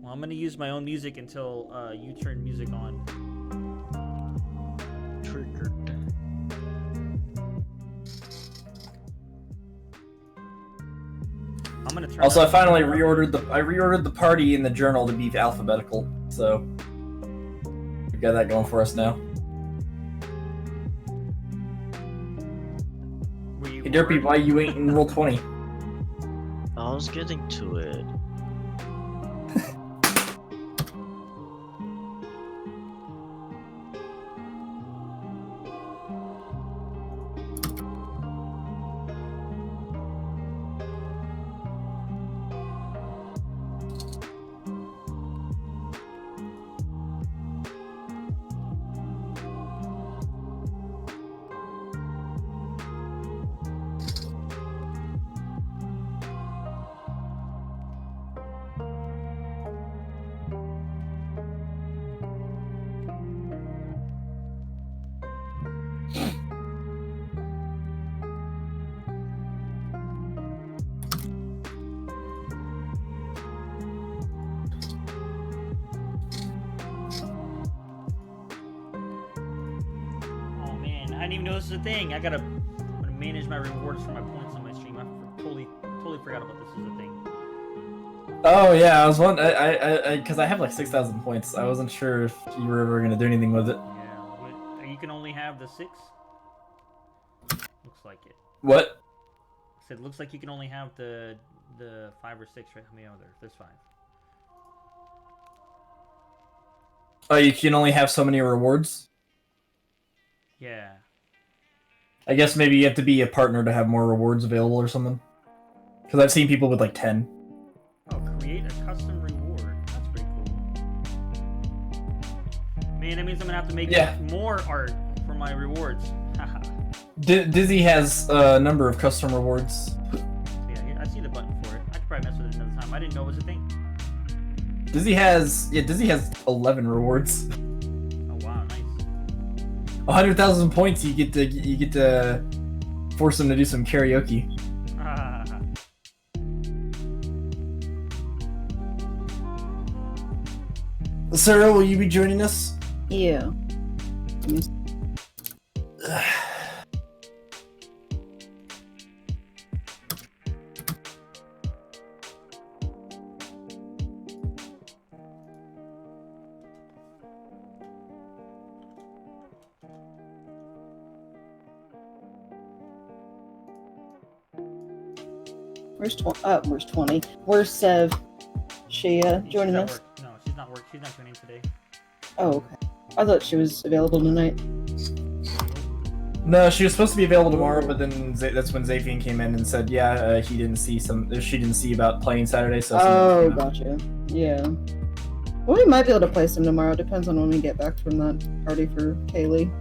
Well, I'm gonna use my own music until you turn music on. Triggered. I'm gonna turn. Also, I finally reordered the party in the journal to be alphabetical, so we got that going for us now. Hey Derpy, why you ain't in roll 20? I was getting to it. I didn't even know this was a thing. I'm gonna manage my rewards for my points on my stream. I totally forgot about this as a thing. Oh yeah, I was wondering, because I have like 6,000 points. I wasn't sure if you were ever gonna do anything with it. Yeah, but you can only have the 6. Looks like it. What? I said looks like you can only have the 5 or 6. Right? How many are there? There's 5. Oh, you can only have so many rewards? Yeah. I guess maybe you have to be a partner to have more rewards available or something. Because I've seen people with like 10. Oh, create a custom reward. That's pretty cool. Man, that means I'm gonna have to make more art for my rewards. Haha. Dizzy has a number of custom rewards. Yeah, I see the button for it. I could probably mess with it another time. I didn't know it was a thing. Dizzy has 11 rewards. Oh wow, nice. 100,000 points. You get to force him to do some karaoke. Sarah, will you be joining us? Yeah. Where's 20? Where's Sev? She joining us? No, she's not working. She's not joining today. Oh, okay. I thought she was available tonight. No, she was supposed to be available tomorrow, but then that's when Zafian came in and said, she didn't see about playing Saturday. So. Oh, gotcha. Yeah. Well, we might be able to play some tomorrow. Depends on when we get back from that party for Kaylee.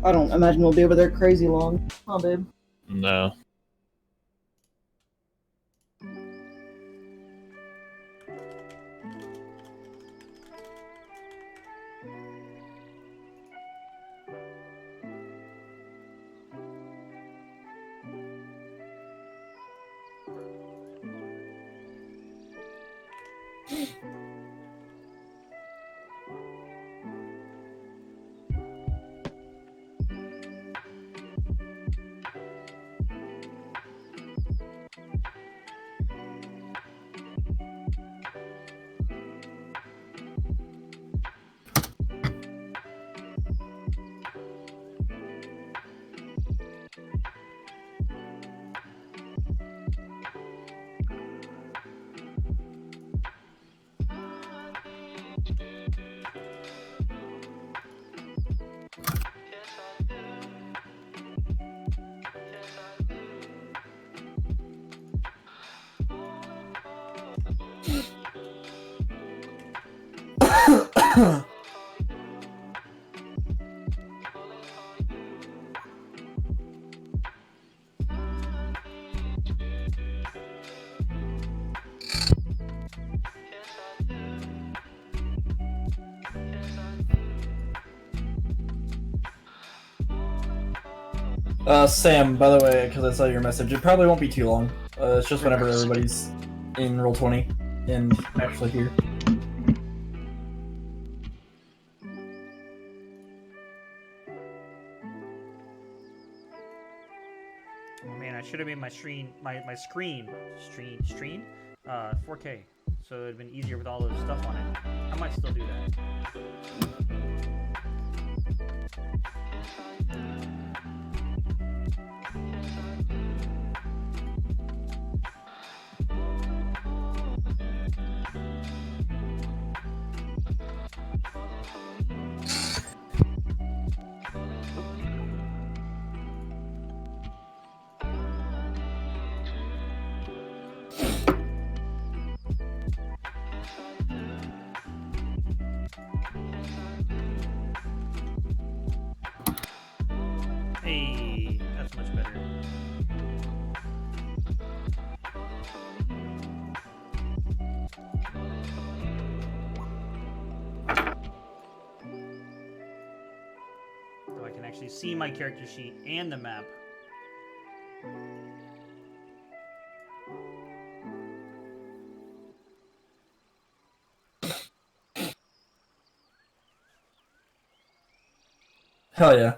I don't imagine we'll be over there crazy long. Huh, babe? No. Sam, by the way, because I saw your message, it probably won't be too long. It's just whenever everybody's in Roll20 and actually here. should have made my screen 4K, so it'd been easier with all the stuff on it. I might still do that. Hey, that's much better. So I can actually see my character sheet and the map. Hell yeah.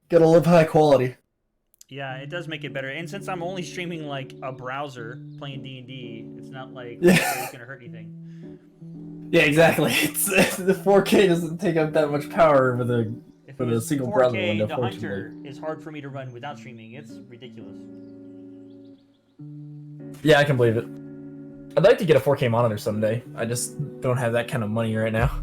Gotta live high quality. Yeah, it does make it better. And since I'm only streaming like a browser playing D&D, it's not like Yeah. it's gonna hurt anything. Yeah, exactly. It's the 4K doesn't take up that much power with a If with it a was single 4K, browser window. the Fortunately. Hunter is hard for me to run without streaming. It's ridiculous. Yeah, I can believe it. I'd like to get a 4K monitor someday. I just don't have that kind of money right now.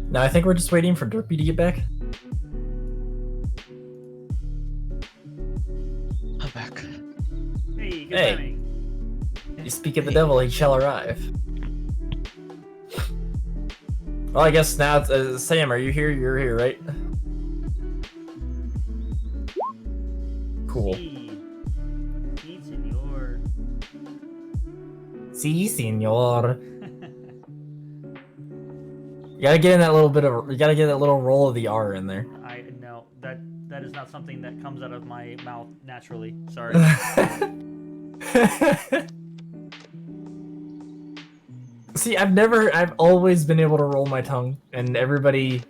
Now I think we're just waiting for Derpy to get back. I'm back. Hey, good Hey. timing. You speak of the devil, he shall arrive. Well, I guess now it's, Sam, are you here? You're here, right? Cool. Sí, señor. Si, senor. You gotta get in that little bit of. You gotta get that little roll of the R in there. I no, that is not something that comes out of my mouth naturally. Sorry. See, I've always been able to roll my tongue, and everybody,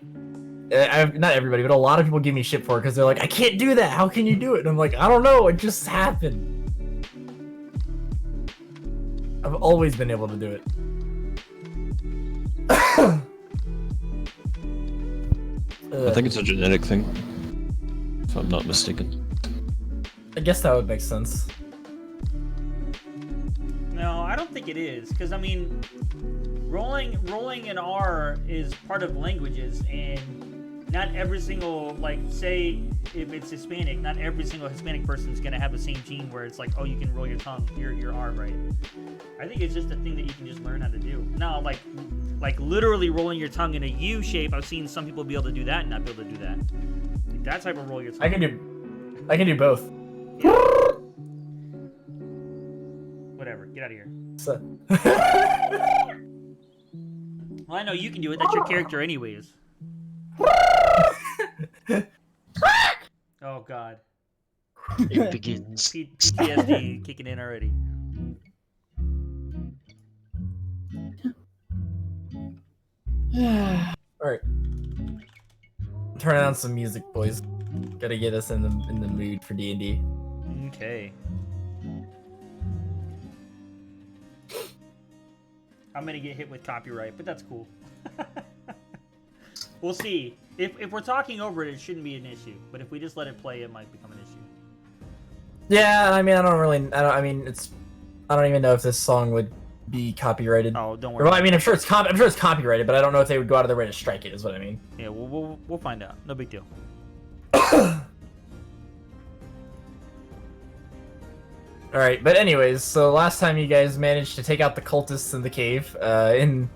not everybody, but a lot of people give me shit for it because they're like, I can't do that. How can you do it? And I'm like, I don't know. It just happened. I've always been able to do it. I think it's a genetic thing, if I'm not mistaken. I guess that would make sense. No, I don't think it is, because I mean, rolling an R is part of languages, and not every single, like, say if it's Hispanic, not every single Hispanic person is gonna have the same gene where it's like, oh, you can roll your tongue, your R right. I think it's just a thing that you can just learn how to do. Now, like literally rolling your tongue in a U shape, I've seen some people be able to do that and not be able to do that. Like that type of roll your tongue. I can do both. Yeah. Whatever, get out of here. So. Well, I know you can do it. That's your character, anyways. Oh God. It begins. PTSD kicking in already. Alright. Turn on some music, boys. Gotta get us in the mood for D&D. Okay. I'm gonna get hit with copyright, but that's cool. We'll see. If we're talking over it, it shouldn't be an issue. But if we just let it play, it might become an issue. Yeah, I mean, I don't even know if this song would be copyrighted. Oh, don't worry. Well, I mean, I'm sure it's copyrighted, but I don't know if they would go out of their way to strike it. Is what I mean. Yeah, we'll find out. No big deal. All right, but anyways, so last time you guys managed to take out the cultists in the cave, and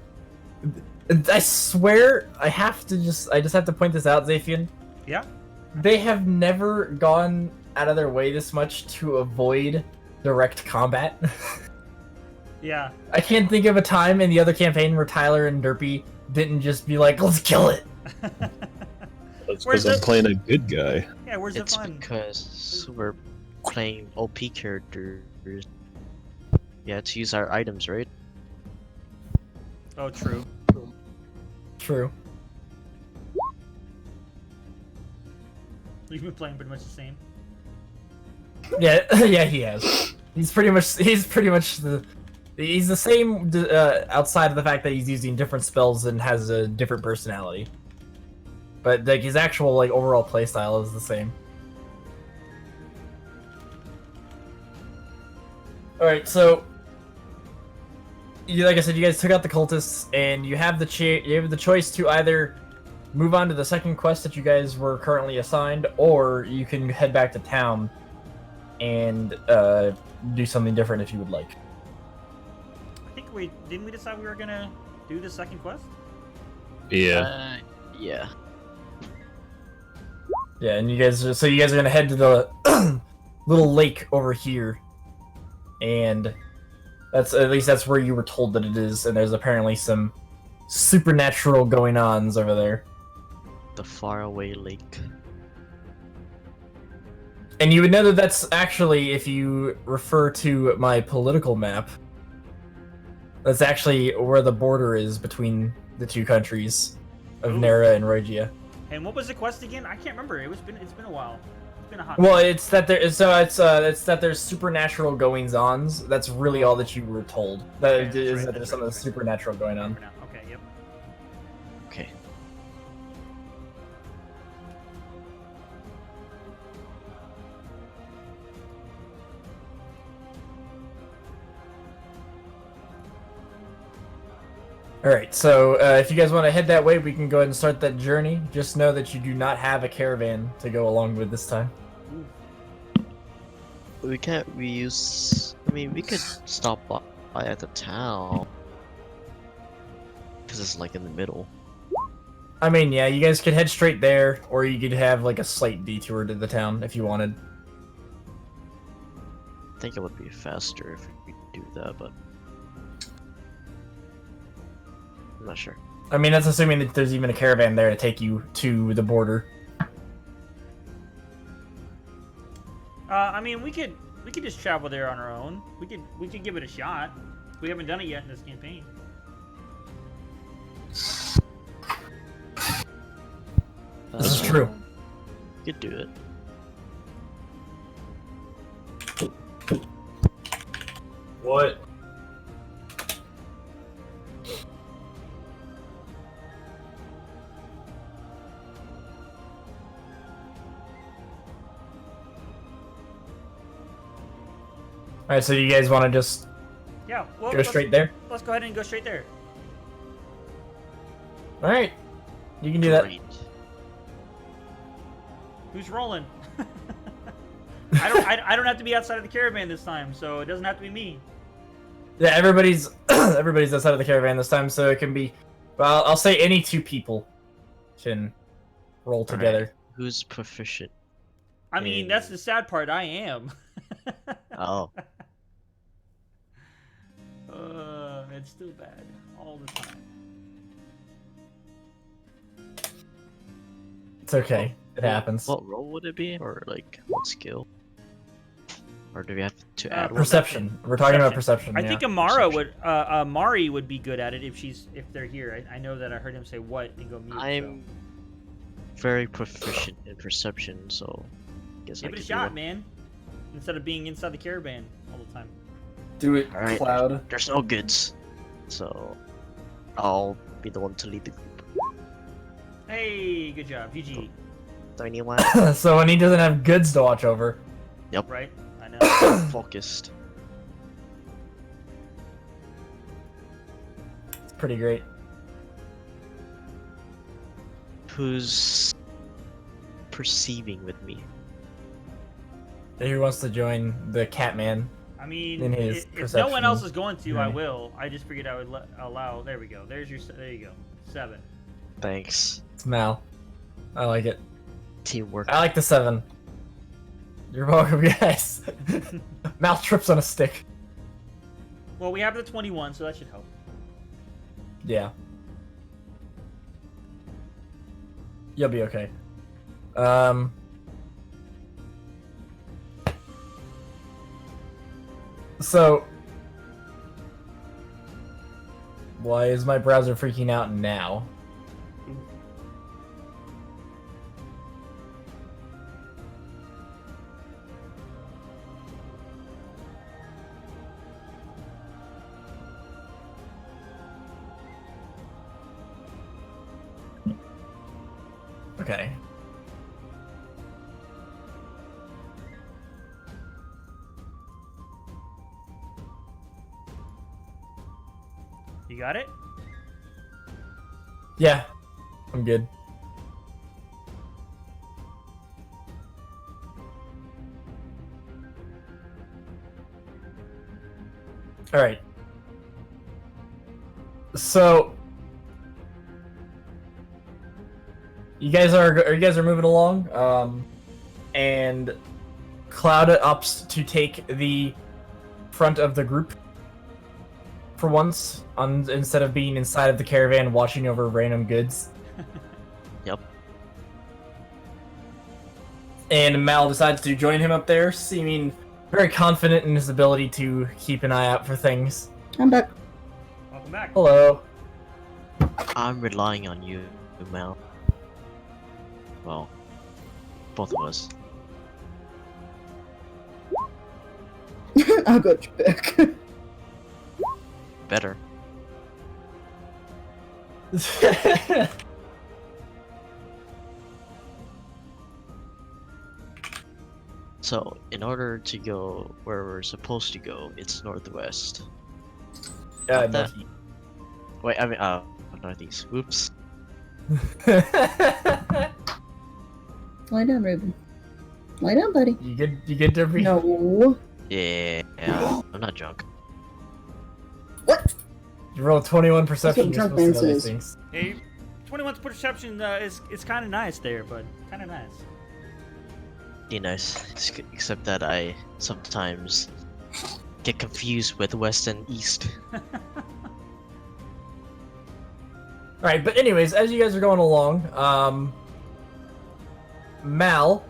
I swear I just have to point this out, Zaphian. Yeah. They have never gone out of their way this much to avoid direct combat. Yeah. I can't think of a time in the other campaign where Tyler and Derpy didn't just be like, let's kill it. That's Where's because I'm the- playing a good guy. Yeah, where's the It's fun? because we're playing OP characters. Yeah, to use our items, right? Oh, true. True. You've been playing pretty much the same. Yeah, yeah, he has. He's pretty much the. He's the same outside of the fact that he's using different spells and has a different personality. But like his actual like overall playstyle is the same. All right, so like I said, you guys took out the cultists, and you have the choice to either move on to the second quest that you guys were currently assigned, or you can head back to town and do something different if you would like. I think didn't we decide we were gonna do the second quest? Yeah. Yeah. Yeah, and you guys are gonna head to the little lake over here, and that's where you were told that it is, and there's apparently some supernatural going-ons over there. The faraway lake. And you would know that that's actually, if you refer to my political map, that's actually where the border is between the two countries of Ooh. Nera and Roigia. And what was the quest again? I can't remember. It's been a while. It's been a hot. Well, minute. it's that there's supernatural goings-ons. That's really all that you were told. That Okay, that's is right, that there's that's something right, that's right. supernatural going on. For now. Okay. Yep. Okay. Alright, so if you guys want to head that way, we can go ahead and start that journey. Just know that you do not have a caravan to go along with this time. We can't reuse. I mean, we could stop by at the town. Because it's like in the middle. I mean, yeah, you guys could head straight there, or you could have like a slight detour to the town if you wanted. I think it would be faster if we do that, but. I'm not sure. I mean, that's assuming that there's even a caravan there to take you to the border. I mean, we could just travel there on our own. We could give it a shot. We haven't done it yet in this campaign. This is true. You could do it. What? Alright, so you guys want to just Yeah. Well, go straight there? Let's go ahead and go straight there. Alright. You can do that. Great. Who's rolling? I don't have to be outside of the caravan this time, so it doesn't have to be me. Yeah, everybody's everybody's outside of the caravan this time, so it can be. Well, I'll say any two people can roll together. Who's proficient? I mean, that's the sad part. I am. Oh. It's still bad all the time. It's okay. It happens. What role would it be? Or like what skill? Or do we have to add one? Perception. We're talking about perception. I yeah. think Mari would be good at it if they're here. I know that I heard him say what and go mute. I'm very proficient in perception, so I guess so. I Give it a could shot, do man. Instead of being inside the caravan all the time. Do it, Alright. Cloud. There's no goods, so I'll be the one to lead the group. Hey, good job, GG. Do anyone So when he doesn't have goods to watch over, Right? I know. focused? it's pretty great. Who's perceiving with me? Who wants to join the Catman? I mean, In his if no one perception else is going to, I journey. will. I just figured I would allow. There we go. There you go. 7. Thanks. It's Mal. I like it. Teamwork. I like the 7. You're welcome, guys. Mal trips on a stick. Well, we have the 21, so that should help. Yeah. You'll be okay. Um. So. Why is my browser freaking out now? Okay. You got it? Yeah. I'm good. All right. So you guys are moving along, and Cloud opts to take the front of the group for once, instead of being inside of the caravan watching over random goods. Yep. And Mal decides to join him up there, seeming very confident in his ability to keep an eye out for things. I'm back. Welcome back. Hello. I'm relying on you, Mal. Well, both of us. I got you back. Better. So, in order to go where we're supposed to go, it's northwest. Not that- Northeast. Wait, I mean, northeast. Whoops. Lie down, Raven. Lie down, buddy. You good, Derby? No. Yeah, I'm not drunk. What? You roll 21 perception. You're drunk supposed to know man these says. things. Hey, 21's perception is kind of nice there, but kind of nice. Be nice, except that I sometimes get confused with west and east. Alright, but anyways, as you guys are going along, Mal,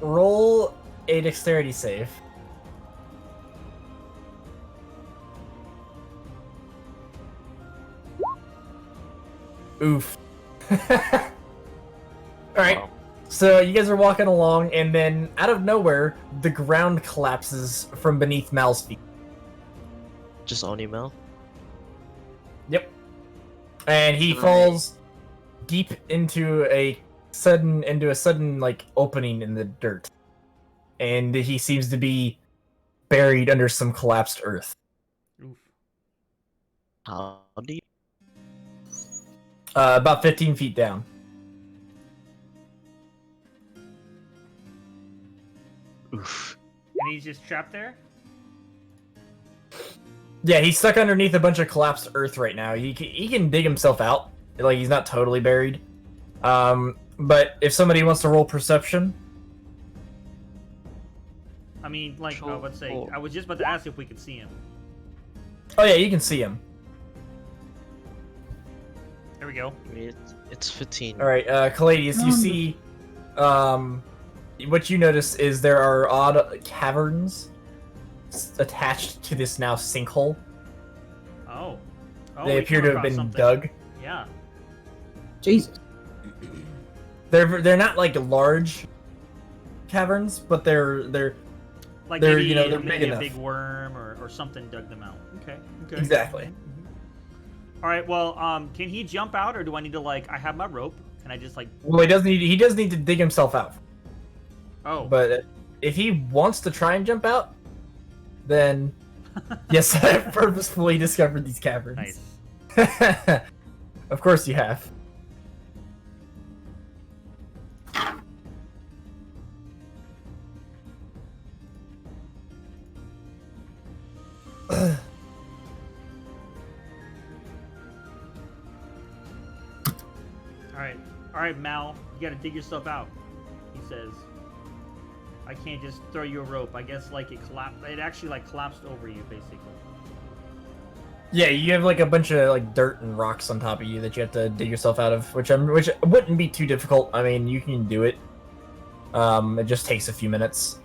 roll a dexterity save. Oof. Alright, Wow. so you guys are walking along, and then out of nowhere, the ground collapses from beneath Mal's feet. Just only Mel? Yep. And he Right. falls deep into a sudden like opening in the dirt. And he seems to be buried under some collapsed earth. Oof. How deep? About 15 feet down. Oof. And he's just trapped there? Yeah, he's stuck underneath a bunch of collapsed earth right now. He can dig himself out. Like, he's not totally buried. But if somebody wants to roll perception... I mean, like, I would say, Sure. I was just about to ask if we could see him. Oh yeah, you can see him. There we go. I mean, it's 15. Alright, Caladius, you see... what you notice is there are odd caverns attached to this now sinkhole. Oh. Oh, They we appear came to have across been something. dug. Yeah. Jesus. They're not like large caverns, but they're Like They're, maybe, you know, they're maybe big a enough. big worm or something dug them out. Okay. Okay. exactly. All right. Well, can he jump out, or do I need to like? I have my rope. Can I just like? Well, he does need to dig himself out. Oh. But if he wants to try and jump out, then yes, I've purposefully discovered these caverns. Nice. Of course you have. All right, Mal, you gotta dig yourself out. He says. I can't just throw you a rope. I guess like it collapsed. It actually like collapsed over you, basically. Yeah, you have like a bunch of like dirt and rocks on top of you that you have to dig yourself out of, which wouldn't be too difficult. I mean, you can do it. It just takes a few minutes.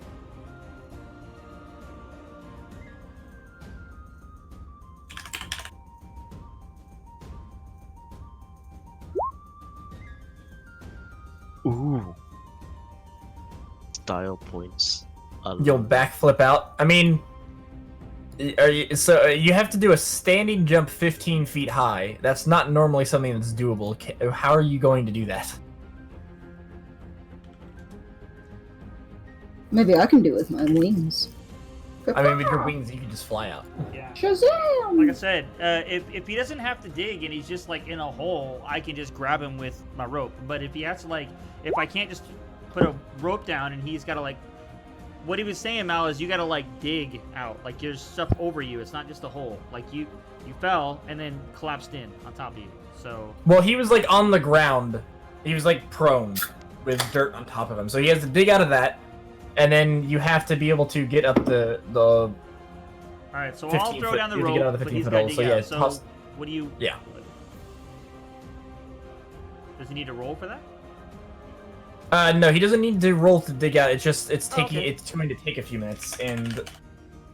Ooh. Style points. You'll backflip out. I mean, you have to do a standing jump 15 feet high. That's not normally something that's doable. How are you going to do that? Maybe I can do it with my wings. I mean, with your wings, you can just fly out. Yeah. Shazam! Like I said, if he doesn't have to dig and he's just like in a hole, I can just grab him with my rope. But if he has to like, if I can't just put a rope down and he's got to like, what he was saying, Mal, is you got to like dig out. Like there's stuff over you. It's not just a hole. Like you fell and then collapsed in on top of you. So. Well, he was like on the ground. He was like prone with dirt on top of him. So he has to dig out of that. And then you have to be able to get up the. All right, so I'll throw down the rope, get out of the but he's 15-foot got to hole. dig So yeah, out. So toss- what do you? Yeah. Does he need to roll for that? No, he doesn't need to roll to dig out. It's taking. Okay. It's going to take a few minutes, and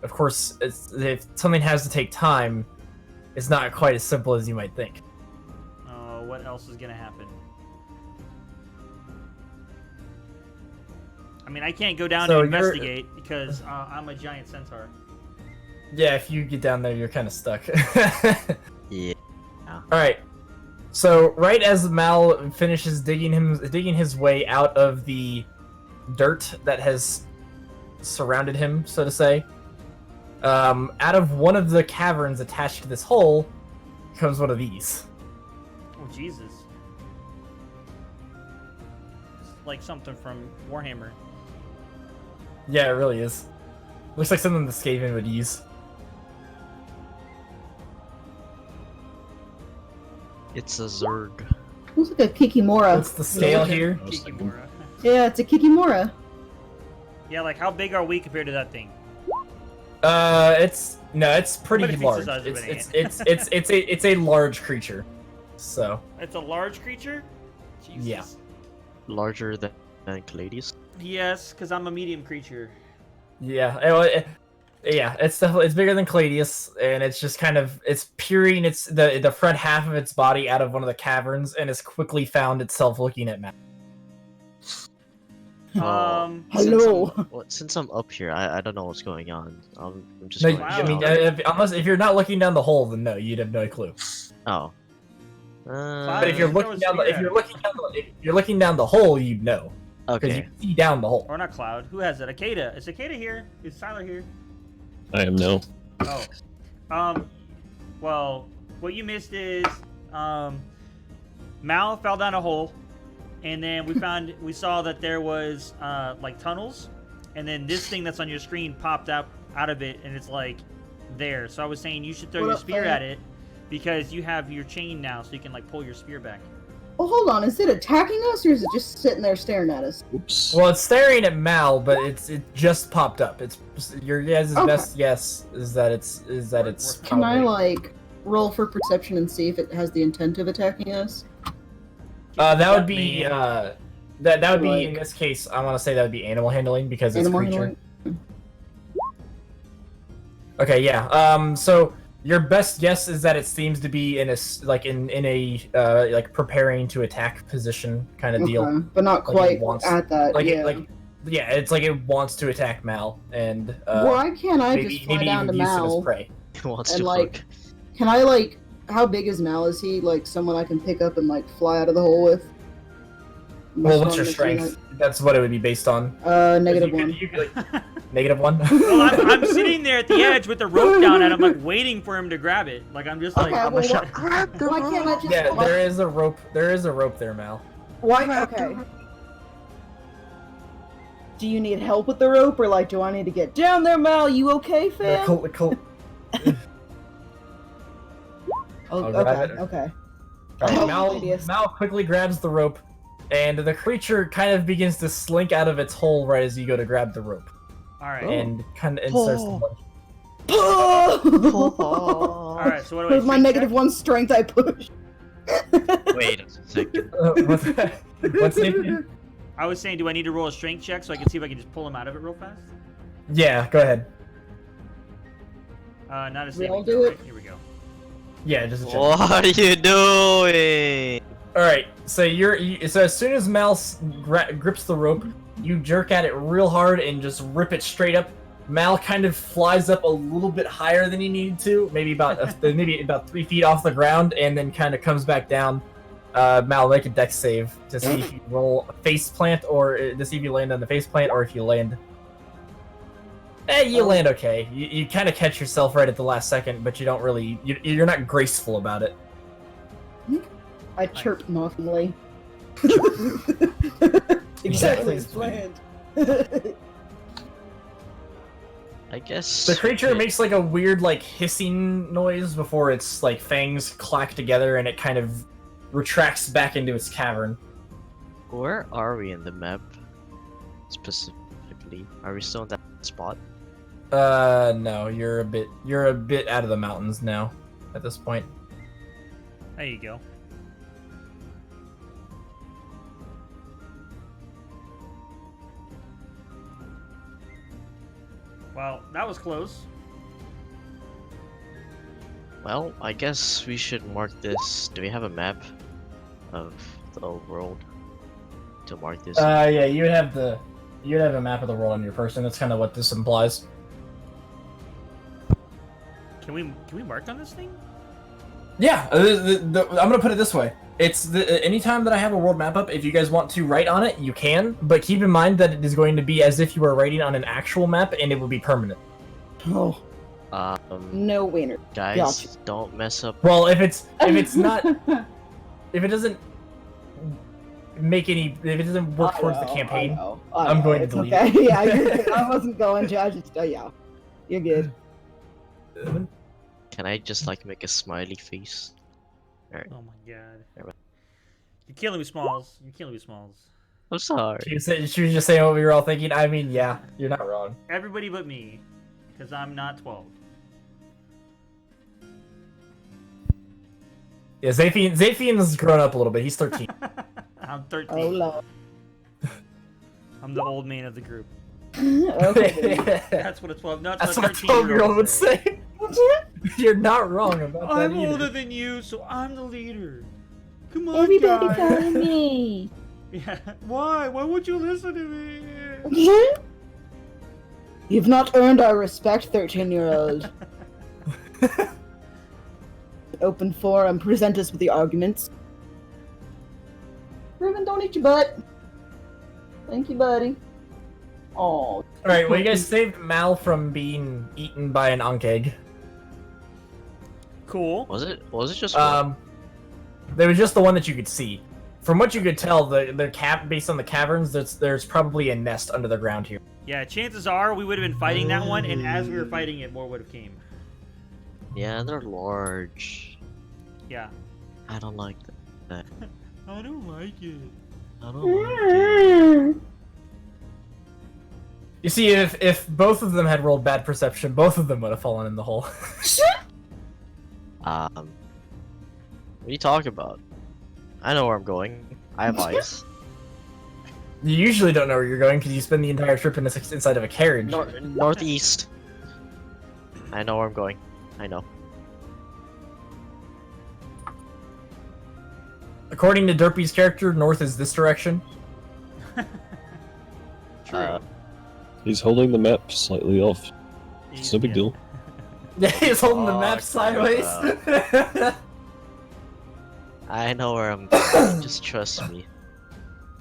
of course, if something has to take time, it's not quite as simple as you might think. What else is gonna happen? I mean, I can't go down So to you're- investigate because I'm a giant centaur. Yeah, if you get down there, you're kind of stuck. Yeah. All right. So right as Mal finishes digging his way out of the dirt that has surrounded him, so to say, out of one of the caverns attached to this hole comes one of these. Oh Jesus! It's like something from Warhammer. Yeah, it really is. Looks like something the Skaven would use. It's a Zerg. Looks like a Kikimora. What's the scale here? Kikimora. Yeah, it's a Kikimora. Yeah, like how big are we compared to that thing? It's pretty But if it's the large. size of an It's a large creature. So It's a large creature. Jesus. Yeah. Larger than Caladius. Yes, because I'm a medium creature. yeah, it's definitely bigger than Caladius, and it's just kind of peering the front half of its body out of one of the caverns, and has quickly found itself looking at Matt. Hello. Since I'm up here, I don't know what's going on. I'm just. No, going I mean, Wow. if you're not looking down the hole, then no, you'd have no clue. Oh. But if you're That looking was- down, yeah. if you're looking down the hole, you'd know because Okay. you see down the hole. Or not Cloud. Who has it? Akeda. Is Akeda here? Is Tyler here? I am no. Oh. Well, what you missed is, Mal fell down a hole, and then we saw that there was, like tunnels, and then this thing that's on your screen popped up out of it, and it's like there. So I was saying you should throw What your up, spear fella? at it, because you have your chain now, so you can like pull your spear back. Oh, hold on. Is it attacking us or is it just sitting there staring at us? Oops. Well, it's staring at Mal, but it just popped up. It's your guys' Okay. best guess is that it's Can I probably- like roll for perception and see if it has the intent of attacking us? that would be that would be in Like- this case. I want to say that would be animal handling because it's Animal a creature. handling? Okay, yeah. So your best guess is that it seems to be in a like preparing to attack position kind of deal. Okay, but not Like it quite wants- at that. Yeah, it's like it wants to attack Mal, and Why can't I maybe just fly maybe down to even use it as Mal? prey. He wants And to like, fuck. can I like? How big is Mal? Is he like someone I can pick up and like fly out of the hole with? Well, what's your strength? That's what it would be based on. Negative You could- one. you could, like, negative one. Well, I'm sitting there at the edge with the rope down, and I'm like waiting for him to grab it. Like I'm just like, Okay, I'm well, a shot. why can't I just? Yeah, there is a rope. There is a rope there, Mal. Why? Okay. Do you need help with the rope, or like, do I need to get down there, Mal? You okay, fam? I'll Oh, grab okay, it. okay. Alright, Oh, Mal, Caladius. Mal quickly grabs the rope, and the creature kind of begins to slink out of its hole right as you go to grab the rope, All right. and kind of starts to lunge. All right. So what do I? With my strength check? -1 strength, I push. Wait a second. What's that? What's it? I was saying, do I need to roll a strength check so I can see if I can just pull him out of it real fast? Yeah, go ahead. Not a We all saving do throw, it? right? Here we go. Yeah, just a check. What are you doing? All right, so so as soon as Mal grips the rope, you jerk at it real hard and just rip it straight up. Mal kind of flies up a little bit higher than he needed to, maybe about 3 feet off the ground, and then kind of comes back down. Mal, make a dex save to see if you roll a face plant, or to see if you land on the face plant, or if you land. You land okay. You kind of catch yourself right at the last second, but you don't really. You're not graceful about it. I chirp mockingly. Exactly. Exactly as planned. I guess The creature makes like a weird like hissing noise before its like fangs clack together, and it kind of retracts back into its cavern. Where are we in the map? Specifically, are we still in that spot? No, you're a bit out of the mountains now at this point. There you go. Well, that was close. Well, I guess we should mark this. Do we have a map of the world to mark this? Yeah, you'd have a map of the world on your person. That's kind of what this implies. Can we mark on this thing? Yeah, I'm gonna put it this way. It's anytime that I have a world map up, if you guys want to write on it, you can. But keep in mind that it is going to be as if you were writing on an actual map, and it will be permanent. Oh, no winner. Guys, Gotcha. don't mess up. Well, if it doesn't work towards the campaign, I'm going to it's delete okay. it. Yeah, you're good. I wasn't going to. I just, yeah, you're good. Can I just like make a smiley face? Oh my god. Never mind. You're killing me, Smalls. You're killing me, Smalls. I'm sorry. She was just saying what we were all thinking. I mean, yeah, you're not wrong. Everybody but me, because I'm not 12. Yeah, Zaphian's grown up a little bit. He's 13. I'm 13. Oh, Lord. I'm the old man of the group. Okay. That's what a 12. No, it's That's a what a 13-year-old 12-year-old would say. You're not wrong about that I'm either. older than you, so I'm the leader. Come on, Everybody guys. follow me. Yeah. Why? Why would you listen to me? You've not earned our respect, 13-year-old. Open forum, present us with the arguments. Ruben, don't eat your butt. Thank you, buddy. Oh. Alright, well, you guys saved Mal from being eaten by an Ankh egg. Cool. Was it just one? There was just the one that you could see. From what you could tell, based on the caverns, there's probably a nest under the ground here. Yeah, chances are we would have been fighting that one, and as we were fighting it, more would have came. Yeah, they're large. Yeah. I don't like that. I don't like it. I don't like it. You see, if both of them had rolled bad perception, both of them would have fallen in the hole. What are you talking about? I know where I'm going. I have eyes. You usually don't know where you're going because you spend the entire trip inside of a carriage. Northeast. I know where I'm going. I know. According to Derpy's character, north is this direction. True. He's holding the map slightly off. It's no big deal. Yeah, he's holding the map Fuck, sideways. I know where I'm going. Just trust me.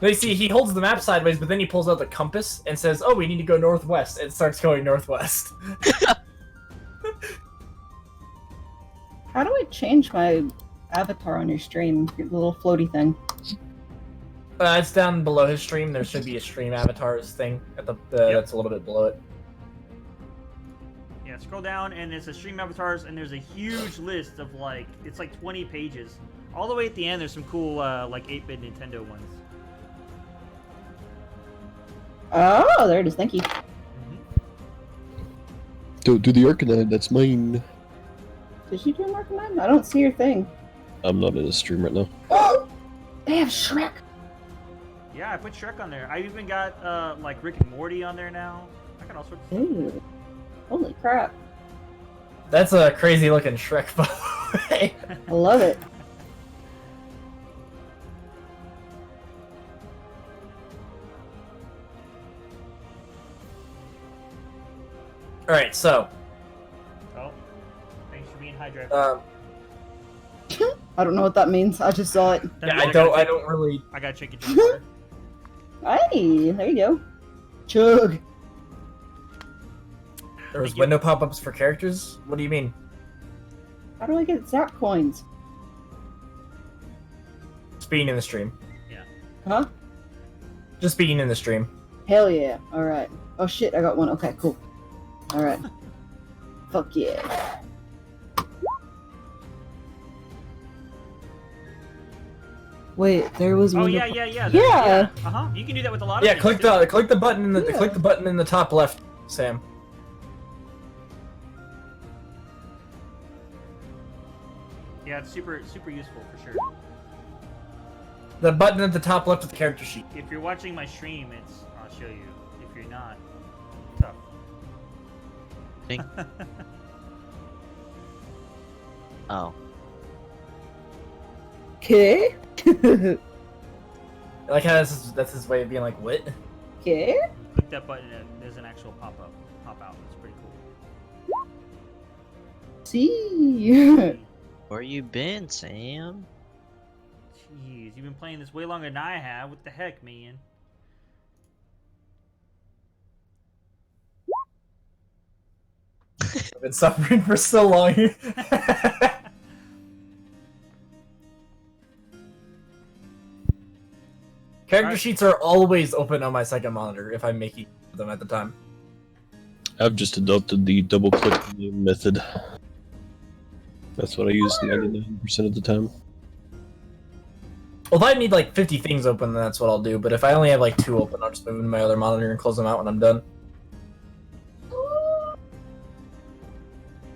You see, he holds the map sideways, but then he pulls out the compass and says, "Oh, we need to go northwest," and starts going northwest. How do I change my avatar on your stream? The little floaty thing. It's down below his stream. There should be a stream avatars thing at that's a little bit below it. Yeah, scroll down, and it's a stream avatars, and there's a huge list of it's like 20 pages. All the way at the end, there's some cool like 8-bit Nintendo ones. Oh, there it is. Thank you. Don't do the Arcanine, that's mine. Did you do a mark of mine? I don't see your thing. I'm not in a stream right now. Oh, they have Shrek. Yeah, I put Shrek on there. I even got like Rick and Morty on there now. I got all sorts of stuff. Ooh. Holy crap. That's a crazy looking Shrek, by the way. I love it. Alright, so. Oh, thanks for being hydrated. I don't know what that means. I just saw it. Yeah, I don't really. I gotta check your water. Hey, there you go. Chug. There was window pop-ups for characters? What do you mean? How do I get Zap coins? Speaking in the stream. Huh? Just speaking in the stream. Hell yeah. Alright. Oh shit, I got one. Okay, cool. Alright. Fuck yeah. Wait, there was Oh one. yeah. Yeah. Uh huh. You can do that with a lot of Yeah, things. click too. the button in the Yeah. click the button in the top left, Sam. Yeah, it's super useful for sure. The button at the top left of the character sheet. If you're watching my stream, I'll show you. If you're not, tough. Think. Oh. Okay. I like how that's his way of being like, what? Okay. Click that button and there's an actual pop out. It's pretty cool. See. Where you been, Sam? Jeez, you've been playing this way longer than I have. What the heck, man? I've been suffering for so long. Character Alright. sheets are always open on my second monitor if I'm making them at the time. I've just adopted the double click name method. That's what I use 99% of the time. Well, if I need like 50 things open, then that's what I'll do. But if I only have like 2 open, I'll just move into my other monitor and close them out when I'm done.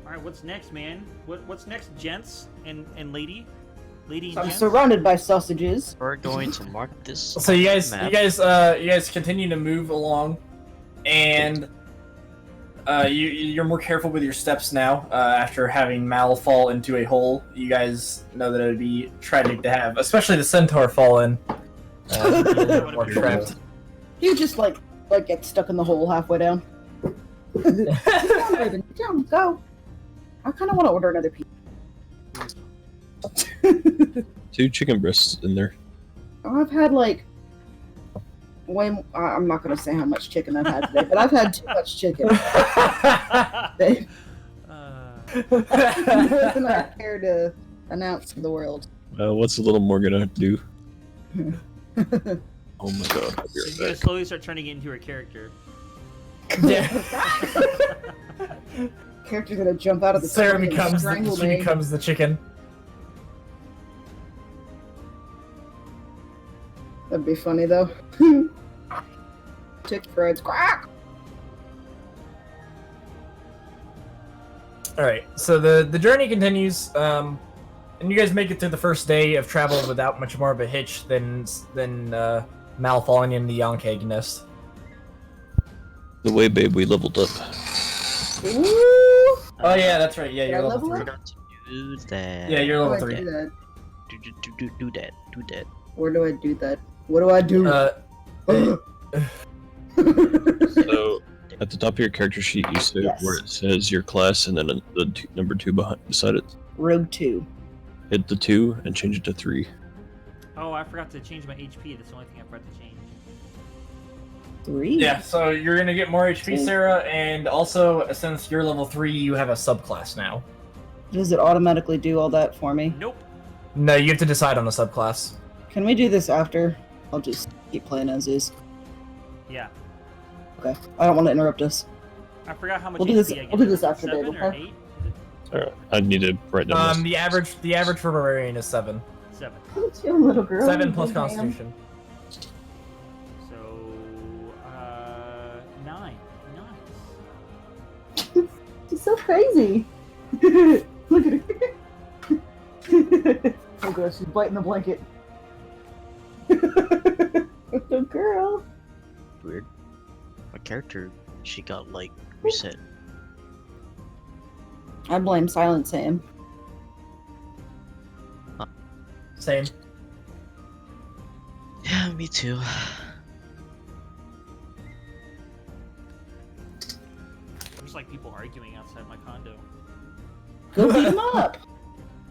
Alright, what's next, man? What's next, gents and lady? Lady and I'm gents? surrounded by sausages. We're going to mark this. So you guys, map. you guys continue to move along, and you're more careful with your steps now. After having Mal fall into a hole, you guys know that it would be tragic to have, especially the centaur fall in. Be a little bit more trapped. You just like get stuck in the hole halfway down. Down, go. I kind of want to order another pizza. 2 chicken breasts in there. I've had like I'm not gonna say how much chicken I've had today, but I've had too much chicken. Babe. More than I care to announce to the world. What's a little more gonna do? Oh my god, I'll be She's right gonna back. slowly start trying to get into her character. Character's gonna jump out of the Sarah tree and becomes strangle she me. becomes the chicken. That'd be funny though. Chicken fries, quack. All right, so the journey continues, and you guys make it through the first day of travel without much more of a hitch than Mal falling in the Yonkeg nest. The way, babe, we leveled up. Ooh. Oh yeah, that's right. Yeah, Did you're I level level 3. up? Forgot to do that. Yeah, you're How level do I 3. do that? Do that. Do that. Where do I do that? What do I do? So, at the top of your character sheet, you see Yes. where it says your class and then number 2 beside it. Rogue 2. Hit the 2 and change it to 3. Oh, I forgot to change my HP. That's the only thing I forgot to change. 3? Yeah, so you're gonna get more HP, Sarah, and also since you're level 3, you have a subclass now. Does it automatically do all that for me? Nope. No, you have to decide on a subclass. Can we do this after? I'll just keep playing as is. Yeah. Okay. I don't want to interrupt us. I forgot how much We'll do HP this- I get. we'll do this after, 7 babe, or okay? 8? Alright, I need to write down The average for barbarian is 7. 7. It's your little girl. 7 plus Ma'am. constitution. So, so crazy. Look at her. Oh gosh, she's biting the blanket. Good girl. Weird. My character, she got like reset. I blame Silent Sam. Same. Yeah, me too. There's like people arguing outside my condo. Go beat them up.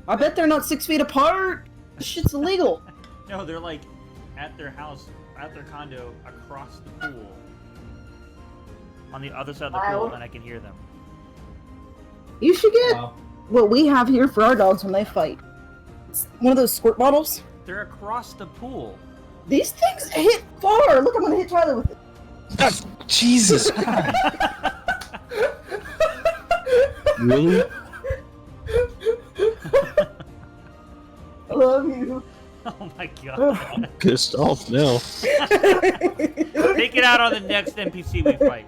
I bet they're not 6 feet apart. This shit's illegal. No, they're like at their house, at their condo, across the pool. On the other side of the Wow. pool, and I can hear them. You should get Wow. what we have here for our dogs when they fight. It's one of those squirt bottles. They're across the pool. These things hit far. Look, I'm gonna hit Tyler with it. Jesus. Really? I love you. Oh my god. I'm pissed off now. Take it out on the next NPC we fight.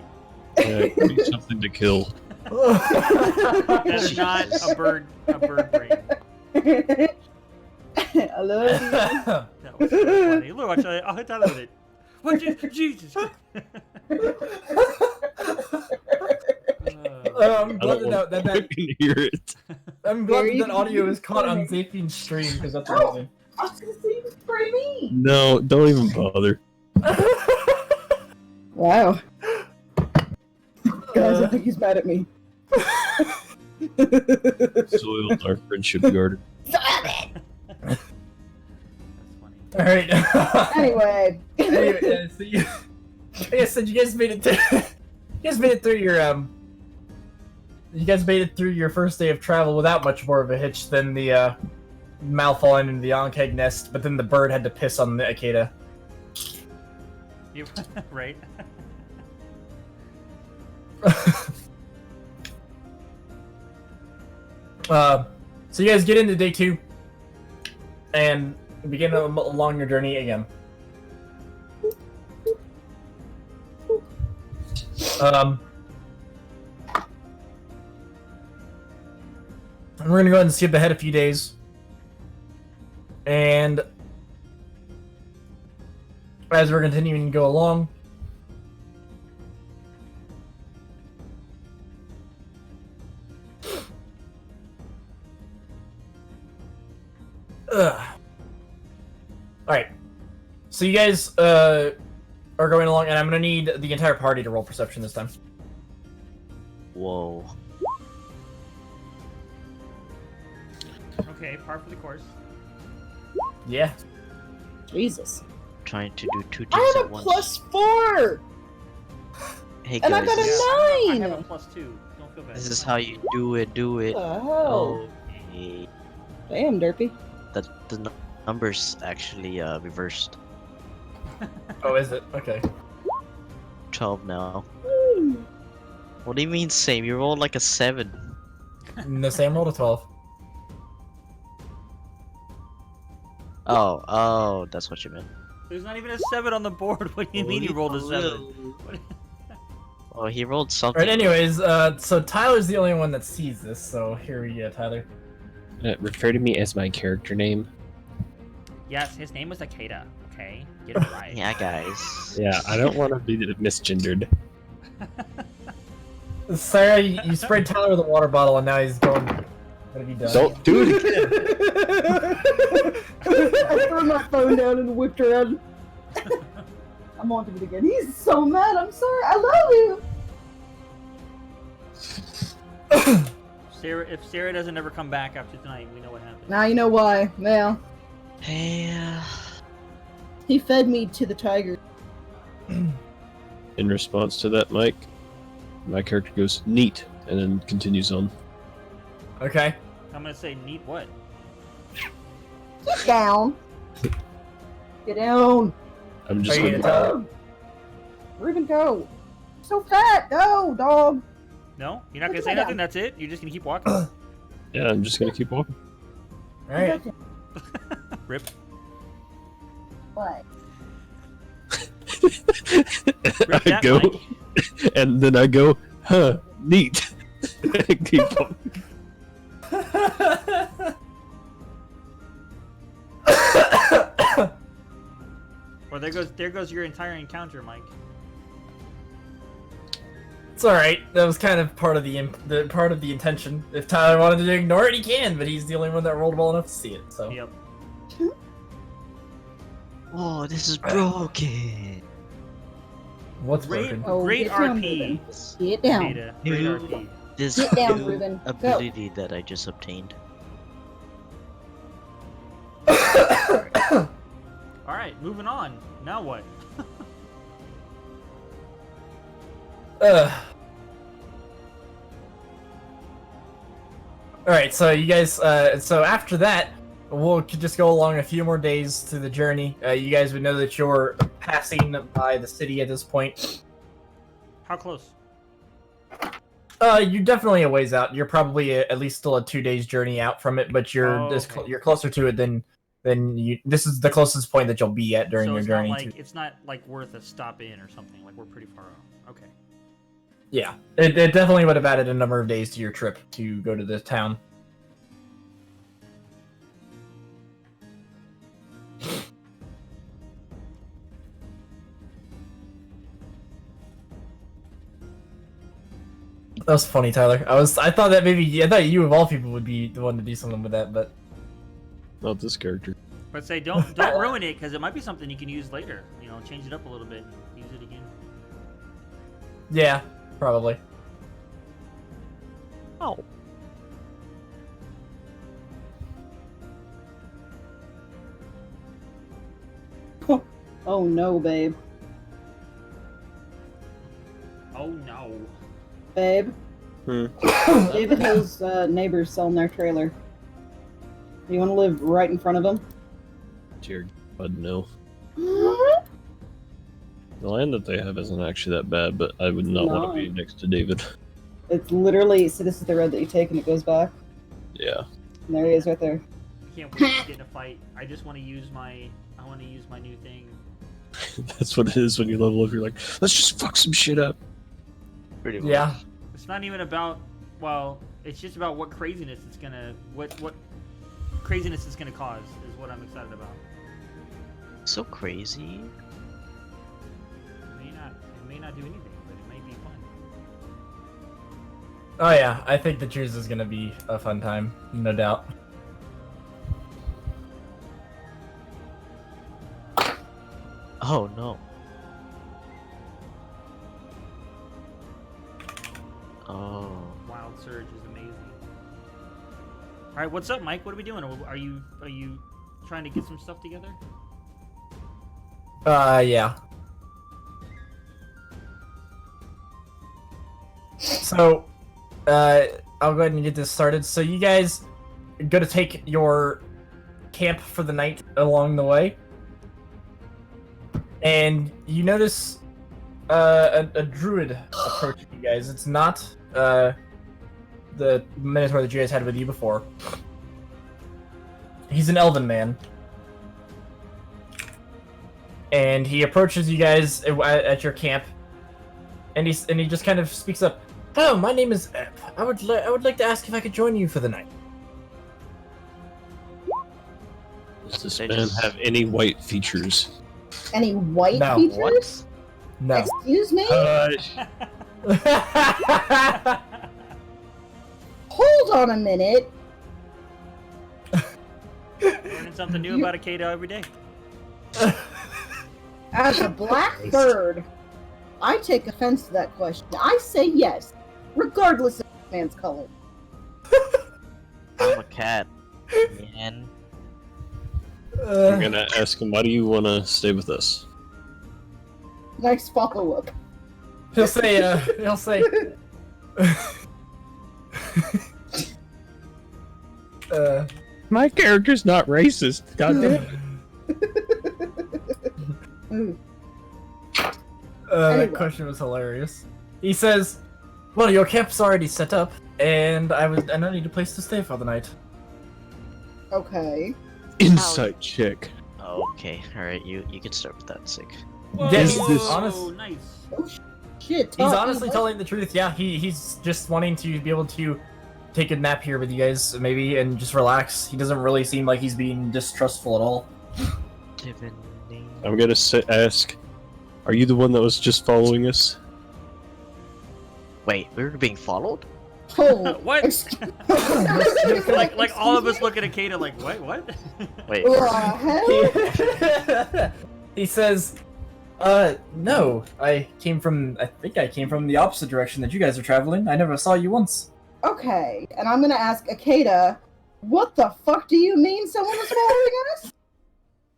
Yeah, give me something to kill. That's not a bird brain. I love you. That was so funny. Look, I'll hit Tyler with it. What? Jesus. I'm I glad don't want that to fucking hear it. I'm glad that audio is caught on Zapian's stream because that's amazing. I was gonna say you spray me. No, don't even bother. Wow. Guys, I think he's mad at me. Soiled our friendship garden. That's funny. All right. Anyway. Anyway, so you, like I said, you guys made it. You guys made it through your You guys made it through your first day of travel without much more of a hitch than the Mal falling into the Yonkeg nest, but then the bird had to piss on the Akeda. You, right? So you guys get into day 2 and begin along your journey again. And we're gonna go ahead and skip ahead a few days. And as we're continuing to go along, Alright. So you guys are going along, and I'm gonna need the entire party to roll perception this time. Whoa. Okay, par for the course. Yeah. Jesus. Trying to do 2 things I have at a once. +4! Hey And I guys, got a this, I 9! have a +2. Don't feel bad. this is how you do it. Do it. What the hell? Okay. Damn, Derpy. The numbers actually reversed. Oh, is it? Okay. 12 now. Woo. What do you mean same? You rolled like a 7. No, Sam rolled a 12. Oh, that's what you meant. There's not even a 7 on the board. What do you mean you rolled a 7? Oh, he rolled something. Alright, anyways, so Tyler's the only one that sees this, so here we go, Tyler. Refer to me as my character name. Yes, his name was Akeda. Okay, get it right. Yeah, guys. Yeah, I don't want to be misgendered. Sarah, you sprayed Tyler with a water bottle, and now he's going to be done. Don't do it again. I threw my phone down and whipped around. I'm on to it again. He's so mad. I'm sorry. I love you. Sarah, if Sarah doesn't ever come back after tonight, we know what happened. Now you know why. Now Hey, he fed me to the tiger. In response to that, Mike, my character goes neat and then continues on. Okay. I'm gonna say neat what? Get down. Get down. I'm just Are you like, gonna tell her? Reuben, go. So fat. Go, dog. No, you're not gonna Look say at that. nothing. That's it. You're just gonna keep walking. yeah, I'm just gonna keep walking. Alright. Rip. What? Rip I that go, Mike. and then I go, huh, neat. Keep on. Well, there goes your entire encounter, Mike. It's all right. That was kind of part of the part of the intention. If Tyler wanted to ignore it, he can, but he's the only one that rolled well enough to see it. So. Yep. Oh, this is broken. What's Great, broken? Oh, great get down, RP. Ruben. Get down. Beta. Great New- RP. This Get down, new Ruben. Go. ability that I just obtained. All right, moving on. Now what? Alright, so you guys, so after that, we'll just go along a few more days to the journey. You guys would know that you're passing by the city at this point. How close? You're definitely a ways out. You're probably at least still a 2 days journey out from it, but you're Okay. you're closer to it than you. This is the closest point that you'll be at during So your it's journey. not like it's not like worth a stop in or something. Like we're pretty far out. Okay. Yeah, it definitely would have added a number of days to your trip to go to this town. That was funny, Tyler. I thought that maybe I thought you of all people would be the one to do something with that, but Not this character. But say don't ruin it because it might be something you can use later. You know, change it up a little bit and use it again. yeah, probably. Oh. Oh no, babe. Oh no. Babe. Hmm. David has neighbors selling their trailer. You want to live right in front of them? Dear God, no. The land that they have isn't actually that bad, but I would not want to be next to David. It's literally, so this is the road that you take and it goes back. Yeah. And there he is right there. I can't wait to get in a fight. I just want to use my new thing. That's what it is when you level up. You're like, let's just fuck some shit up. Pretty much. Yeah. It's not even about it's just about what craziness it's gonna what craziness it's gonna cause is what I'm excited about. So crazy. It may not do anything, but it may be fun. Oh yeah, I think the choose is gonna be a fun time, no doubt. Oh no. Oh. Wild Surge is amazing. All right, what's up, Mike? What are we doing? Are you trying to get some stuff together? Yeah. So, I'll go ahead and get this started. So you guys are gonna take your camp for the night along the way, and you notice a druid approaching you guys. It's not the Minotaur that you guys had with you before. He's an elven man. And he approaches you guys at your camp, and he just kind of speaks up. Oh, my name is Ep. I would like to ask if I could join you for the night. Does this They man just- have any white features? Any white No. features? No. Excuse me? Hush. Hold on a minute. Learning something new about a Kato every day. As a black bird, I take offense to that question. I say yes, regardless of the man's color. I'm a cat. Man. I'm gonna ask him, why do you want to stay with us? Nice follow up. He'll say, My character's not racist. God damn it. That Anyway. question was hilarious. He says, "Well, your camp's already set up, and I need a place to stay for the night." Okay. Insight check. Oh, okay. Alright, you can start with that, sick. Whoa, Yes, this- whoa, honest- nice. Oh, shit. shit. He's talk, honestly what? telling the truth. Yeah, he's just wanting to be able to take a nap here with you guys, maybe, and just relax. He doesn't really seem like he's being distrustful at all. I'm gonna ask, are you the one that was just following us? Wait, we were being followed? Oh, What? excuse- like all of us looking at Kata like, what? Wait, Hell? He says, no, I think I came from the opposite direction that you guys are traveling. I never saw you once. Okay, and I'm gonna ask Akeda, what the fuck do you mean someone was following us?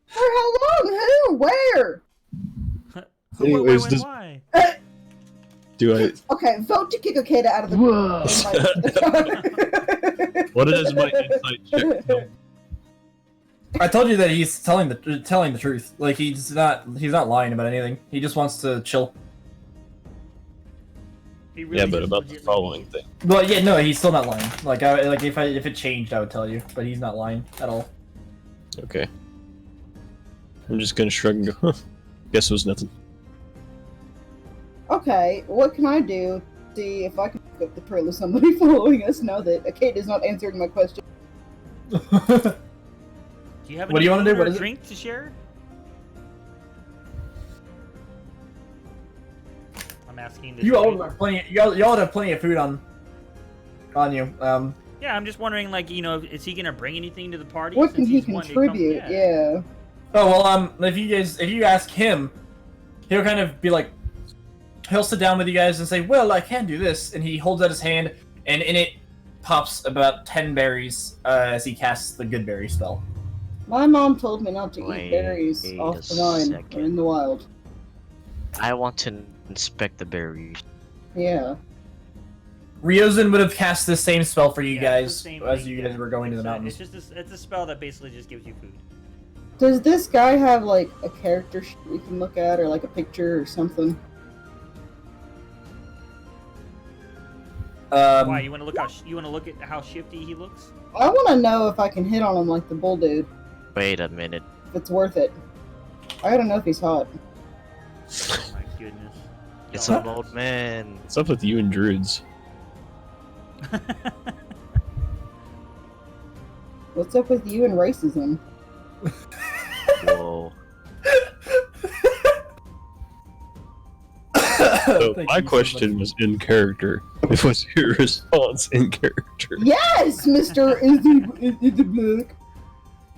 For how long? Who? Where? Anyways, Why? Do I? Okay, vote to kick Akeda out of the. What is my insight check? I told you that he's telling the truth. Like he's not lying about anything. He just wants to chill. He really Yeah, but just about the legitimately- following thing. But yeah, no, he's still not lying. Like if it changed, I would tell you. But he's not lying at all. Okay. I'm just gonna shrug and go, huh. Guess it was nothing. Okay, what can I do? See if I can pick up the trail of somebody following us now that Akeda's not answering my question. Do you have What do you wanna do? food or What is it? drink to share? I'm asking this. You all have plenty. Y'all have plenty of food on you. Yeah, I'm just wondering, like, is he gonna bring anything to the party? What since can he he's one to come- contribute? Yeah. Oh well, if you ask him, he'll kind of be like, he'll sit down with you guys and say, "Well, I can do this," and he holds out his hand, and in it pops about 10 berries as he casts the good berry spell. My mom told me not to Wait eat berries a off the vine or second. in the wild. I want to inspect the berries. Yeah. Ryozun would have cast the same spell for you Yeah, guys it's the same as thing, you yeah. guys were going to the mountains. It's just it's a spell that basically just gives you food. Does this guy have like a character sheet we can look at, or like a picture or something? Why you want to look at how shifty he looks? I want to know if I can hit on him like the bull dude. Wait a minute. If it's worth it. I gotta know if he's hot. Oh my goodness. It's Y'all- an old man. What's up with you and druids? What's up with you and racism? Whoa. So Thank my you so question much. was in character. It was your response in character. Yes, Mr. Is the black?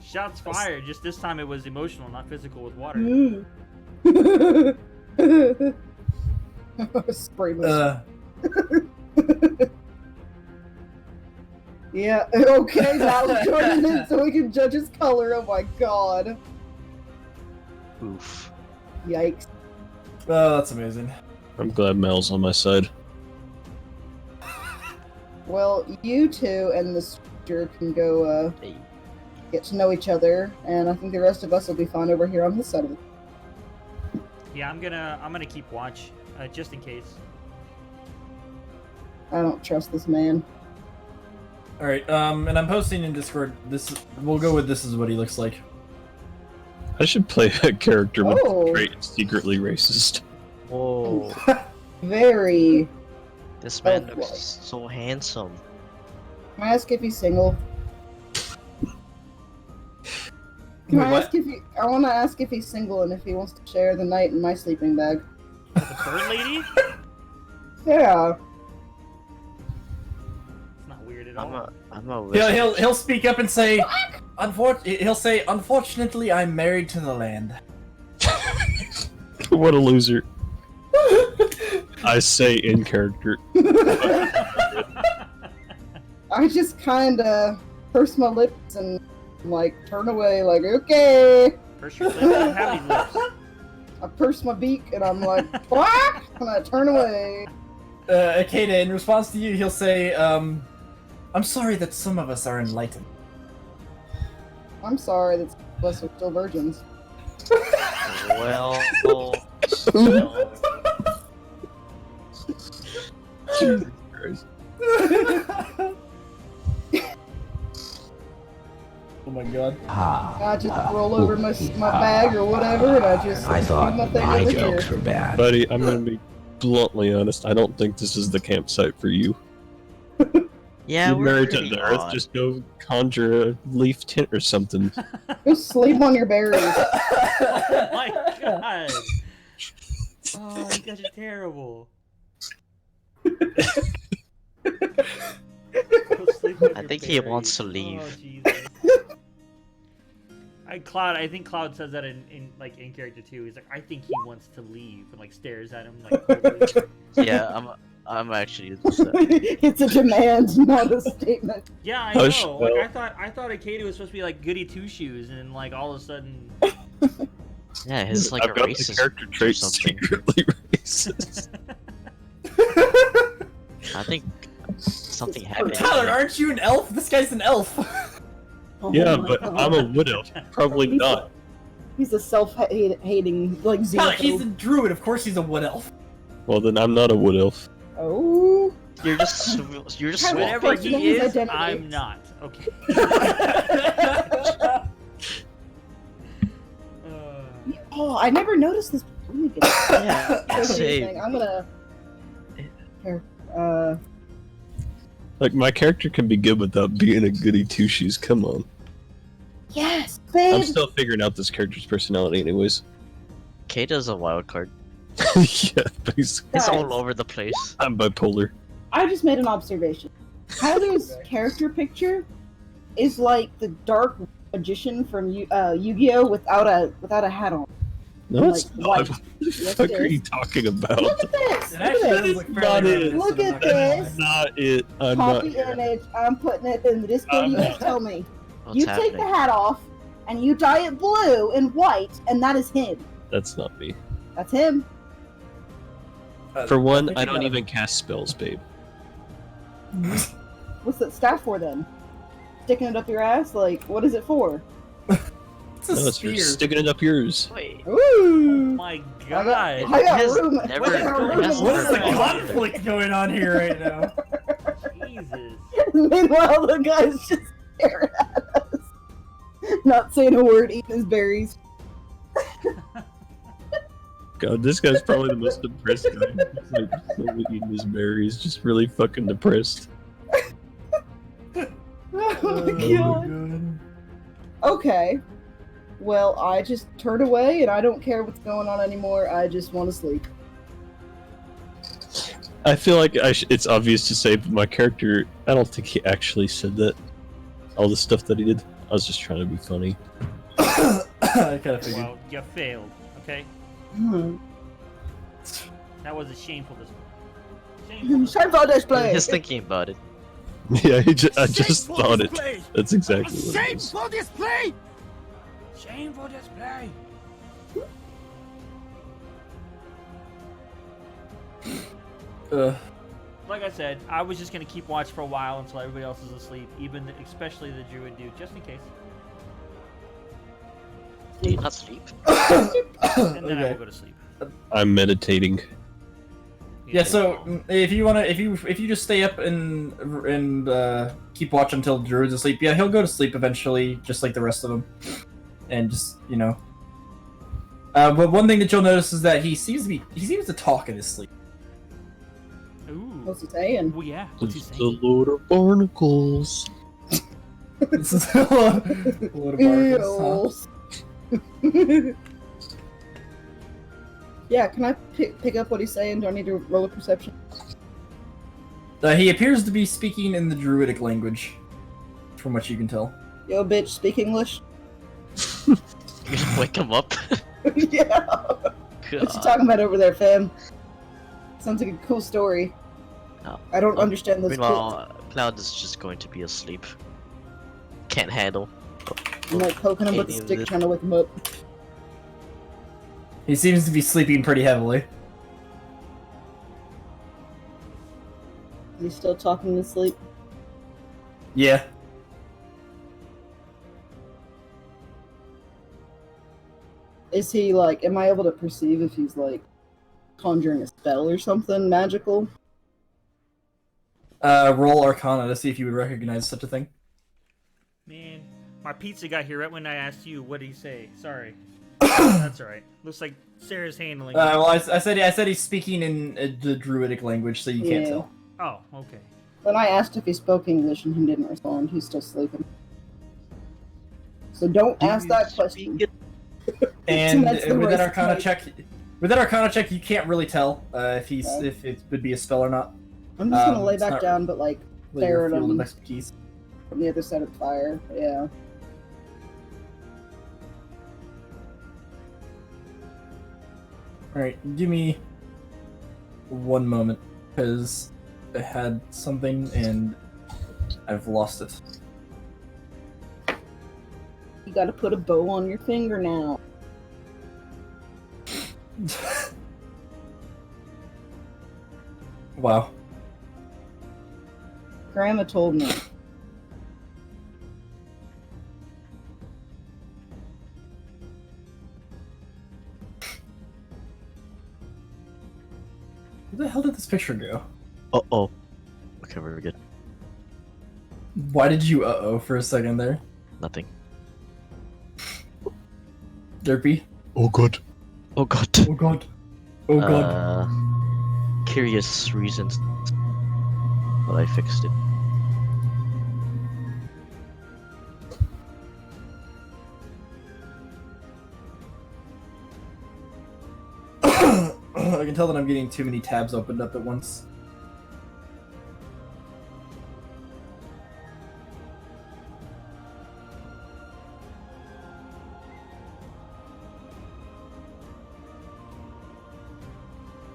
Shots fired. Just this time it was emotional, not physical with water. Spray my Uh, Yeah, okay, now join in so we can judge his color. Oh my god. Oof. Yikes. oh, that's amazing. I'm glad Mel's on my side. Well, you two and the stranger can go Hey. get to know each other, and I think the rest of us will be fine over here on this side of it. Yeah, I'm gonna keep watch, just in case. I don't trust this man. All right, and I'm posting in Discord. We'll go with this is what he looks like. I should play a character with Oh. the trait secretly racist. Whoa. Very. This man Oh, looks boy. so handsome. Can I ask if he's single? Can Wait, I what? ask if he? I want to ask if he's single and if he wants to share the night in my sleeping bag. The bird lady? Yeah. It's not weird at all. I'm a He'll speak up and say, unfortunately, I'm married to the land. What a loser. I say in character. I just kind of purse my lips and like turn away, like okay. First your lips, I don't have any lips. I purse my beak and I'm like, "Quack!" and I turn away. Akeda, in response to you, he'll say, I'm sorry that some of us are enlightened. I'm sorry that some of us are still virgins. Well, Jesus Christ. Oh my god. I just roll over my bag or whatever, and I just I do thought my thing my over jokes here. were bad. Buddy, I'm gonna be bluntly honest, I don't think this is the campsite for you. Yeah, You're we're married to pretty the earth, odd. just go conjure a leaf tent or something. Go sleep on your berries. Oh my god! Oh, you guys are terrible. Go sleep with I your think he wants to berries. leave. Oh, Jesus. I think Cloud says that in character too. He's like, I think he wants to leave, and like stares at him like. Totally. Yeah, I'm actually upset. It's a demand, not a statement. Yeah, I Hush, know. Like Bill. I thought Akeda was supposed to be like goody two shoes, and like all of a sudden. Yeah, he's like I've a got the racist character or trait something. secretly racist. I think something happened. Tyler, aren't you an elf? This guy's an elf. Oh Yeah, my but God. I'm a wood elf. Probably not. He's a self-hating, like, Tyler, he's a xenophobe. druid. Of course he's a wood elf. Well, then I'm not a wood elf. Oh. You're just Tyler, Whatever Questioning he his is, identity. I'm not. Okay. Oh, I never noticed this. Let me get Yeah, this same. thing. I'm gonna. Here. Like, my character can be good without being a goody two shoes. Come on. Yes, I'm babe. still figuring out this character's personality, anyways. Kata's a wild card. Yeah, basically. He's Guys. all over the place. I'm bipolar. I just made an observation. Tyler's character picture is like the dark magician from Yu-Gi-Oh without a hat on. No, it's Like, not. white. What the Yes, fuck it are is. you talking about? Look at this. It Look actually at does this. look Not fairly it. reminiscent Look of at that. this. Not it. I'm not. Copy image. I'm putting it in the Discord. I'm You guys not. tell me. What's You happening? take the hat off, and you dye it blue and white, and that is him. That's not me. That's him. For one, think I you don't gotta- even cast spells, babe. What's that staff for then? Sticking it up your ass? Like, what is it for? It's a No, it's for spear. sticking it up yours. Wait, Oh Ooh. my I god. got has room. never- I got room it has in What is this the never- one. conflict going on here right now? Jesus. Meanwhile, the guy's just staring at us, not saying a word, eating his berries. God, this guy's probably the most depressed guy. He's like slowly eating his berries, just really fucking depressed. Oh my god. Okay. Well, I just turn away and I don't care what's going on anymore. I just want to sleep. I feel like it's obvious to say, but my character, I don't think he actually said that. All the stuff that he did. I was just trying to be funny. I kind of figured. Well, you failed. Okay. Hmm. That was a shameful display. Shameful. Shameful display. Just thinking about it. Yeah, I just thought it. That's exactly what it is. display. Shameful display. Like I said, I was just gonna keep watch for a while until everybody else is asleep, especially the druid dude, just in case. Do you not sleep? And then I Okay. will go to sleep. I'm meditating. Yeah, so if you wanna, if you just stay up and keep watch until Druid's asleep, yeah, he'll go to sleep eventually, just like the rest of them, and just But one thing that you'll notice is that he seems to talk in his sleep. Ooh. What's he saying? Oh yeah. What's he It's the saying? Lord of Barnacles. This is a lot of barnacles, Eels. Yeah, can I pick up what he's saying? Do I need to roll a perception? He appears to be speaking in the Druidic language, from what you can tell. Yo, bitch, speak English. You just wake him up. Yeah. What you God. talking about over there, fam? Sounds like a cool story. Oh. I don't understand this. Meanwhile, Cloud is just going to be asleep. Can't handle. I'm like poking him with a Any of stick, this. trying to wake him up. He seems to be sleeping pretty heavily. He's still talking in his sleep. Yeah. Is he like? Am I able to perceive if he's like conjuring a spell or something magical? Roll Arcana to see if you would recognize such a thing. Man, my pizza got here right when I asked you. What did he say? Sorry. That's alright. Looks like Sarah's handling. Well, I said he's speaking in the druidic language, so you can't Yeah. tell. Oh, okay. When I asked if he spoke English and he didn't respond, he's still sleeping. So don't ask that question. And That's the with that worst Arcana check, you can't really tell if it would be a spell or not. I'm just gonna lay it's back not down, but like With stare your at field him of expertise. from the other side of the fire. Yeah. All right, give me one moment, because I had something and I've lost it. You gotta put a bow on your finger now. Wow. Grandma told me. Where the hell did this picture go? Uh-oh. Okay, we're good. Why did you uh-oh for a second there? Nothing. Derpy? Oh god. Oh god. Oh god. Oh god. Curious reasons. But I fixed it. I can tell that I'm getting too many tabs opened up at once.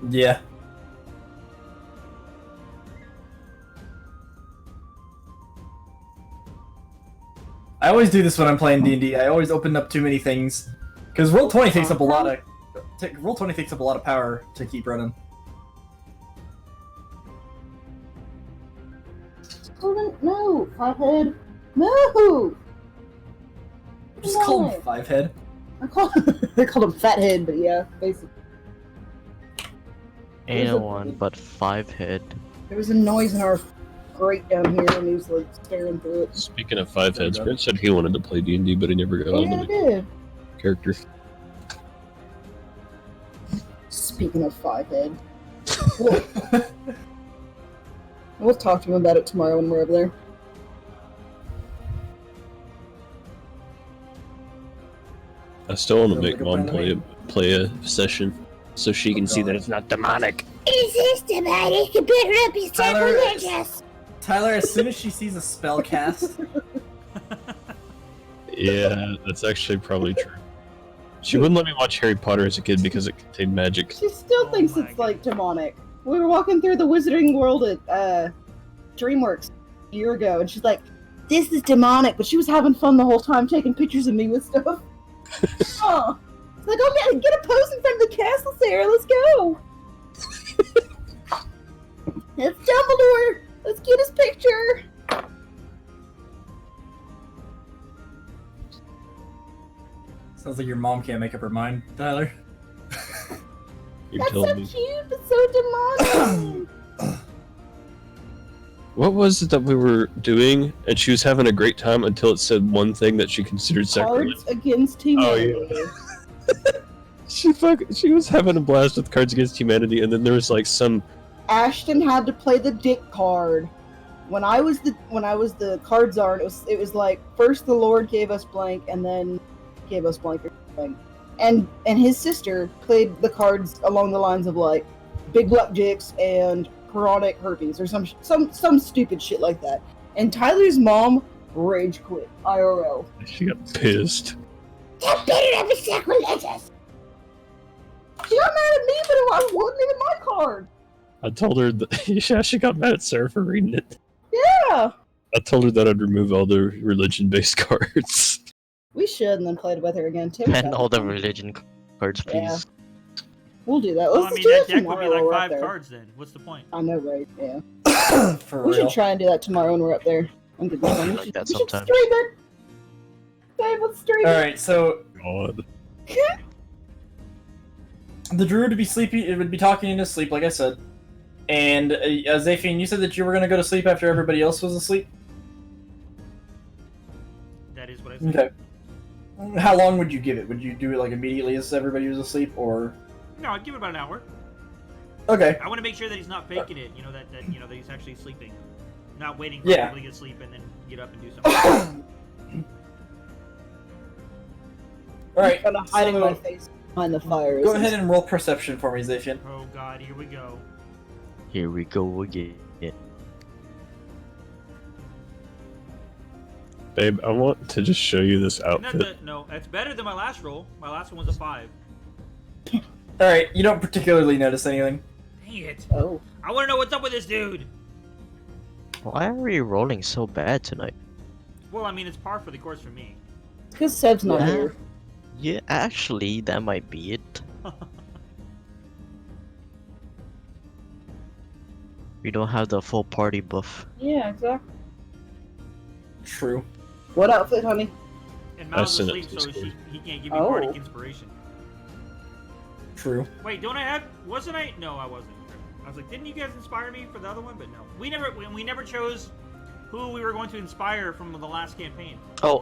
Yeah. I always do this when I'm playing D&D. I always open up too many things. Because Roll20 takes up a lot of... Roll20 takes up a lot of power to keep running. No, Fivehead. No! Just call him Fivehead. I called him Fathead, but yeah, basically. Ain't no one but Fivehead. There was a noise in our grate down here, and he was like staring through it. Speaking of five heads, Brent said he wanted to play D&D, but he never got on Yeah, I the did. character. Speaking of Fivehead, we'll talk to him about it tomorrow when we're over there. I still want to Sounds make like a Mom plan to play a session so she can see that it's not demonic. Is this demonic? You better not be Tyler, sacrilegious. Tyler, as soon as she sees a spell cast, Yeah, that's actually probably true. She wouldn't let me watch Harry Potter as a kid because it contained magic. She still Oh thinks my it's like demonic. We were walking through the Wizarding World at DreamWorks a year ago, and she's like, "This is demonic," but she was having fun the whole time, taking pictures of me with stuff. Oh, it's like, "Oh man, get a pose in front of the castle, Sarah. Let's go." It's Dumbledore. Let's get his picture. sounds like your mom can't make up her mind, Tyler. You're That's so telling me. cute, but so demonic. What was it that we were doing? And she was having a great time until it said one thing that she considered sacrilege. Cards Against Humanity. She was having a blast with Cards Against Humanity, and then there was like some. Ashton had to play the dick card. When I was the card czar, it was like first the Lord gave us blank, and then gave us blank or something. And his sister played the cards along the lines of like big luck dicks and chronic herpes or some stupid shit like that. And Tyler's mom rage quit IRL. She got pissed. You better not be sacrilegious. She got mad at me, but it wasn't even my card. I told her that. Yeah, she got mad at Sarah for reading it. Yeah, I told her that I'd remove all the religion-based cards. we should, and then played with her again. Tim, And all the religion cards, please. Yeah. We'll do that. Well, Let's I mean, do that that deck would be tomorrow like while we're up 5 there. cards then. What's the point? I know, right? Yeah. For We real. should try and do that tomorrow when we're up there. I'm good. I We like should- that we should sometimes. stream it. Babe, let's stream it. Alright, so God. the druid would be sleepy. It would be talking in his sleep, like I said. And Zephyr, you said that you were going to go to sleep after everybody else was asleep? That is what I said. Okay. How long would you give it? Would you do it like immediately as everybody was asleep, or? No, I'd give it about an hour. Okay. I want to make sure that he's not faking it. You know that he's actually sleeping, not waiting for Yeah. people to get asleep and then get up and do something. All right. Kind of hiding my face behind the fire. Go ahead and roll perception for me, Zafian. Oh God, here we go. Here we go again. Babe, I want to just show you this outfit. No, that's better than my last roll. My last one was a 5. All right. You don't particularly notice anything. Dang it! Oh. I want to know what's up with this dude. Why are we rolling so bad tonight? Well, I mean, it's par for the course for me. Because Seb's not Yeah. here. Yeah, actually, that might be it. We don't have the full party buff. Yeah, exactly. True. What outfit, honey? And Mal's sent it asleep, to so Discord. he can't give me Oh. party inspiration. True. Wait, don't I have? Wasn't I? No, I wasn't. I was like, didn't you guys inspire me for the other one? But no, we never chose who we were going to inspire from the last campaign. Oh,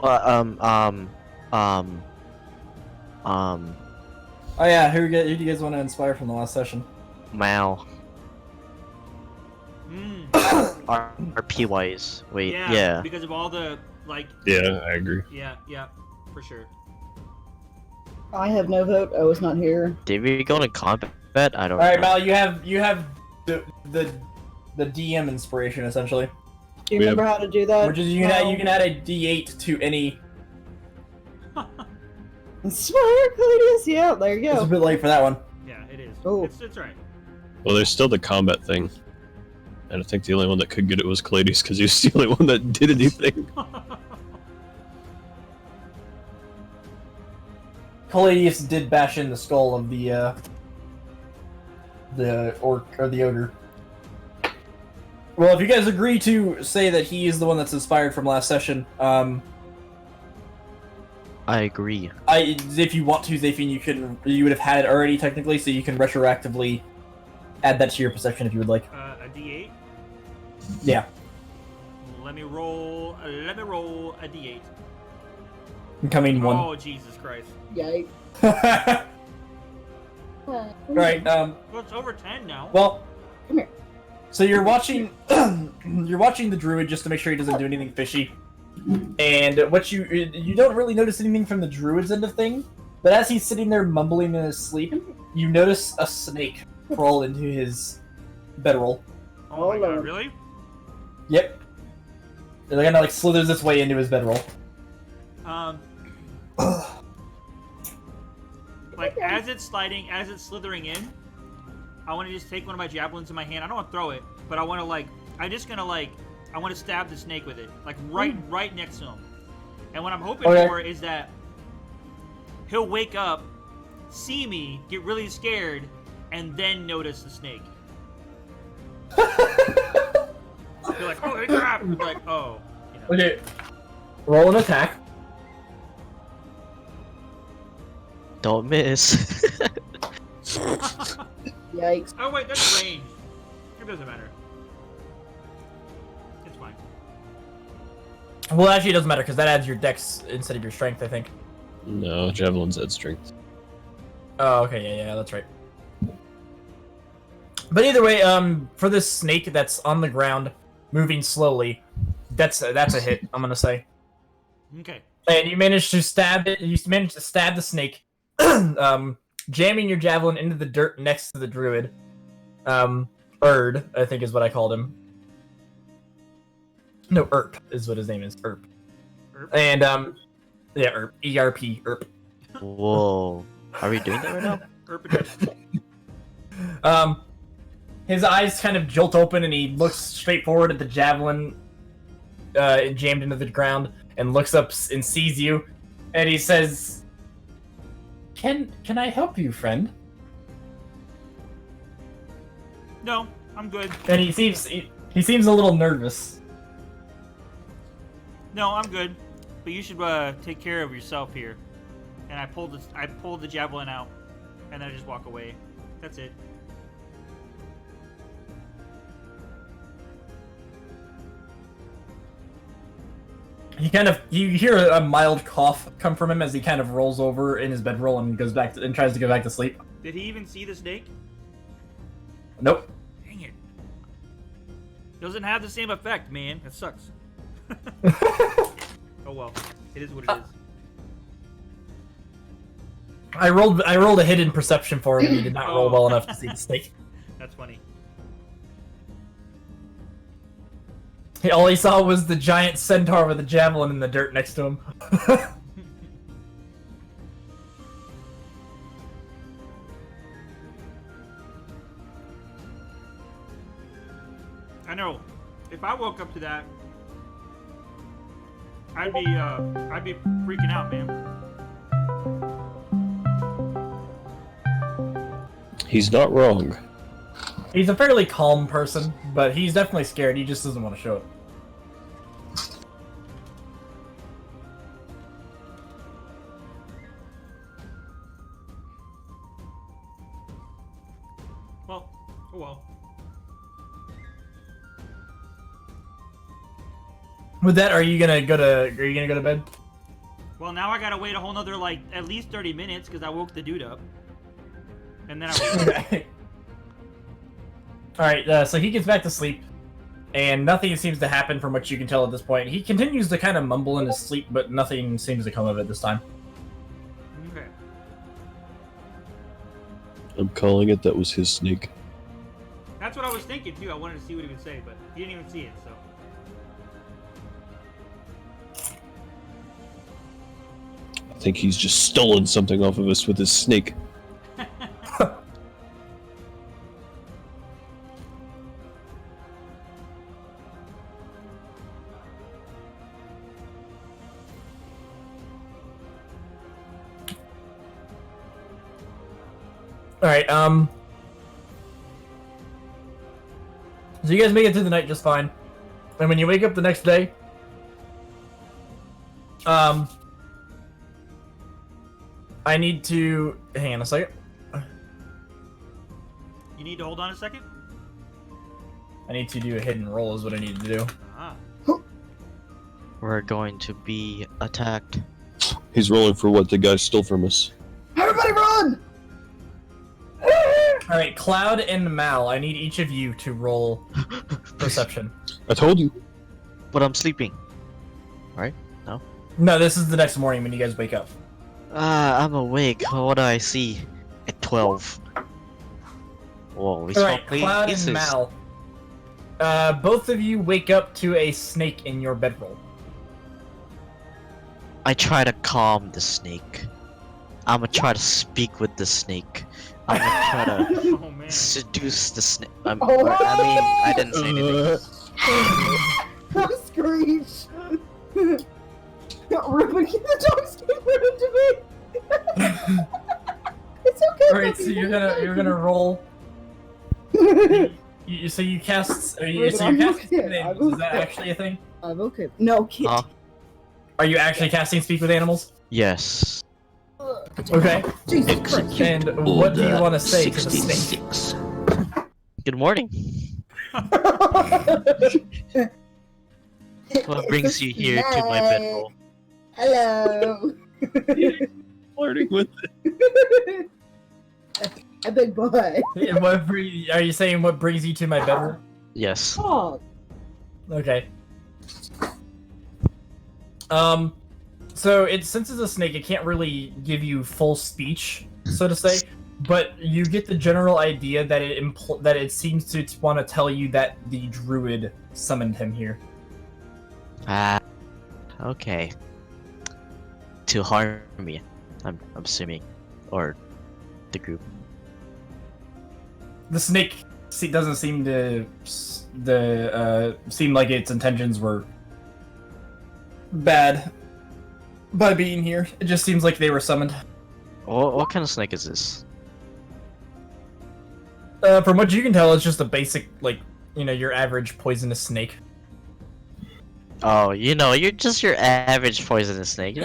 Oh yeah. Who do you guys want to inspire from the last session? Mal. Hmm. RP wise. Wait, Yeah, yeah. because of all the like. Yeah, I agree. Yeah, for sure. I have no vote. I was not here. Did we go to combat? I don't All right, know. Mal. You have the DM inspiration essentially, Do you We remember how to do that? which is you can add a D8 to any. Inspire Cletus. Yeah, there you It's a go. bit late for that one. Yeah, it is. Oh. It's right. Well, there's still the combat thing. And I think the only one that could get it was Clades, because he was the only one that did anything. Caladius did bash in the skull of the orc or the ogre. Well, if you guys agree to say that he is the one that's inspired from last session, I agree. if you want to, Zafian, you would have had it already technically, so you can retroactively add that to your perception if you would like. A D8. Yeah. Let me roll a D8. Incoming one. Oh Jesus Christ! Yikes. Right. Well, it's over 10 now. Well. Come here. So you're watching, you're watching the druid just to make sure he doesn't do anything fishy, and what you don't really notice anything from the druid's end of thing, but as he's sitting there mumbling in his sleep, you notice a snake crawl into his bedroll. Oh my Hold on. God! Really? Yep. It kind of like slithers its way into his bedroll. Like as it's slithering in, I want to just take one of my javelins in my hand. I don't want to throw it, but I want to I want to stab the snake with it, like right next to him. And what I'm hoping Okay. for is that he'll wake up, see me, get really scared, and then notice the snake. Be like, holy crap! Be like, oh. You know. Okay. Roll an attack. Don't miss. Yikes. Oh wait, that's range. It doesn't matter. It's fine. Well, actually, it doesn't matter because that adds your dex instead of your strength, I think. No, javelins add strength. Oh, okay, yeah, that's right. But either way, for this snake that's on the ground, moving slowly, that's a hit. I'm gonna say. Okay. And you managed to stab it. You managed to stab the snake, jamming your javelin into the dirt next to the druid. Erd, I think is what I called him. No, Erp is what his name is. Erp. Erp? And yeah, Erp. ERP. Erp. Whoa. Are we doing that right now? His eyes kind of jolt open, and he looks straight forward at the javelin jammed into the ground, and looks up and sees you, and he says, "Can I help you, friend?" No, I'm good. And he seems a little nervous. No, I'm good. But you should take care of yourself here. And I pulled the javelin out, and then I just walk away. That's it. you hear a mild cough come from him as he kind of rolls over in his bedroll and goes back and tries to go back to sleep. Did he even see the snake? Nope. Dang it. Doesn't have the same effect, man. It sucks. Oh well. It is what it is. I rolled a hidden perception for him and he did not roll well enough to see the snake. That's funny. All he saw was the giant centaur with a javelin in the dirt next to him. I know. If I woke up to that, I'd be freaking out, man. He's not wrong. He's a fairly calm person, but he's definitely scared. He just doesn't want to show it. Well, oh well. With that, are you gonna go to bed? Well, now I gotta wait a whole nother, like, at least 30 minutes because I woke the dude up. And then I Okay. Alright, so he gets back to sleep, and nothing seems to happen from what you can tell at this point. He continues to kind of mumble in his sleep, but nothing seems to come of it this time. Okay. I'm calling it. That was his snake. That's what I was thinking, too. I wanted to see what he would say, but he didn't even see it, so. I think he's just stolen something off of us with his snake. Alright, so you guys make it through the night just fine. And when you wake up the next day, I need to... Hang on a second. You need to hold on a second? I need to do a hidden roll is what I need to do. Ah. We're going to be attacked. He's rolling for what the guy stole from us. Everybody run! Alright, Cloud and Mal, I need each of you to roll perception. I told you. But I'm sleeping. No, this is the next morning when you guys wake up. I'm awake. What do I see? At 12. Whoa, we saw Alright, Cloud and Mal. Both of you wake up to a snake in your bedroll. I try to calm the snake. I'm gonna try to speak with the snake. I'm gonna try to Oh, man. seduce the snake. Oh. I didn't say anything. Screech! Ruben, keep the dogs keep running to me! It's okay. Alright, so puppy, you're gonna roll. So you cast. Ruben, So I'm you cast okay, Speak with I'm Animals. Is that okay. actually a thing? I'm okay. No, kid. Huh? Are you actually casting Speak with Animals? Yes. Okay. Jesus Christ. And what do you want to say to the snake? Good morning. What brings you here to my bedroll? Hello. Flirting with it. A big boy. And are you saying what brings you to my bedroom? Yes. Oh, Okay. So since it's a snake, it can't really give you full speech, so to say. But you get the general idea that it seems to want to tell you that the druid summoned him here. Ah. Okay. To harm me, I'm assuming, or the group. The snake doesn't seem to seem like its intentions were bad by being here. It just seems like they were summoned. What kind of snake is this? From what you can tell, it's just a basic, your average poisonous snake. Oh, you're just your average poisonous snake.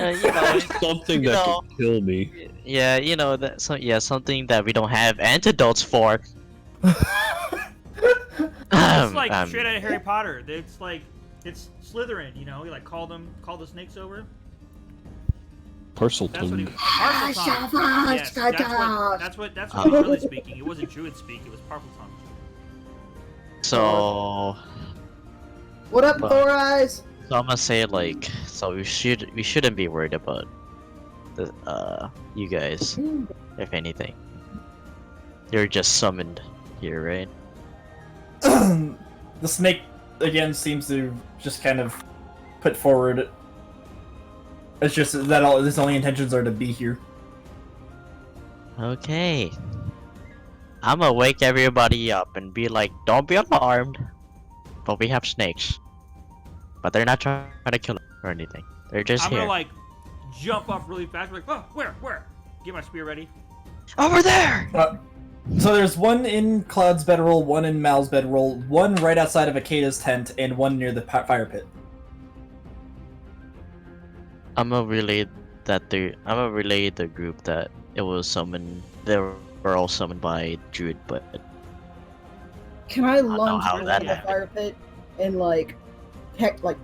Something You that know. can kill me. Yeah, something that we don't have antidotes for. It's like straight out of Harry Potter. It's like It's Slytherin, you know. He like called the snakes over. Parcel That's what he tongue. Parcel tongue. Yes, that's what he's really speaking. It wasn't Druid speak. It was Parcel tongue. So, What up, But- Thor Eyes? so I'm gonna say like, so we shouldn't be worried about the you guys, if anything. You're just summoned here, right? The snake again seems to just kind of put forward. It's just that all his only intentions are to be here. Okay. I'm gonna wake everybody up and be like, don't be alarmed, but we have snakes. But they're not trying to kill us or anything. They're just I'm here. gonna like jump up really fast. Like, oh, where? Get my spear ready. Over there! So there's one in Cloud's bedroll, one in Mal's bedroll, one right outside of Akata's tent, and one near the fire pit. I'm gonna relay the group that it was summoned. They were all summoned by Druid, but Can I know lunge how into that the happened. fire pit and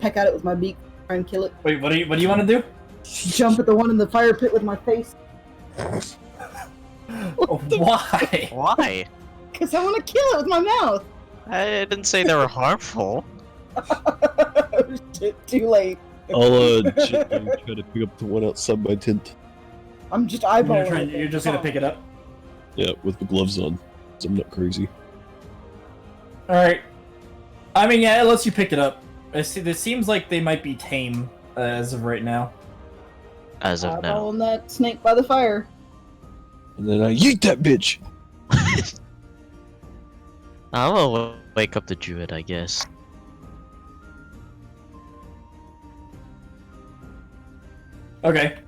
peck at it with my beak, try and kill it? Wait, what do you want to do? Jump at the one in the fire pit with my face. Why? why? Cause I want to kill it with my mouth. I didn't say they were harmful. Shit, too late. I'll gently try to pick up the one outside my tent. I'm just eyeballing it. You're just gonna pick it up. Yeah, with the gloves on. 'Cause I'm not crazy. All right. I mean, yeah, it lets you pick it up. It seems like they might be tame as of right now. As of now. Eyeballing that snake by the fire. And then I yeet that bitch! I'm gonna wake up the Druid, I guess. Okay.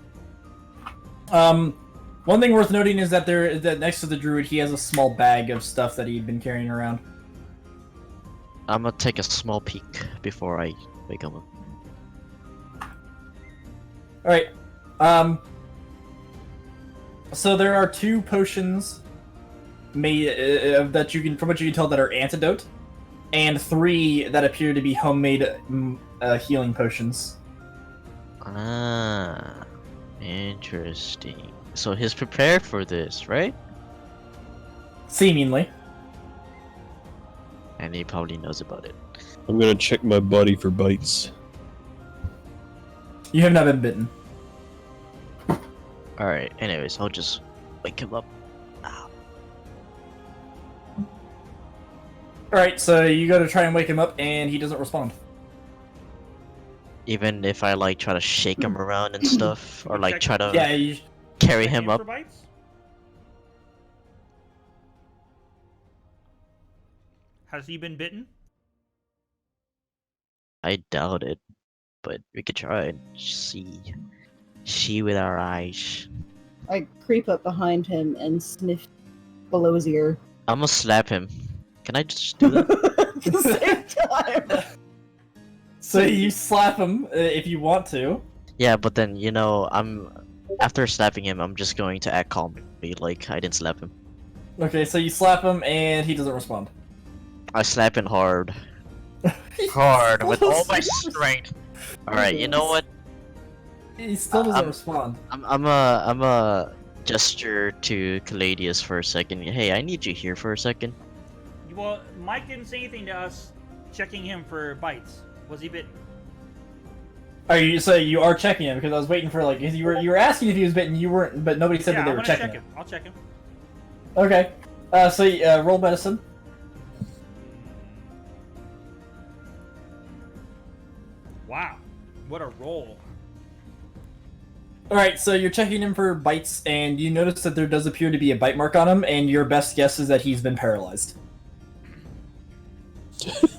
One thing worth noting is that that next to the druid, he has a small bag of stuff that he'd been carrying around. I'm gonna take a small peek before I wake him up. All right. So there are 2 potions made that you can, from what you can tell, that are antidote, and 3 that appear to be homemade healing potions. Ah, interesting. So he's prepared for this, right? Seemingly. And he probably knows about it. I'm gonna check my body for bites. You have not been bitten. Alright, anyways, I'll just wake him up. All right. So you go to try and wake him up, and he doesn't respond. Even if I like try to shake him around and stuff, or like try to Yeah. You, carry Check him in up. for bites? Has he been bitten? I doubt it, but we could try and see with our eyes. I creep up behind him and sniff below his ear. I'm gonna slap him. Can I just do that? At the same time. so you slap him if you want to. Yeah, but then after slapping him, I'm just going to act calmly, like I didn't slap him. Okay. So you slap him, and he doesn't respond. I slap him hard, hard with all my strength. All right, you know what? He still doesn't I'm- respond. I'm a gesture to Caladius for a second. Hey, I need you here for a second. Well, Mike didn't say anything to us checking him for bites. Was he bitten? Are you? So you are checking him because I was waiting for like you were asking if he was bitten. You weren't, but nobody said Yeah, that they I'm were gonna checking check him. I'll check him. Okay. Roll medicine. Wow, what a roll. All right. So you're checking him for bites, and you notice that there does appear to be a bite mark on him, and your best guess is that he's been paralyzed.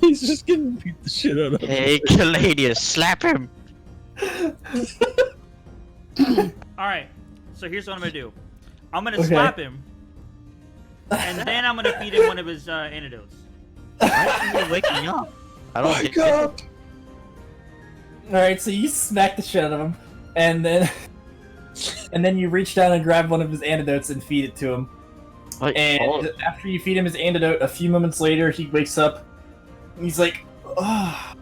He's just getting beat the shit out of him. Hey, Caladius, slap him. Alright, so here's what I'm gonna do. I'm gonna Okay. slap him, and then I'm gonna feed him one of his antidotes. Why are you waking up? I don't My get God! All right. So you smack the shit out of him, and then you reach down and grab one of his antidotes and feed it to him. What? And after you feed him his antidote, a few moments later, he wakes up. And he's like, "Ah,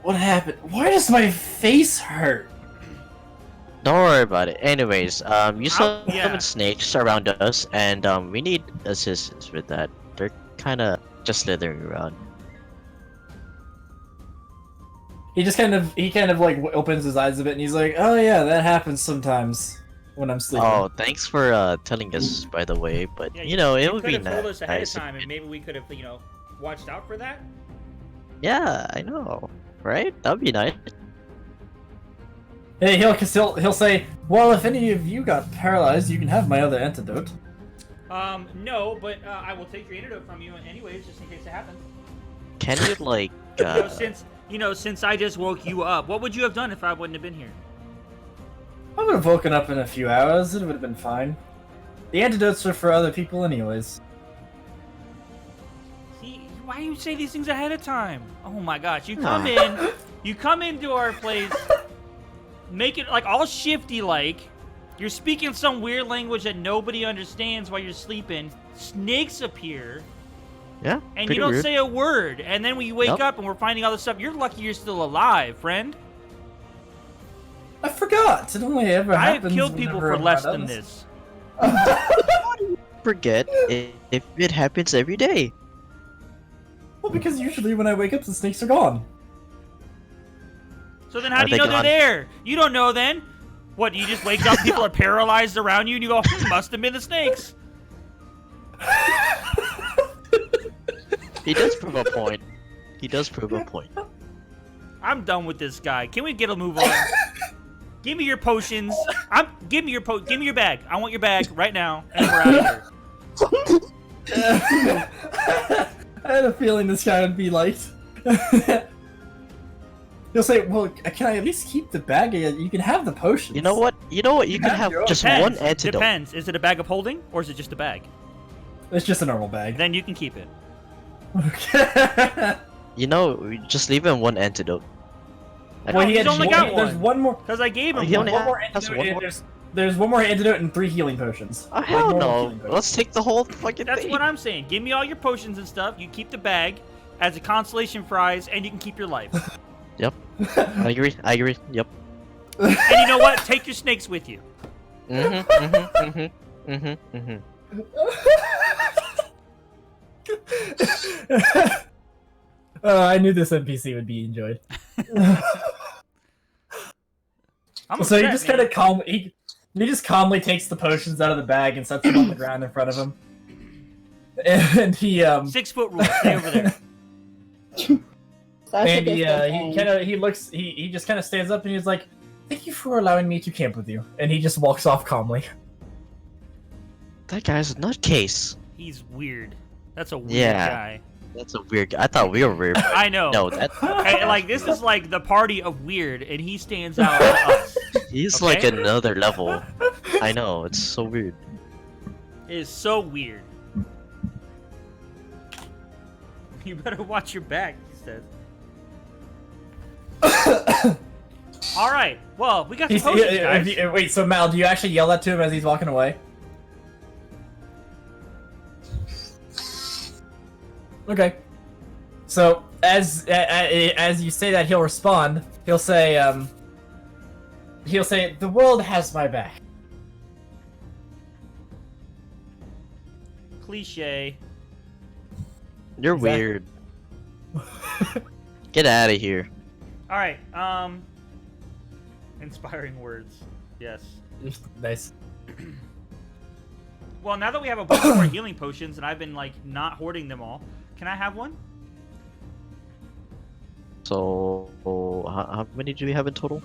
What happened? Why does my face hurt? Don't worry about it. Anyways, you saw yeah. some snakes around us, and we need assistance with that. They're kind of just slithering around. He kind of like opens his eyes a bit, and he's like, "Oh yeah, that happens sometimes when I'm sleeping." Oh, thanks for telling us, by the way. But Yeah, you know, it would could be have told nice. us ahead of time, and maybe we could have, watched out for that. Yeah, I know, right? That'd be nice. Hey, he'll say, "Well, if any of you got paralyzed, you can have my other antidote." No, but I will take your antidote from you anyways, just in case it happens. Can you like? Since I just woke you up, what would you have done if I wouldn't have been here? I would have woken up in a few hours. It would have been fine. The antidotes are for other people, anyways. See, why do you say these things ahead of time? Oh my gosh, you come in, you come into our place, make it like all shifty like. You're speaking some weird language that nobody understands while you're sleeping. Snakes appear. Yeah. And you don't weird. say a word. And then when you wake up and we're finding all this stuff, you're lucky you're still alive, friend. I forgot. It only ever I've happens. killed people whenever for I'm less around than others. this. Forget if it happens every day. Well, because usually when I wake up, the snakes are gone. So then how Are do you they know they're gone? there? You don't know then. What, you just wake up, people are paralyzed around you, and you go, must have been the snakes. He does prove a point. He does prove a point. I'm done with this guy. Can we get a move on? Give me your potions. Give me your bag. I want your bag right now, and we're out of here. I had a feeling this guy would be liked. He'll say, "Well, can I at least keep the bag? You can have the potions." You know what? You can have your own. just Depends. one antidote. Depends. Is it a bag of holding, or is it just a bag? It's just a normal bag. Then you can keep it. Okay. You know, just leave him one antidote. Well, he's only got There's one more. Because I gave him He one. only One more has antidote. one and more. There's one more antidote and 3 healing potions. Oh hell normal no! healing potions. Let's take the whole fucking That's thing. what I'm saying. Give me all your potions and stuff. You keep the bag as a consolation prize, and you can keep your life. Yep. I agree. Yep. And you know what? Take your snakes with you. I knew this NPC would be enjoyed. I'm So he upset, just man. kind of calmly, he just calmly takes the potions out of the bag and sets them on the ground in front of him. And he 6 foot rule. Stay over there. and he just kind of stands up and he's like, "Thank you for allowing me to camp with you." And he just walks off calmly. That guy's a nutcase. He's weird. That's a weird Yeah. guy. That's a weird guy. I thought we were weird. I know. No, that Hey, like this is like the party of weird, and he stands out to us. he's Okay. like another level. I know. It's so weird. It is so weird. You better watch your back, he said. All right. Well, we got some potions, guys. Wait, so Mal, do you actually yell that to him as he's walking away? Okay. So as you say that, he'll respond. He'll say, "The world has my back." Cliche. You're Is that- weird. Get out of here. All right. Inspiring words. Yes. Nice. Well, now that we have a bunch more healing potions, and I've been like not hoarding them all, can I have one? So, how many do we have in total?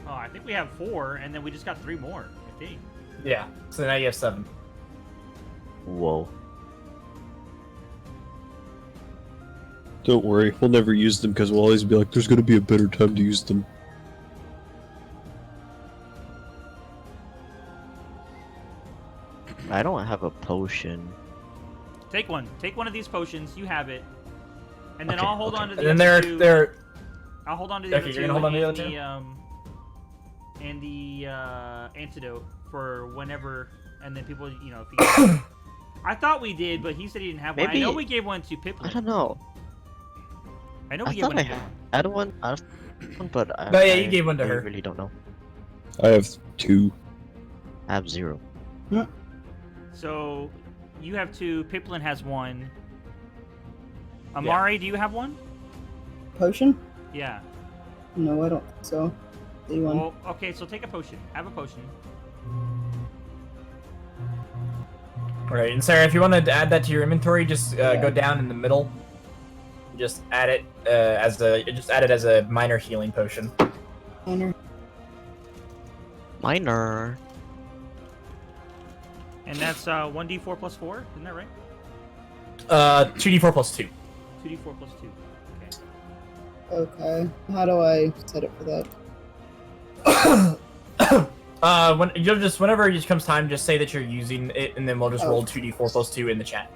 Oh, I think we have 4, and then we just got 3 more. I think. Yeah. So now you have 7. Whoa. Don't worry, we'll never use them because we'll always be like, there's gonna be a better time to use them. I don't have a potion. Take one. Take one of these potions. You have it. And then Okay, I'll hold okay. on to the And then other 2. they're I'll hold on to the Okay, other 2. you're gonna hold on to the and other and the antidote for whenever, and then people, if you. I thought we did, but he said he didn't have one. I Maybe- know we gave one to I Pippin. don't know. I know I we gave thought one I to one. had one, but No, yeah, you gave one to her. I really don't know. I have 2. I have 0. So you have 2. Piplin has 1. Amari, do you have 1? Potion? Yeah. No, I don't think so. See one. Well, okay, so take a potion. Have a potion. Right, and Sarah, if you want to add that to your inventory, just go down in the middle. Just add it as a minor healing potion. Honor. Minor. And that's 1d4 plus 4, isn't that right? 2d4 plus 2. 2d4 plus 2. Okay. Okay. How do I set it for that? When you'll just whenever it comes time, just say that you're using it, and then we'll just Oh. roll 2d4 plus 2 in the chat.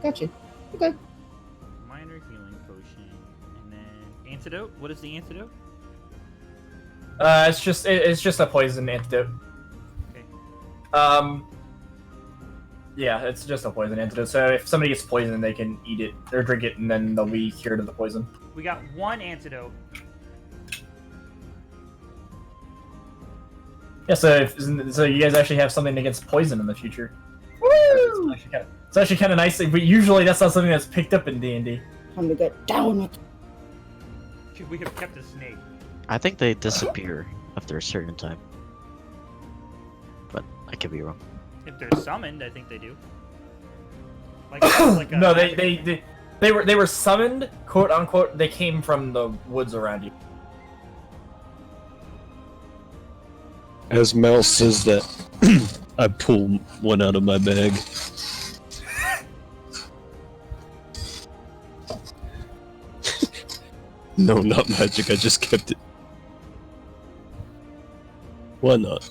Gotcha. Okay. Minor healing potion. And then antidote. What is the antidote? It's just a poison antidote. Okay. Yeah, it's just a poison antidote. So if somebody gets poisoned, they can eat it or drink it, and then they'll be cured of the poison. We got 1 antidote. Yeah, so you guys actually have something against poison in the future. Woo! It's actually kind of nice, but usually that's not something that's picked up in D&D. Time to get down with. Should we have kept a snake? I think they disappear after a certain time. But I could be wrong. If they're summoned, I think they do. Like a No, they were summoned, quote unquote. They came from the woods around you. As Mel says that, I pull one out of my bag. No, not magic, I just kept it. Why not?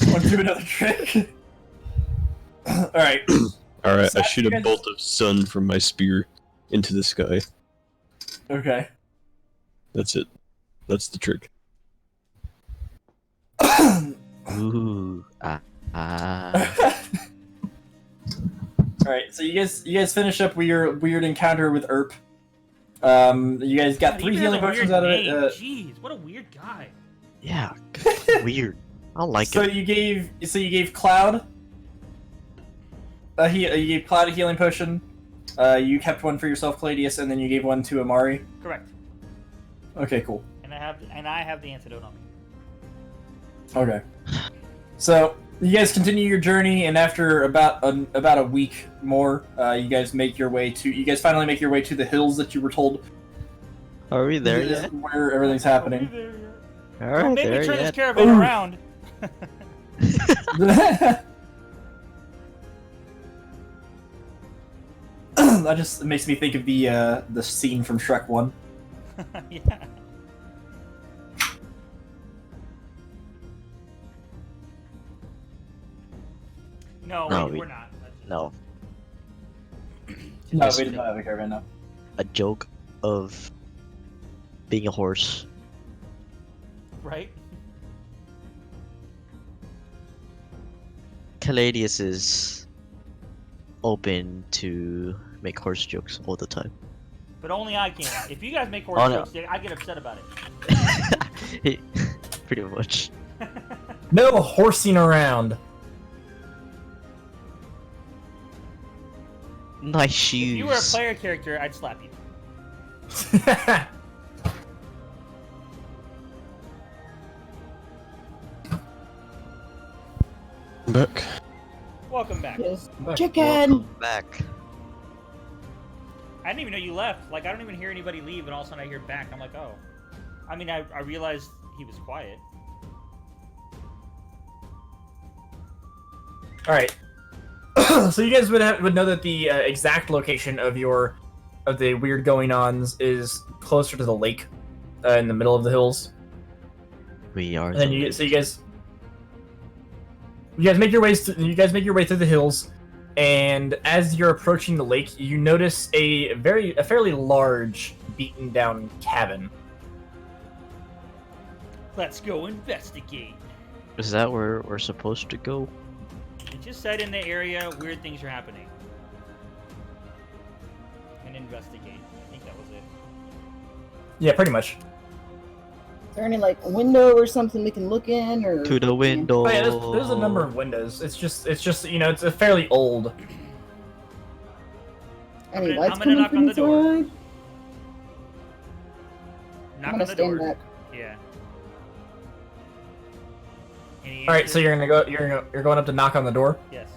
Want to do another trick? Alright. Alright, So I shoot you a guys- bolt of sun from my spear into the sky. Okay. That's it. That's the trick. Ooh. Alright, so you guys finish up with your weird encounter with Erp. You guys got God, 3 he healing has a potions weird out of it. name. Jeez, what a weird guy. Yeah. Weird. I don't like So it. you gave Cloud. You gave Cloud a healing potion. You kept one for yourself, Caladius, and then you gave one to Amari. Correct. Okay, cool. And I have the antidote on me. Okay. So you guys continue your journey, and after about a week more, you guys finally make your way to the hills that you were told. Are we there is yet? where everything's happening. Alright, Don't make me there turn this yet. caravan Ooh. around. That just makes me think of the scene from Shrek 1. Yeah. No, No, we're not. No. No, Yes, we don't have a caravan now. A joke of being a horse. Right? Caladius is open to make horse jokes all the time. But only I can. If you guys make horse Oh, no. jokes, I get upset about it. Pretty much. No horsing around. Nice shoes. If you were a player character, I'd slap you. Back. Welcome back. Yes. Back. Chicken. Welcome back. I didn't even know you left. Like, I don't even hear anybody leave, and all of a sudden I hear back. I'm like, oh. I mean, I realized he was quiet. Alright. So you guys would know that the exact location of the weird going-ons is closer to the lake, in the middle of the hills. We are. And then you guys make your way through the hills, and as you're approaching the lake, you notice a fairly large, beaten down cabin. Let's go investigate. Is that where we're supposed to go? It just said in the area, weird things are happening. investigate. I think that was it. Yeah, pretty much. Is there any like window or something we can look in, or To the window. Oh yeah, there's a number of windows. It's just it's a fairly old. any I'm lights gonna coming knock from on the door. inside? Knock I'm on gonna the stand door. back. Yeah. Any All right, so answers? you're going up to knock on the door. Yes.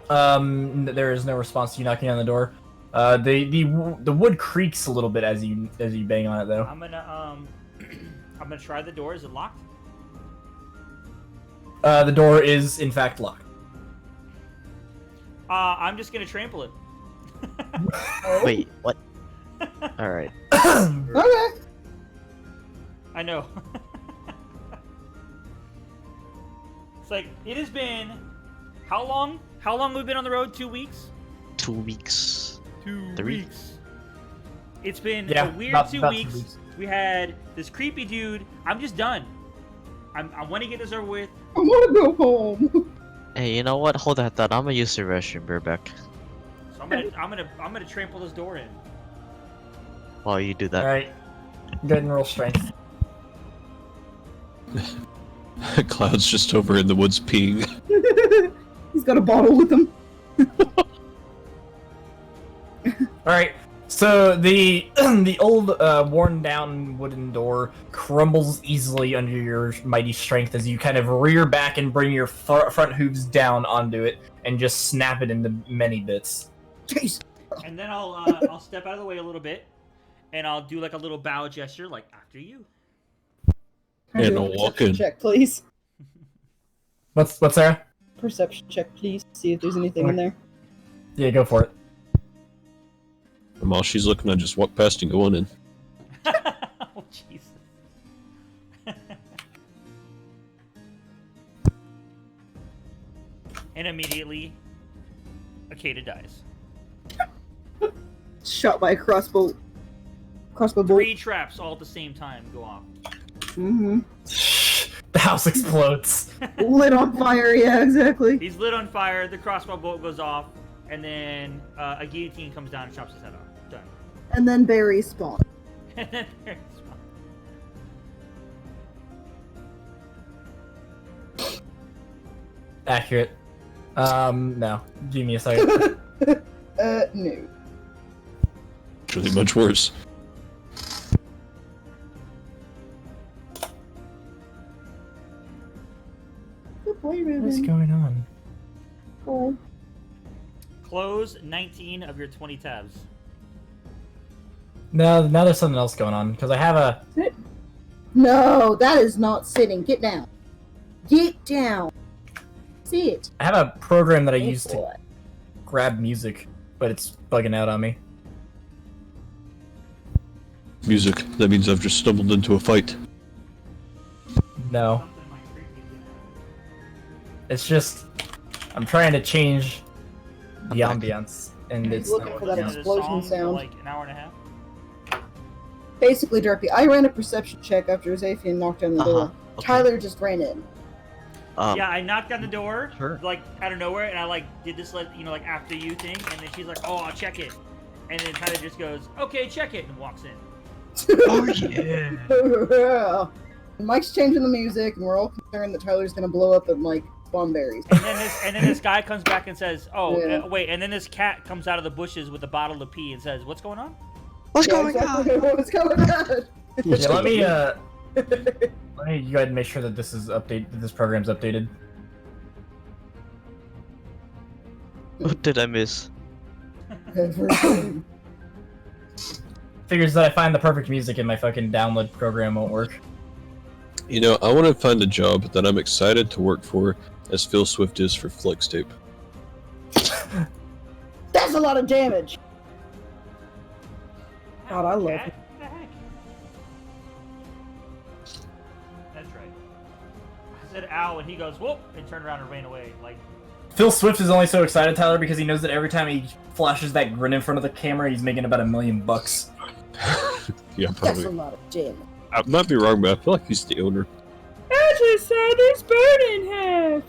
There is no response to you knocking on the door. The wood creaks a little bit as you bang on it though. I'm gonna try the door. Is it locked? The door is in fact locked. I'm just gonna trample it. Wait, what? Alright. Okay. I know. It's like it has been how long? How long have we been on the road? 2 weeks? 2 weeks. 2 3. weeks. It's been Yeah, a weird about 2 2 weeks. weeks. We had this creepy dude. I'm just done. I want to get this over with. I want to go home. Hey, you know what? Hold that thought. I'm gonna use the restroom, Burbeck. So I'm gonna trample this door in. While you do All that. right, go ahead and roll strength. Cloud's just over in the woods peeing. He's got a bottle with him. All right, so the the old worn down wooden door crumbles easily under your mighty strength as you kind of rear back and bring your front hooves down onto it and just snap it into many bits. Jeez. And then I'll step out of the way a little bit, and I'll do like a little bow gesture, like after you. And Do a perception walk-in. check, please. What's Sarah? Perception check, please. See if there's anything in there. Yeah, go for it. And while she's looking, I just walk past and go on in. Oh Jesus. And immediately, Akeda dies. Shot by a crossbow. Crossbow bolt. 3 traps all at the same time go off. Mm-hmm. The house explodes. Lit on fire. Yeah, exactly. He's lit on fire, the crossbow bolt goes off, and then a guillotine comes down and chops his head off. Done. And then berries spawn. And then there's Accurate. No. Give me a second. No. Really much worse. Good boy, What is Ruben. going on? Boy. Close 19 of your 20 tabs. No, now there's something else going on because I have a. Sit. No, that is not sitting. Get down. Get down. Sit. I have a program that I Good use to boy. grab music, but it's bugging out on me. Music. That means I've just stumbled into a fight. No, Something might creep me down. it's just I'm trying to change the I'm back. ambience, and He's it's looking not for that working out. This explosion song for sound. like an hour and a half. Basically, Derpy, I ran a perception check after Zafian knocked on the door. Okay. Tyler just ran in. Yeah, I knocked on the door, Sure. like out of nowhere, and I like did this like like after you thing, and then she's like, "Oh, I'll check it," and then Tyler just goes, "Okay, check it," and walks in. Oh yeah. Mike's changing the music, and we're all concerned that Tyler's gonna blow up and like spawn berries. And then this guy comes back and says, "Oh, Yeah. wait," and then this cat comes out of the bushes with a bottle of pee and says, "What's going on?" What's Yeah, going exactly on? What's going on? Yeah, let me let me go ahead and make sure that this is updated. That this program's updated. What did I miss? Figures that I find the perfect music in my fucking download program won't work. You know, I want to find a job that I'm excited to work for, as Phil Swift is for Flex Tape. That's a lot of damage. God, I love Cat? it. What the heck? That's right. I said ow, and he goes whoop, and turned around and ran away. Like, Phil Swift is only so excited, Tyler, because he knows that every time he flashes that grin in front of the camera, he's making about $1 million. Yeah, That's probably. a lot of damage. I might be wrong, but I feel like he's the owner. Ashley said it's burning half.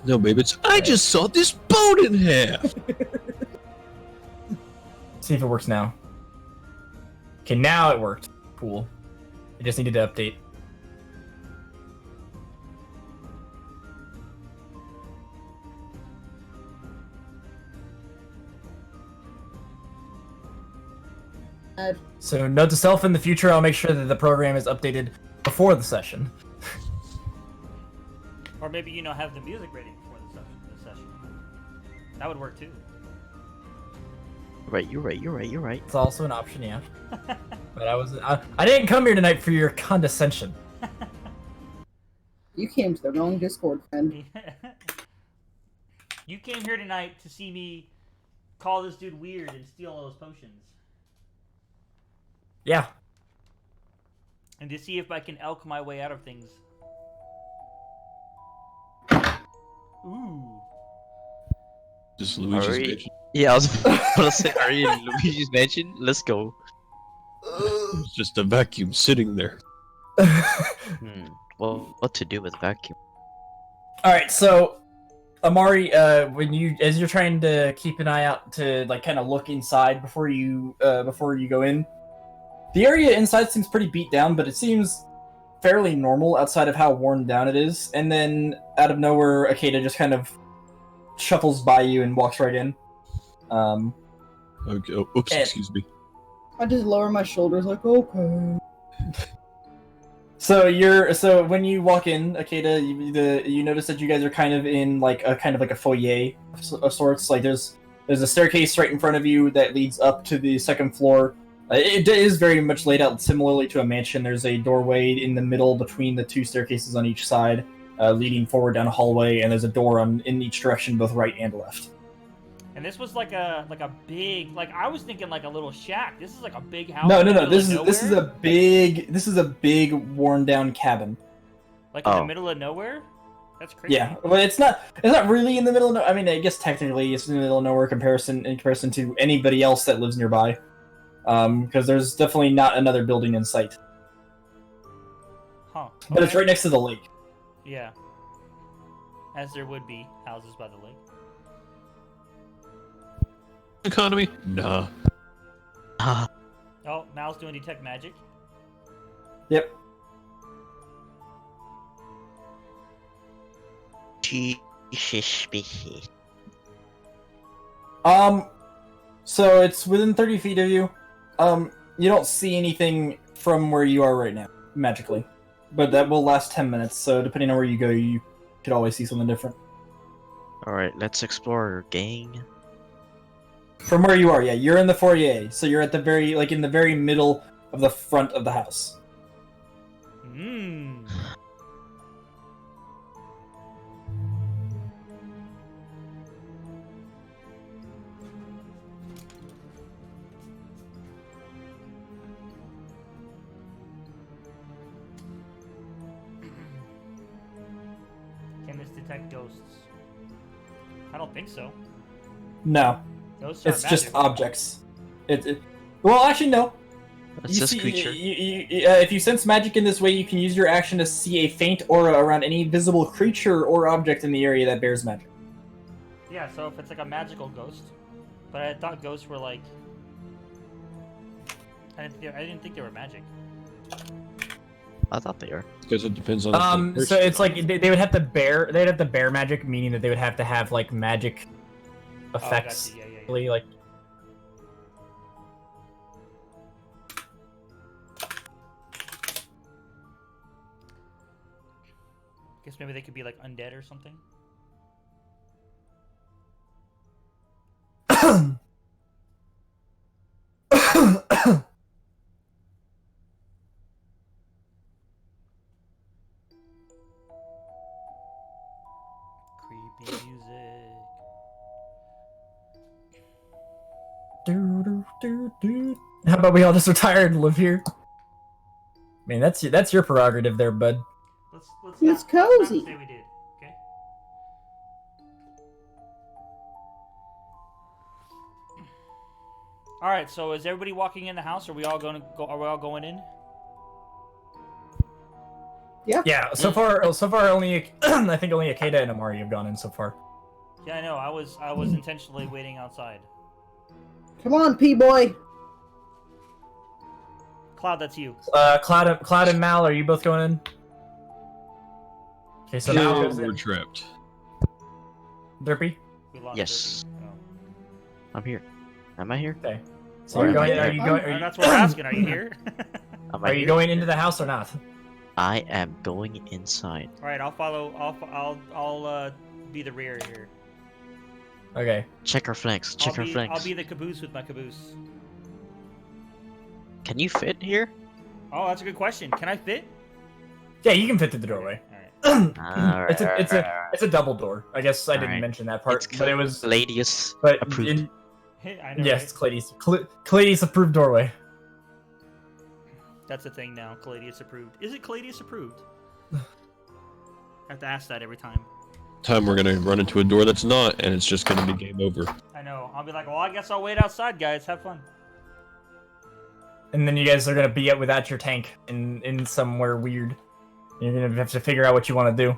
No, babe, it's I just saw this boat in half. See if it works now. Okay, now it worked. Cool. I just needed to update. So note to self, in the future, I'll make sure that the program is updated before the session. Or maybe, you know, have the music ready before the session. That would work too. Right, you're right. It's also an option, yeah. But I didn't come here tonight for your condescension. You came to the wrong Discord, friend. You came here tonight to see me call this dude weird and steal all those potions. Yeah. And to see if I can elk my way out of things. Ooh. Just Luigi's Alright. mansion. Yeah, I was about to say, are you in Luigi's Mansion? Let's go. It's just a vacuum sitting there. Well, what to do with vacuum? Alright, so Amari, as you're trying to keep an eye out to like kind of look inside before you go in, the area inside seems pretty beat down, but it seems fairly normal outside of how worn down it is. And then out of nowhere, Akeda just kind of shuffles by you and walks right in. Okay. Oh, oops, excuse me. I just lower my shoulders like, okay. So when you walk in, Akeda, you notice that you guys are kind of in like a foyer of sorts. Like there's a staircase right in front of you that leads up to the second floor. It is very much laid out similarly to a mansion. There's a doorway in the middle between the two staircases on each side, leading forward down a hallway, and there's a door in each direction, both right and left. And this was like a big, like I was thinking like a little shack. This is like a big house. No. in the middle This of is a big worn down cabin. like in the middle of nowhere. That's crazy. Yeah, well, it's not really in the middle of I mean, I guess technically it's in the middle of nowhere in comparison to anybody else that lives nearby. Because there's definitely not another building in sight. Huh. But it's right next to the lake. Yeah. As there would be houses by the lake. Economy? Nah. Oh, Mal's doing detect magic. Yep. Suspicious. So it's within 30 feet of you. You don't see anything from where you are right now, magically. But that will last 10 minutes, so depending on where you go, you could always see something different. Alright, let's explore, gang. From where you are, yeah, you're in the foyer, so you're at the in the very middle of the front of the house. Mmm. Can this detect ghosts? I don't think so. No, Ghosts aren't it's just magic. objects. Well, actually, no. It's just creature. If you sense magic in this way, you can use your action to see a faint aura around any visible creature or object in the area that bears magic. Yeah, so if it's like a magical ghost, but I thought ghosts were like. I didn't think they were magic. I thought they are. Because it depends on the So it's like they would have to bear magic, meaning that they would have to have like magic effects. Oh, gotcha. Yeah. Really, like. Guess maybe they could be like undead or something. Creepy music. How about we all just retire and live here? I mean, that's your prerogative there, bud. Let's It's not cozy. say we did. Okay. All right. So is everybody walking in the house? Are we all going to go? Are we all going in? Yeah. So far, only I think only Akeda and Amari have gone in so far. Yeah, I know. I was intentionally waiting outside. Come on, P-boy. Cloud, that's you. Cloud and Mal, are you both going in? Okay, so Mal goes we're in. trapped. Derpy. We lost Yes. it. Oh. I'm here. Am I here? Okay. So Or you're am I going. Are there? you going? Oh, that's what we're asking. Are you here? Am I Are you here? going into the house or not? I am going inside. All right, I'll follow. I'll be the rear here. Okay. Check our flanks. Check our flanks. I'll be the caboose with my caboose. Can you fit here? Oh, that's a good question. Can I fit? Yeah, you can fit through the doorway. Alright, It's a double door. I guess I didn't Alright. mention that part, It's but it was. Gladius But approved. I know. yes, Right? Clades approved doorway. That's a thing now. Caladius approved. Is it Caladius approved? I have to ask that every time. Time we're gonna run into a door that's not, and it's just gonna be game over. I know. I'll be like, well, I guess I'll wait outside, guys. Have fun. And then you guys are gonna be out without your tank in somewhere weird. You're gonna have to figure out what you want to do.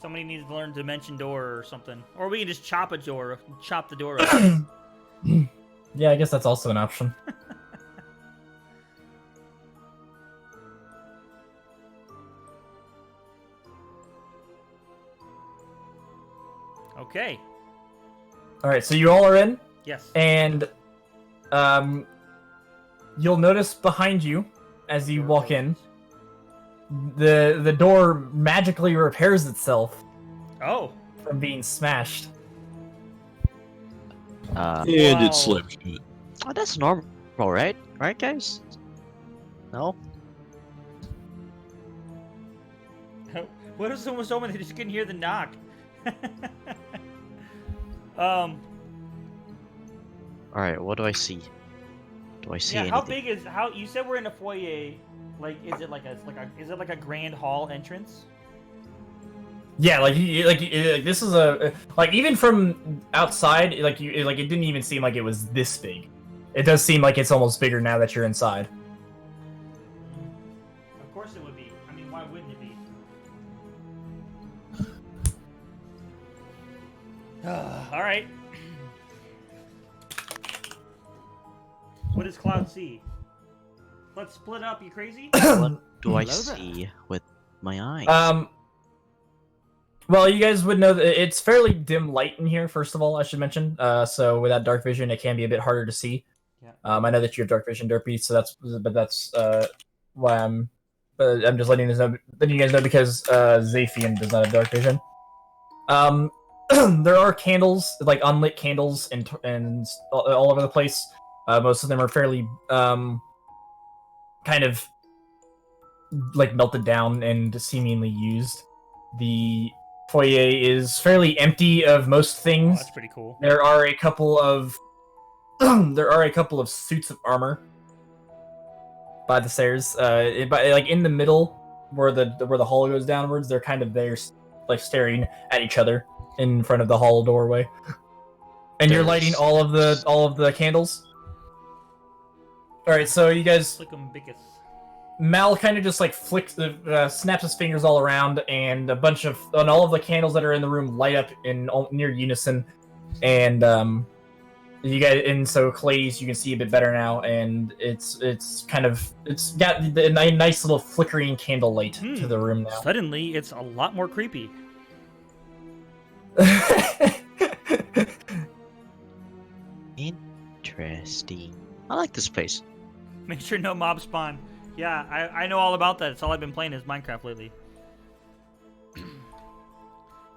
Somebody needs to learn dimension door or something, or we can just chop the door up. Yeah, I guess that's also an option. Okay. All right, so you all are in, Yes. and you'll notice behind you as you walk in, the door magically repairs itself Oh. from being smashed. Uh, And Wow. it slipped shut. oh, that's normal, right? Right, guys? No? What if someone told me they just couldn't hear the knock? Alright, what do I see? Do I see Yeah. anything? How big is how? You said we're in a foyer. Like, is it like a grand hall entrance? Yeah, like this is like even from outside, like it didn't even seem like it was this big. It does seem like it's almost bigger now that you're inside. Of course it would be. I mean, why wouldn't it be? All right. What does Cloud see? Let's split up. You crazy? What do I Hello there. see with my eyes? Well, you guys would know that it's fairly dim light in here. First of all, I should mention. So without dark vision, it can be a bit harder to see. Yeah. I know that you have dark vision, Derpy. So that's why I'm just letting you guys know because Zaphian does not have dark vision. There are candles, like unlit candles, and all over the place. Most of them are fairly kind of like melted down and seemingly used. The foyer is fairly empty of most Oh, things. that's pretty cool. There are a couple of suits of armor by the stairs. Like in the middle where the hall goes downwards, they're kind of there, like staring at each other in front of the hall doorway. And you're lighting all of the candles. All right, so you guys. Flick 'em bickus. Mal kind of just like snaps his fingers all around, and all of the candles that are in the room light up in near unison, and so Clays you can see a bit better now, and it's got a nice little flickering candle light to the room now. Suddenly, it's a lot more creepy. Interesting. I like this place. Make sure no mob spawn. Yeah, I know all about that. It's all I've been playing is Minecraft lately.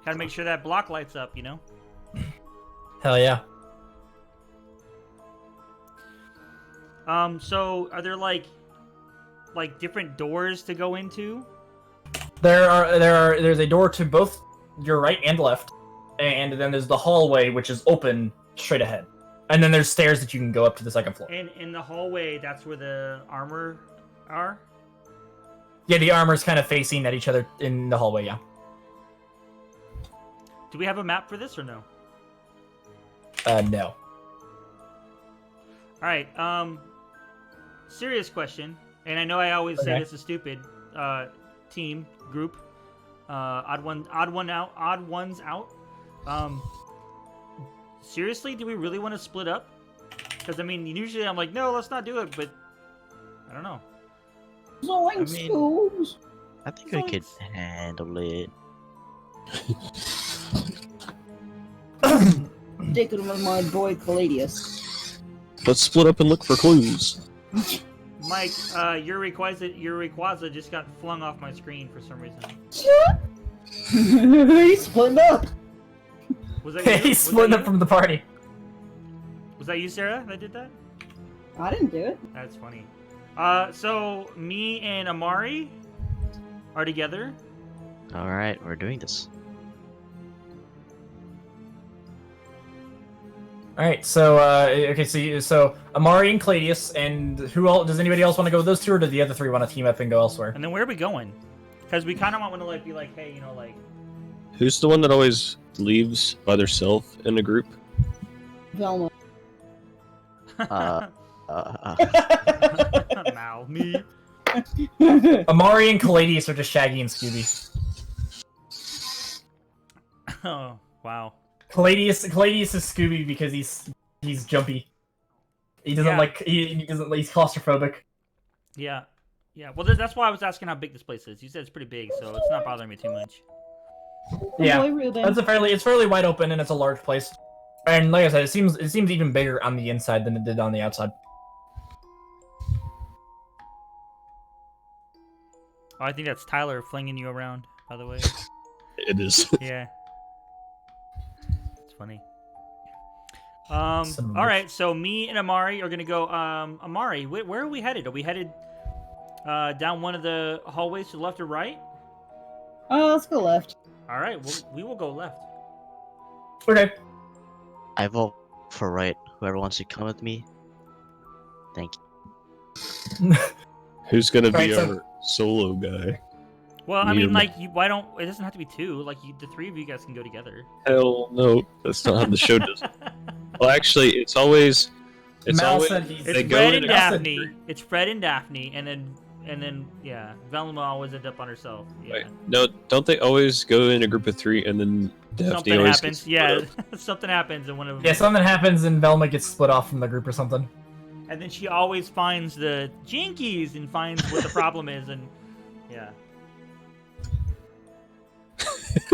Gotta make sure that block lights up, you know? Hell yeah. So are there like different doors to go into? There's a door to both your right and left, and then there's the hallway which is open straight ahead. And then there's stairs that you can go up to the second floor. And in the hallway, that's where the armor are? Yeah, the armor's kind of facing at each other in the hallway, yeah. Do we have a map for this or no? No. Alright, serious question. And I know I always say Okay. this is stupid. team group. Odd ones out. Seriously, do we really want to split up? Because I mean, usually I'm like, no, let's not do it, but I don't know. Zoinks, mean- fools. I think we could handle it. Sticking with my boy Caladius. Let's split up and look for clues. Mike, your Rayquaza just got flung off my screen for some reason. He's splitting up. Was that you? He's Was splitting that up you? from the party. Was that you, Sarah, that did that? I didn't do it. That's funny. So me and Amari are together. Alright, we're doing this. All right, so okay, so Amari and Cladius, and who else? Does anybody else want to go with those two, or do the other three want to team up and go elsewhere? And then where are we going? Because we kind of want to like be like, hey, you know, like. Who's the one that always leaves by themselves in a group? Velma. Mal, me. Amari and Caladius are just Shaggy and Scooby. Oh wow. Caladius is Scooby because he's jumpy. He doesn't Yeah. like he's claustrophobic. Yeah. Yeah. Well, that's why I was asking how big this place is. You said it's pretty big, so it's not bothering me too much. Yeah, Boy, Ruben. it's fairly wide open and it's a large place. And like I said, it seems even bigger on the inside than it did on the outside. Oh, I think that's Tyler flinging you around, by the way. It is. Yeah. It's funny. Son of a All bitch. right, so me and Amari are gonna go. Amari, where are we headed? Are we headed down one of the hallways to the left or right? Let's go left. All right, we will go left. Okay. I vote for right. Whoever wants to come with me. Thank you. Who's gonna be Right, so- our solo guy? Well, I Me mean, or like, why don't? It doesn't have to be two. Like, the three of you guys can go together. Hell no, that's not how the show does. Well, actually, it's always. Mal always, said he's- It's they go Fred in and a- Daphne. It's Fred and Daphne, and then yeah, Velma always end up on herself. Yeah. Wait, no, don't they always go in a group of three and then Daphne Something always happens. gets Yeah, split up? something happens, and one of them. Yeah, something happens and Velma gets split off from the group or something. And then she always finds the jinkies and finds what the problem is, and yeah.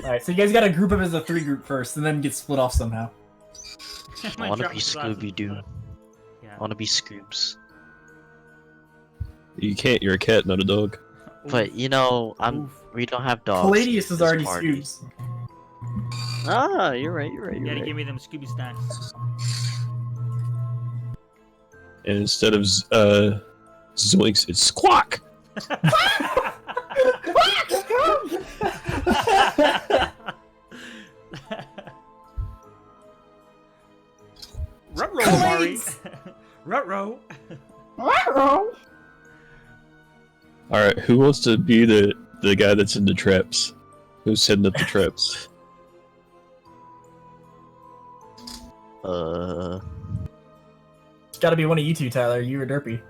Alright, so you guys gotta group up as a three group first and then get split off somehow. I want to drop be my glasses. Scooby Doo. Yeah. I want to be Scoobs. You can't. You're a cat, not a dog. But you know, Oof. we don't have dogs. Caladius in is this already party. Scoops. Ah, you're right. You gotta give me them Scooby snacks. And instead of zoinks, it's squawk. Ruh-roh, Amari. Ruh-roh. All right, who wants to be the guy that's in the traps? Who's setting up the traps? It's gotta be one of you two, Tyler. You or Derpy.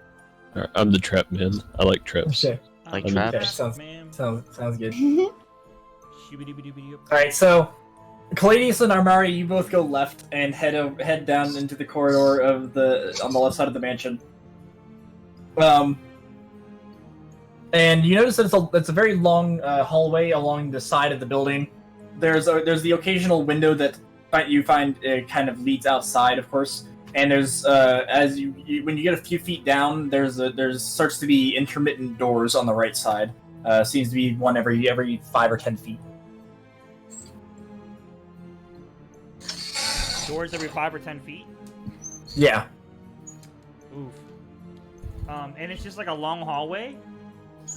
All right, I'm the trap man. I like traps. Okay. Like I'm traps? the Okay, sounds- man. Sounds good. Shooby-dooby-dooby-doo. Alright, so Caladius and Amari, you both go left and head down into the corridor of on the left side of the mansion. And you notice that it's a very long hallway along the side of the building. There's the occasional window that you find kind of leads outside, of course. And there's as when you get a few feet down, there's starts to be intermittent doors on the right side. Seems to be one every 5 or 10 feet. Doors every 5 or 10 feet. Yeah. Oof. And it's just like a long hallway.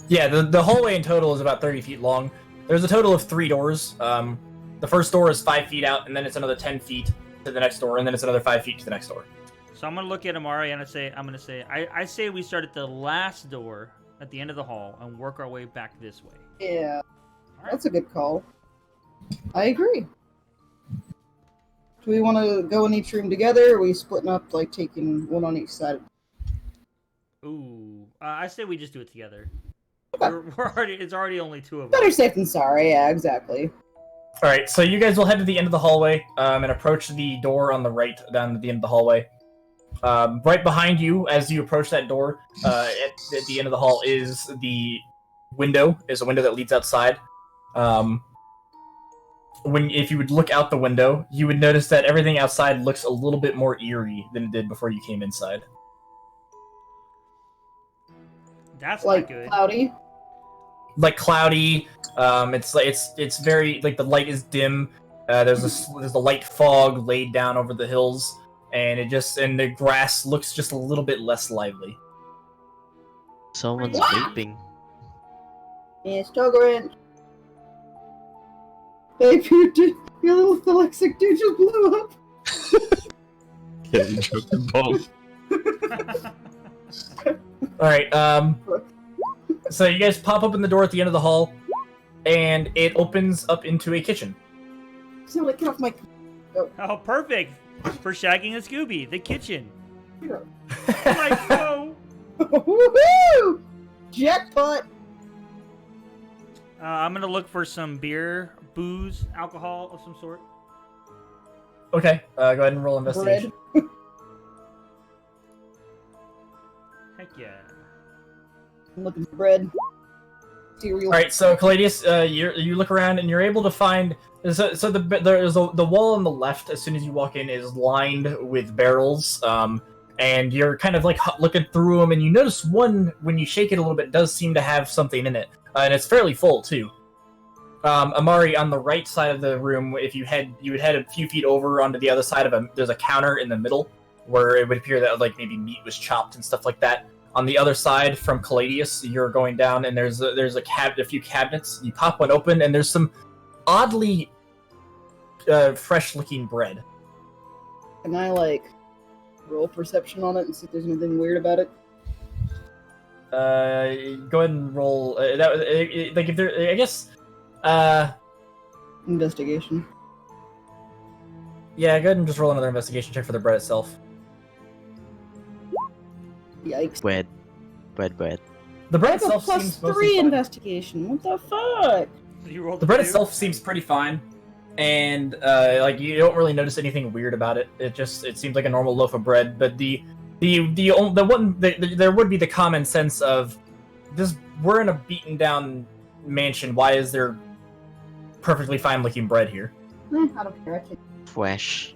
Yeah, the hallway in total is about 30 feet long. There's a total of 3 doors. The first door is 5 feet out, and then it's another 10 feet to the next door, and then it's another 5 feet to the next door. So I'm gonna look at Amari and I say we start at the last door at the end of the hall and work our way back this way. Yeah, All right. that's a good call. I agree. Do we want to go in each room together, or are we splitting up, like taking one on each side? Ooh. I say we just do it together. It's already only two of us. Better safe than sorry. Yeah, exactly. All right, so you guys will head to the end of the hallway and approach the door on the right down at the end of the hallway. Right behind you, as you approach that door, at the end of the hall is the window. Is a window that leads outside. If you would look out the window, you would notice that everything outside looks a little bit more eerie than it did before you came inside. That's Like not good. cloudy. Like cloudy. It's very like the light is dim. There's a light fog laid down over the hills, and the grass looks just a little bit less lively. Someone's What? vaping. It's Togorant. Babe, your little Thalexic dude just blew up. Yeah, you dropped the bomb. Alright, so you guys pop open the door at the end of the hall, and it opens up into a kitchen. So like, get off my. Oh, perfect for shagging a Scooby. The kitchen. Yeah. Like, no. Woohoo! Jackpot! I'm gonna look for some beer, booze, alcohol of some sort. Okay, go ahead and roll investigation. Bread. Heck yeah. I'm looking for bread. Cereal. Alright, so Caladius, you look around and you're able to find... So the wall on the left, as soon as you walk in, is lined with barrels, and you're kind of like looking through them, and you notice one, when you shake it a little bit, does seem to have something in it. And it's fairly full, too. Amari, on the right side of the room, if you would head a few feet over onto the other side of there's a counter in the middle, where it would appear that like maybe meat was chopped and stuff like that. On the other side from Caladius, you're going down, and there's a few cabinets. You pop one open, and there's some oddly fresh-looking bread. Can I like roll perception on it and see if there's anything weird about it? Go ahead and roll. Like if there, I guess. Investigation. Yeah, go ahead and just roll another investigation check for the bread itself. Yikes. Bread. The bread That's a itself plus seems mostly 3 fine. investigation. What the fuck? You rolled The bread a 2? itself seems pretty fine, and like you don't really notice anything weird about it. It seems like a normal loaf of bread. But there would be the common sense of this: we're in a beaten down mansion. Why is there perfectly fine looking bread here? I don't care. I can... Fresh.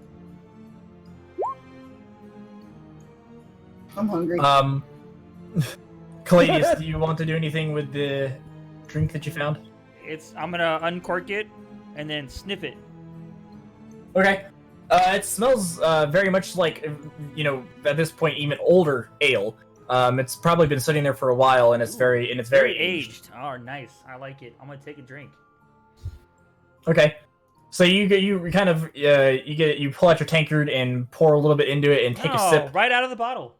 I'm hungry. Caladius, do you want to do anything with the drink that you found? I'm gonna uncork it and then sniff it. Okay. It smells very much like, at this point, even older ale. It's probably been sitting there for a while, and it's very aged. Oh, nice. I like it. I'm gonna take a drink. Okay. So you kind of you pull out your tankard and pour a little bit into it and take a sip. Right out of the bottle.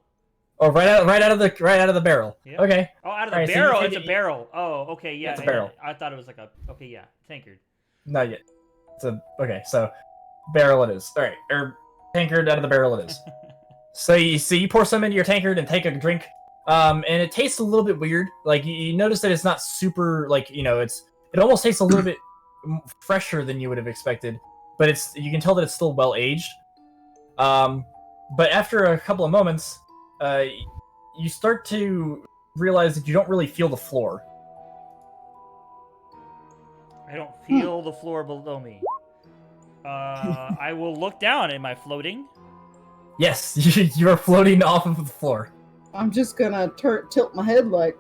Oh, right out of the barrel. Yep. Okay. Oh, out of the Alright, so barrel. you It's a barrel. Oh, okay, yeah. It's a barrel. I thought it was like okay, yeah, tankard. Not yet. Okay. So barrel it is. All right. Or tankard out of the barrel it is. So you pour some into your tankard and take a drink. And it tastes a little bit weird. Like you notice that it's not super it almost tastes a little bit fresher than you would have expected, but you can tell that it's still well aged. But after a couple of moments, you start to realize that you don't really feel the floor. I don't feel the floor below me. I will look down. Am I floating? Yes, you are floating off of the floor. I'm just gonna tilt my head like.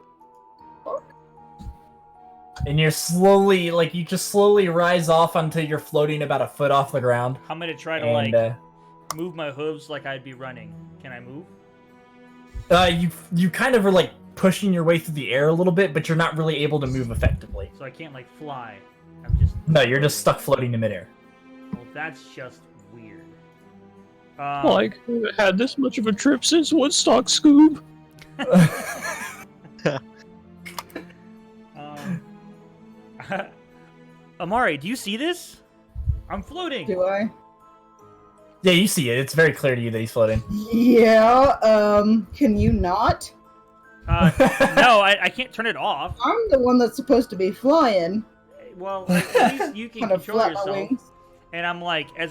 And you're you just slowly rise off until you're floating about a foot off the ground. I'm gonna try to move my hooves like I'd be running. Can I move? You kind of are like pushing your way through the air a little bit, but you're not really able to move effectively. So I can't like fly. I'm just. No, you're just stuck floating in midair. Well, that's just weird. Like, I had this much of a trip since Woodstock, Scoob. Amari, do you see this? I'm floating. Do I? Yeah, you see it. It's very clear to you that he's floating. Yeah. Can you not? No, I can't turn it off. I'm the one that's supposed to be flying. Well, at least you can Kind of control flap my yourself. wings. And I'm like, as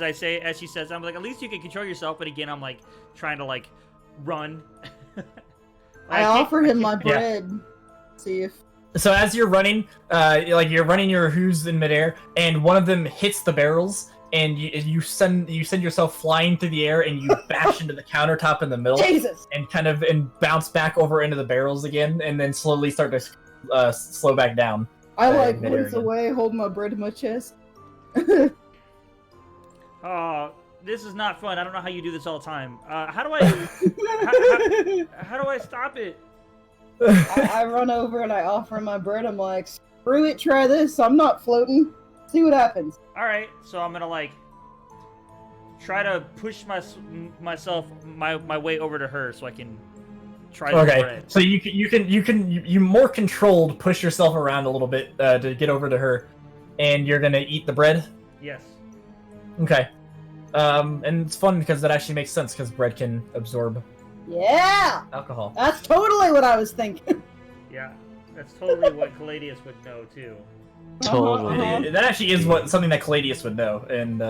she says, I'm like, at least you can control yourself. But again, I'm like trying to like run. I can't- offer him my can't- bread. See if So as you're running, you're running your who's in midair, and one of them hits the barrels, and you send yourself flying through the air, and you bash into the countertop in the middle, Jesus. and bounce back over into the barrels again, and then slowly start to slow back down. I like midair wince again. away, hold my bread in my chest. Oh, this is not fun. I don't know how you do this all the time. How do I how do I stop it? I run over and I offer him my bread. I'm like, screw it, try this. I'm not floating. See what happens. All right, so I'm gonna like try to push myself my way over to her so I can try the Okay, bread. so you more controlled push yourself around a little bit to get over to her, and you're gonna eat the bread. Yes. Okay, and it's fun because that actually makes sense because bread can absorb Yeah, alcohol. that's totally what I was thinking. Yeah. That's totally what Caladius would know too. Totally. That actually is something that Caladius would know, and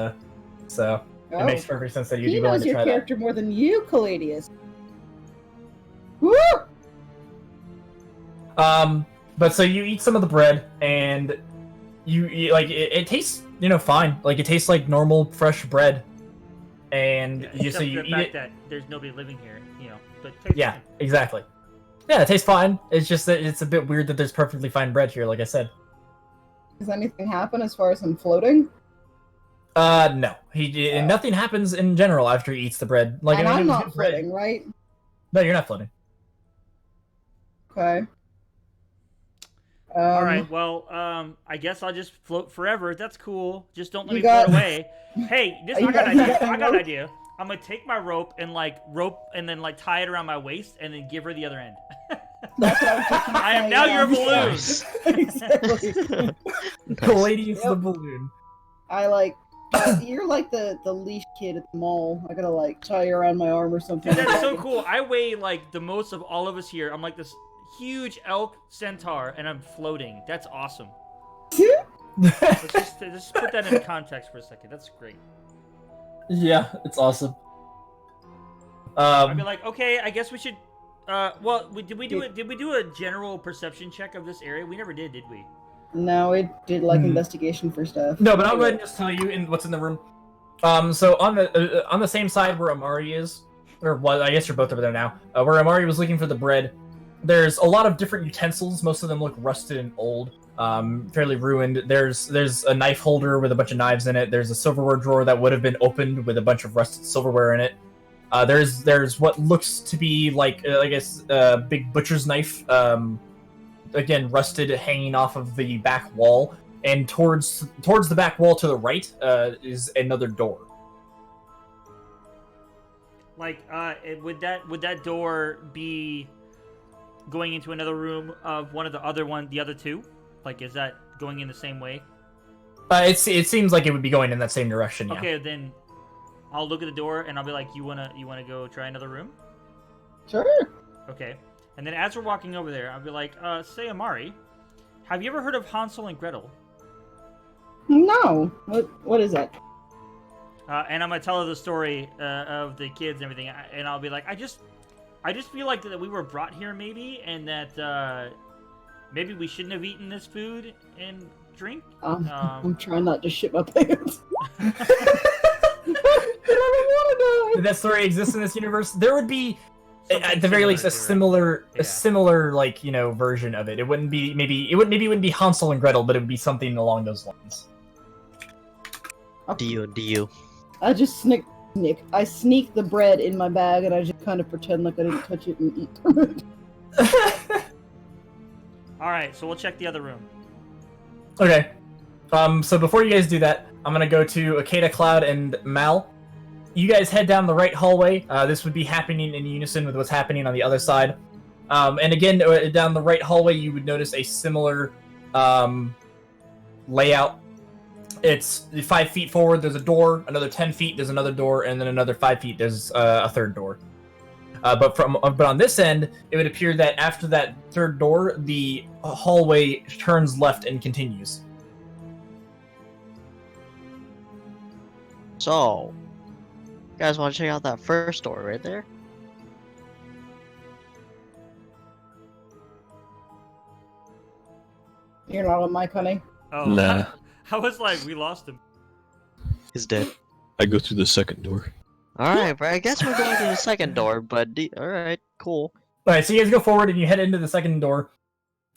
so it makes perfect sense that you'd He be willing knows to your try that. character more than you, Caladius. Woo! But so you eat some of the bread, and you like it tastes, fine. Like it tastes like normal fresh bread, and Yeah, you except for eat the fact it. that there's nobody living here, but it tastes Yeah, fine. exactly. Yeah, it tastes fine. It's just that it's a bit weird that there's perfectly fine bread here, like I said. Does anything happen as far as him floating? No, nothing happens in general after he eats the bread. Like, And I mean, I'm it was not good bread. floating, right? No, you're not floating. Okay. All right, well, I guess I'll just float forever. That's cool. Just don't let You me float got- away. Hey, I You got got- an you idea. got I got an rope? idea. I'm gonna take my rope and then tie it around my waist and then give her the other end. That's what I was just gonna I am say, now yeah. your balloon. Nice. Exactly. Caladius the Yep. balloon. I like. You're like the leash kid at the mall. I gotta like tie you around my arm or something. Dude, that's so cool. I weigh like the most of all of us here. I'm like this huge elk centaur, and I'm floating. That's awesome. Let's just put that into context for a second. That's great. Yeah, it's awesome. I'd be like, okay, I guess we should. Did we do it? Did we do a general perception check of this area? We never did we? No, it did like Hmm. investigation for stuff. No, but I'll go ahead and just tell you what's in the room. So on the same side where Amari is, or well, I guess you're both over there now. Where Amari was looking for the bread, there's a lot of different utensils. Most of them look rusted and old, fairly ruined. There's a knife holder with a bunch of knives in it. There's a silverware drawer that would have been opened with a bunch of rusted silverware in it. There's what looks to be like I guess a big butcher's knife. Again, rusted, hanging off of the back wall, and towards the back wall to the right is another door. Like, would that door be going into another room of the other two? Like, is that going in the same way? It seems like it would be going in that same direction. Yeah. Okay, then I'll look at the door and I'll be like, you wanna go try another room? Sure. Okay. And then as we're walking over there, I'll be like, say Amari, have you ever heard of Hansel and Gretel? No. What is that? And I'm gonna tell her the story of the kids and everything, and I'll be like, I just feel like that we were brought here maybe, and that maybe we shouldn't have eaten this food and drink. I'm trying not to shit my pants. I don't want If that story exists in this universe, there would be, Something at the very least, a similar to it. similar like version of it. It wouldn't be it wouldn't be Hansel and Gretel, but it would be something along those lines. to. Do. I just I sneak the bread in my bag and I just kind of pretend like I didn't touch it and eat from it. All right, so we'll check the other room. Okay. So before you guys do that, I'm gonna go to Akeda, Cloud, and Mal. You guys head down the right hallway. This would be happening in unison with what's happening on the other side. And again, down the right hallway, you would notice a similar layout. It's 5 feet forward, there's a door. Another 10 feet, there's another door. And then another 5 feet, there's a third door. But on this end, it would appear that after that third door, the hallway turns left and continues. So, you guys want to check out that first door right there? You're not on mic, honey. Oh, Nah. I was like, we lost him. He's dead. I go through the second door. Alright, but I guess we're going to the second door, but alright, cool. Alright, so you guys go forward and you head into the second door,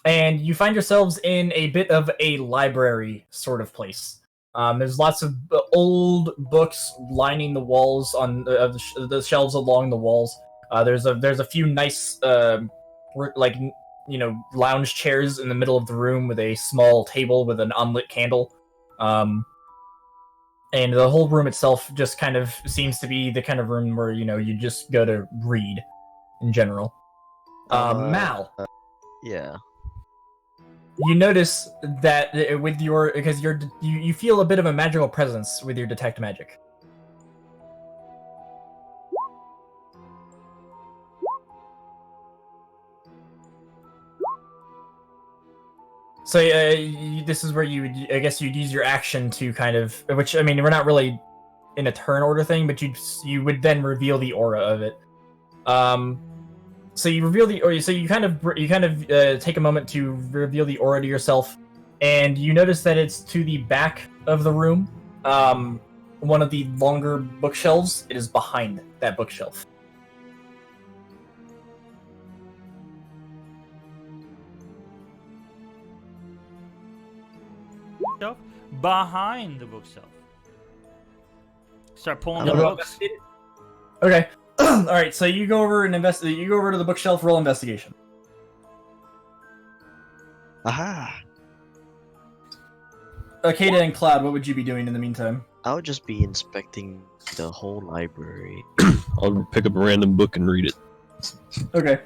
and you find yourselves in a bit of a library sort of place. There's lots of old books lining the walls on the shelves along the walls. There's a few nice lounge chairs in the middle of the room with a small table with an unlit candle. And the whole room itself just kind of seems to be the kind of room where, you just go to read in general. Mal. Yeah. You notice that because you feel a bit of a magical presence with your detect magic. So this is where I guess you'd use your action to kind of, which I mean, we're not really in a turn order thing, but you would then reveal the aura of it. So you reveal the aura. So you kind of take a moment to reveal the aura to yourself, and you notice that it's to the back of the room. One of the longer bookshelves. It is behind that bookshelf. Behind the bookshelf. Start pulling the Wanna go books. investigate it? Okay. All right. So you go over and investigate. You go over to the bookshelf. Roll investigation. Aha! Akeda and Cloud, what would you be doing in the meantime? I would just be inspecting the whole library. I'll pick up a random book and read it. Okay.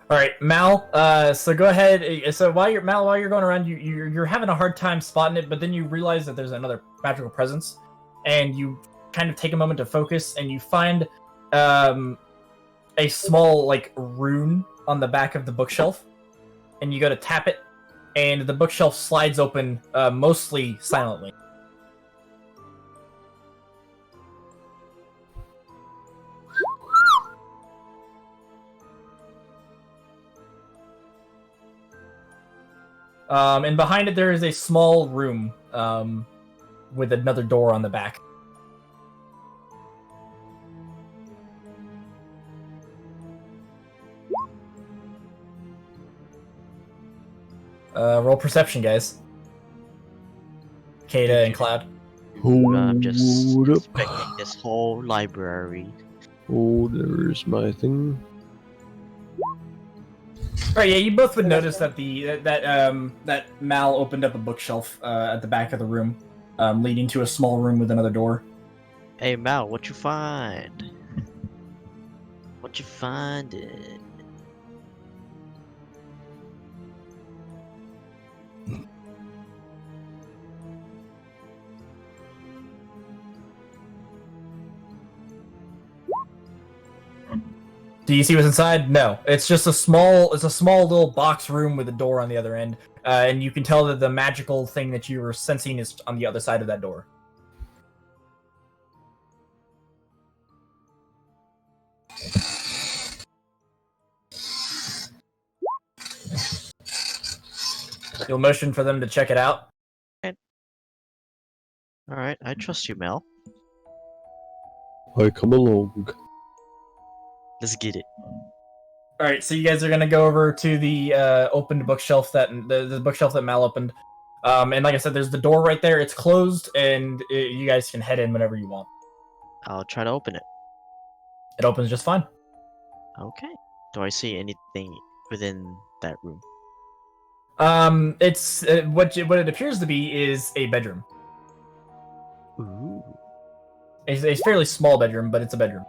All right, Mal. So go ahead. So while you're going around, you're having a hard time spotting it, but then you realize that there's another magical presence, and you kind of take a moment to focus, and you find a small rune on the back of the bookshelf, and you go to tap it, and the bookshelf slides open, mostly silently. And behind it, there is a small room with another door on the back. Roll perception, guys. Kata and Cloud. I'm just Hold up. inspecting this whole library. Oh, there's my thing. Right, yeah, you both would notice that that Mal opened up a bookshelf at the back of the room, leading to a small room with another door. Hey Mal, what you find? What you finding? Do you see what's inside? No, it's just a small little box room with a door on the other end, and you can tell that the magical thing that you were sensing is on the other side of that door. You'll motion for them to check it out. Alright, I trust you, Mel. I come along. Let's get it. All right, so you guys are gonna go over to the opened bookshelf that the bookshelf that Mal opened, and like I said, there's the door right there. It's closed, and you guys can head in whenever you want. I'll try to open it. It opens just fine. Okay. Do I see anything within that room? It's what it appears to be is a bedroom. Ooh. A fairly small bedroom, but it's a bedroom.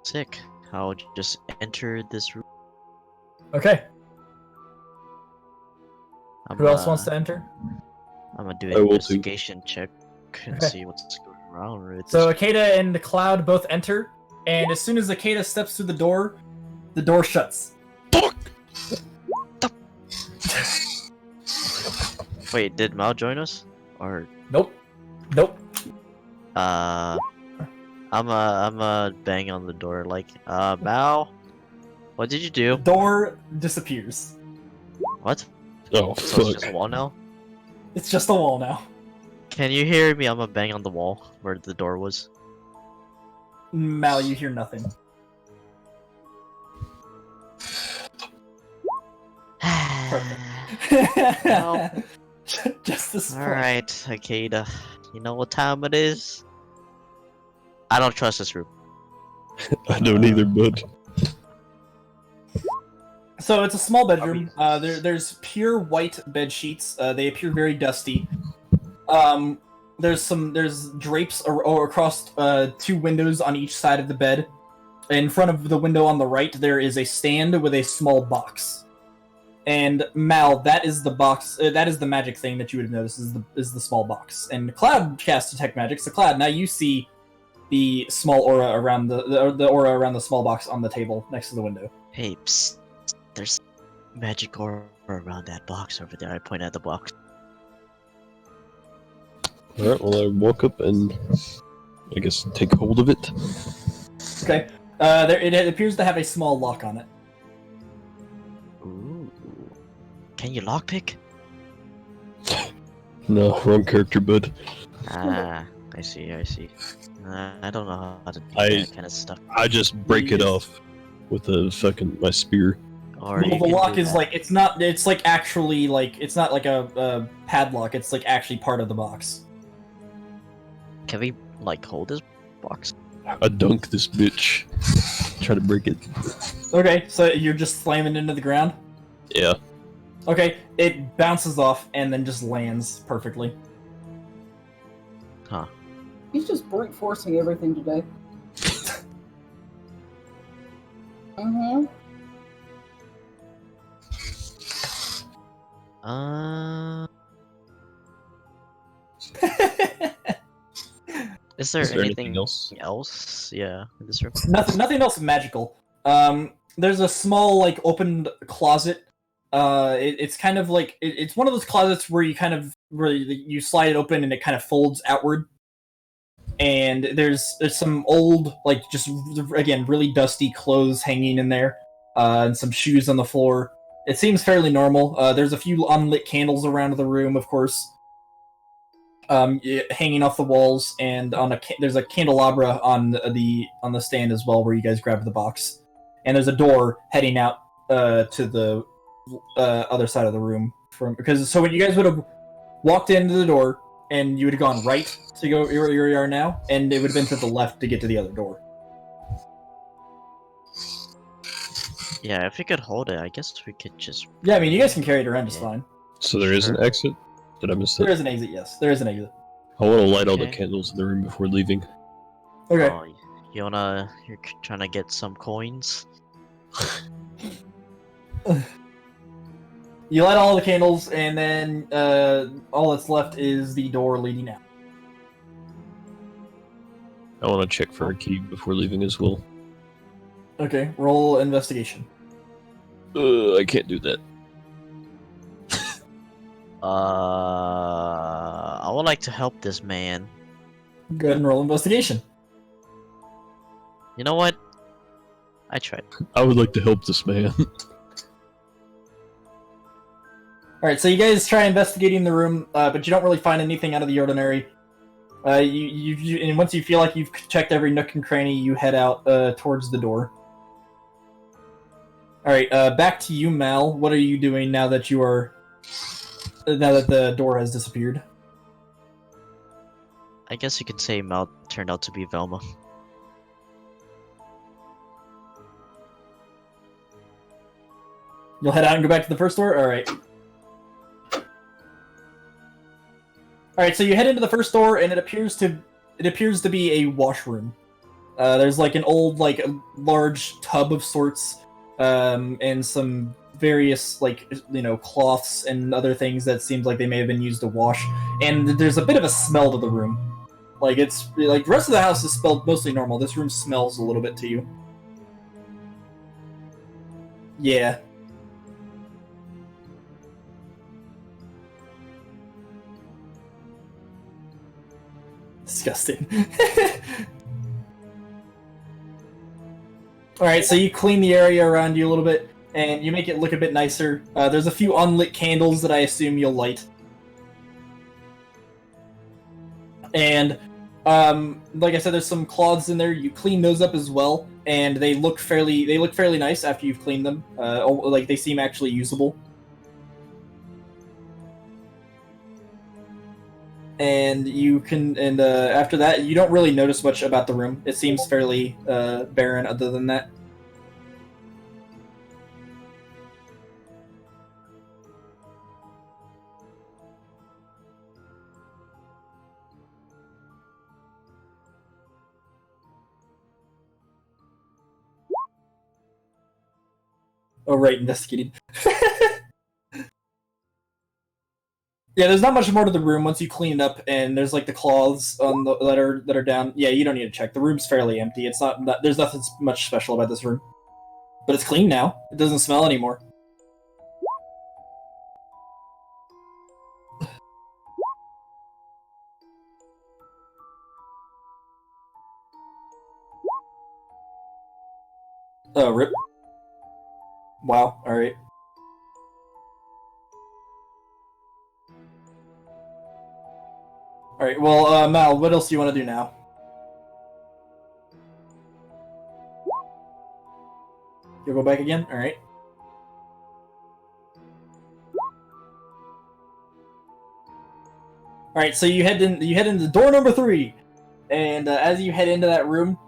Sick. I'll just enter this room. Okay. Who else wants to enter? I'm gonna do I an will too. investigation check and Okay. see what's going on with So this. Akeda and the Cloud both enter, and as soon as Akeda steps through the door shuts. Fuck! Wait, did Mal join us? Or Nope. I'm a bang on the door like, Mal, what did you The do? door disappears. What? Oh, So it's fuck. just a wall now? It's just a wall now. Can you hear me? I'm a bang on the wall where the door was. Mal, you hear nothing. Well. Just this. Alright, Akeda. You know what time it is? I don't trust this room. I don't either, bud. So it's a small bedroom. There's pure white bed sheets. They appear very dusty. There's drapes across 2 windows on each side of the bed. In front of the window on the right, there is a stand with a small box. And Mal, that is the box. That is the magic thing that you would have noticed is the small box. And Cloud casts detect magic. So Cloud, now you see the small aura around the aura around the small box on the table next to the window. Hey, psst. There's magic aura around that box over there. I point at the box. Alright, well, I walk up and I guess take hold of it. Okay. It appears to have a small lock on it. Ooh. Can you lockpick? No, wrong character, bud. Ah, I see. I don't know how to do I- that kind of stuff. I just break it off with my spear. Or Well, you the can lock do is that. like it's not actually it's not like a padlock. It's like actually part of the box. Can we like hold this box? I dunk this bitch. Try to break it. Okay, so you're just slamming into the ground. Yeah. Okay, it bounces off and then just lands perfectly. He's just brute forcing everything today. Mm-hmm. Is there Is there anything anything else? else? Yeah, in this room. Nothing else magical. There's a small like opened closet. It's kind of like it's one of those closets where you slide it open and it kind of folds outward. And there's some old like just again really dusty clothes hanging in there, and some shoes on the floor. It seems fairly normal. There's a few unlit candles around the room, of course. Hanging off the walls, and there's a candelabra on the stand as well, where you guys grab the box. And there's a door heading out to the other side of the room so when you guys would have walked into the door, and you would have gone right to go where you are now, and it would have been to the left to get to the other door. Yeah, if we could hold it, I guess we could just. Yeah, I mean, you guys can carry it around just Yeah. fine. So there is an Sure. exit? Did I miss There that? is an exit, yes. There is an exit. I want to light all the Okay. candles in the room before leaving. Okay. Oh, you're trying to get some coins? You light all the candles, and then all that's left is the door leading out. I want to check for a key before leaving as well. Okay, roll investigation. I can't do that. I would like to help this man. Go ahead and roll investigation. You know what? I tried. I would like to help this man. Alright, so you guys try investigating the room, but you don't really find anything out of the ordinary. And once you feel like you've checked every nook and cranny, you head out towards the door. Alright, back to you, Mal. What are you doing now that now that the door has disappeared? I guess you could say Mal turned out to be Velma. You'll head out and go back to the first door? Alright. Alright, so you head into the first door, and it appears to be a washroom. There's like an old, like, a large tub of sorts, and some various, like, cloths and other things that seems like they may have been used to wash. And there's a bit of a smell to the room. Like, it's like the rest of the house is spelled mostly normal. This room smells a little bit to you. Yeah. Disgusting. Alright, so you clean the area around you a little bit, and you make it look a bit nicer. There's a few unlit candles that I assume you'll light. And, like I said, there's some cloths in there. You clean those up as well, and they look fairly nice after you've cleaned them. Like, they seem actually usable. And you can, and after that, you don't really notice much about the room. It seems fairly barren other than that. Oh, right, investigating. Yeah, there's not much more to the room once you clean it up, and there's like the cloths on the, that are down. Yeah, you don't need to check. The room's fairly empty. It's not there's nothing much special about this room, but it's clean now. It doesn't smell anymore. Oh, rip. Wow. All right. All right. Well, Mal, what else do you want to do now? You'll go back again. All right. All right. So you head into door number 3, and as you head into that room,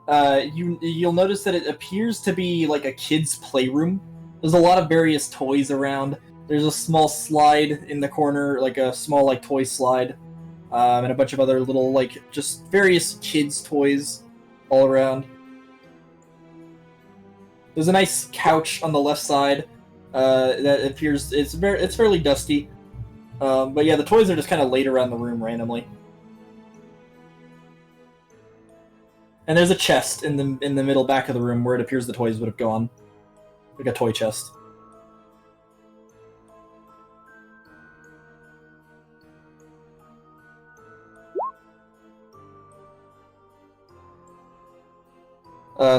you'll notice that it appears to be like a kid's playroom. There's a lot of various toys around. There's a small slide in the corner, like a small like toy slide, and a bunch of other little like just various kids' toys all around. There's a nice couch on the left side that appears it's fairly dusty, but yeah, the toys are just kind of laid around the room randomly. And there's a chest in the middle back of the room where it appears the toys would have gone, like a toy chest.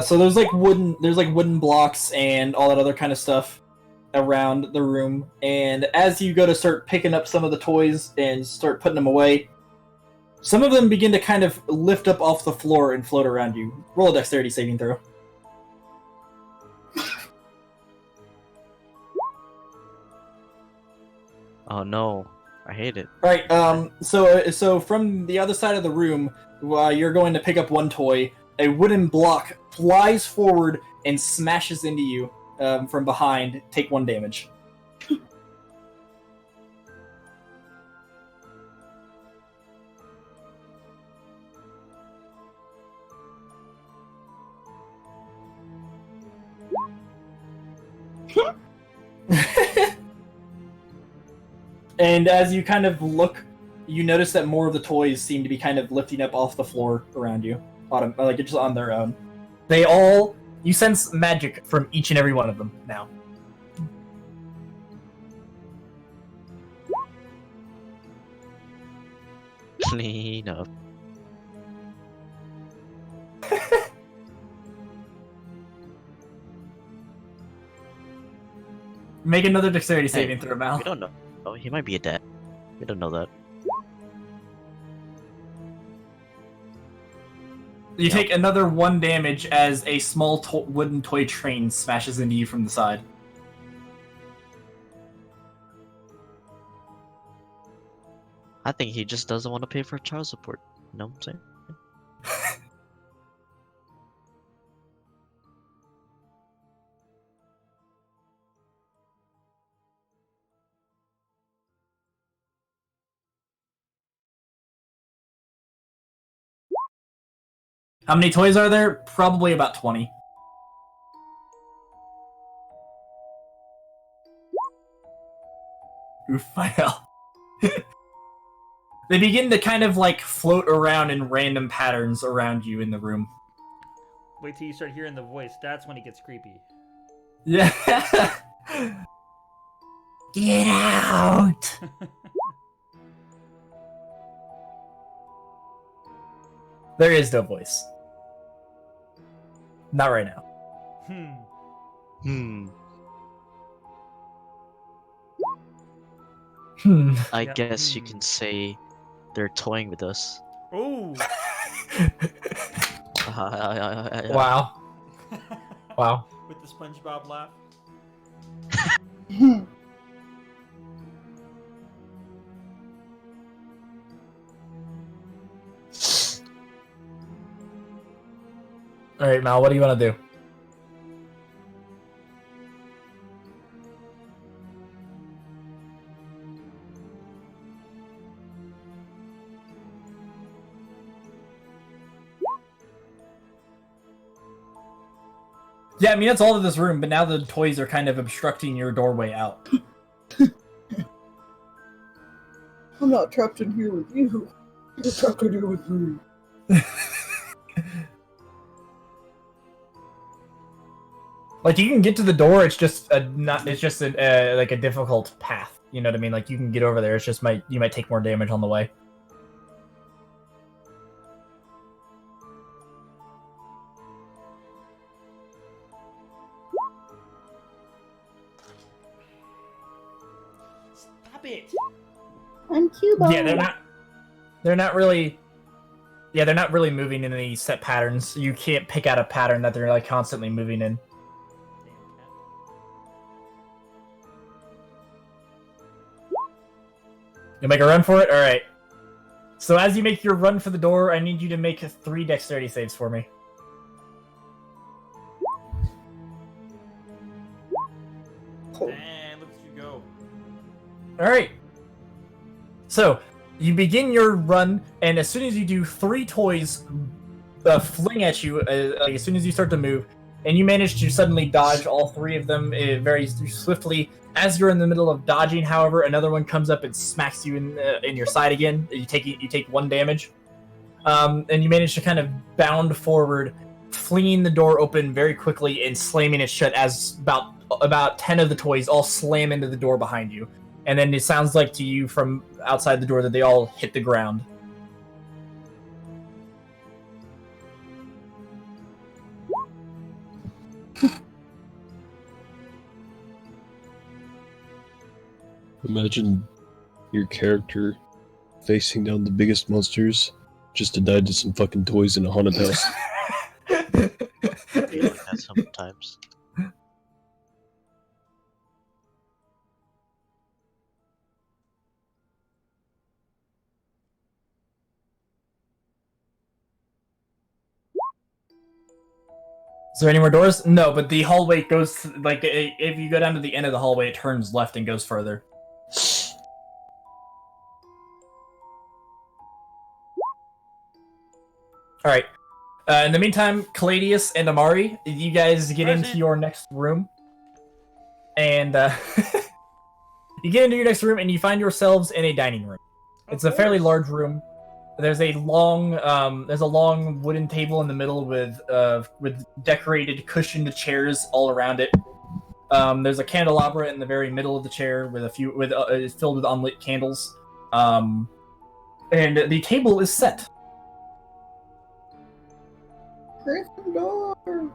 So there's like wooden blocks and all that other kind of stuff around the room. And as you go to start picking up some of the toys and start putting them away, some of them begin to kind of lift up off the floor and float around you. Roll a dexterity saving throw. Oh no, I hate it. Right. So from the other side of the room, you're going to pick up one toy. A wooden block flies forward and smashes into you from behind. Take 1 damage. And as you kind of look, you notice that more of the toys seem to be kind of lifting up off the floor around you, like just on their own. You sense magic from each and every one of them now. Clean up. Make another dexterity saving throw, Mal. We don't know. Oh, he might be a dad. We don't know that. You take another 1 damage as a small wooden toy train smashes into you from the side. I think he just doesn't want to pay for child support. You know what I'm saying? How many toys are there? Probably about 20. Oof, I know. They begin to kind of like float around in random patterns around you in the room. Wait till you start hearing the voice. That's when it gets creepy. Yeah. Get out! There is no voice. Not right now. I Yeah, guess you can say they're toying with us. Ooh. Wow. Wow. With the SpongeBob laugh. Alright, Mal, what do you want to do? Yeah, I mean, that's all of this room, but now the toys are kind of obstructing your doorway out. I'm not trapped in here with you. You're trapped in here with me. Like, you can get to the door, it's just like a difficult path. You know what I mean? Like, you can get over there, it's just you might take more damage on the way. Stop it. I'm Cubo. Yeah, they're not really moving in any set patterns. You can't pick out a pattern that they're like constantly moving in. You make a run for it? Alright. So as you make your run for the door, I need you to make 3 dexterity saves for me. And look at you go. Alright. So, you begin your run, and as soon as you do, 3 toys fling at you as soon as you start to move, and you manage to suddenly dodge all 3 of them very swiftly. As you're in the middle of dodging, however, another one comes up and smacks you in your side again. You take 1 damage, and you manage to kind of bound forward, flinging the door open very quickly and slamming it shut. As about 10 of the toys all slam into the door behind you, and then it sounds like to you from outside the door that they all hit the ground. Imagine your character facing down the biggest monsters just to die to some fucking toys in a haunted house. I feel like that sometimes. Is there any more doors? No, but the hallway goes, like, if you go down to the end of the hallway, it turns left and goes further. Alright. In the meantime, Caladius and Amari, you guys get into your next room. And, you get into your next room and you find yourselves in a dining room. It's a fairly large room. There's a long wooden table in the middle with decorated cushioned chairs all around it. There's a candelabra in the very middle of the chair with filled with unlit candles. And the table is set. Gryffindor.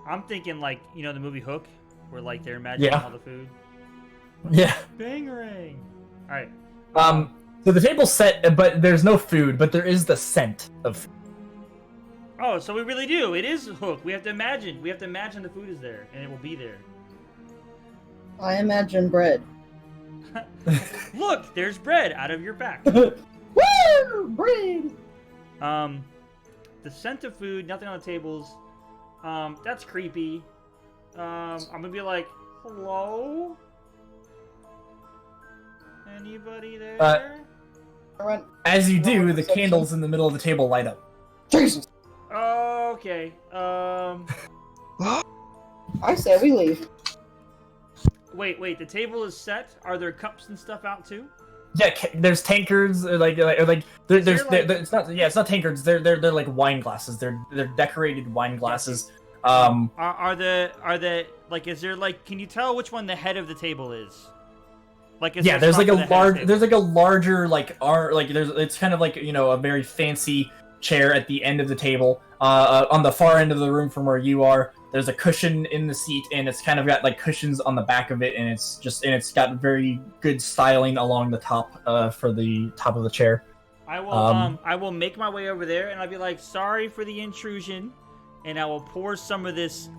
I'm thinking like, you know, the movie Hook, where like they're imagining all the food. Yeah. Bangarang. All right. So the table's set, but there's no food, but there is the scent of food. Oh, so we really do. It is Hook. We have to imagine. We have to imagine the food is there, and it will be there. I imagine bread. Look, there's bread out of your back. Woo! Bread! The scent of food, nothing on the tables. That's creepy. I'm gonna be like, hello? Anybody there? As you do, the candles in the middle of the table light up. Jesus! Okay. I say we leave. Wait. The table is set. Are there cups and stuff out too? Yeah, there's tankards, it's not tankards. They're like wine glasses. They're decorated wine glasses. Are the like? Is there like? Can you tell which one the head of the table is? Like, is Yeah, there there's like a spot for the head of the large, table? there's like a larger it's kind of like a very fancy chair at the end of the table. On the far end of the room from where you are, there's a cushion in the seat, and it's kind of got like cushions on the back of it, and it's got very good styling along the top for the top of the chair. I will make my way over there, and I'll be like, sorry for the intrusion, and I will pour some of this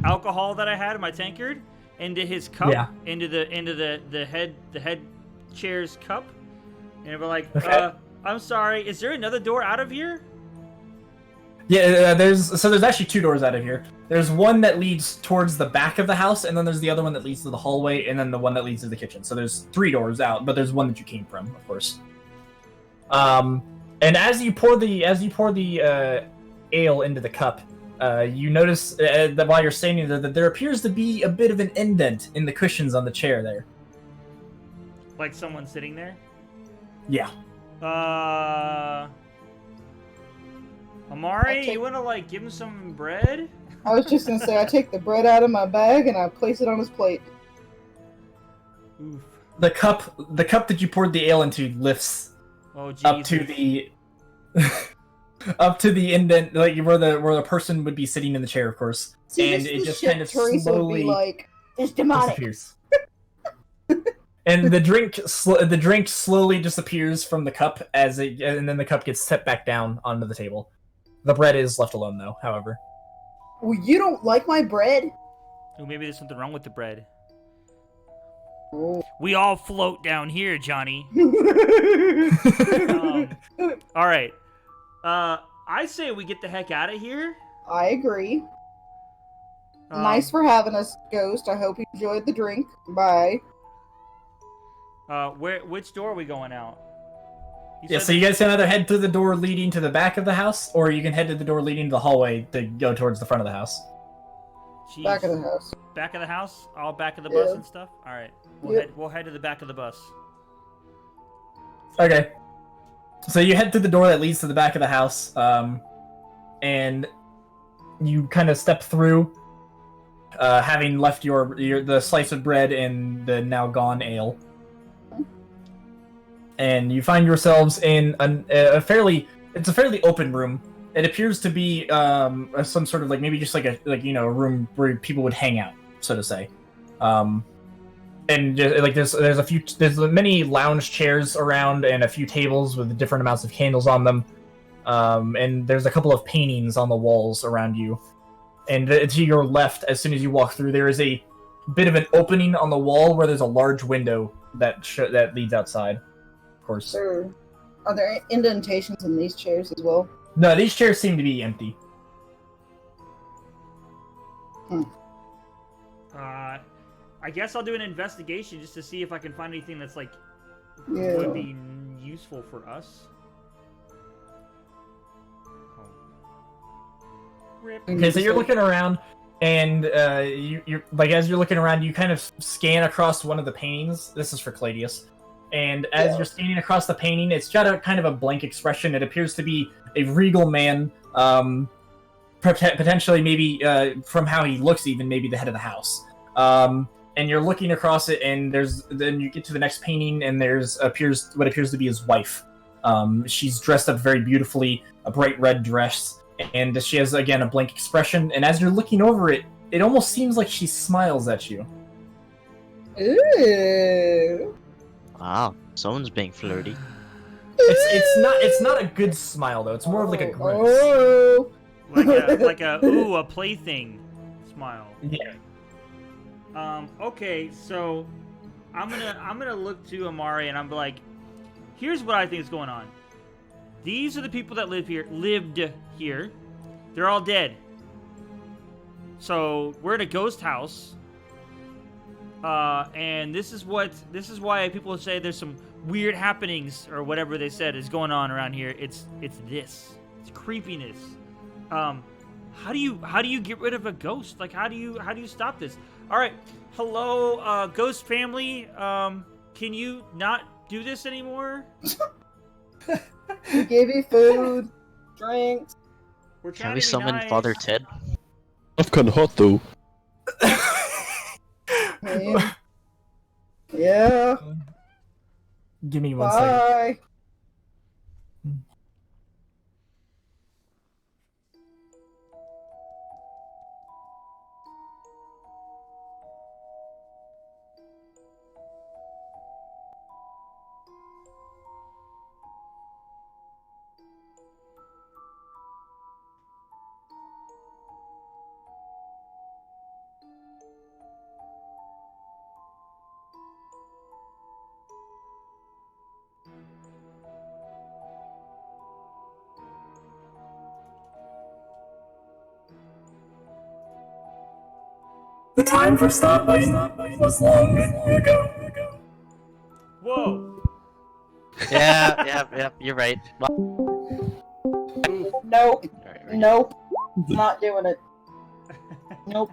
alcohol that I had in my tankard into his cup, into the head chair's cup, and I'll be like, Okay. I'm sorry, is there another door out of here? Yeah, there's actually 2 doors out of here. There's one that leads towards the back of the house, and then there's the other one that leads to the hallway, and then the one that leads to the kitchen. So there's 3 doors out, but there's one that you came from, of course. And as you pour the ale into the cup, you notice that while you're standing there, that there appears to be a bit of an indent in the cushions on the chair there. Like someone sitting there? Yeah. Amari, you wanna like give him some bread? I was just gonna say, I take the bread out of my bag and I place it on his plate. Oof. The cup that you poured the ale into lifts Oh, Jesus. up to the up to the indent, like where the person would be sitting in the chair, of course. See, And this it is just shit kind of Teresa would slowly be like, It's demonic. disappears. And the drink slowly disappears from the cup and then the cup gets set back down onto the table. The bread is left alone, though. However, well, you don't like my bread? Ooh, maybe there's something wrong with the bread. Oh. We all float down here, Johnny. All right. I say we get the heck out of here. I agree. Um, Nice for having us, Ghost. I hope you enjoyed the drink. Bye. Which door are we going out? yeah. So you guys can either head through the door leading to the back of the house, or you can head to the door leading to the hallway to go towards the front of the house. Jeez. Back of the house. Back of the house? All back of the bus Yeah. and stuff? All right. Yep. We'll head to the back of the bus. Okay. So you head through the door that leads to the back of the house, and you kind of step through, having left the slice of bread and the now gone ale. And you find yourselves in a fairly open room. It appears to be some sort of maybe just a room where people would hang out, so to say. And just, there's many lounge chairs around and a few tables with different amounts of candles on them. And there's a couple of paintings on the walls around you. And to your left, as soon as you walk through, there is a bit of an opening on the wall where there's a large window that leads outside. Of course. Are there indentations in these chairs as well? No, these chairs seem to be empty. I guess I'll do an investigation just to see if I can find anything that's Yeah. would be useful for us. Rip. Okay, so you're looking around, and you're as you're looking around, you kind of scan across one of the paintings. This is for Cladius. And as you're scanning across the painting, it's got a kind of a blank expression. It appears to be a regal man, potentially maybe from how he looks, even maybe the head of the house. And you're looking across it, and then you get to the next painting, and what appears to be his wife. She's dressed up very beautifully, a bright red dress, and she has again a blank expression. And as you're looking over it, it almost seems like she smiles at you. Ooh. Wow, someone's being flirty. It's not a good smile though. It's more of like a grimace. Oh. like a plaything smile. Yeah. Okay, so I'm gonna look to Amari and I'm like, here's what I think is going on. These are the people that lived here. They're all dead. So we're at a ghost house. And this is why people say there's some weird happenings or whatever they said is going on around here. It's creepiness. How do you get rid of a ghost? Like how do you stop this? All right, hello, ghost family. Can you not do this anymore. We gave you food, drinks. We're Can trying we to be summon nice. Father Ted? I'm kind of hot though. I mean, yeah. Give me 1 second. Bye. The time for stopping was long ago. Whoa. Yeah, you're right. Nope. Alright, Nope. Not doing it. Nope.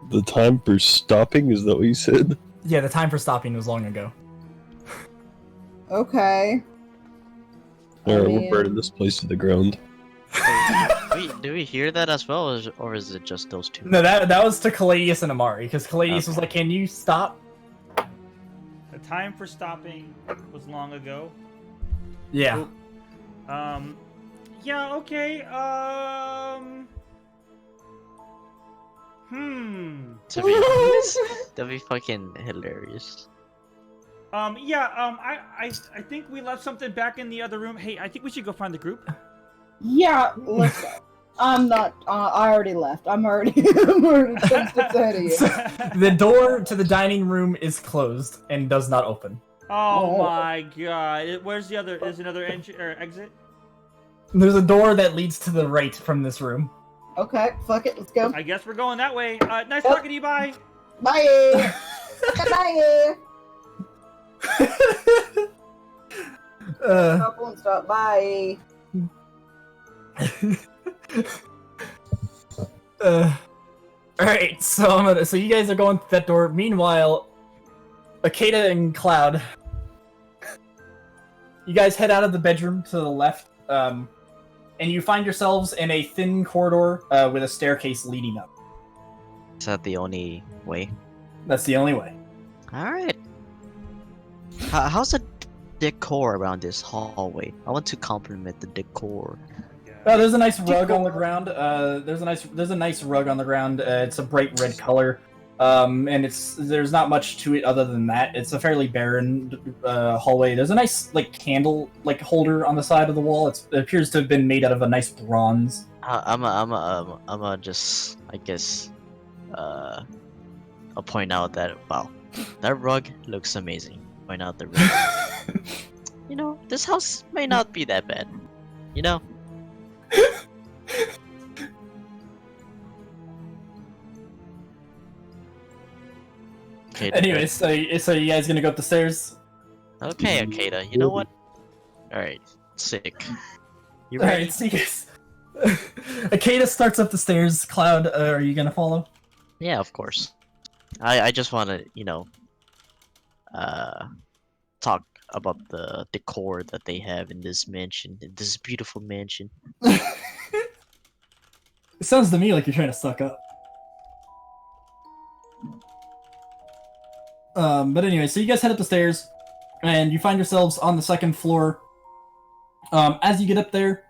The time for stopping, is that what you said? Yeah, the time for stopping was long ago. Okay. Alright, mean- we're burning this place to the ground. do we hear that as well, or is it just those two? No, that was to Caladius and Amari, because Caladius was Okay. like, "Can you stop?" The time for stopping was long ago. Yeah. Yeah, okay, To be honest, that'd be fucking hilarious. I think we left something back in the other room. Hey, I think we should go find the group. Yeah, let's go. I'm not. I already left. I'm already 10 steps ahead of you. The door to the dining room is closed and does not open. Oh Oh. my god. Where's the other, is another entry, or exit? There's a door that leads to the right from this room. Okay, fuck it. Let's go. I guess we're going that way. Nice talking to you, bye. Bye. Bye. Couple and stop. Bye. Alright, so you guys are going through that door. Meanwhile, Akeda and Cloud, you guys head out of the bedroom to the left, and you find yourselves in a thin corridor with a staircase leading up. Is that the only way? That's the only way. Alright. How's the decor around this hallway? I want to compliment the decor. Oh, there's a nice rug on the ground. There's a nice rug on the ground. It's a bright red color, and there's not much to it other than that. It's a fairly barren hallway. There's a nice candle holder on the side of the wall. It appears to have been made out of a nice bronze. I'm just, I guess, I'll point out that, wow, that rug looks amazing. Point out the rug. You know, this house may not be that bad. You know? Okay, Anyway, so you guys gonna go up the stairs? okay, Akeda, you know what? Alright, sick. You All ready? right, so you guys. Akeda starts up the stairs. Cloud, are you gonna follow? Yeah, of course. I just want to, talk about the decor that they have in this mansion, in this beautiful mansion. It sounds to me like you're trying to suck up. But anyway, so you guys head up the stairs, and you find yourselves on the second floor. As you get up there,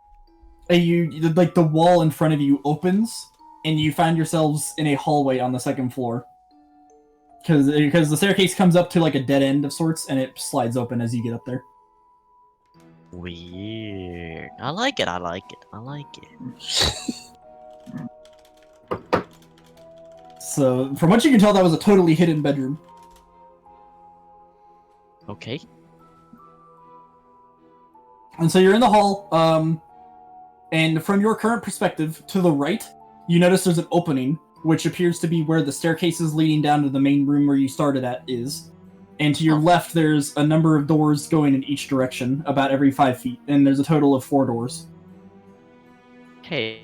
the wall in front of you opens, and you find yourselves in a hallway on the second floor. Because the staircase comes up to a dead end of sorts, and it slides open as you get up there. Weird. I like it. So, from what you can tell, that was a totally hidden bedroom. Okay. And so you're in the hall, and from your current perspective, to the right, you notice there's an opening, which appears to be where the staircases leading down to the main room where you started at is. And to your left, there's a number of doors going in each direction, about every 5 feet, and there's a total of 4 doors. Hey,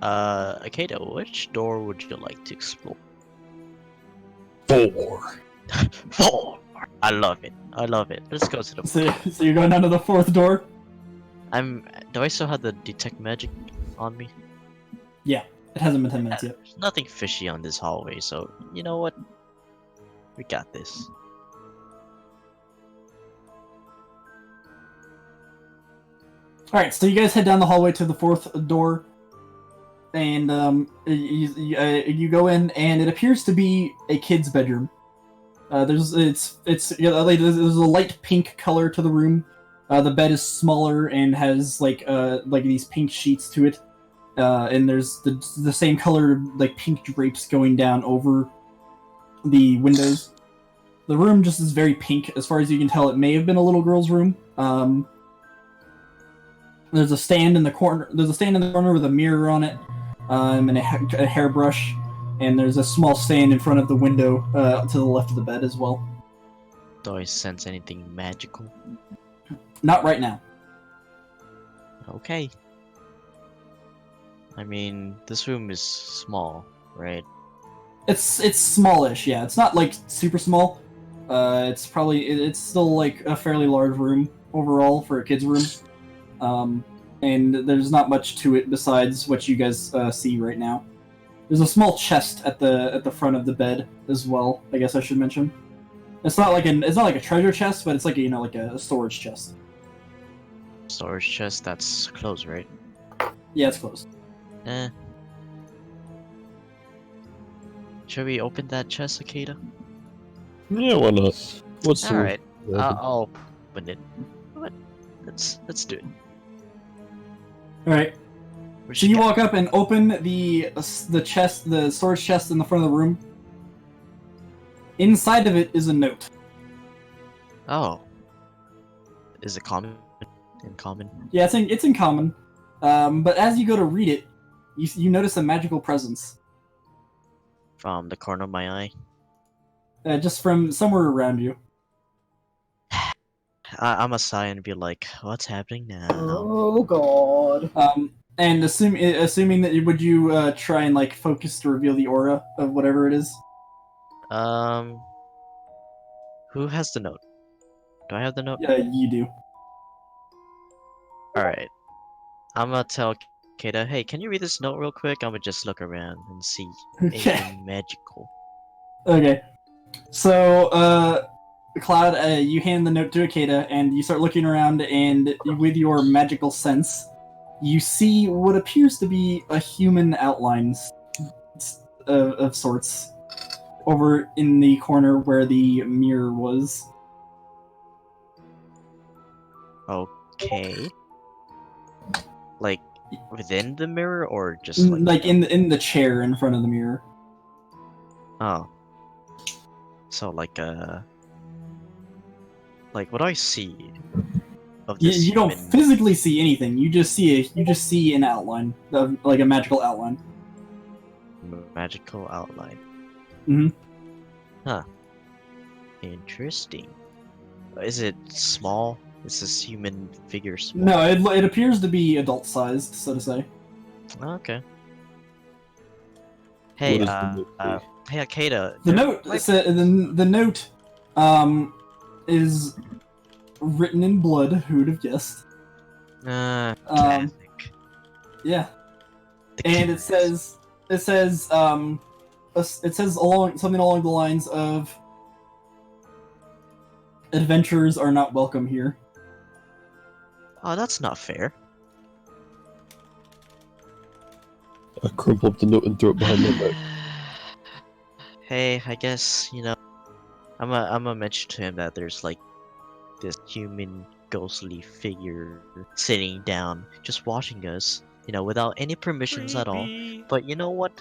Akeda, which door would you like to explore? 4. 4. I love it. I love it. Let's go to the. So you're going down to the fourth door? Do I still have the detect magic on me? Yeah. It hasn't been 10 minutes yet. There's nothing fishy on this hallway, so you know what? We got this. Alright, so you guys head down the hallway to the fourth door, and you go in, and it appears to be a kid's bedroom. There's a light pink color to the room. The bed is smaller and has like these pink sheets to it, and there's the same color like pink drapes going down over the windows. The room just is very pink, as far as you can tell. It may have been a little girl's room. There's a stand in the corner. There's a stand in the corner with a mirror on it, and a hairbrush. And there's a small stand in front of the window to the left of the bed as well. Do I sense anything magical? Not right now. Okay. I mean, this room is small, right? It's smallish, yeah. It's not like super small. It's still like a fairly large room overall for a kid's room. And there's not much to it besides what you guys see right now. There's a small chest at the front of the bed as well. I guess I should mention. It's not like a treasure chest, but it's like like a storage chest. Storage chest, that's closed, right? Yeah, it's closed. Eh. Should we open that chest, Akeda? Yeah, why not? What's the Alright, I'll open it. What? Let's do it. All right. Where'd So she you go? walk up and open the chest, the storage chest in the front of the room. Inside of it is a note. Oh. Is it common? In common? Yeah, it's in common. But as you go to read it, you notice a magical presence. From the corner of my eye? Just from somewhere around you. I'm a sigh and be like, what's happening now? Oh god. And assuming that would you try and like focus to reveal the aura of whatever it is? Who has the note? Do I have the note? Yeah, you do. Alright. I'm gonna tell Kata, hey, can you read this note real quick? I'm gonna just look around and see Okay. anything magical. Okay. So, Cloud, you hand the note to Akeda, and you start looking around, and with your magical sense, you see what appears to be a human outline of sorts over in the corner where the mirror was. Okay. Like, within the mirror, or just Like in the chair in front of the mirror. Oh. So, like, what do I see of this You don't human physically see anything. You just see an outline, like a magical outline. magical outline? Mhm. Huh. Interesting. Is it small? Is this human figure small? No, it appears to be adult-sized, so to say. Okay. Hey, What does the note say? hey, Akeda. The note, the note, is written in blood. Who'd have guessed? Classic. Yeah, The and it says something along the lines of, "Adventurers are not welcome here." Oh, that's not fair. I crumple up the note and throw it behind my back. Hey, I guess, I'm gonna mention to him that there's like this human ghostly figure sitting down, just watching us, without any permissions at all. Creepy. But you know what?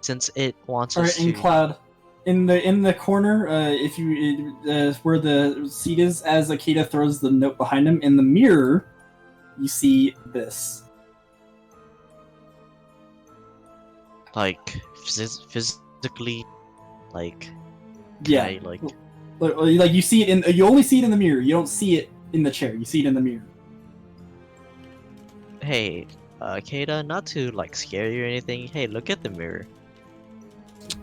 Since it wants All us right, in to, Cloud, in the corner, if you where the seat is, as Akeda throws the note behind him, in the mirror, you see this. like, physically, like, Yeah, I, like, like you see it you only see it in the mirror. You don't see it in the chair. You see it in the mirror. hey, Kata, not to like scare you or anything. Hey, look at the mirror.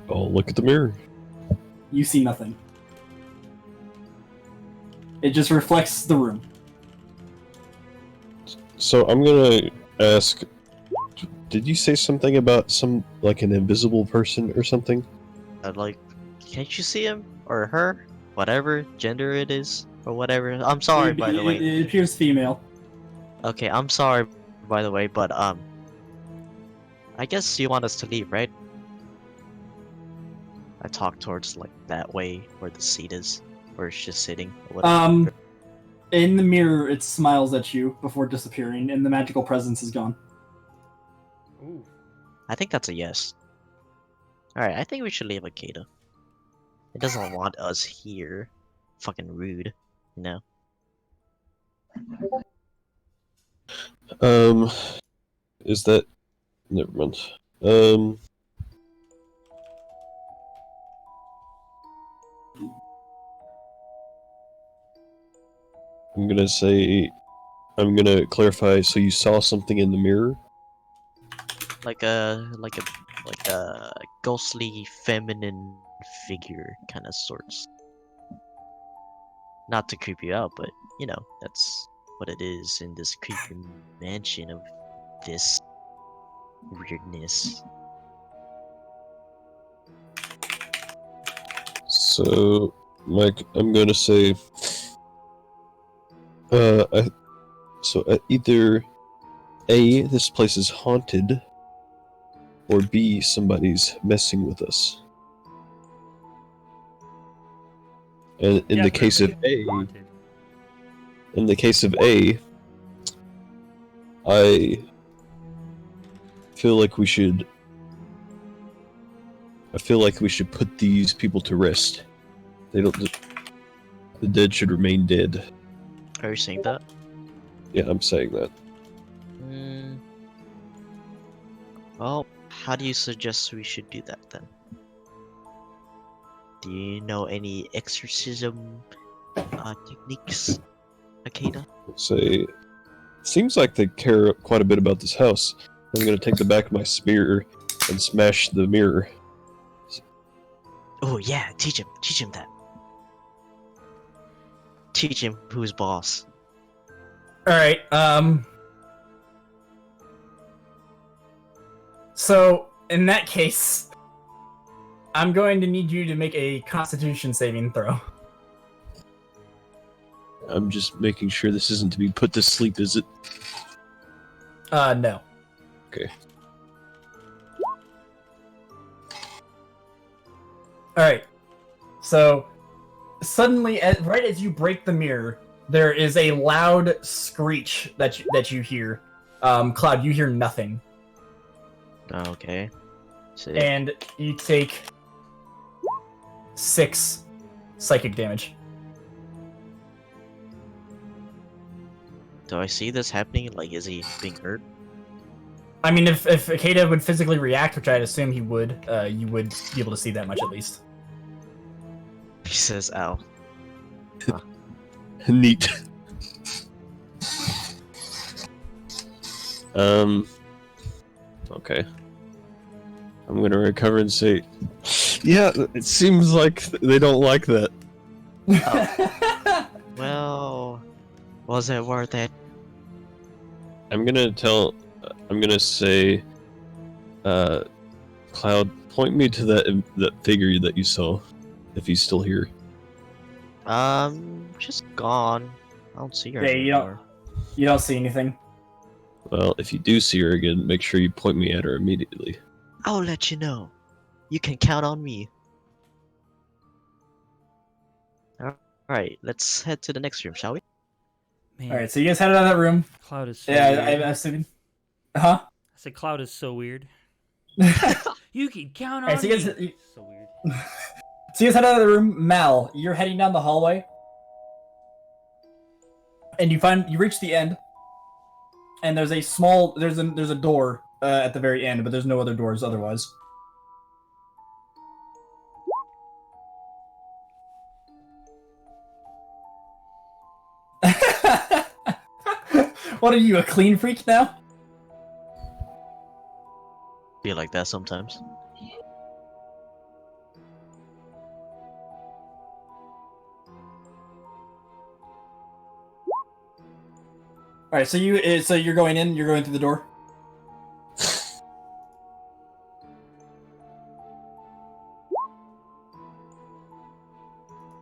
Oh, look at the mirror. You see nothing. It just reflects the room. So I'm gonna ask, did you say something about like an invisible person or something? Like, can't you see him or her? Whatever gender it is or whatever. I'm sorry, by the way. It appears female. Okay, I'm sorry, by the way, but I guess you want us to leave, right? I talk towards like that way where the seat is, where it's just sitting. Or whatever. In the mirror, it smiles at you before disappearing, and the magical presence is gone. Ooh. I think that's a yes. Alright, I think we should leave Akeda. It doesn't want us here. Fucking rude, you know? Is that... Never mind. I'm gonna clarify, so you saw something in the mirror? Like a ghostly feminine figure kind of sorts. Not to creep you out, but you know, that's what it is in this creepy mansion of this weirdness. So, Mike, I'm gonna say... either A, this place is haunted, or B, somebody's messing with us. And in the case of A, Haunted. I feel like we should put these people to rest. The dead should remain dead. Are you saying that? Yeah, I'm saying that. Well, how do you suggest we should do that then? Do you know any exorcism techniques, Akeda? Say, seems like they care quite a bit about this house. I'm gonna take the back of my spear and smash the mirror. Oh yeah, teach him that. Teach him who's boss. Alright, so, in that case, I'm going to need you to make a Constitution saving throw. I'm just making sure this isn't to be put to sleep, is it? No. Okay. Alright. So, suddenly, right as you break the mirror, there is a loud screech that you hear. Cloud, you hear nothing. Okay. So, And you take 6 psychic damage. do I see this happening? Like, is he being hurt? I mean, if Akeda would physically react, which I'd assume he would, you would be able to see that much at least. He says, "Ow." Neat. Okay. I'm gonna recover and say, yeah, it seems like they don't like that. Well, was it worth it? I'm gonna say, Cloud, point me to that figure that you saw, if he's still here. She's gone. I don't see her Yeah, anymore. you don't see anything. Well, if you do see her again, make sure you point me at her immediately. I'll let you know. You can count on me. Alright, let's head to the next room, shall we? Man, Alright, so you guys head out of that room. Cloud is so Yeah, weird. I'm assuming. Huh? I said Cloud is so weird. So You can count on Alright, so me. you guys- So weird. you guys head out of the room. Mal, you're heading down the hallway. And you reach the end. And there's a door at the very end, but there's no other doors otherwise. What are you, a clean freak now? Be like that sometimes. All right, so you're going in. You're going through the door.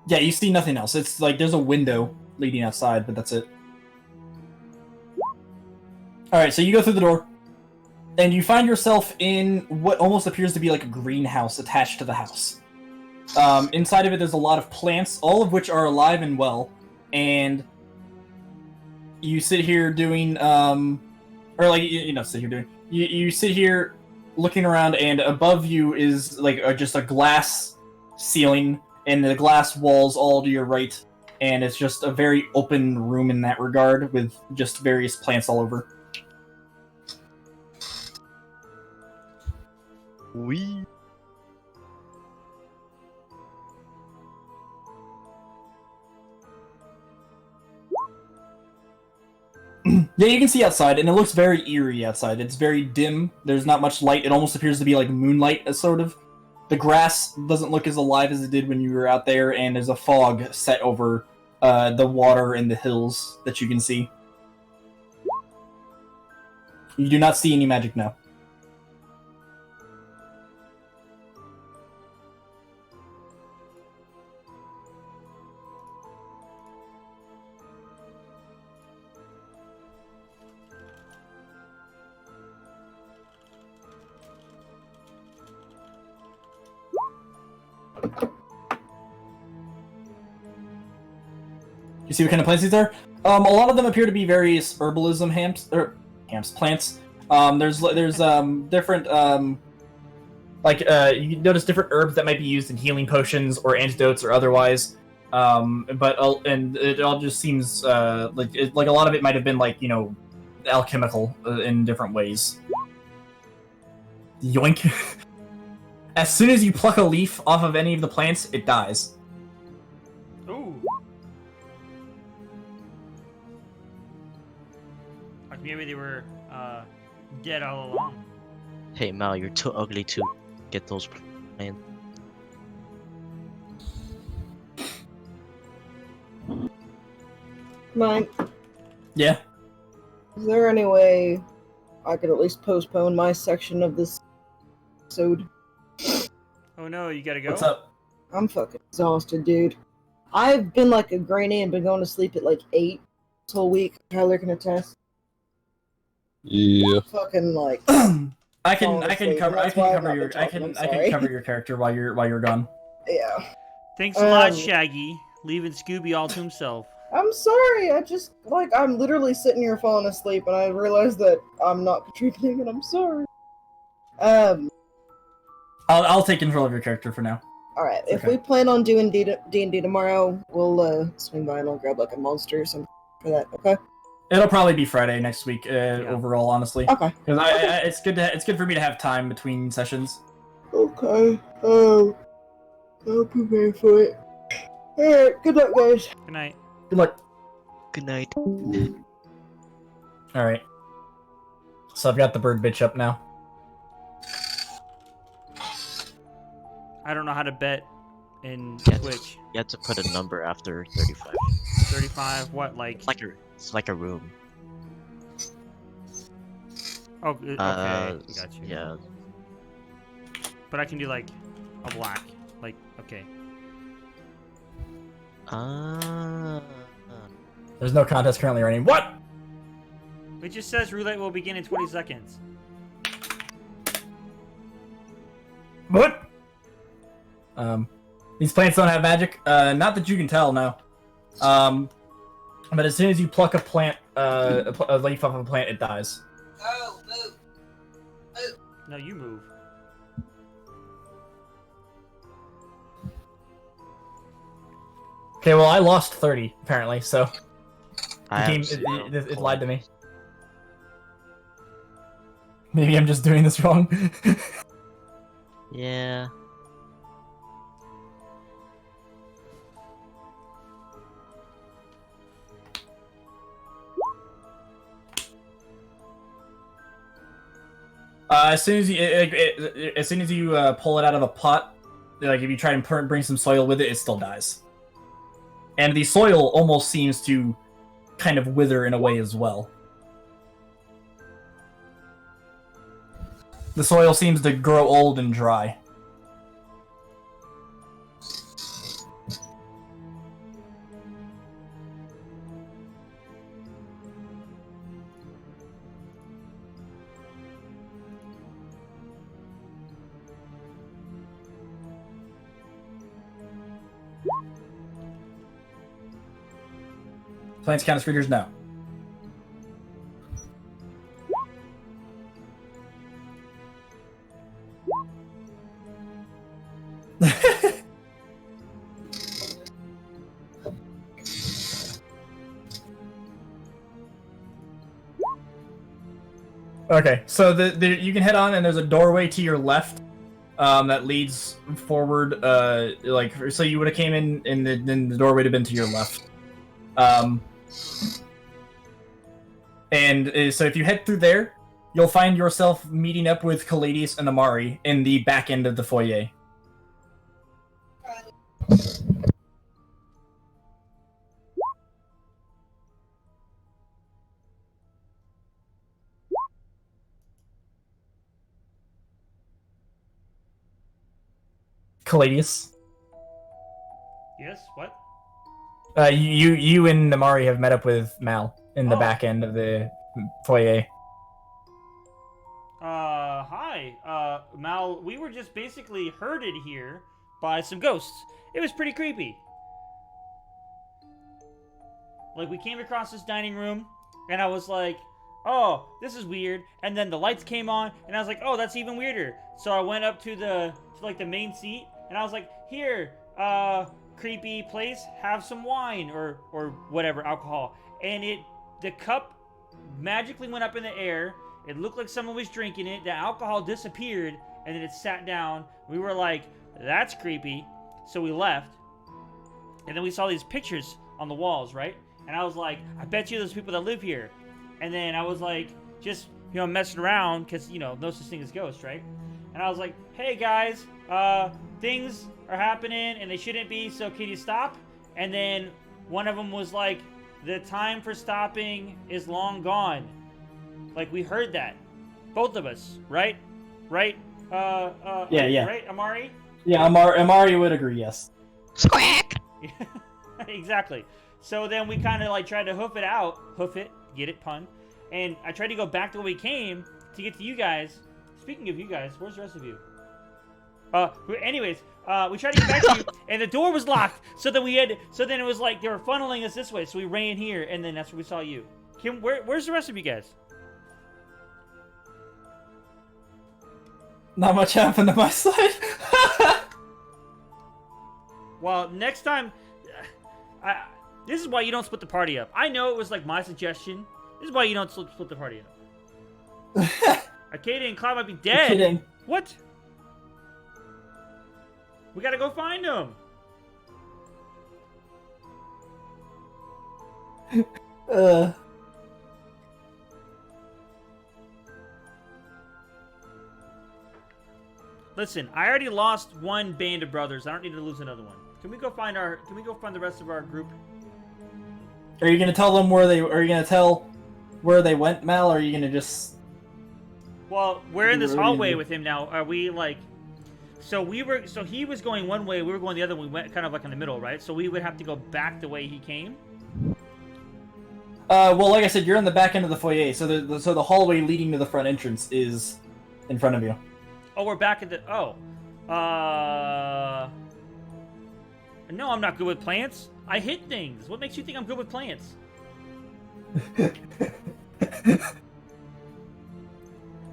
Yeah, you see nothing else. It's like there's a window leading outside, but that's it. All right, so you go through the door, and you find yourself in what almost appears to be like a greenhouse attached to the house. Inside of it, there's a lot of plants, all of which are alive and well, and you sit here doing, you sit here looking around, and above you is like just a glass ceiling, and the glass walls all to your right, and it's just a very open room in that regard, with just various plants all over. We. Yeah, you can see outside, and it looks very eerie outside. It's very dim. There's not much light. It almost appears to be like moonlight, sort of. The grass doesn't look as alive as it did when you were out there, and there's a fog set over the water and the hills that you can see. You do not see any magic now. You see what kind of plants these are? A lot of them appear to be various herbalism plants. There's different you notice different herbs that might be used in healing potions or antidotes or otherwise. And it all just seems like a lot of it might have been alchemical in different ways. Yoink! As soon as you pluck a leaf off of any of the plants, it dies. Ooh. Like maybe they were dead all along. Hey Mal, you're too ugly to get those plants. Mike, Yeah. is there any way I could at least postpone my section of this episode? Oh no, you gotta go? What's up? I'm fucking exhausted, dude. I've been like a granny and been going to sleep at like 8 this whole week. Tyler can attest. Yeah. Fucking like. I can Honestly, cover that's why I've not your been I talking, can I'm I can sorry. cover your character while you're gone. Yeah. Thanks a lot, Um, Shaggy. Leaving Scooby all to himself. I'm sorry. I just I'm literally sitting here falling asleep, and I realized that I'm not contributing, and I'm sorry. I'll take control of your character for now. All right. If Okay. we plan on doing D&D tomorrow, we'll swing by and I'll grab like a monster or something for that. Okay. It'll probably be Friday next week. Overall, honestly, Okay. because it's good for me to have time between sessions. Okay. I'll prepare for it. All right. Good luck, guys. Good night. Good luck. Good night. All right. So I've got the bird bitch up now. I don't know how to bet in Yeah. Twitch. You have to put a number after 35. 35, what, like... It's like a room. Oh, okay, got you. Yeah. But I can do, like, a black. Like, okay. There's no contest currently running. What? It just says roulette will begin in 20 seconds. What? These plants don't have magic. Not that you can tell, no. But as soon as you pluck a plant, a leaf off of a plant, it dies. Oh, move. No, you move. Okay, well I lost 30 apparently, so I the game have zero it lied to me. Maybe I'm just doing this wrong. Yeah. As soon as you pull it out of a pot, like if you try and bring some soil with it, it still dies. And the soil almost seems to kind of wither in a way as well. The soil seems to grow old and dry. Plants count as creatures? No. Okay, so you can head on, and there's a doorway to your left that leads forward. So you would have came in, and the doorway would have been to your left. So if you head through there, you'll find yourself meeting up with Caladius and Amari in the back end of the foyer. Caladius. Yes. What? You and Amari have met up with Mal in the back end of the foyer. Hi. Mal, we were just basically herded here by some ghosts. It was pretty creepy. Like, we came across this dining room, and I was like, oh, this is weird. And then the lights came on, and I was like, oh, that's even weirder. So I went up to the main seat, and I was like, here, creepy place, have some wine or whatever, alcohol. And the cup magically went up in the air. It looked like someone was drinking it. The alcohol disappeared, and then it sat down. We were like, that's creepy. So we left. And then we saw these pictures on the walls, right? And I was like, I bet you there's people that live here. And then I was like, just, messing around, because, no such thing as ghosts, right? And I was like, hey, guys, things are happening, and they shouldn't be, so can you stop? And then one of them was like, the time for stopping is long gone. Like, we heard that. Both of us, right? Right? Yeah. Right, Amari? Yeah, Amari would agree, yes. Squawk! Exactly. So then we kind of, tried to hoof it, get it, pun. And I tried to go back the way we came to get to you guys. Speaking of you guys, where's the rest of you? Anyways, we tried to get back to you, and the door was locked. So then it was like they were funneling us this way. So we ran here, and then that's where we saw you. Kim, where's the rest of you guys? Not much happened to my side. Well, next time, this is why you don't split the party up. I know it was my suggestion. This is why you don't split the party up. Arcadia and Cloud might be dead. I'm kidding. What? We gotta go find them. Listen, I already lost one band of brothers. I don't need to lose another one. Can we go find the rest of our group? Are you gonna tell them where they? Are you gonna tell where they went, Mal? Or are you gonna just? Well, we're in this What are you hallway gonna do? with him now. Are we So he was going one way, we were going the other. We went kind of in the middle, right? So we would have to go back the way he came. Well, like I said, you're in the back end of the foyer, so the hallway leading to the front entrance is in front of you. Oh, we're back at the. Oh, no, I'm not good with plants. I hit things. What makes you think I'm good with plants?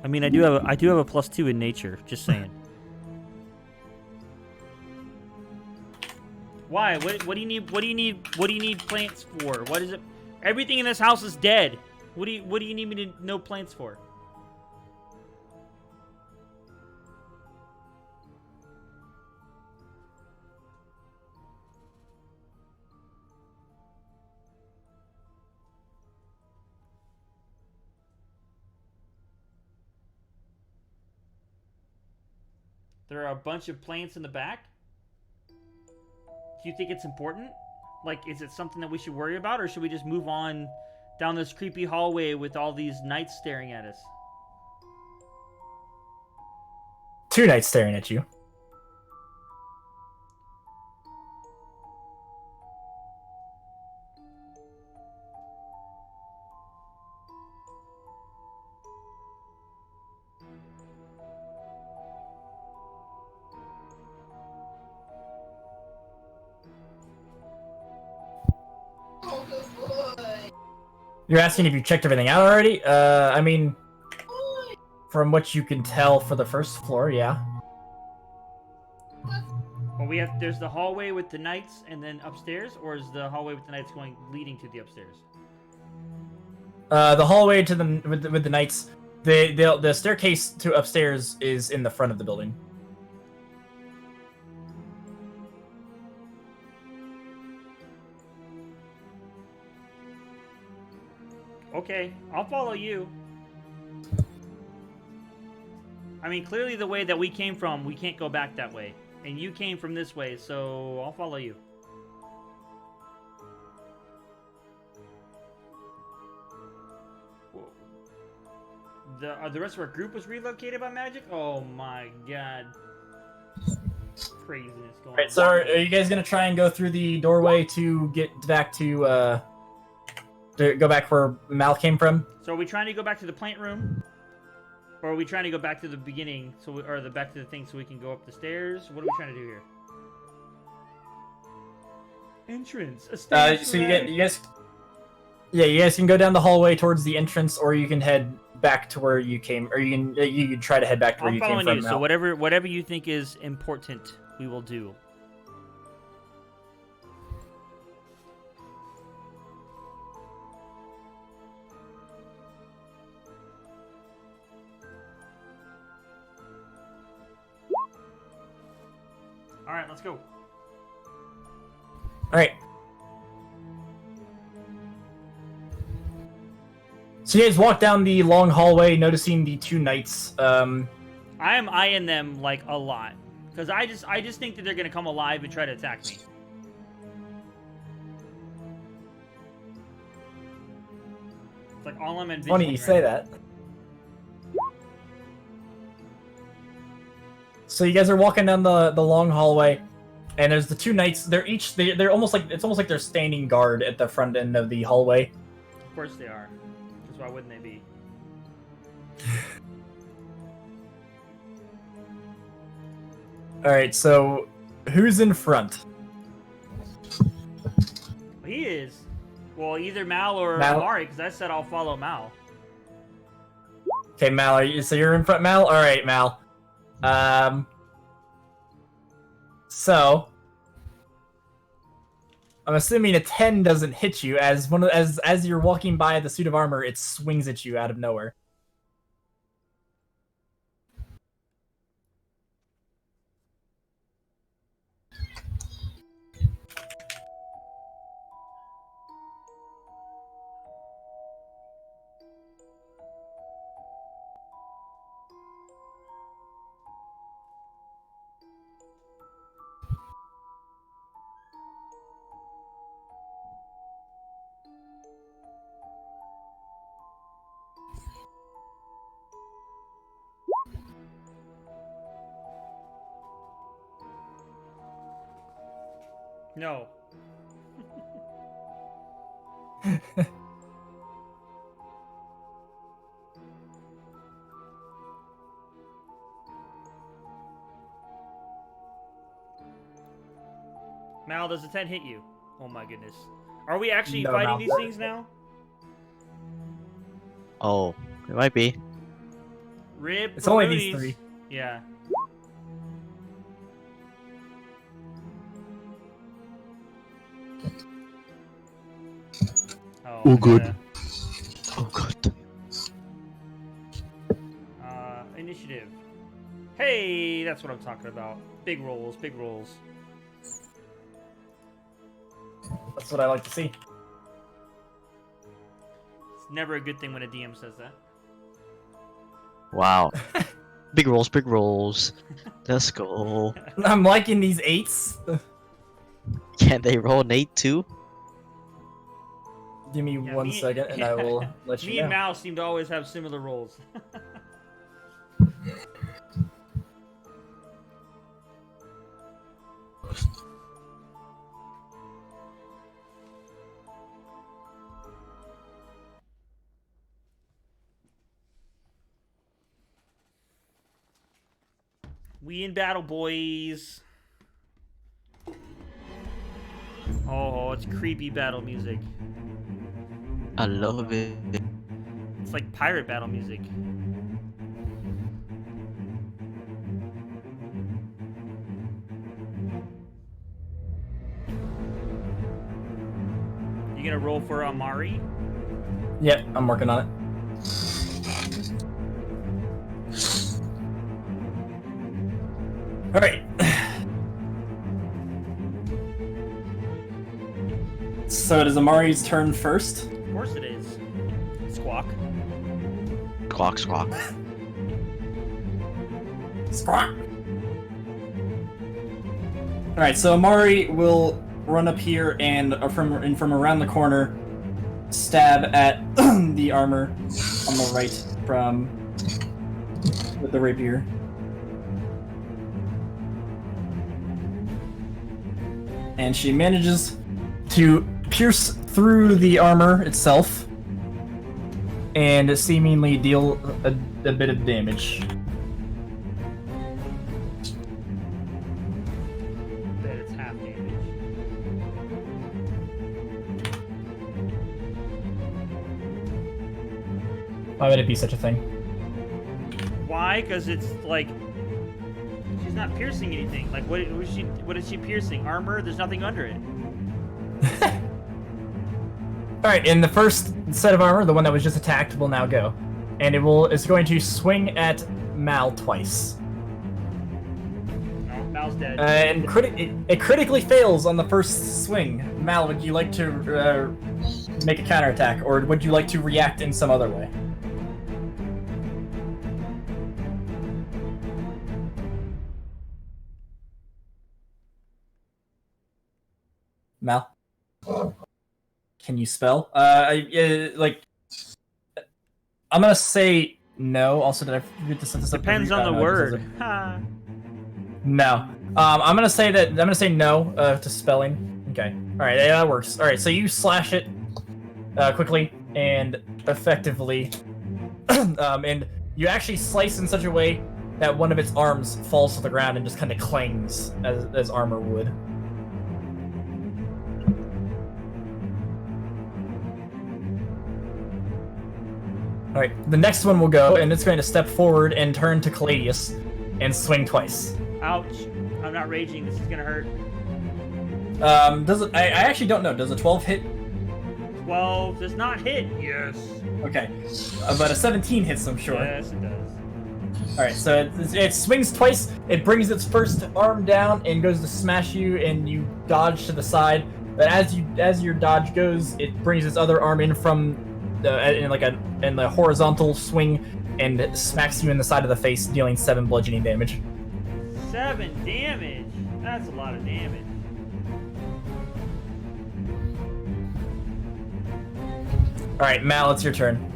I mean, I do have a +2 in nature. Just saying. Why? What do you need? What do you need plants for? What is it? Everything in this house is dead. What do you need me to know plants for? There are a bunch of plants in the back. Do you think it's important? Is it something that we should worry about, or should we just move on down this creepy hallway with all these knights staring at us? 2 knights staring at you. You're asking if you checked everything out already? I mean, from what you can tell for the first floor, yeah. Well, there's the hallway with the knights, and then upstairs, or is the hallway with the knights leading to the upstairs? The hallway to with the knights, the staircase to upstairs is in the front of the building. Okay, I'll follow you. I mean, clearly the way that we came from, we can't go back that way. And you came from this way, so I'll follow you. Whoa. The rest of our group was relocated by magic? Oh my god. Craziness going on. Right, so are you guys gonna try and go through the doorway to get back to go back where Mal came from? So are we trying to go back to the plant room? Or are we trying to go back to the beginning, back to the thing so we can go up the stairs? What are we trying to do here? Entrance. A stage So you guys can go down the hallway towards the entrance, or you can head back to where you came, or you can try to head back to where I'm you came following from. you, so whatever you think is important, we will do. All right, let's go. All right. So you guys walk down the long hallway, noticing the 2 knights. I am eyeing them like a lot, because I just think that they're gonna come alive and try to attack me. It's like all I'm envisioning. Funny you say that. So you guys are walking down the long hallway, and there's the 2 knights. They're almost like they're standing guard at the front end of the hallway. Of course they are. Because why wouldn't they be? All right, so who's in front? He is. Well, either Mal or Mal? Amari, because I said I'll follow Mal. Okay, Mal. So you're in front, Mal. All right, Mal. So I'm assuming a 10 doesn't hit you, as as you're walking by the suit of armor, it swings at you out of nowhere. No. Mal, does the 10 hit you? Oh my goodness. Are we actually No, fighting Mal. these things now? Oh, it might be. Rip. It's only these Roonies. 3. Yeah. Oh, good. yeah. Oh god. Initiative. Hey, that's what I'm talking about. Big rolls, big rolls. That's what I like to see. It's never a good thing when a DM says that. Wow. Big rolls, big rolls. Let's go. I'm liking these 8s. Can they roll an 8 too? Give me Yeah, 1 second, and I will let Me you and know. Mal seem to always have similar rolls. We in battle, boys. Oh, it's creepy battle music. I love it. It's like pirate battle music. You gonna roll for Amari? Yep, I'm working on it. All right. So it is Amari's turn first. Of course it is. Squawk. Squawk, squawk. Squawk. All right, so Amari will run up here and from around the corner, stab at the armor on the right with the rapier. And she manages to pierce through the armor itself and seemingly deal a bit of damage. Bet it's half damage. Why would it be such a thing? Why? Because it's like she's not piercing anything. Like what is she piercing? Armor? There's nothing under it. Alright, in the first set of armor, the one that was just attacked will now go. And it's going to swing at Mal twice. No, Mal's dead. And it critically fails on the first swing. Mal, would you like to make a counterattack, or would you like to react in some other way? Mal? Can you spell? I'm gonna say no. Also, did I forget to set this up? Depends on the word. Ha. No. I'm gonna say no to spelling. Okay. All right. Yeah, that works. All right. So you slash it quickly and effectively, and you actually slice in such a way that one of its arms falls to the ground and just kind of clings as armor would. Alright, the next one will go, and it's going to step forward and turn to Caladius and swing twice. Ouch. I'm not raging. This is gonna hurt. Does it? I actually don't know. Does a 12 hit? 12 does not hit. Yes. Okay. But a 17 hits, I'm sure. Yes, it does. Alright, so it swings twice, it brings its first arm down and goes to smash you, and you dodge to the side. But as your dodge goes, it brings its other arm in from in the horizontal swing and smacks you in the side of the face, dealing 7 bludgeoning damage. 7 damage? That's a lot of damage. Alright, Mal, it's your turn.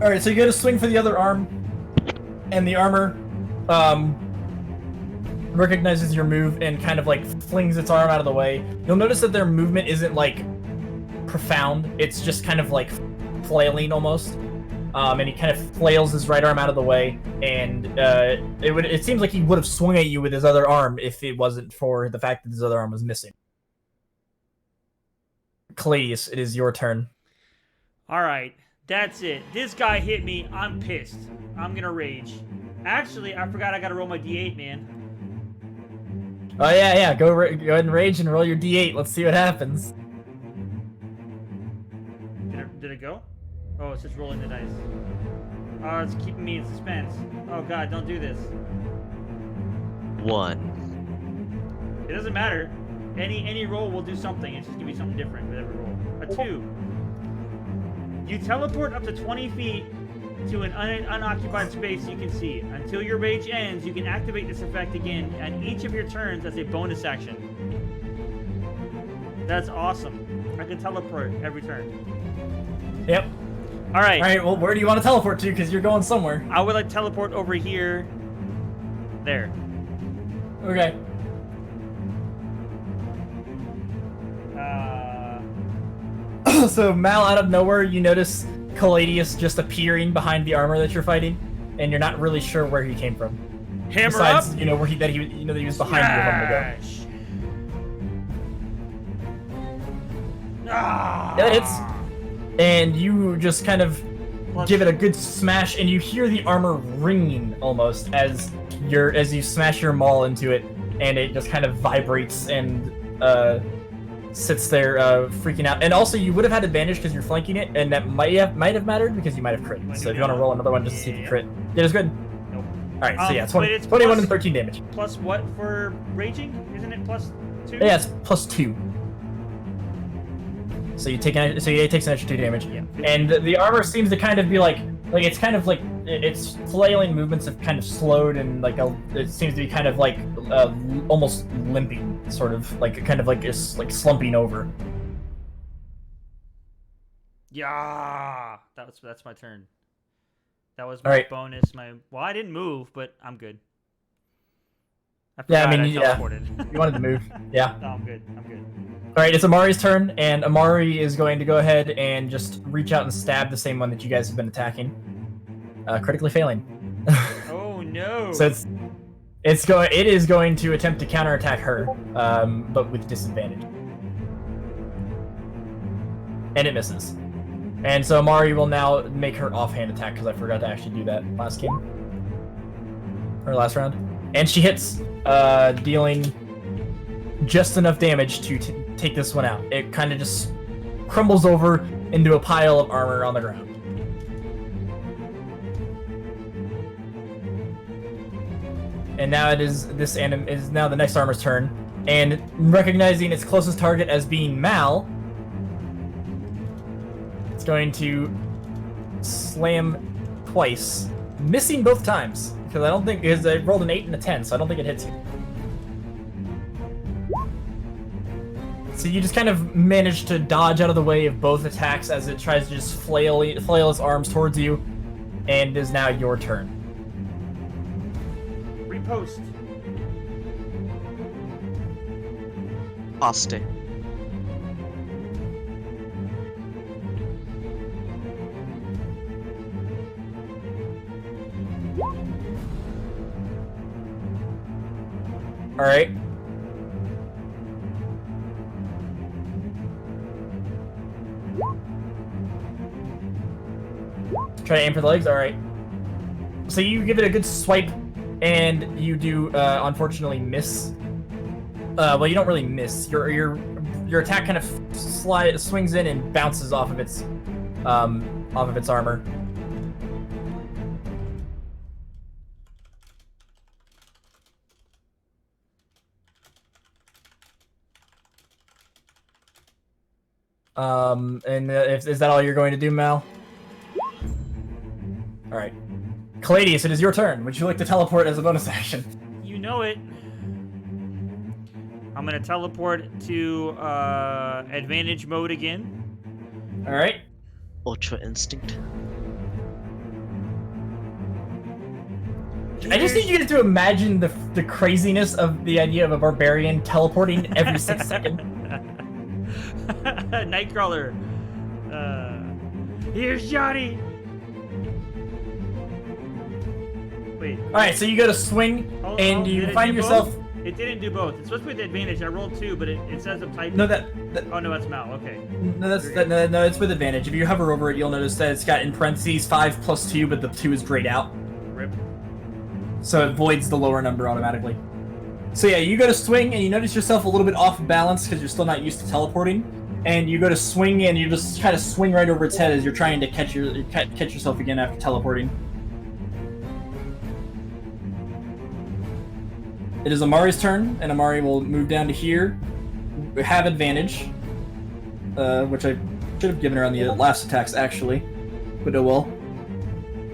Alright, so you go to swing for the other arm, and the armor recognizes your move and kind of like flings its arm out of the way. You'll notice that their movement isn't like profound, it's just kind of like flailing almost. And he kind of flails his right arm out of the way, and it seems like he would have swung at you with his other arm if it wasn't for the fact that his other arm was missing. Caladius, it is your turn. Alright, that's it. This guy hit me. I'm pissed. I'm gonna rage. Actually, I forgot I gotta roll my d8, man. Oh yeah. Go ahead and rage and roll your d8. Let's see what happens. Did it go? Oh, it's just rolling the dice. Oh, it's keeping me in suspense. Oh god, don't do this. 1. It doesn't matter. Any roll will do something. It's just gonna be something different with every roll. A 2. You teleport up to 20 feet to an unoccupied space you can see. Until your rage ends, you can activate this effect again on each of your turns as a bonus action. That's awesome. I can teleport every turn. Yep. All right. All right. Well, where do you want to teleport to? Because you're going somewhere. I would like to teleport over here. There. Okay. So Mal, out of nowhere, you notice Caladius just appearing behind the armor that you're fighting, and you're not really sure where he came from. Hammer Besides, up. you know where that he was behind you a moment ago. Smash. Ah. Yeah, it hits. And you just kind of give it a good smash, and you hear the armor ringing almost as you smash your maul into it, and it just kind of vibrates and sits there freaking out. And also, you would have had advantage because you're flanking it, and that might have mattered because you might have crit. So if you want to roll another one just to see if you crit, it is good. Nope. All right, so yeah, Wait, it's 21 plus- and 13 damage. Plus what for raging? Isn't it plus 2? Yeah, it's plus 2. So he takes an extra 2 damage. Yeah. And the armor seems to kind of be like it's kind of like its flailing movements have kind of slowed, and it seems to be kind of like almost limping, sort of like kind of like it's like slumping over. Yeah. That's my turn. That was All my right. bonus. Well, I didn't move, but I'm good. Yeah, I forgot mean, yeah. teleported. You wanted to move, yeah. No, I'm good. I'm good. All right, it's Amari's turn, and Amari is going to go ahead and just reach out and stab the same one that you guys have been attacking, critically failing. Oh no. So it is going to attempt to counterattack her, but with disadvantage, and it misses. And so Amari will now make her offhand attack because I forgot to actually do that last game, or last round, and she hits, dealing just enough damage to take this one out. It kind of just crumbles over into a pile of armor on the ground. And now it is now the next armor's turn, and recognizing its closest target as being Mal, it's going to slam twice, missing both times because I rolled an 8 and a 10, so I don't think it hits you. So you just kind of manage to dodge out of the way of both attacks as it tries to just flail its arms towards you, and it is now your turn. Repost. Austin. All right. Try to aim for the legs. All right. So you give it a good swipe, and you do unfortunately miss. Well, you don't really miss. Your attack kind of swings in and bounces off of its armor. And is that all you're going to do, Mal? All right. Caladius, it is your turn. Would you like to teleport as a bonus action? You know it. I'm gonna teleport to advantage mode again. All right. Ultra Instinct. I just need you to imagine the craziness of the idea of a barbarian teleporting every 6 seconds. Nightcrawler. Here's Johnny. Wait. All right, so you go to swing, and did you it find do yourself. both? It didn't do both. It's supposed to be the advantage. I rolled 2, but it says I'm typing. No, that Oh no, that's Mal. Okay. no, no, it's with advantage. If you hover over it, you'll notice that it's got in parentheses 5 plus 2, but the 2 is grayed out, Rip. so it voids the lower number automatically. So yeah, you go to swing, and you notice yourself a little bit off balance because you're still not used to teleporting. And you go to swing, and you just kind of swing right over its head as you're trying to catch yourself again after teleporting. It is Amari's turn, and Amari will move down to here. We have advantage, which I should have given her on the last attacks actually, but oh well.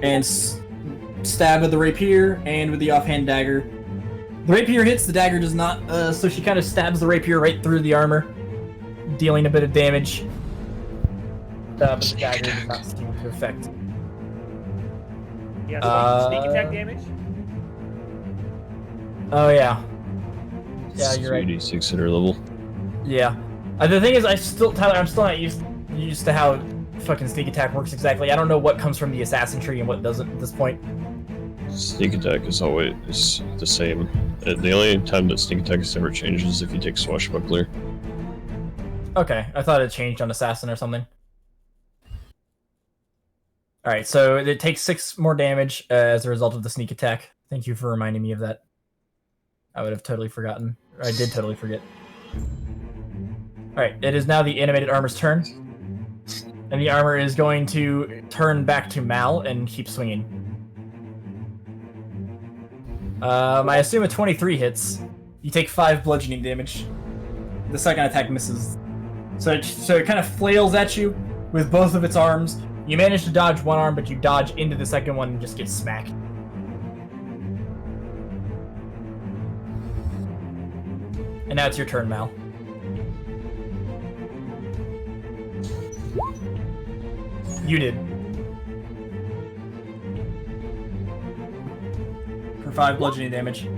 And stab with the rapier and with the offhand dagger. The rapier hits, the dagger does not. So she kind of stabs the rapier right through the armor, dealing a bit of damage. But the dagger did not seem to affect. Yeah, sneak attack damage. Oh yeah. Yeah, you're right. 2d6 at her level. Yeah. The thing is, Tyler, I'm still not used to how fucking sneak attack works exactly. I don't know what comes from the assassin tree and what doesn't at this point. Sneak attack is always the same. The only time that sneak attack has ever changed is if you take swashbuckler. Okay, I thought it changed on assassin or something. Alright, so it takes 6 more damage as a result of the sneak attack. Thank you for reminding me of that. I would have totally forgotten. I did totally forget. Alright, it is now the animated armor's turn. And the armor is going to turn back to Mal and keep swinging. I assume a 23 hits. You take 5 bludgeoning damage. The second attack misses. So it kind of flails at you with both of its arms. You manage to dodge one arm, but you dodge into the second one and just get smacked. And now it's your turn, Mal. You did. For 5 bludgeoning damage.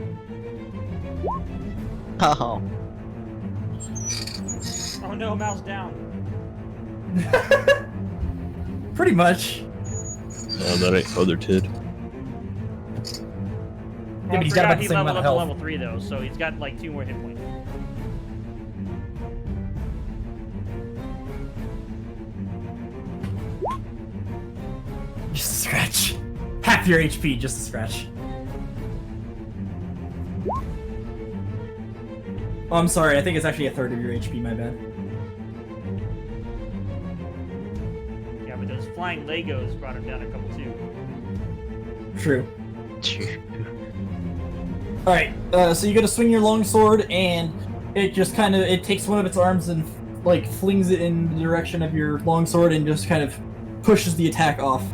Oh. Oh no, Mal's down. Pretty much. That ain't other tid. Yeah, but he's got about the he same leveled amount up of to health. level 3 though, so he's got like 2 more hit points. Just a scratch. Half your HP, just a scratch. Oh, I'm sorry. I think it's actually a third of your HP. My bad. Yeah, but those flying Legos brought him down a couple too. True. All right. So you got to swing your longsword, and it just kind of takes one of its arms and like flings it in the direction of your longsword, and just kind of pushes the attack off,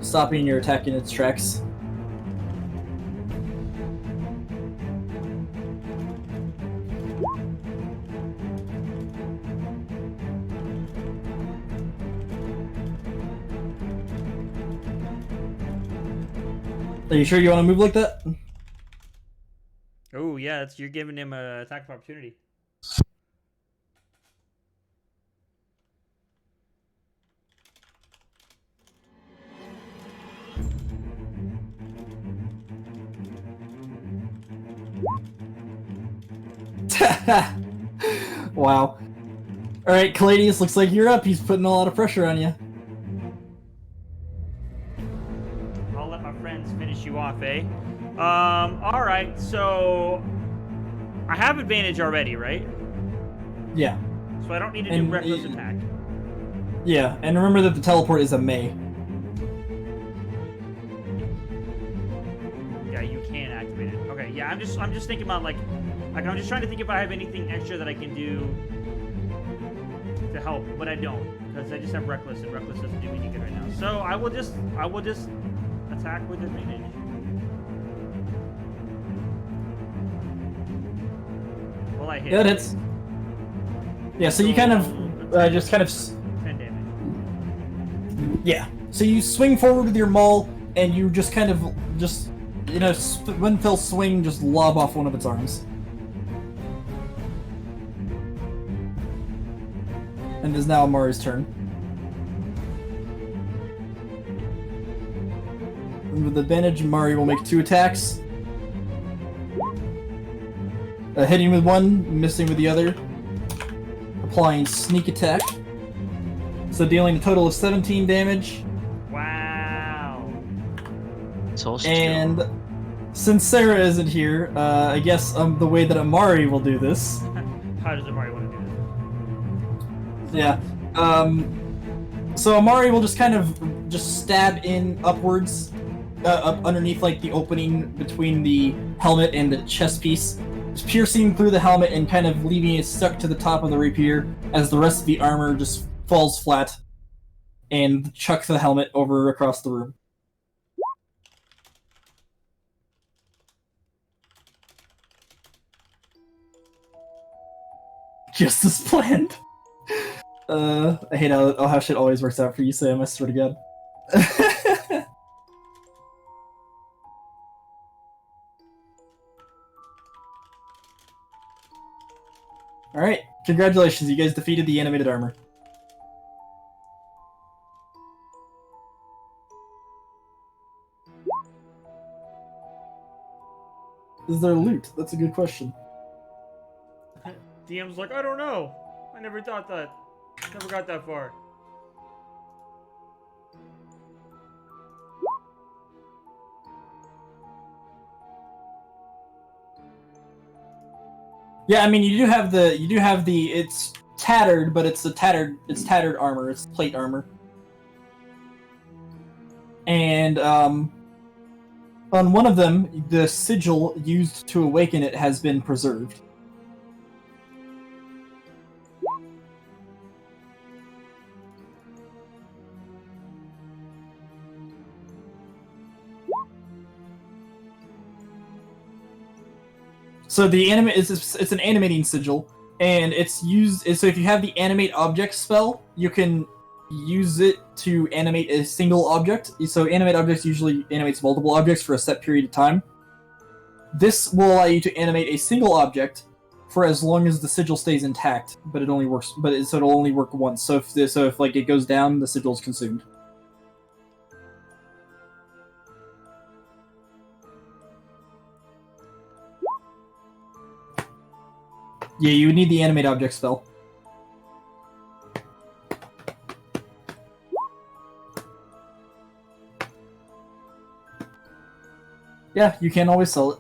stopping your attack in its tracks. Are you sure you want to move like that? Oh yeah, you're giving him an attack of opportunity. Wow. Alright, Caladius, looks like you're up. He's putting a lot of pressure on you. I'll let my friends finish you off, eh? Alright, so I have advantage already, right? Yeah. So I don't need to do And reckless attack. Yeah, and remember that the teleport is a May. Yeah, you can activate it. Okay, yeah, I'm just thinking about like I'm just trying to think if I have anything extra that I can do to help, but I don't, because I just have reckless, and reckless doesn't do any good right now. So I will just attack with advantage. Well, I hit. Yeah, that's. Yeah, so you kind of just kind of. 10 damage. Yeah. So you swing forward with your maul, and you just kind of just one fell swing, just lob off one of its arms. And it is now Amari's turn. And with advantage, Mari will make 2 attacks. Hitting with one, missing with the other. Applying sneak attack. So dealing a total of 17 damage. Wow. So And since Sarah isn't here, I guess the way that Amari will do this. How does Amari want to do this? Yeah. So Amari will just kind of stab in upwards, up underneath like the opening between the helmet and the chest piece, just piercing through the helmet and kind of leaving it stuck to the top of the rapier as the rest of the armor just falls flat and chucks the helmet over across the room. just as planned. I hate how shit always works out for you, Sam. I swear to God. All right, congratulations! You guys defeated the animated armor. Is there loot? That's a good question. DM's like, I don't know. I never thought that. Never got that far. Yeah, I mean, you do have the, it's tattered, but it's tattered armor, it's plate armor. And, on one of them, the sigil used to awaken it has been preserved. So the it's an animating sigil, and it's used. So if you have the animate object spell, you can use it to animate a single object. So animate objects usually animates multiple objects for a set period of time. This will allow you to animate a single object for as long as the sigil stays intact, but it only works. So it'll only work once. So if like it goes down, the sigil is consumed. Yeah, you would need the animate object spell. Yeah, you can always sell it.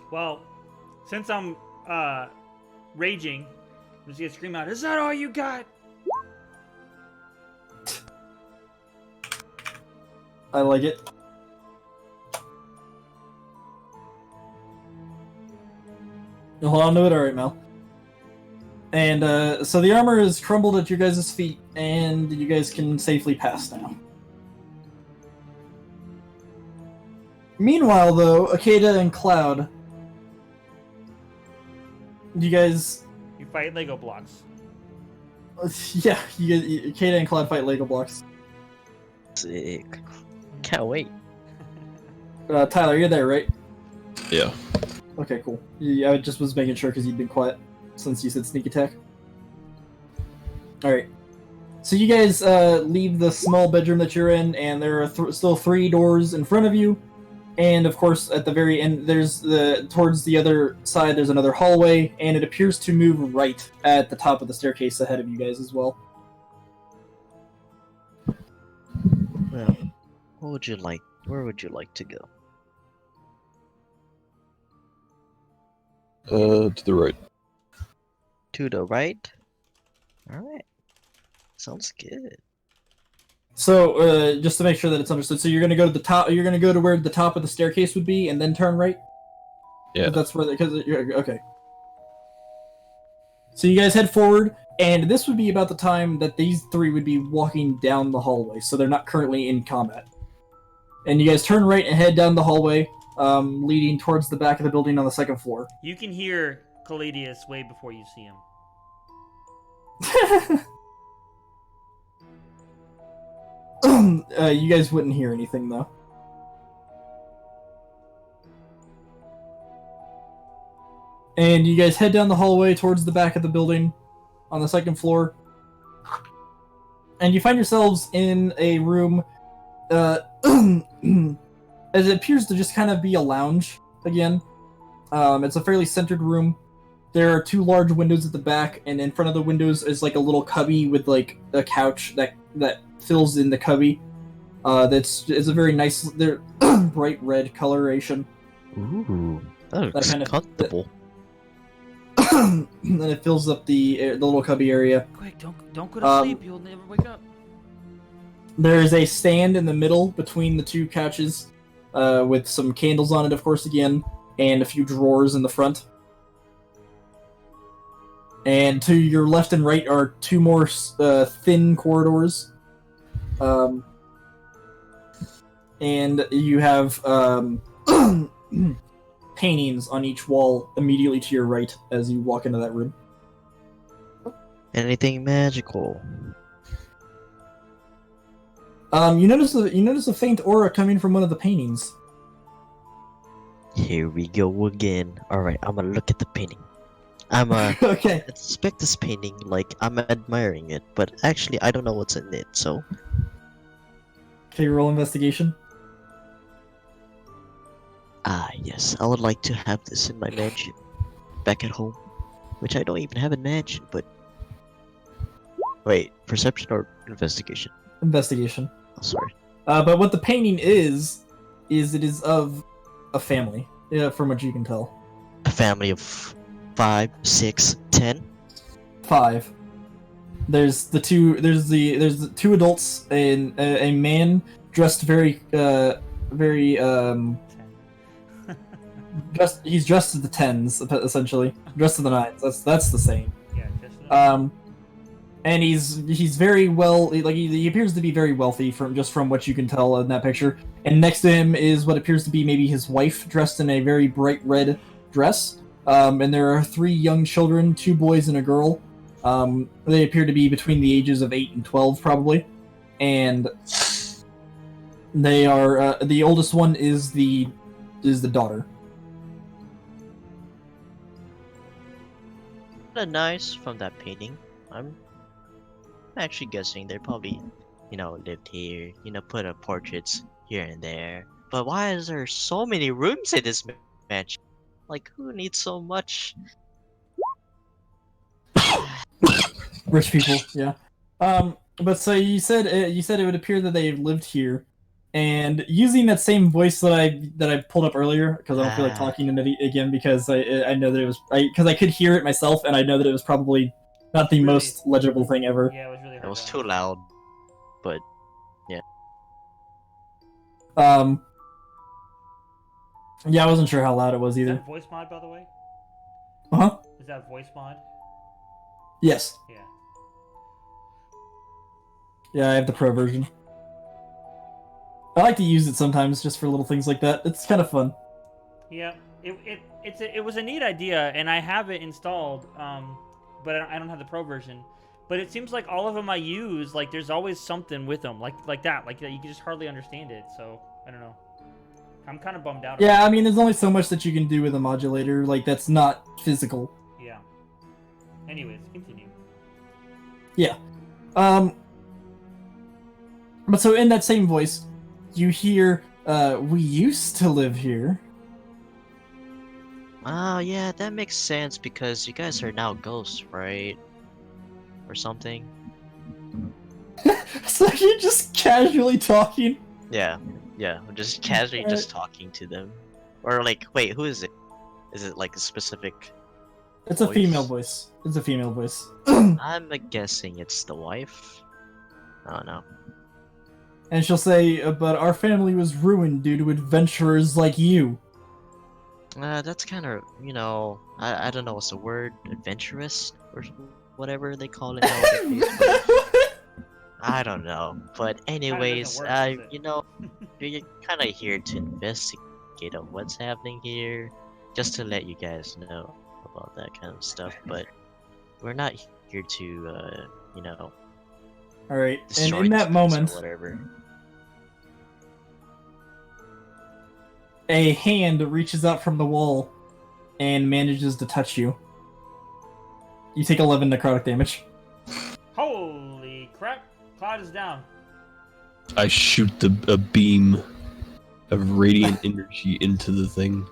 Well, since I'm raging, I'm just gonna scream out, is that all you got? I like it. You'll hold on to it? Alright, Mel. And, so the armor is crumbled at your guys' feet, and you guys can safely pass now. Meanwhile, though, Akeda and Cloud... You guys... You fight Lego blocks. Yeah, Akeda and Cloud fight Lego blocks. Sick. Can't wait. Tyler, you're there, right? Yeah. Okay, cool. Yeah, I just was making sure because you'd been quiet since you said sneak attack. Alright. So you guys leave the small bedroom that you're in, and there are still 3 doors in front of you. And of course, at the very end, there's towards the other side, there's another hallway, and it appears to move right at the top of the staircase ahead of you guys as well. Well, where would you like to go? To the right. To the right? Alright. Sounds good. So, just to make sure that it's understood, so you're gonna go to the top. You're gonna go to where the top of the staircase would be, and then turn right. Yeah. That's where, okay. So you guys head forward, and this would be about the time that these 3 would be walking down the hallway. So they're not currently in combat. And you guys turn right and head down the hallway, leading towards the back of the building on the 2nd floor. You can hear Caladius way before you see him. You guys wouldn't hear anything, though. And you guys head down the hallway towards the back of the building on the 2nd floor. And you find yourselves in a room, as it appears to just kind of be a lounge again. It's a fairly centered room. There are 2 large windows at the back, and in front of the windows is like a little cubby with like a couch that fills in the cubby. It's a very nice, they're bright red coloration. Ooh, that looks kind of- comfortable. And it fills up the little cubby area. Quick, don't go to sleep. You'll never wake up. There is a stand in the middle between the 2 couches, with some candles on it, of course, again, and a few drawers in the front. And to your left and right are 2 more thin corridors. And you have paintings on each wall immediately to your right as you walk into that room. Anything magical? You notice a faint aura coming from one of the paintings. Here we go again. Alright, I'm gonna look at the painting. I'm Okay. inspect this painting like I'm admiring it, but actually I don't know what's in it, so Okay, roll investigation. yes, I would like to have this in my mansion back at home, which I don't even have a mansion, but wait, perception or investigation? Investigation. Oh, sorry. But what the painting is it is of a family, from what you can tell. A family of 5, 6, 10. 5. There's the two adults and a man dressed very he's dressed to the 10s essentially, dressed to the 9s. That's the same. Yeah, just And he's very well, like he appears to be very wealthy from what you can tell in that picture. And next to him is what appears to be maybe his wife, dressed in a very bright red dress. And there are 3 young children, 2 boys and a girl. They appear to be between the ages of 8 and 12 probably. And they are the oldest one is the daughter. Kinda nice from that painting. I'm actually guessing they probably, lived here, put up portraits here and there. But why is there so many rooms in this mansion? Like, who needs so much? Rich people, yeah. But so you said it would appear that they lived here, and using that same voice that I pulled up earlier, because I don't feel like talking in it again, because I know that it was because I could hear it myself, and I know that it was probably not the most legible thing ever. yeah, it was really hard. It was to too loud, but Yeah, I wasn't sure how loud it was Is either. that voice mod, by the way? Uh-huh. Is that voice mod? Yes. Yeah. Yeah, I have the pro version. I like to use it sometimes just for little things like that. It's kind of fun. Yeah. It was a neat idea, and I have it installed, but I don't have the pro version. But it seems like all of them I use, like there's always something with them, like that you can just hardly understand it. So I don't know. I'm kind of bummed out. Yeah, I mean, there's only so much that you can do with a modulator, like that's not physical. Yeah. Anyways, continue. Yeah. But so in that same voice, you hear, we used to live here. oh yeah, that makes sense because you guys are now ghosts, right? Or something. So you're just casually talking. Yeah, I'm just casually just talking to them. Or like, wait, who is it? Is it like a specific? It's a Voice? female voice. It's a female voice. I'm guessing it's the wife. I don't know. And she'll say, but our family was ruined due to adventurers like you. That's kind of, I don't know what's the word, adventurous or whatever they call it nowadays. But I don't know. But anyways, work, does it? you're kind of here to investigate of what's happening here, just to let you guys know about that kind of stuff. But we're not here to, Alright, and destroy in this that place or moment, whatever. a hand reaches out from the wall and manages to touch you. You take 11 necrotic damage. Holy crap! Cloud is down. I shoot a beam of radiant energy into the thing.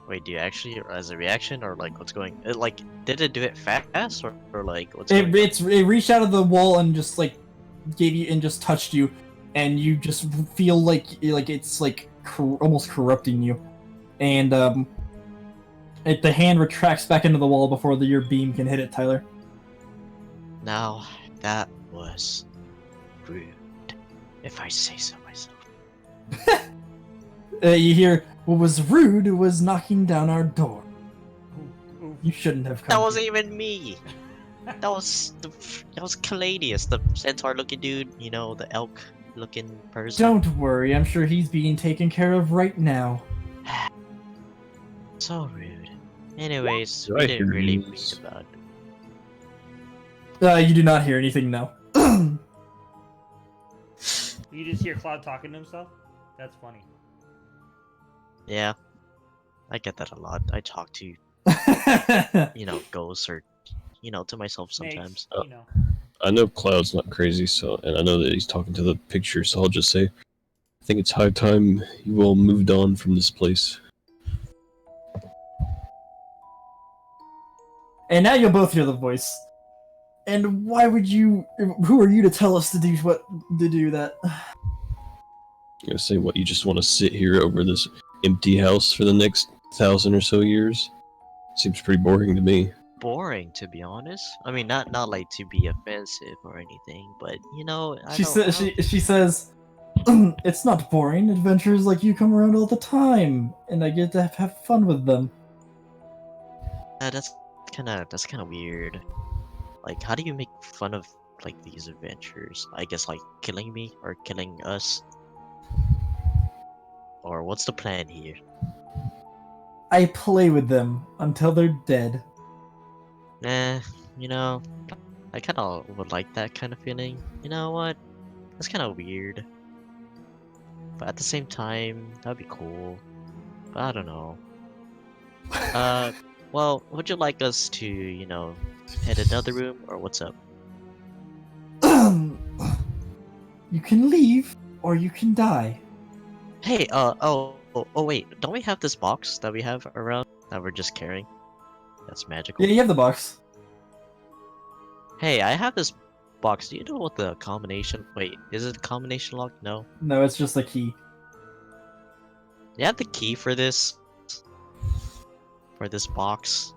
Wait, do you actually, as a reaction, or like what's going? Did it do it fast, or like what's going? It reached out of the wall and just like gave you and just touched you, and you just feel like it's like almost corrupting you, and the hand retracts back into the wall before your beam can hit it, Tyler. Now that was rude, if I say so myself. You hear, what was rude was knocking down our door. You shouldn't have come. That wasn't even me. That was Caladius, the centaur-looking dude. The elk-looking person. Don't worry, I'm sure he's being taken care of right now. So rude. Anyways, Do we I didn't hear really news? read about. You do not hear anything, no. You just hear Cloud talking to himself? That's funny. Yeah, I get that a lot. I talk to ghosts or to myself sometimes. Makes, you know. I know Cloud's not crazy, and I know that he's talking to the picture, so I'll just say, I think it's high time you all moved on from this place. And now you'll both hear the voice. And why would you? Who are you to tell us to do that? I'm gonna say, what, you just want to sit here over this empty house for the next 1,000 or so years? Seems pretty boring to me. Boring, to be honest. I mean, not like to be offensive or anything, but She says, "It's not boring. Adventures like you come around all the time, and I get to have fun with them." That's kind of weird. Like, how do you make fun of like these adventures? I guess like killing me or killing us, or what's the plan here? I play with them until they're dead. Nah, I kind of would like that kind of feeling. You know what? That's kind of weird. But at the same time, that'd be cool. But I don't know. Well, would you like us to, head another room, or what's up? You can leave, or you can die. Hey, wait, don't we have this box that we have around that we're just carrying? That's magical. Yeah, you have the box. Hey, I have this box. Do you know what the combination? Wait, is it a combination lock? No. No, it's just a key. You have the key for this? For this box?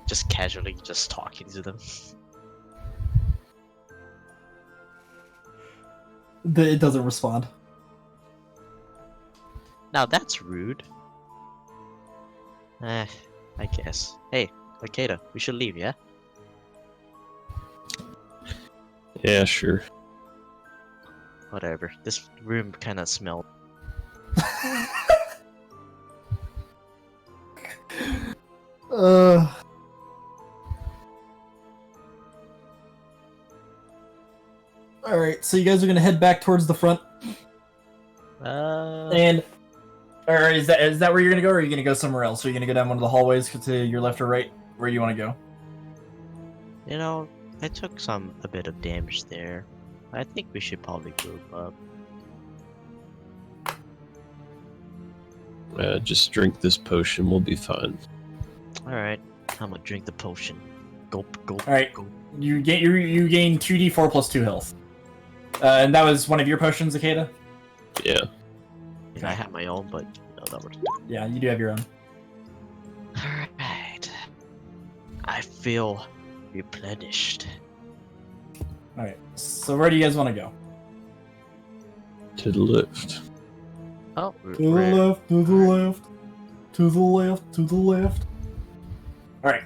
Just casually just talking to them. It doesn't respond. Now that's rude. I guess. Hey, Akeda, we should leave, yeah? Yeah, sure. Whatever. This room kind of smells. Alright, so you guys are gonna head back towards the front. And or is that where you're gonna go, or are you gonna go somewhere else? Are you gonna go down one of the hallways to your left or right? Where you want to go? I took a bit of damage there. I think we should probably group up. Just drink this potion, we'll be fine. Alright, I'm gonna drink the potion. Gulp, gulp, Alright. gulp. You gain 2d4 plus 2 health. And that was one of your potions, Akeda? Yeah. I have my own, but that works. Yeah, you do have your own. Alright. I feel replenished. Alright, so where do you guys want to go? To the left. Oh, To the left, to the left, to the left, to the left. Alright.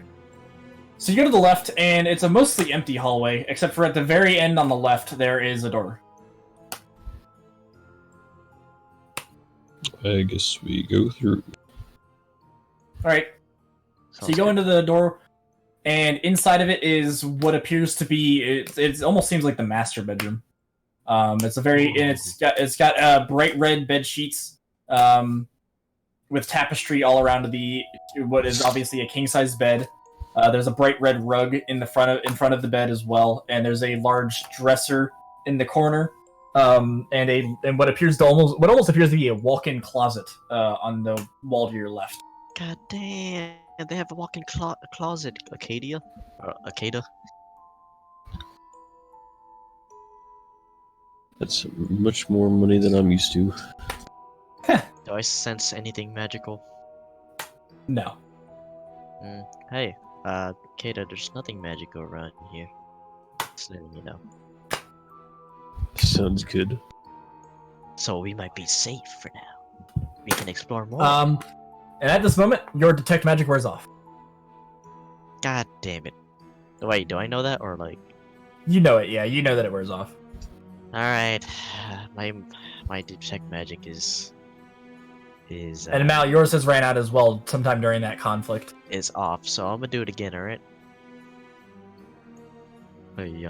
So you go to the left, and it's a mostly empty hallway, except for at the very end on the left, there is a door. I guess we go through. Alright, so you go into the door, and inside of it is what appears to be, it almost seems like the master bedroom. It's got bright red bed sheets, with tapestry all around what is obviously a king-size bed. There's a bright red rug in front of the bed as well, and there's a large dresser in the corner, and what almost appears to be a walk-in closet on the wall to your left. God damn, they have a walk-in closet, Akeda. That's much more money than I'm used to. Do I sense anything magical? No. Hey, Akeda, there's nothing magical around here. Just letting you know. Sounds good. So we might be safe for now. We can explore more. And at this moment, your detect magic wears off. God damn it. Wait, do I know that, or like... You know it, yeah. You know that it wears off. Alright. My detect magic is is And Mal, yours has ran out as well sometime during that conflict. is off, so I'm gonna do it again, alright? Hey,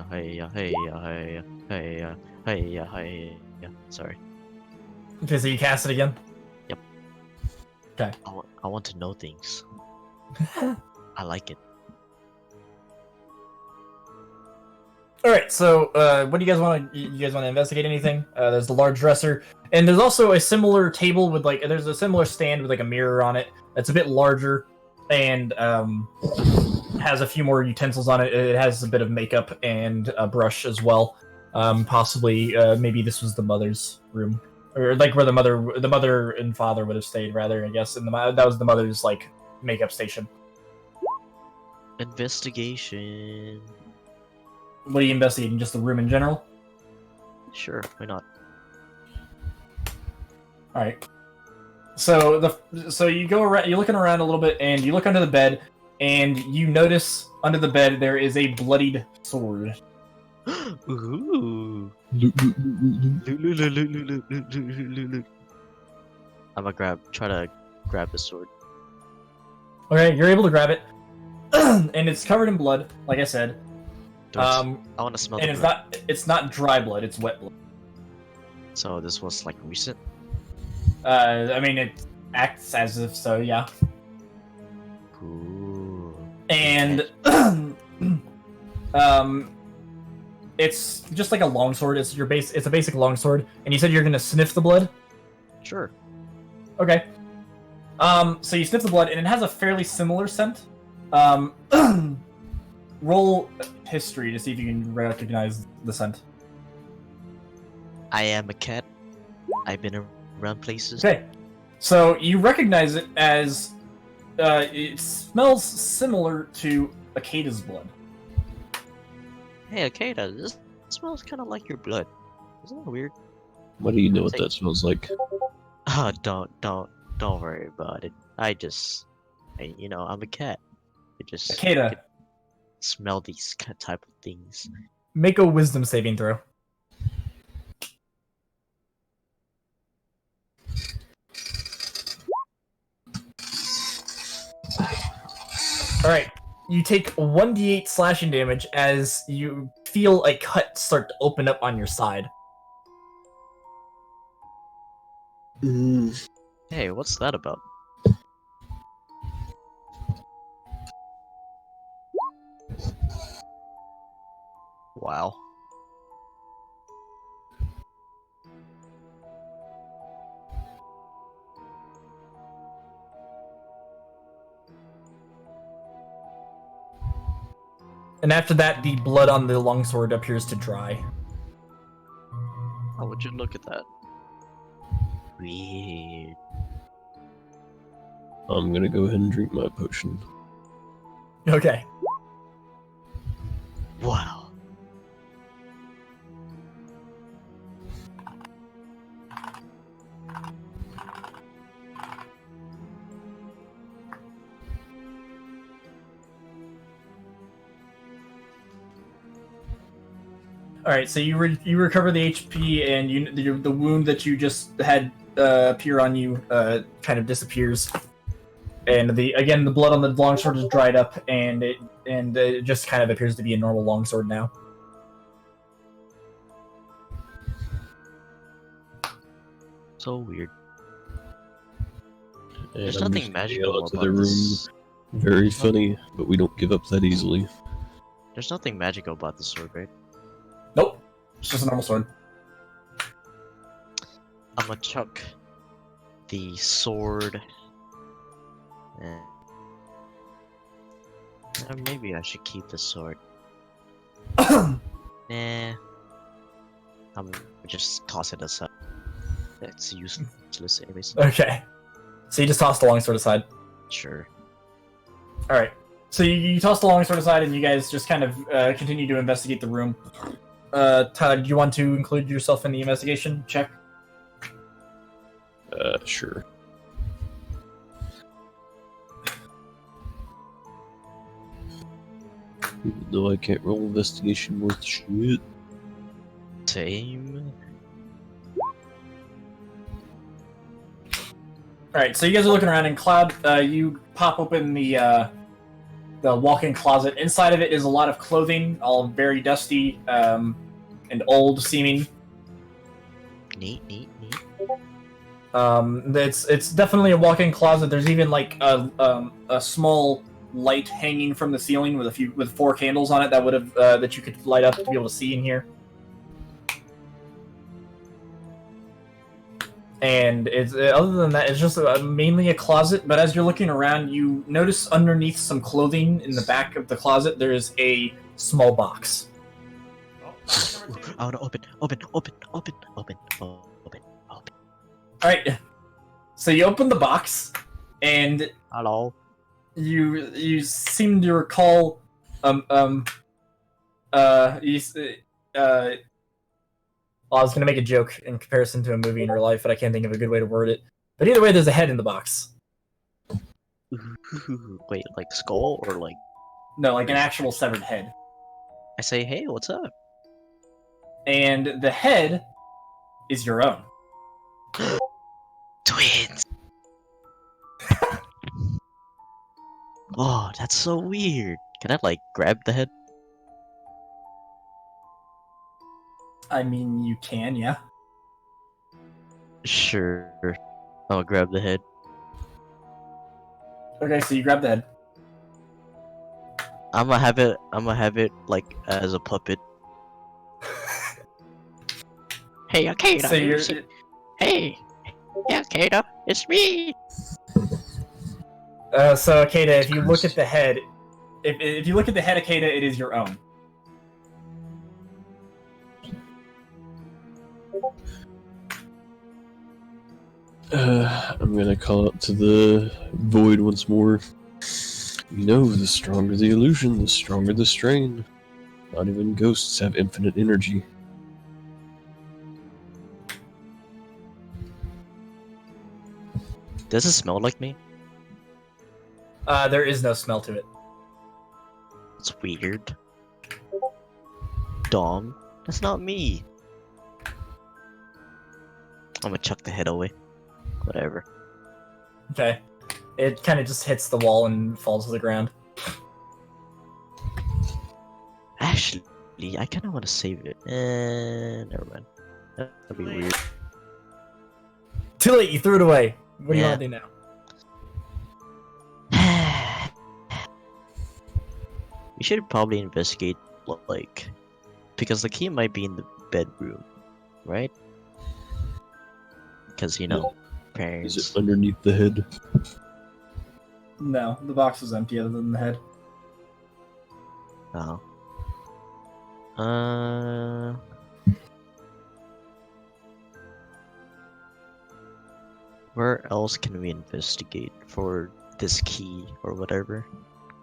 sorry. Okay, so you cast it again? I want to know things. I like it. Alright, so what do you guys want to... You guys want to investigate anything? There's the large dresser. And there's also a similar table with, like... There's a similar stand with, like, a mirror on it. That's a bit larger. And, has a few more utensils on it. It has a bit of makeup and a brush as well. Possibly, maybe this was the mother's room. Or, like, where the mother and father would have stayed, rather, I guess. And that was the mother's, like, makeup station. Investigation. What are you investigating? Just the room in general? Sure, why not? Alright. So you go around, you're looking around a little bit, and you look under the bed, and you notice under the bed there is a bloodied sword. Ooh. I'm gonna try to grab the sword. Okay, you're able to grab it, and it's covered in blood, like I said. I want to smell and the it's blood. it's not dry blood, it's wet blood. So this was like recent? I mean, it acts as if so, yeah. Ooh. And it's just like a longsword. It's a basic longsword. And you said you're gonna sniff the blood? Sure. Okay. So you sniff the blood, and it has a fairly similar scent. Roll history to see if you can recognize the scent. I am a cat. I've been around places. Okay. So you recognize it as it smells similar to Akata's blood. Hey, Akata, this smells kind of like your blood. Isn't that weird? What do you know what that smells like? Oh, don't worry about it. I'm a cat. I just Akata, smell these type of things. make a wisdom saving throw. Alright, you take 1d8 slashing damage as you feel a cut start to open up on your side. Hey, what's that about? Wow. And after that, the blood on the longsword appears to dry. How would you look at that? Weird. I'm gonna go ahead and drink my potion. Okay. Wow. Alright, so you recover the HP, and the wound that you just had appear on you kind of disappears. And the blood on the longsword is dried up, and it just kind of appears to be a normal longsword now. So weird. And There's I'm nothing just magical yell out to about the room. this. Very funny, but we don't give up that easily. There's nothing magical about the sword, right? Nope. It's just a normal sword. I'm gonna chuck the sword. Maybe I should keep the sword. Nah. I'm gonna just toss it aside. It's useless anyways. Okay. So you just toss the longsword aside. Sure. Alright. So you toss the longsword aside, and you guys just kind of continue to investigate the room. Tyler, do you want to include yourself in the investigation check? Sure. Even though I can't roll investigation worth shit. Same. Alright, so you guys are looking around, and Cloud, you pop open the walk-in closet. Inside of it is a lot of clothing, all very dusty and old-seeming. Neat. It's definitely a walk-in closet. There's even like a small light hanging from the ceiling with 4 candles on it that would have that you could light up to be able to see in here. And it's other than that, it's just mainly a closet. But as you're looking around, you notice underneath some clothing in the back of the closet there is a small box. I wanna open. All right, so you open the box, and Hello. you seem to recall well, I was gonna make a joke in comparison to a movie in real life, but I can't think of a good way to word it. But either way, there's a head in the box. Wait, like skull or like? No, like an actual severed head. I say, hey, what's up? And the head is your own. Twins. Oh, that's so weird. Can I like grab the head? I mean, you can, yeah. Sure. I'll grab the head. Okay, so you grab the head. I'm gonna have it like as a puppet. Hey, Akeda. So you're, Hey, Akeda, it's me. so Akeda, if you look at the head, if you look at the head, Akeda, it is your own. I'm gonna call out to the void once more. You know, the stronger the illusion, the stronger the strain. Not even ghosts have infinite energy. Does it smell like me? There is no smell to it. It's weird. Dom, that's not me. I'm gonna chuck the head away. Whatever. Okay. It kind of just hits the wall and falls to the ground. Actually, I kind of want to save it. Never mind. That'd be weird. Too late, you threw it away. What do you Yeah. want to do now? We should probably investigate, like, because the key might be in the bedroom, right? Because, you know, parents. Is it underneath the head? No, the box is empty other than the head. Oh. Where else can we investigate for this key or whatever?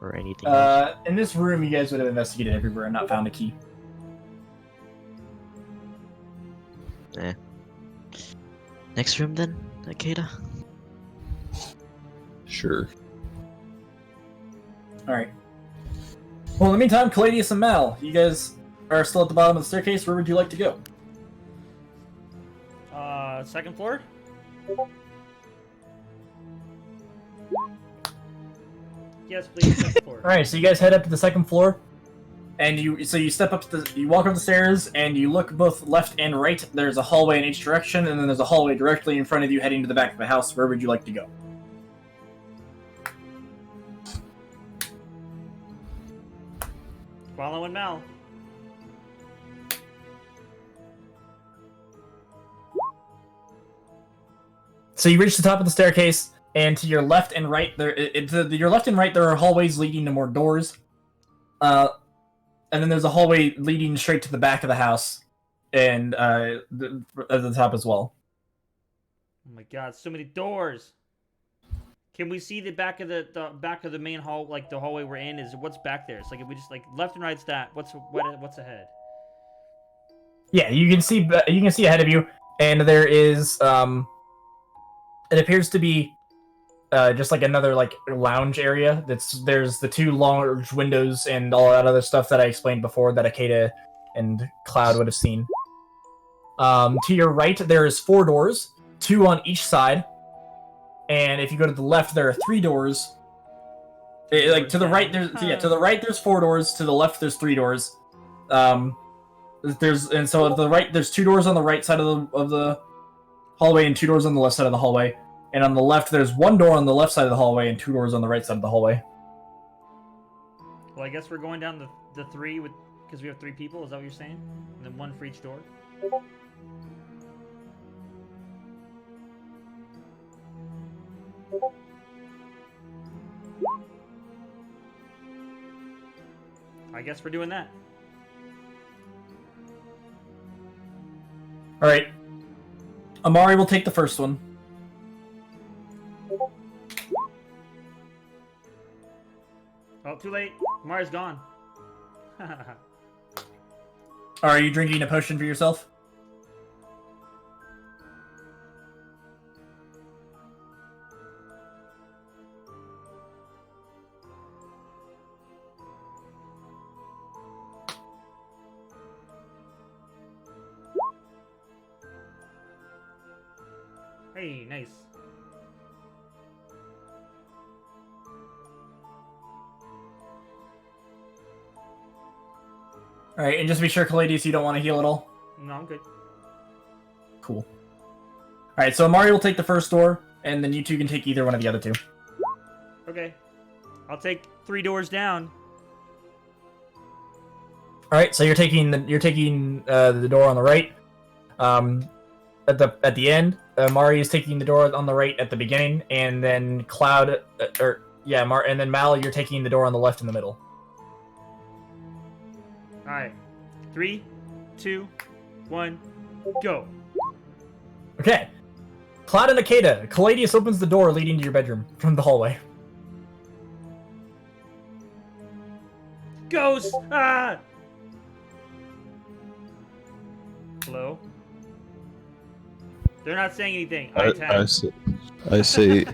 Or anything else? In this room, you guys would have investigated everywhere and not found a key. Next room then, Akeda? Sure. Alright. Well, in the meantime, Caladius and Mal, you guys are still at the bottom of the staircase. Where would you like to go? Second floor? Yes, please, second floor. Alright, so you guys head up to the second floor. And you step up you walk up the stairs, and you look both left and right. There's a hallway in each direction, and then there's a hallway directly in front of you heading to the back of the house. Where would you like to go? Following Mal. So you reach the top of the staircase, and to your left and right, your left and right, there are hallways leading to more doors. And then there's a hallway leading straight to the back of the house, and at the top as well. Oh my god, so many doors. Can we see the back of the back of the main hall, like the hallway we're in? Is what's back there? It's like if we just like left and right's that. What's ahead? Yeah, you can see ahead of you, and there is it appears to be just like another like lounge area. There's the 2 large windows and all that other stuff that I explained before that Akeda and Cloud would have seen. To your right, there is 4 doors, 2 on each side. and if you go to the left, there are 3 doors. Like to the right, to the right there's 4 doors. To the left, there's 3 doors. So to the right, there's 2 doors on the right side of the hallway and 2 doors on the left side of the hallway. And on the left, there's 1 door on the left side of the hallway and 2 doors on the right side of the hallway. Well, I guess we're going down the 3 because we have 3 people. Is that what you're saying? And then 1 for each door. I guess we're doing that. All right. Amari will take the first one. Oh, too late. Mari's gone. Are you drinking a potion for yourself? Hey, nice. Alright, and just be sure, Caladius, you don't want to heal at all? No, I'm good. Cool. Alright, so Amari will take the first door, and then you two can take either one of the other 2. Okay. I'll take 3 doors down. Alright, so you're taking the door on the right. At the end, Mari is taking the door on the right at the beginning, and then Cloud, and then Mal, you're taking the door on the left in the middle. All right. 3, 2, 1, go. Okay. Cloud and Akeda, Caladius opens the door leading to your bedroom from the hallway. Ghost! Ah! Hello? They're not saying anything. I say,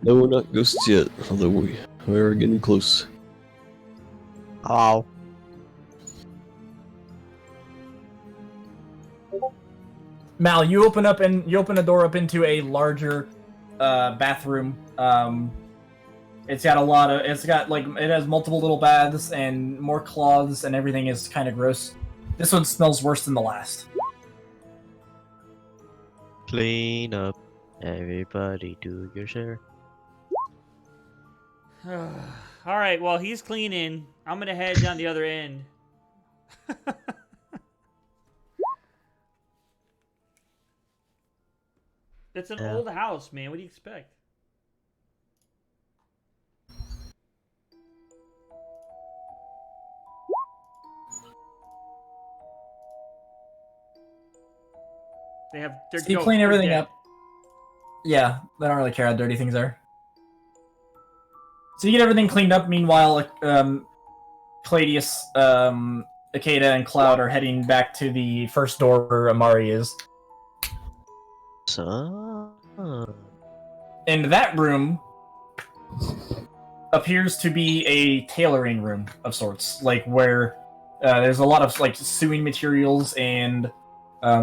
no, we're not ghosts yet, although we are getting close. Oh. Mal, you open a door up into a larger bathroom. It has multiple little baths and more cloths, and everything is kind of gross. This one smells worse than the last. Clean up. Everybody do your share. All right, well, he's cleaning. I'm going to head down the other end. It's an old house, man. What do you expect? So you clean everything up. Yeah, they don't really care how dirty things are. So you get everything cleaned up. Meanwhile, Caladius, Akeda, and Cloud are heading back to the first door where Amari is. So... And that room appears to be a tailoring room of sorts, like where there's a lot of like sewing materials and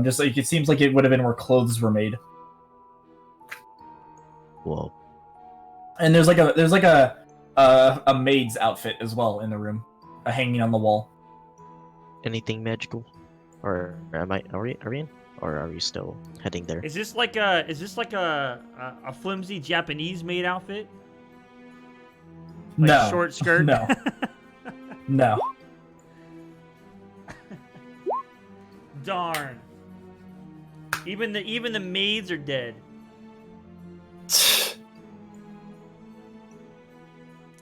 just like it seems like it would have been where clothes were made. Whoa. And there's a maid's outfit as well in the room, hanging on the wall. Anything magical? Or are we in? Or are we still heading there? Is this like a flimsy Japanese maid outfit? Like no. Short skirt? No. No. Darn. Even the maids are dead.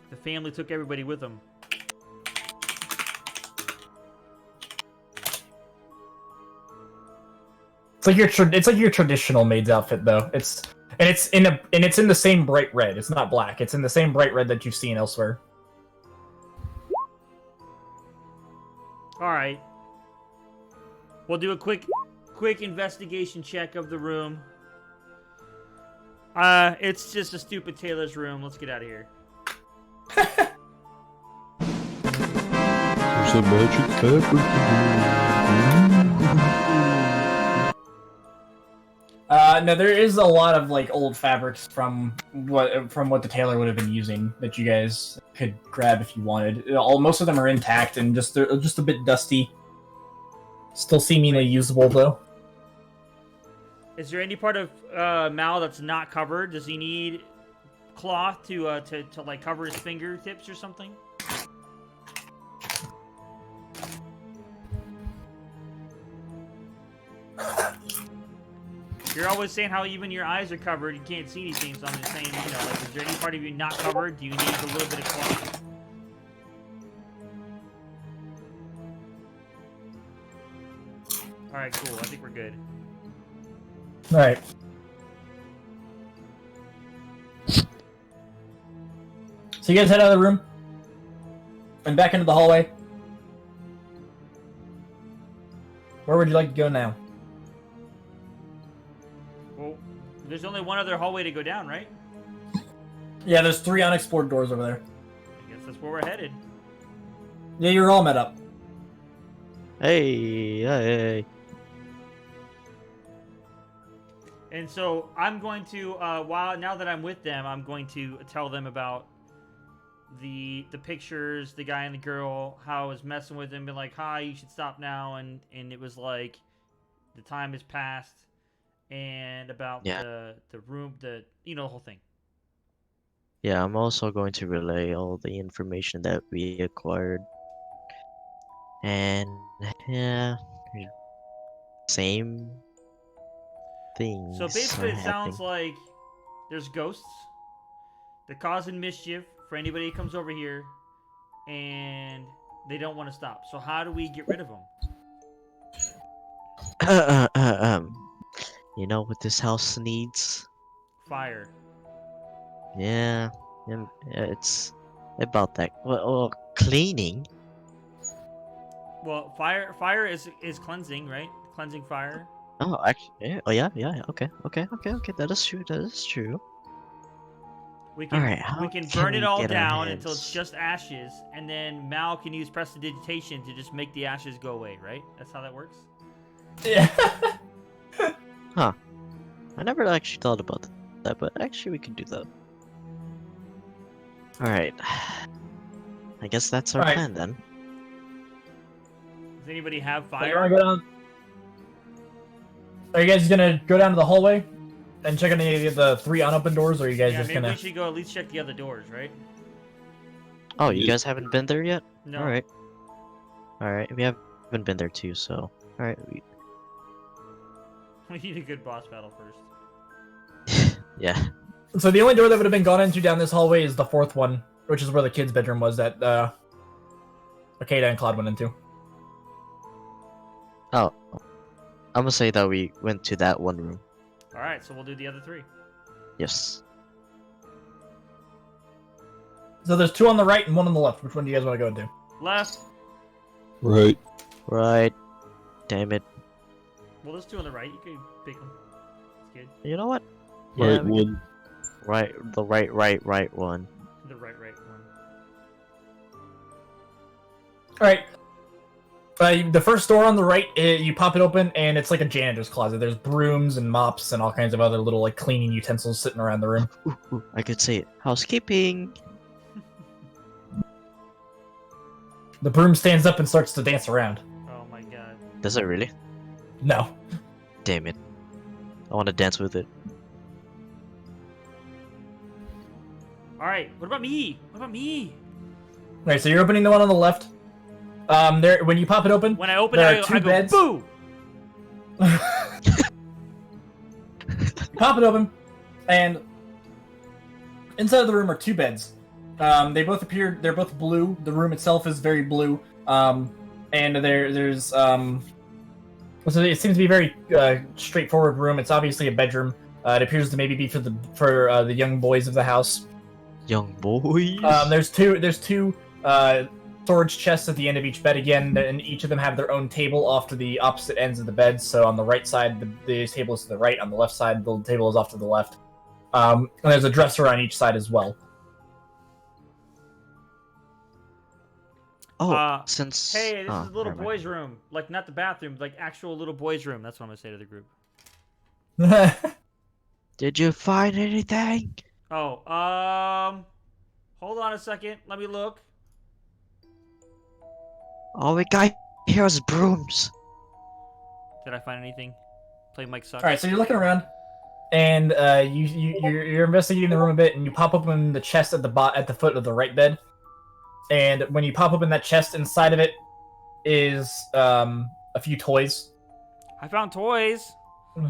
The family took everybody with them. It's like your traditional maid's outfit though. It's in the same bright red. It's not black. It's in the same bright red that you've seen elsewhere. All right. We'll do a quick investigation check of the room. It's just a stupid tailor's room. Let's get out of here. There's a magic fabric. No, there is a lot of like old fabrics from what the tailor would have been using that you guys could grab if you wanted. Most of them are intact and they're just a bit dusty. Still seemingly usable though. Is there any part of Mal that's not covered? Does he need cloth to like cover his fingertips or something? You're always saying how even your eyes are covered, you can't see anything, so I'm just saying, you know, like, is there any part of you not covered? Do you need a little bit of cloth? Alright, cool. I think we're good. Alright. So you guys head out of the room and back into the hallway. Where would you like to go now? Well, there's only one other hallway to go down, right? Yeah, there's 3 unexplored doors over there. I guess that's where we're headed. Yeah, you're all met up. Hey. And so I'm going to, now that I'm with them, I'm going to tell them about the pictures, the guy and the girl, how I was messing with them, be like, hi, you should stop now, and it was like, the time has passed, and about the room, the whole thing. Yeah, I'm also going to relay all the information that we acquired. And yeah, same things. So basically, are it sounds happening. like there's ghosts. They're causing mischief for anybody who comes over here, and they don't want to stop. So how do we get rid of them? You know what this house needs? Fire. Yeah, it's about that. Well, cleaning. Well, fire is cleansing, right? Cleansing fire. Oh, actually, yeah. Oh, yeah. Okay. That is true. That is true. We can Alright, how we can can burn it we all get our down until it's hands- just ashes, and then Mal can use prestidigitation to just make the ashes go away, right? That's how that works. Yeah. I never actually thought about that, but actually we can do that. Alright. I guess that's our Alright. plan then. Does anybody have So you wanna fire? go down? Are you guys gonna go down to the hallway and check on any of the 3 unopened doors, or are you guys Yeah, just maybe gonna? we should go at least check the other doors, right? Oh, you guys haven't been there yet? No. Alright. Alright, we haven't been there too, so... Alright, We need a good boss battle first. yeah. So the only door that would have been gone into down this hallway is the 4th one, which is where the kids' bedroom was that Arcada and Claude went into. Oh. I'm gonna say that we went to that one room. Alright, so we'll do the other 3. Yes. So there's 2 on the right and 1 on the left. Which one do you guys want to go into? Left. Right. Right. Damn it. Well, there's 2 on the right. You can pick them. It's good. You know what? Right we- one. Right, the right one. The right one. All right. The first door on the right, you pop it open, and it's like a janitor's closet. There's brooms and mops and all kinds of other little like cleaning utensils sitting around the room. Ooh, I could say it. Housekeeping. The broom stands up and starts to dance around. Oh my god. Does it really? No. Damn it. I want to dance with it. Alright, what about me? What about me? All right, so you're opening the one on the left. There, when you pop it open, When I open there it, are I 2 go, beds. boo! Pop it open, and inside of the room are 2 beds. They both appear. They're both blue. The room itself is very blue. And there's so it seems to be a very straightforward room. It's obviously a bedroom. It appears to maybe be for the young boys of the house. Young boys. There's two storage chests at the end of each bed again, and each of them have their own table off to the opposite ends of the bed. So on the right side, the table is to the right. On the left side, the table is off to the left. And there's a dresser on each side as well. Oh, since Hey, this oh, is a little never mind. boy's room. Like, not the bathroom, like actual little boy's room. That's what I'm gonna say to the group. Did you find anything? Oh, hold on a second. Let me look. All we got here is brooms. Did I find anything? Play Mike sucks. All right, so you're looking around, and you're investigating the room a bit, and you pop open the chest at the foot of the right bed, and when you pop open that chest, inside of it is a few toys. I found toys.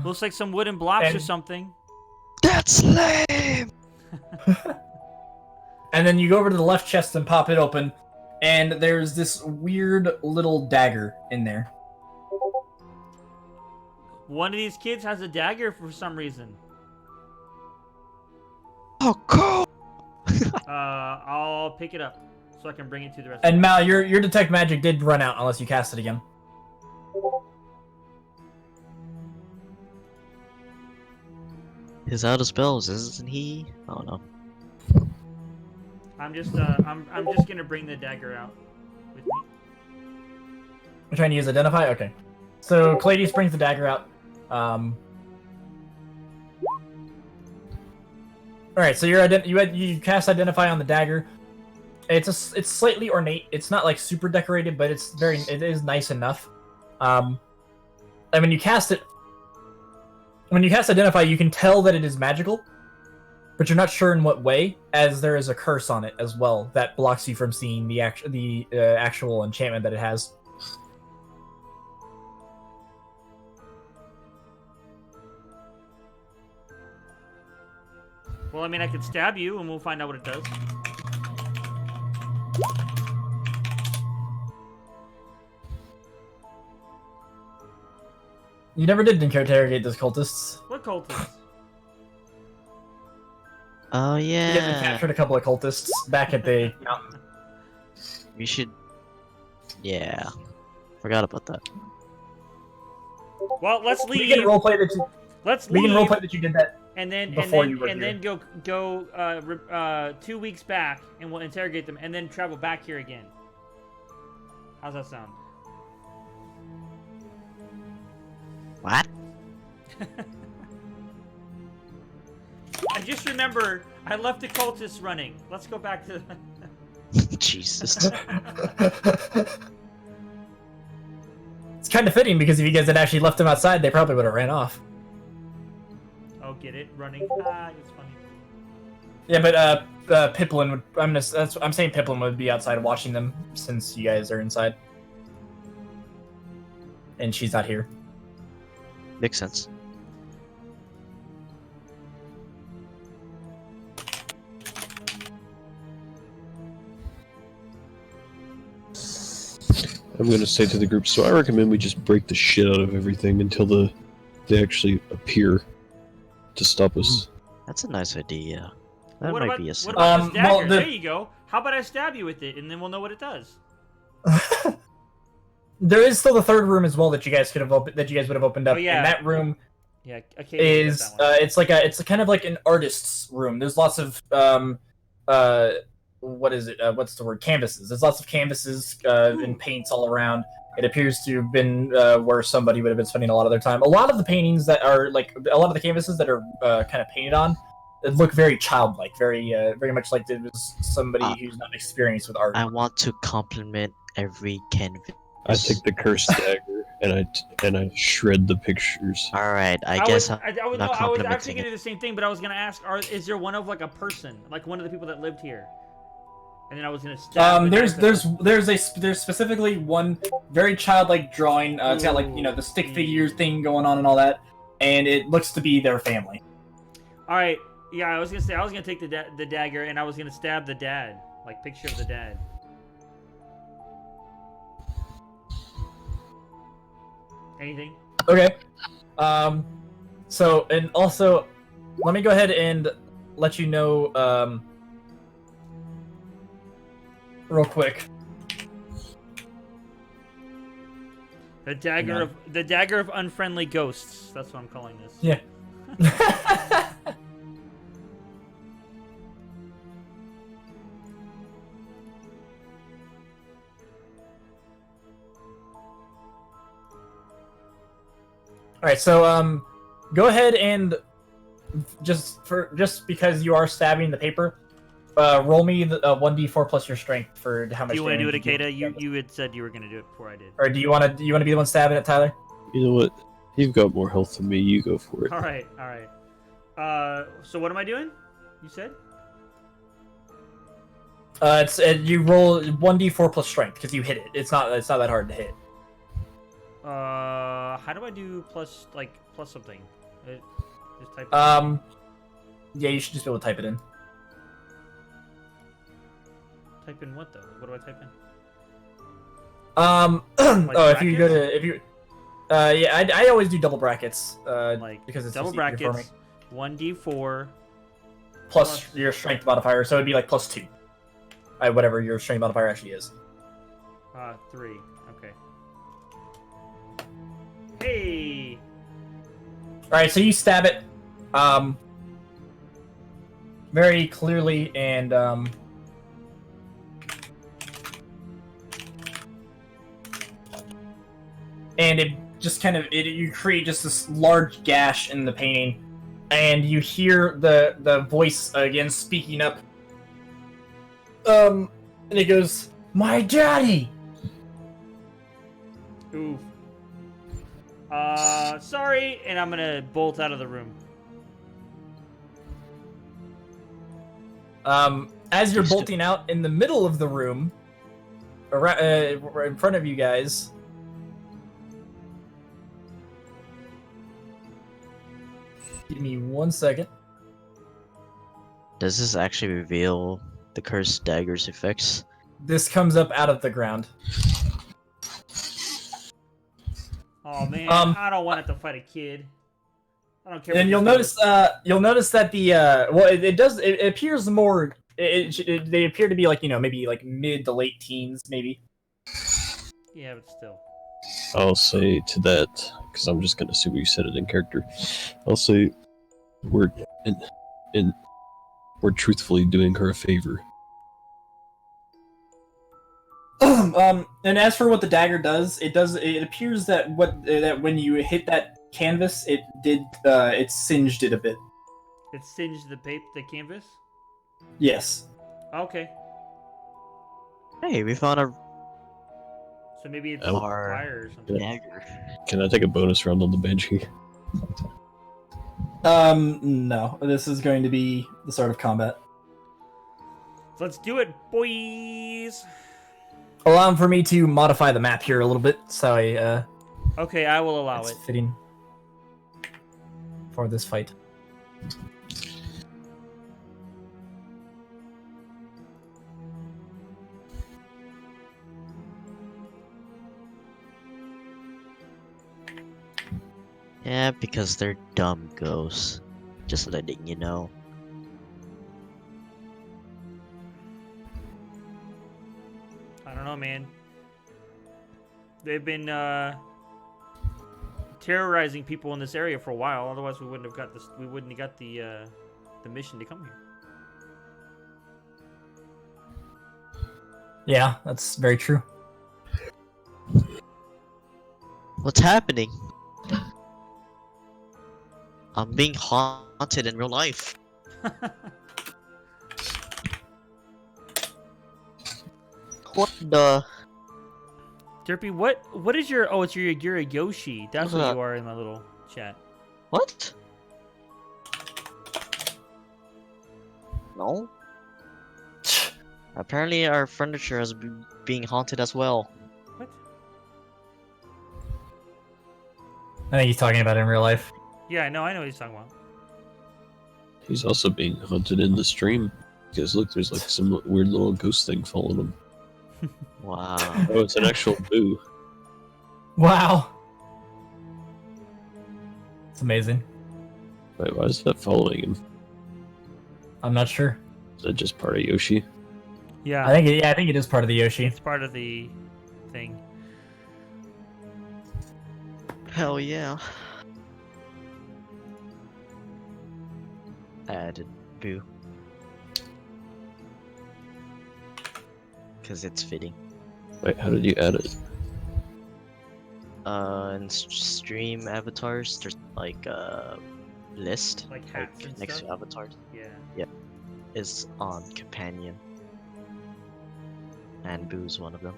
Looks like some wooden blocks or And- something. That's lame. And then you go over to the left chest and pop it open, and there's this weird little dagger in there. One of these kids has a dagger for some reason. Oh, cool. I'll pick it up so I can bring it to the rest. And Mal, your detect magic did run out unless you cast it again. He's out of spells, isn't he? I don't know. I'm just gonna bring the dagger out with me. We're trying to use identify. Okay, so Cladius brings the dagger out. All right, so you cast identify on the dagger. It's slightly ornate. It's not like super decorated, but it is nice enough. And when you cast identify, you can tell that it is magical, but you're not sure in what way, as there is a curse on it as well that blocks you from seeing the actual enchantment that it has. Well, I mean, I could stab you and we'll find out what it does. You never did interrogate those cultists. What cultists? Oh You guys had yeah. captured a couple of cultists back at the mountain. We should. Yeah. Forgot about that. Well, let's We leave. can roleplay that you. Let's We leave. can roleplay that you did that. And then before you were here. then go 2 weeks back and we'll interrogate them and then travel back here again. How's that sound? What? I just remember I left the cultists running. Let's go back to. Jesus. It's kind of fitting because if you guys had actually left them outside, they probably would have ran off. Oh, get it? Running. Ah, it's funny. Yeah, but Piplin would. I'm saying Piplin would be outside watching them since you guys are inside, and she's not here. Makes sense. I'm going to say to the group, so I recommend we just break the shit out of everything until they actually appear to stop us. That's a nice idea. That What might about, be a what about this well, dagger? the- There you go. How about I stab you with it and then we'll know what it does? There is still the third room as well that you guys would have opened up. Oh, yeah. And that room Yeah. Okay. is it's kind of like an artist's room. There's lots of what is it? What's the word? Canvases. There's lots of canvases and paints all around. It appears to have been where somebody would have been spending a lot of their time. A lot of the paintings that are like a lot of the canvases that are kind of painted on, it look very childlike, very much like it was somebody who's not experienced with art. I want to compliment every canvas. I take the cursed dagger and I shred the pictures. All right, I I guess was, I'm I was, not no, I was complimenting actually gonna it. do the same thing, but I was gonna ask: is there one of like a person, like one of the people that lived here? And then I was gonna stab. the There's knife at them. there's specifically one very childlike drawing. It's got like the stick figures thing going on and all that, and it looks to be their family. All right. Yeah, I was gonna say I was gonna take the dagger and I was gonna stab the dad, like picture of the dad. Anything? Okay. So and also, let me go ahead and let you know real quick. The dagger of unfriendly ghosts. That's what I'm calling this. Yeah. All right, so go ahead and just because you are stabbing the paper, roll me the 1d4 plus your strength for how much. Do you want to do it, damage you do. Akeda? You had said you were gonna do it before I did. Or do you want to be the one stabbing it, Tyler? You know what? You've got more health than me. You go for it. All right. So what am I doing? You said. You roll 1d4 plus strength because you hit it. It's not that hard to hit. How do I do plus something? Just type. Yeah, you should just be able to type it in. Type in what though? What do I type in? Yeah, I always do double brackets. Because it's double just easier for me. brackets. 1d4 plus your strength modifier, so it'd be like plus 2. Whatever your strength modifier actually is. 3. Okay. Hey. All right, so you stab it, very clearly, and it just kind of you create just this large gash in the painting, and you hear the voice again speaking up. And it goes, "My daddy." Oof. Sorry, and I'm gonna bolt out of the room. As you're bolting out in the middle of the room, in front of you guys, give me 1 second. Does this actually reveal the cursed dagger's effects? This comes up out of the ground. Oh man, I don't want to fight a kid. I don't care. And you'll notice that it appears more. They appear to be like maybe like mid to late teens, maybe. Yeah, but still. I'll say to that, because I'm just gonna assume you said it in character. I'll say we're truthfully doing her a favor. And as for what the dagger does, it appears that that when you hit that canvas, it singed it a bit. It singed the canvas? Yes. Okay. Hey, we found a So maybe it's Oh. fire or something. dagger. Can I take a bonus round on the Banshee? No. This is going to be the start of combat. Let's do it, boys! Allow for me to modify the map here a little bit, so Okay, I will allow it's it. fitting for this fight. Yeah, because they're dumb ghosts. Just letting you know. I don't know, man. They've been terrorizing people in this area for a while. Otherwise, we wouldn't have got this. We wouldn't have got the mission to come here. Yeah, that's very true. What's happening? I'm being haunted in real life. What the? Derpy, what is your? Oh, you're a Yoshi. That's what Uh-huh. you are in my little chat. What? No. Apparently, our furniture is being haunted as well. What? I think he's talking about it in real life. Yeah, I know what he's talking about. He's also being hunted in the stream. Because look, there's like some weird little ghost thing following him. Wow. Oh, it's an actual boo. Wow. It's amazing. Wait, why is that following him? I'm not sure. Is that just part of Yoshi? Yeah, I think it is part of the Yoshi. it's part of the thing. Hell yeah. Added boo. Because it's fitting. Wait, how did you add it? In stream avatars, there's like list, Like hats and next stuff? to avatars, Yeah. is on companion, and Boo's one of them.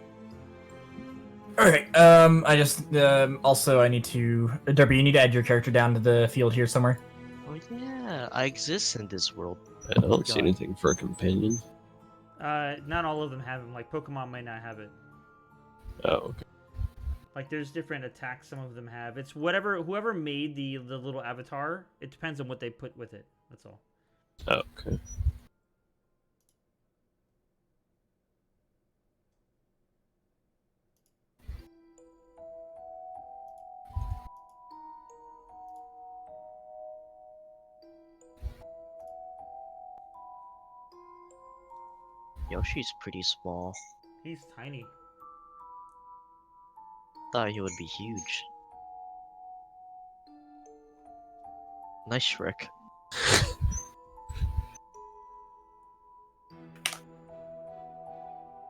Okay. I just also I need to Derby. You need to add your character down to the field here somewhere. Oh yeah, I exist in this world. I don't see God. anything for a companion. Not all of them have them. Like Pokemon might not have it. Oh, okay. Like there's different attacks some of them have. It's whoever made the little avatar. It depends on what they put with it. That's all. Oh, okay. Yoshi's pretty small. He's tiny. Thought he would be huge. Nice Shrek.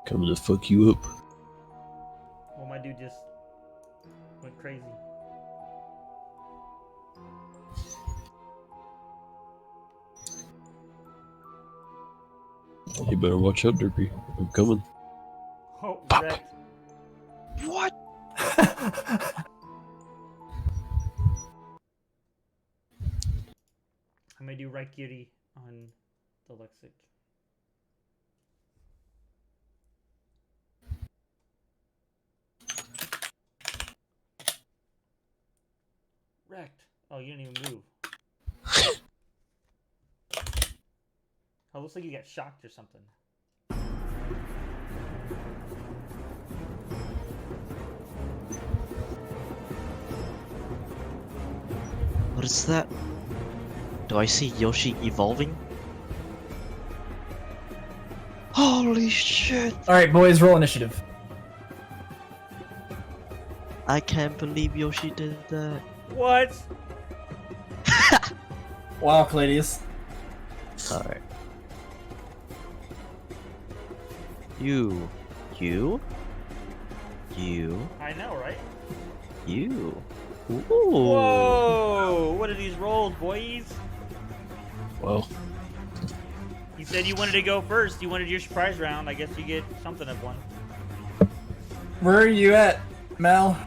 Coming to fuck you up. Well, my dude just went crazy. You better watch out, Derpy. I'm coming. Oh, Pop. wrecked. What? I'm gonna do right Cutie on the Lexic. Wrecked. Oh, you didn't even move. Oh, looks like you got shocked or something. What is that? Do I see Yoshi evolving? Holy shit! All right, boys, roll initiative. I can't believe Yoshi did that. What? Wow, Cladius. Alright. You. I know, right? You. Ooh. Whoa! What are these rolls, boys? Well, You said you wanted to go first. You wanted your surprise round. I guess you get something of one. Where are you at, Mal?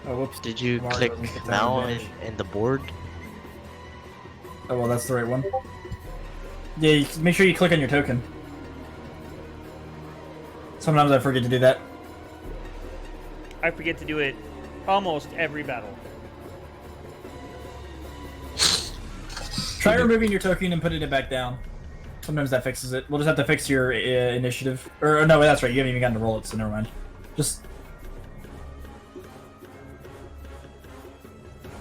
Oh, whoops. Did you Mario click doesn't get that now advantage. in the board? Oh, well, that's the right one. Yeah, make sure you click on your token. Sometimes I forget to do that. I forget to do it almost every battle. Try removing your token and putting it back down. Sometimes that fixes it. We'll just have to fix your initiative. Or no, that's right. You haven't even gotten to roll it, so never mind. Just.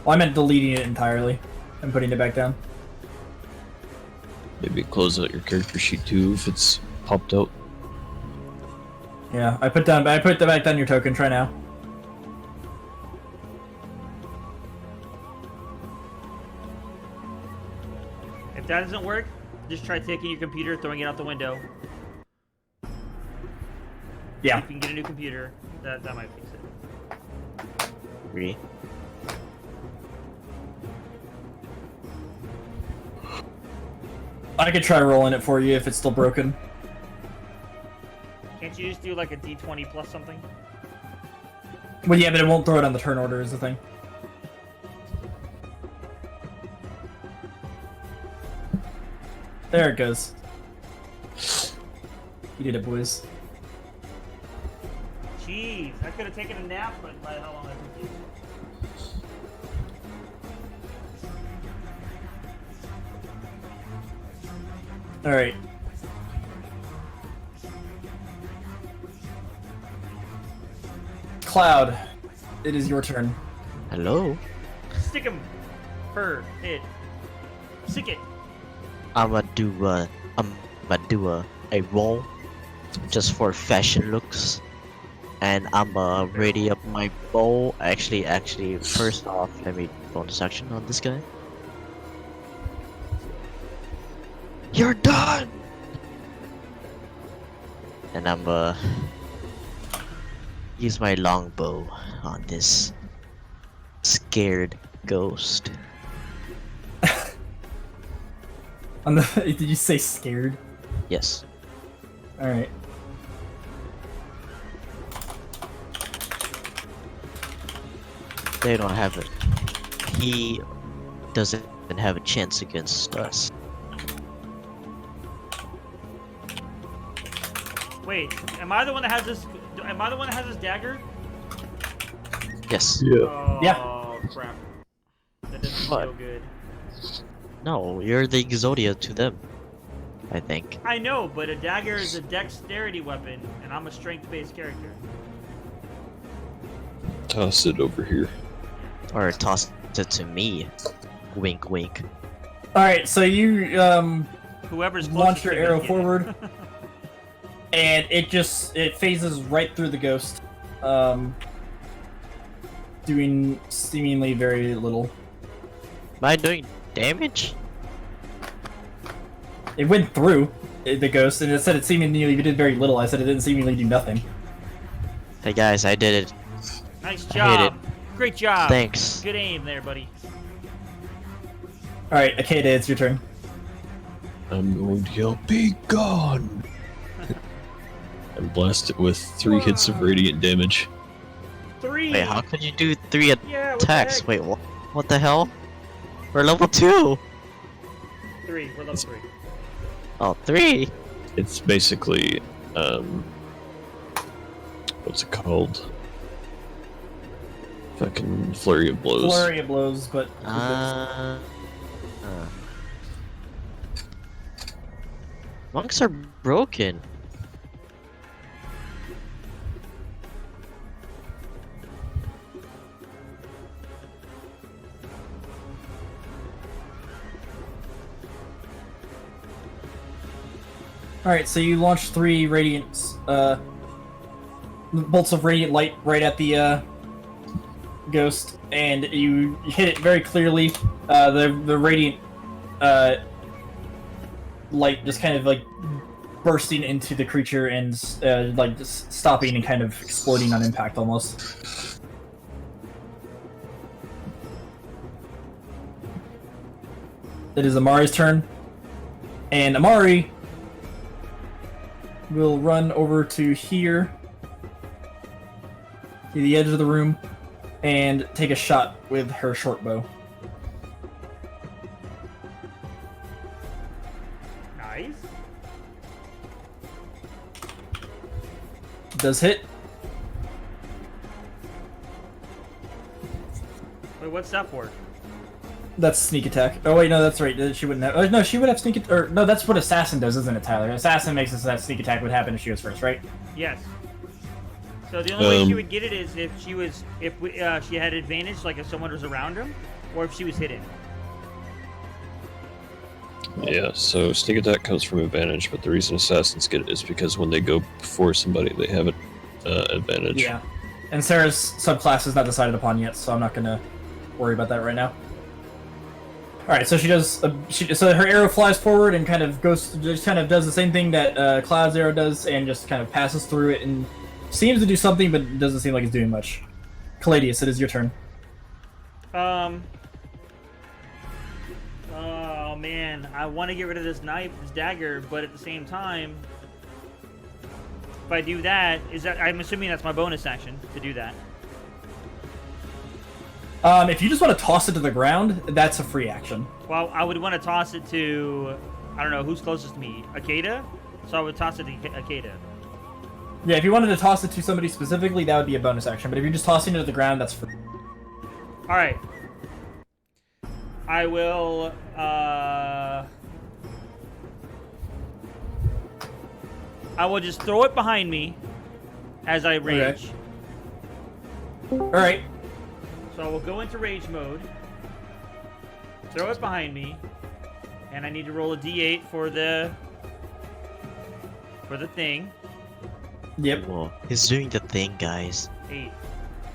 Well, I meant deleting it entirely and putting it back down. maybe close out your character sheet too if it's popped out. Yeah, I put back down your token. Try now. If that doesn't work, just try taking your computer, throwing it out the window. Yeah. If you can get a new computer, that might fix it. Agree. I could try rolling it for you if it's still broken. Can't you just do like a D20 plus something? Well, yeah, but it won't throw it on the turn order is the thing. There it goes. You did it, boys. Jeez, I could have taken a nap, but by how long I took you. Alright. Cloud, it is your turn. Hello? Stick him! Fur, hit. Stick it! I'ma do a roll just for fashion looks, and I'ma ready up my bow. Actually, first off, let me bonus action on this guy. You're done. And I'm use my longbow on this scared ghost. On the, did you say scared? Yes. All right. They don't have it. He doesn't have a chance against us. Wait, am I the one that has this? Am I the one that has this dagger? Yes. Yeah. Oh, Yeah. crap. That doesn't What? feel good. No, you're the Exodia to them. I think. I know, but a dagger is a dexterity weapon, and I'm a strength-based character. Toss it over here. Or toss it to me. Wink, wink. All right. So you Whoever's launch closest your to arrow me. forward, and it phases right through the ghost, doing seemingly very little. Am I doing damage? It went through the ghost, and it said it seemingly did very little. I said it didn't seemingly do nothing. Hey guys, I did it. Nice I hate job. Great job. Thanks. Good aim there, buddy. All right, Akeda, it's your turn. I'm going to yell, "Be gone!" and blast it with 3 hits of radiant damage. 3. Wait, how could you do 3 Yeah, what the attacks? heck? Wait, what the hell? We're level 2! 3. We're level 3. Oh, 3? It's basically, what's it called? Fucking flurry of blows. Flurry of blows, but Monks are broken. all right. So you launch 3 radiant bolts of radiant light right at the ghost, and you hit it very clearly. The radiant light just kind of like bursting into the creature and like just stopping and kind of exploding on impact almost. It is Amari's turn, and Amari will run over to here, to the edge of the room, and take a shot with her short bow. Nice. Does hit. Wait, what's that for? That's sneak attack. Oh wait, no, that's right. She wouldn't have. Oh, no, she would have sneak attack. Or no, that's what assassin does, isn't it, Tyler? Assassin makes it so that sneak attack would happen if she was first, right? Yes. So the only way she would get it is if she was, she had advantage, like if someone was around him, or if she was hidden. Yeah, so sneak attack comes from advantage, but the reason assassins get it is because when they go before somebody, they have an advantage. Yeah. And Sarah's subclass is not decided upon yet, so I'm not gonna worry about that right now. All right, so she does. So her arrow flies forward and kind of goes, just kind of does the same thing that Cloud's arrow does, and just kind of passes through it and seems to do something, but it doesn't seem like it's doing much. Caladius, it is your turn. Oh man, I want to get rid of this knife, this dagger, but at the same time, if I do that, I'm assuming that's my bonus action to do that. If you just want to toss it to the ground, that's a free action. Well, I would want to toss it to, I don't know, who's closest to me? Akeda? So I would toss it to Akeda. Yeah, if you wanted to toss it to somebody specifically, that would be a bonus action. But if you're just tossing it to the ground, that's free. All right. I will, I will just throw it behind me as I rage. Okay. All right. So I will go into rage mode, throw it behind me, and I need to roll a d8 for the thing. Yep. Whoa, he's doing the thing, guys. 8.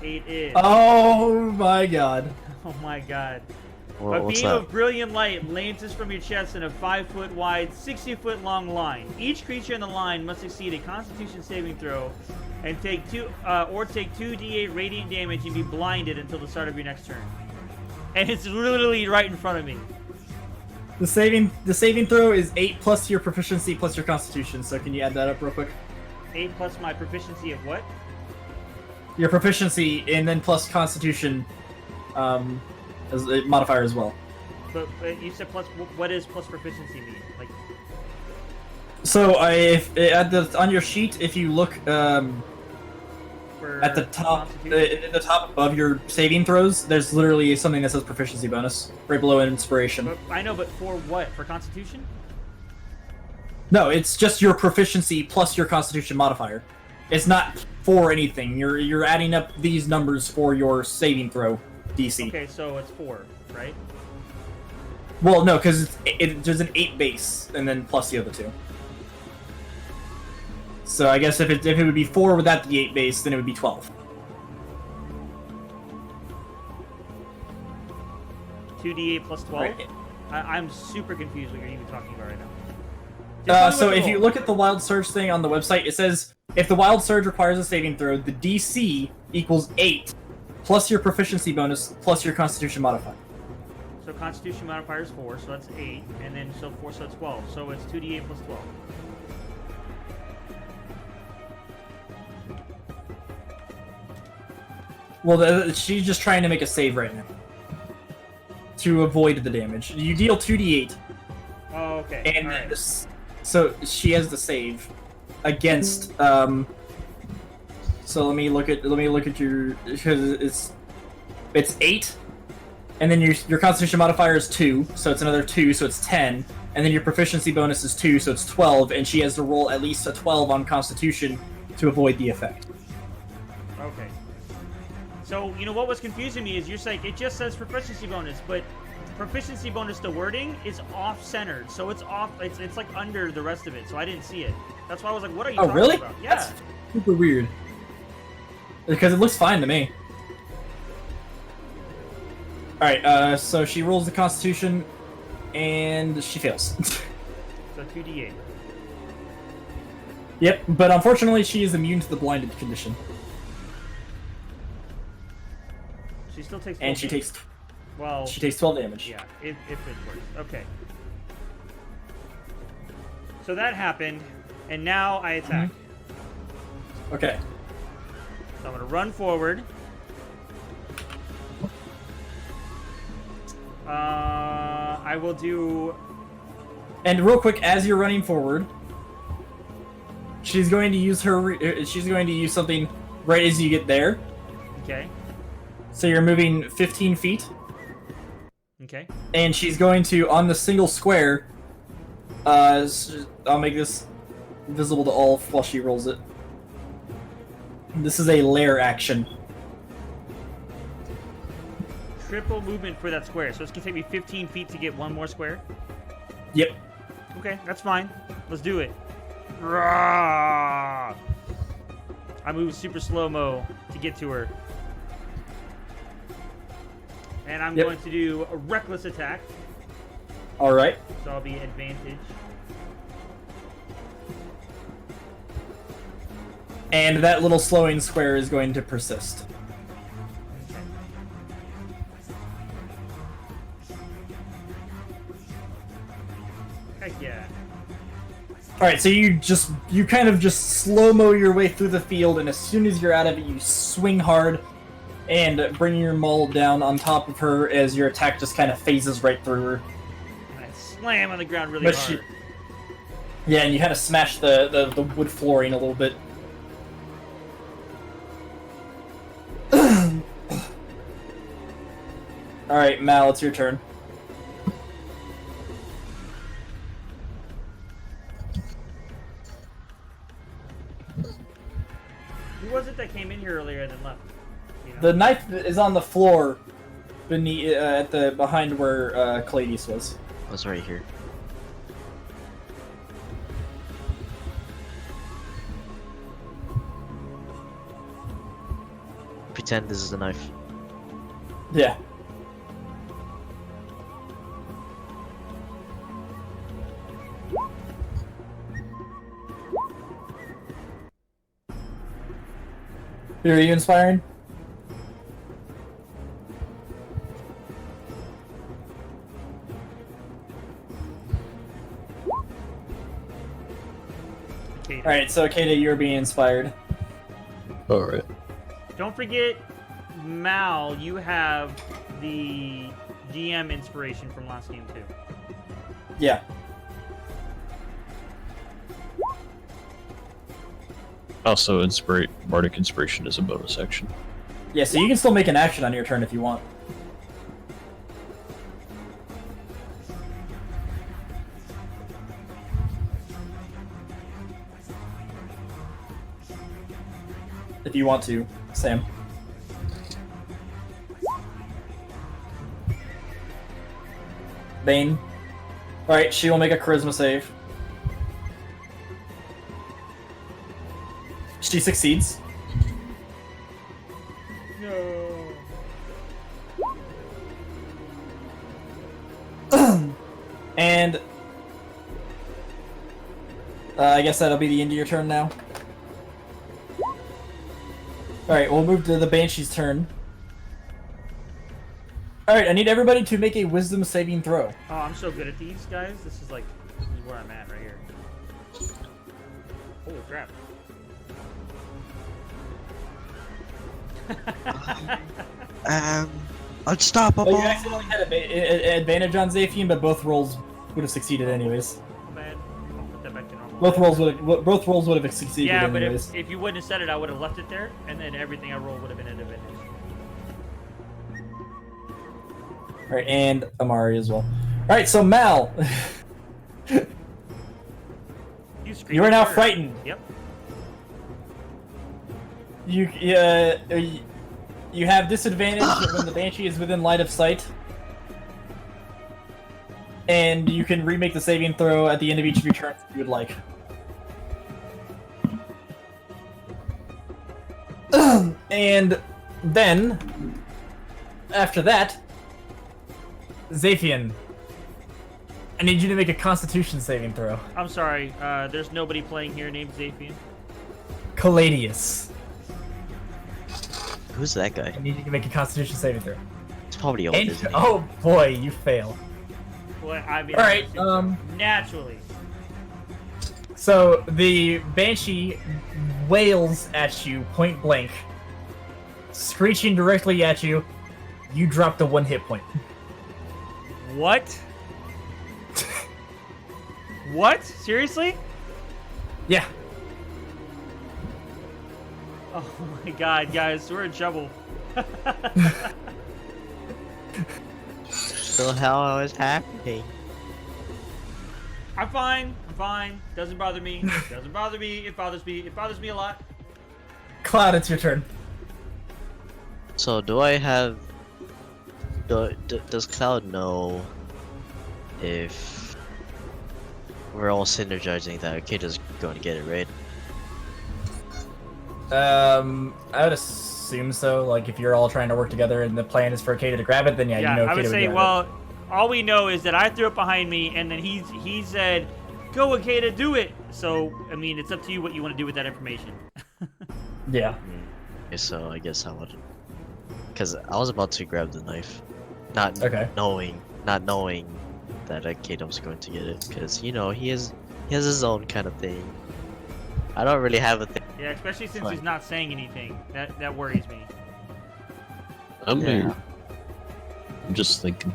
8 is. Oh my god. Oh my god. A What's beam that? of brilliant light lances from your chest in a 5-foot wide, 60-foot long line. Each creature in the line must succeed a Constitution saving throw, and take 2d8 radiant damage and be blinded until the start of your next turn. And it's literally right in front of me. The saving throw is 8 plus your proficiency plus your constitution. So can you add that up real quick? 8 plus my proficiency of what? Your proficiency and then plus constitution as a modifier as well. But you said plus. What does plus proficiency mean? Like, So on your sheet, if you look for at the top, Constitution? in the top above your saving throws, there's literally something that says proficiency bonus right below inspiration. But, I know, but for what? For Constitution? No, it's just your proficiency plus your constitution modifier. It's not for anything. You're adding up these numbers for your saving throw DC. Okay, so it's 4, right? Well, no, because there's an 8 base and then plus the other 2. So I guess if it would be 4 without the 8 base, then it would be 12. 2d8 plus 12? Right. I'm super confused what you're even talking about right now. Just tell me So what to if you roll. look at the Wild Surge thing on the website, it says if the Wild Surge requires a saving throw, the DC equals 8 plus your proficiency bonus plus your Constitution modifier. So Constitution modifier is 4, so that's 8, and then so 4, so it's 12. So it's 2d8 plus 12. Well, she's just trying to make a save right now to avoid the damage. You deal 2d8, Oh, okay. and All then right. this, so she has the save against. So let me look at your, because it's 8, and then your Constitution modifier is 2, so it's another 2, so it's 10, and then your proficiency bonus is 2, so it's 12, and she has to roll at least a 12 on Constitution to avoid the effect. Okay. So, you know what was confusing me is you're saying it just says proficiency bonus, but proficiency bonus, the wording is off-centered. So it's off, it's like under the rest of it, so I didn't see it. That's why I was like, what are you Oh, talking really? about? Yeah. That's super weird. Because it looks fine to me. Alright, so she rolls the Constitution, and she fails. So 2d8. Yep, but unfortunately she is immune to the blinded condition. She still takes 12 And she damage. takes Well, 12 damage. yeah, if it works. Okay. So that happened, and now I attack. Okay. So I'm going to run forward. I will do... And real quick, as you're running forward, she's going to use something right as you get there. Okay. So you're moving 15 feet, Okay. and she's going to, on the single square, I'll make this visible to all while she rolls it. This is a lair action. Triple movement for that square. So it's going to take me 15 feet to get one more square? Yep. Okay, that's fine. Let's do it. Rah! I move super slow-mo to get to her. And I'm Yep. going to do a reckless attack. Alright. So I'll be advantage. And that little slowing square is going to persist. Heck yeah. Alright, so you kind of just slow-mo your way through the field, and as soon as you're out of it, you swing hard and bring your maul down on top of her as your attack just kind of phases right through her. And I slam on the ground really But hard. Yeah, and you kind of smash the wood flooring a little bit. Alright, Mal, it's your turn. Who was it that came in here earlier and then left? You know? The knife is on the floor beneath, behind where Cladius was. I was right here. Pretend this is a knife. Yeah. Who are you inspiring? Okay. Alright, so Kata, you're being inspired. Alright. Don't forget, Mal, you have the GM inspiration from last game too. Yeah. Also, Bardic Inspiration is a bonus action. Yeah, so you can still make an action on your turn if you want. If you want to, Sam. Bane. Alright, she will make a charisma save. She succeeds. No. And I guess that'll be the end of your turn now. Alright, we'll move to the Banshee's turn. Alright, I need everybody to make a wisdom saving throw. Oh, I'm so good at these, guys. This is where I'm at right here. Holy crap. Unstoppable. Oh, you accidentally had advantage on Zaphian, but both rolls would have succeeded anyways. My bad. I'll put that back to normal. Both rolls would have succeeded Yeah, but anyways. if you wouldn't have said it, I would have left it there, and then everything I rolled would have been an advantage. Alright, and Amari as well. Alright, so Mal, you are now first. frightened. Yep. You have disadvantage when the Banshee is within line of sight. And you can remake the saving throw at the end of each of your turns if you would like. And then, after that, Zaphian, I need you to make a Constitution saving throw. I'm sorry. There's nobody playing here named Zaphian. Caladius, Who's that guy? I need you to make a Constitution saving throw. It's probably old, isn't he? Oh boy, you fail. Well, I mean, All right, naturally. So the Banshee wails at you point blank, screeching directly at you. You drop the 1 hit point. What? What? Seriously? Yeah. Oh my god, guys, we're in trouble. The hell is happening? I'm fine. I'm fine. Doesn't bother me. Doesn't bother me. It bothers me. It bothers me a lot. Cloud, it's your turn. So do I have? Does Cloud know if we're all synergizing that Akita's going to get it, right? I would assume so. Like, if you're all trying to work together and the plan is for Akita to grab it, then yeah, Yeah, you know I would Akita say, grab well, all we know is that I threw it behind me, and then he said, "Go, Akita, do it." So, I mean, it's up to you what you want to do with that information. it. Yeah. Okay, so I guess I would, because I was about to grab the knife, not Okay. knowing that Akita was going to get it, because you know he has his own kind of thing. I don't really have a thing. Yeah, especially since Fine. he's not saying anything. That worries me. I'm Yeah. here. I'm just thinking.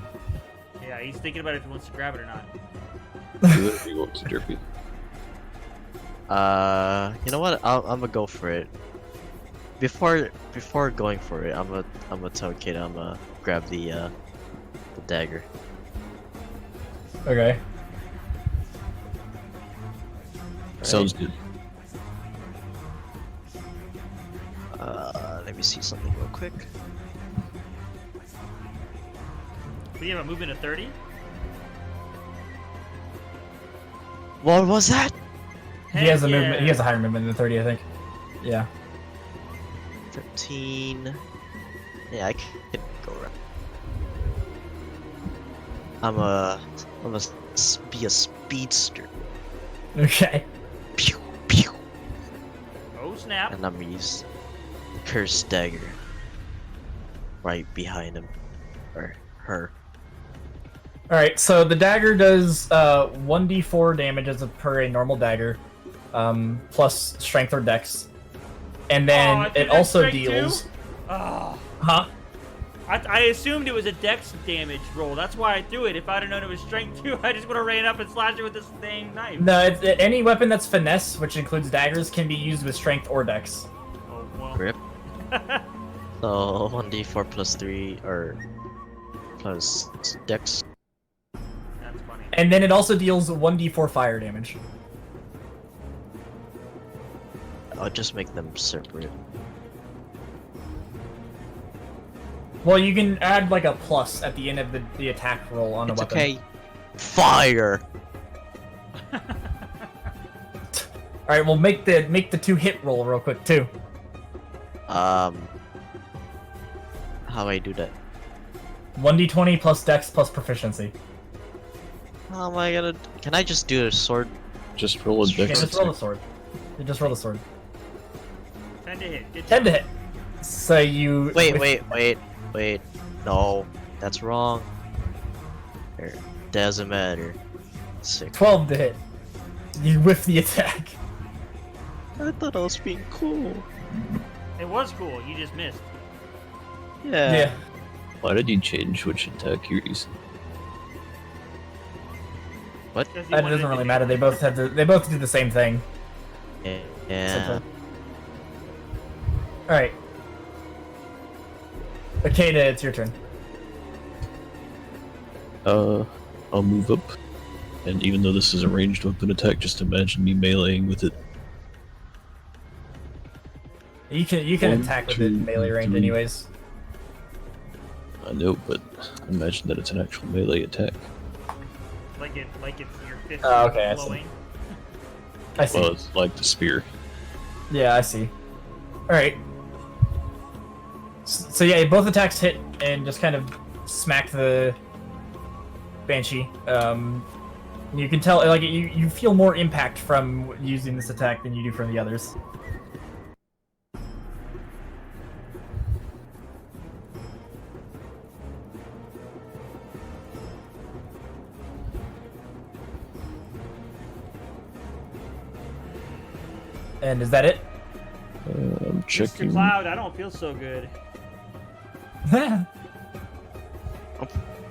Yeah, he's thinking about if he wants to grab it or not. Do whatever you want to, Derpy. You know what? I'm gonna go for it. Before going for it, I'm gonna tell Akita I'm gonna grab the dagger. Okay. Sounds good. Let me see something real quick. We have a movement of 30. What was that? He has a Heck movement. yeah. He has a higher movement than 30, I think. Yeah. 13. Yeah, I can go around. I'm a be a speedster. Okay. Pew pew. Oh snap! And I'm gonna use cursed dagger right behind him or her. All right, so the dagger does 1d4 damage as per a normal dagger, plus strength or dex, and then I it think also that's strength deals. too? Oh. Huh? I assumed it was a dex damage roll. That's why I threw it. If I'd have known it was strength 2, I just would have ran up and slashed it with this dang knife. No, any weapon that's finesse, which includes daggers, can be used with strength or dex. Oh, well. Rip. So 1d4 plus 3 or plus dex. That's funny. And then it also deals 1d4 fire damage. I'll just make them separate. Well, you can add like a plus at the end of the attack roll on a It's weapon. okay. Fire. All right, well make the 2 hit roll real quick too. How do I do that? 1d20 plus dex plus proficiency. How am I gonna? Can I just do a sword? Just roll a Yeah, dex. just roll the sword. You just roll the sword. 10 to hit. Good 10 to job. hit. So you Wait. No, that's wrong. There, doesn't matter. 6. 12 to hit. You whiff the attack. I thought I was being cool. It was cool. You just missed. Yeah. Why did you change which attack you're using? What? 'Cause you That wanted doesn't to really do matter. They both do the same thing. Yeah. All right. Akeda, it's your turn. I'll move up. And even though this is a ranged weapon attack, just imagine me meleeing with it. You can 1, attack with it in 2, melee range 3. anyways. I know, but imagine that it's an actual melee attack. Like it's your fist Oh, okay, I see. blowing. I see. Well, it's like the spear. Yeah, I see. All right. So yeah, both attacks hit and just kind of smack the Banshee. You can tell, like, you feel more impact from using this attack than you do from the others. And is that it? I'm Mr. checking. Cloud, I don't feel so good.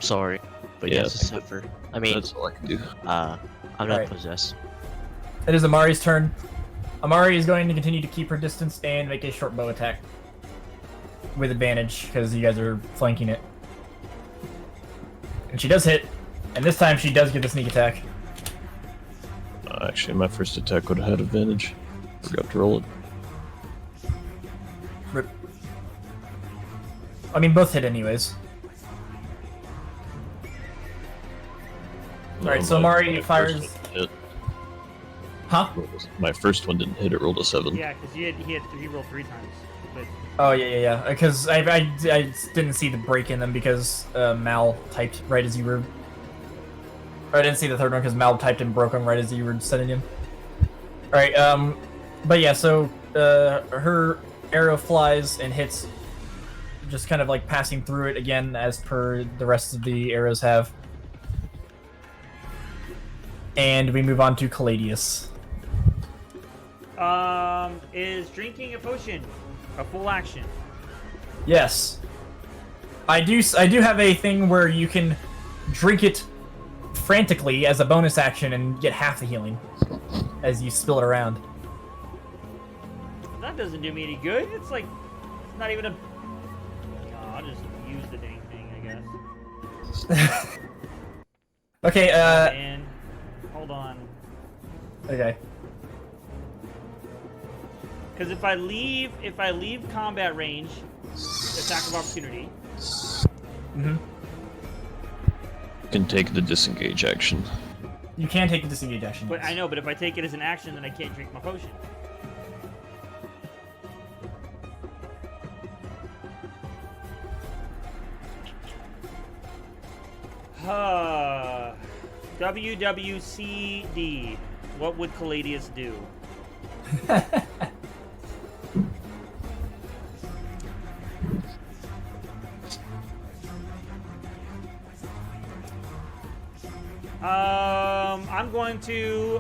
Sorry, but Yeah, yes, suffer. I mean, That's all I can do. I'm not Right. possessed. It is Amari's turn. Amari is going to continue to keep her distance and make a short bow attack. With advantage, because you guys are flanking it. And she does hit. And this time she does get the sneak attack. Actually, my first attack would have had advantage. Forgot to roll it. Rip. I mean, both hit anyways. Alright, so my Amari first fires... one didn't hit. Huh? My first one didn't hit, it rolled a 7. Yeah, because he rolled 3 times. But Oh, yeah. Because I didn't see the break in them because Mal typed right as you were... Or I didn't see the third one because Mal typed and broke them right as you were sending him. Alright, but yeah, so her arrow flies and hits, just kind of like passing through it again as per the rest of the arrows have. And we move on to Caladius. is drinking a potion a full action? Yes. I do have a thing where you can drink it frantically as a bonus action and get half the healing as you spill it around. That doesn't do me any good. It's like, it's not even a... Oh, I'll just use the dang thing, I guess. Okay, And hold on. okay. Because if I leave combat range, attack of opportunity. Mm-hmm. You can take the disengage action. You can take a disengage action. But yes. I know, but if I take it as an action, then I can't drink my potion. WWCD. What would Caladius do? I'm going to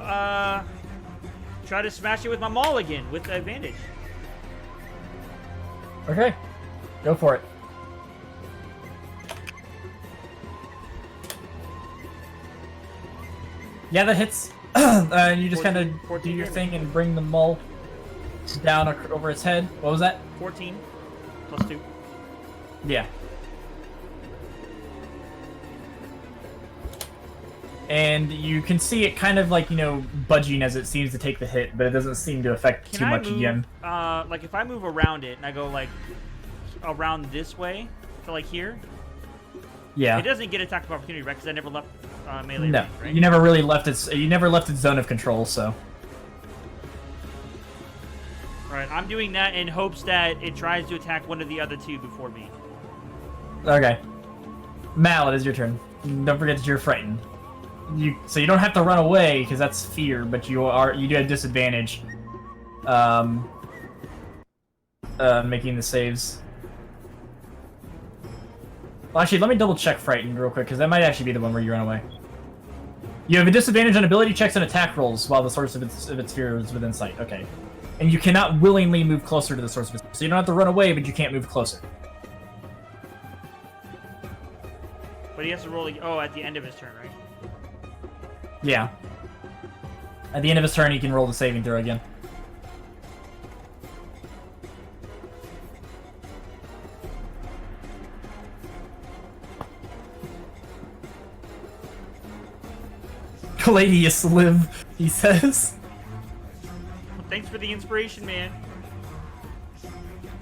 try to smash it with my maul again with advantage. Okay, go for it. Yeah, that hits. And you just kind of 14 do your damage. thing and bring the maul down over its head. What was that? 14 plus 2. Yeah. And you can see it kind of like, you know, budging as it seems to take the hit, but it doesn't seem to affect Can too I much move, again. Like if I move around it and I go like around this way to like here, Yeah. it doesn't get attack of opportunity, right? Because I never left melee No, range, right? you never really left its zone of control, so. Alright, I'm doing that in hopes that it tries to attack one of the other two before me. Okay. Mal, it is your turn. Don't forget that you're frightened. So you don't have to run away because that's fear, but you do have disadvantage. Making the saves. Well, actually, let me double check frightened real quick because that might actually be the one where you run away. You have a disadvantage on ability checks and attack rolls while the source of its fear is within sight. Okay. And you cannot willingly move closer to the source of its fear. So you don't have to run away, but you can't move closer. But he has to roll, at the end of his turn, right? Yeah. At the end of his turn, he can roll the saving throw again. Caladius live, he says. Thanks for the inspiration, man.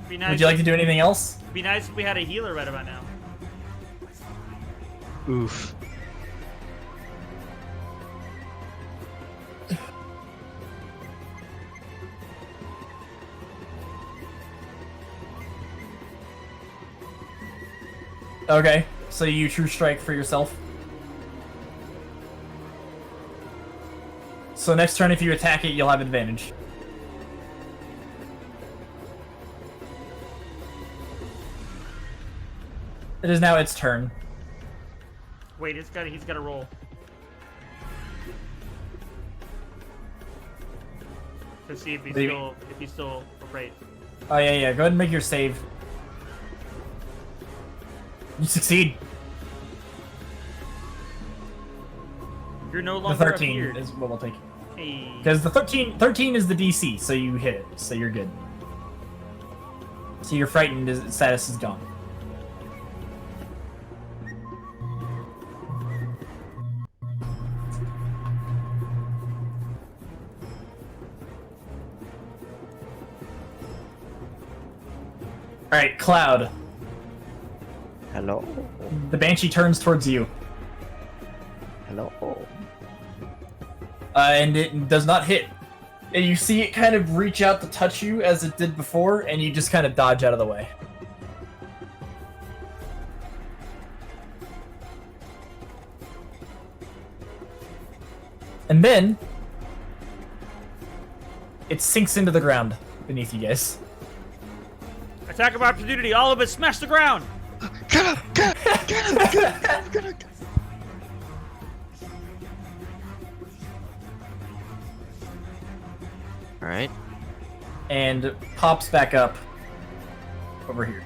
Be nice. Would you like to do anything else? Be nice if we had a healer right about now. Oof. Okay, so you true strike for yourself. So next turn, if you attack it, you'll have advantage. It is now its turn. Wait, he's got to roll. To see if he's still afraid. Oh yeah. Go ahead and make your save. You succeed. You're no The longer 13 appeared. is what we'll take. Hey. Because the 13 is the DC, so you hit it, so you're good. So your frightened status is gone. Alright, Cloud. Hello. The Banshee turns towards you. Hello. And it does not hit. And you see it kind of reach out to touch you as it did before, and you just kind of dodge out of the way. And then it sinks into the ground beneath you guys. Attack of opportunity, all of us smash the ground! Get him! Alright. And pops back up over here.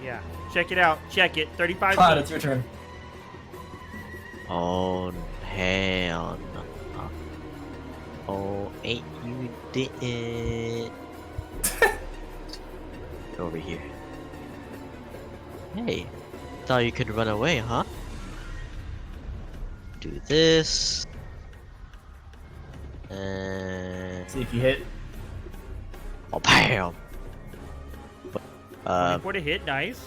Yeah. Check it out. Check it. 35 Cloud, feet. it's your turn. Oh, hell no. Oh, ain't you didn't. Over here. Hey, thought you could run away, huh? Do this. And... See if you hit. Oh, bam! 24 to hit. Nice.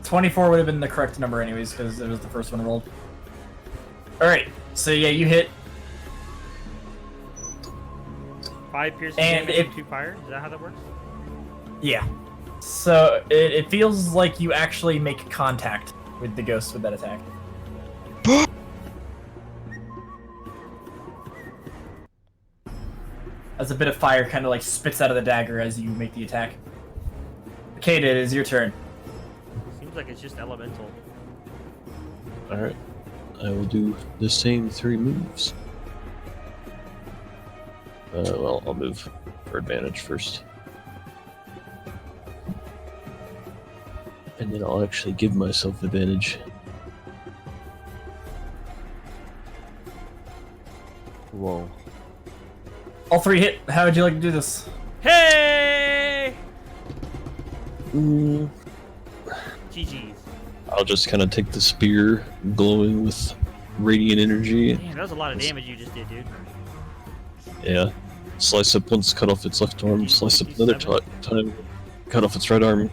24 would have been the correct number anyways, because it was the first one rolled. Alright, so yeah, you hit. 5 piercing And damage and if- 2 fire. Is that how that works? Yeah. So it feels like you actually make contact with the ghost with that attack. As a bit of fire kind of like spits out of the dagger as you make the attack. Kate, it is your turn. Seems like it's just elemental. Alright. I will do the same 3 moves. Well, I'll move for advantage first. And then I'll actually give myself advantage. Whoa. All 3 hit. How would you like to do this? Hey! Mm, GG's. I'll just kind of take the spear, glowing with radiant energy. Damn, that was a lot of damage you just did, dude. Yeah. Slice up once, cut off its left arm, slice up another time, cut off its right arm,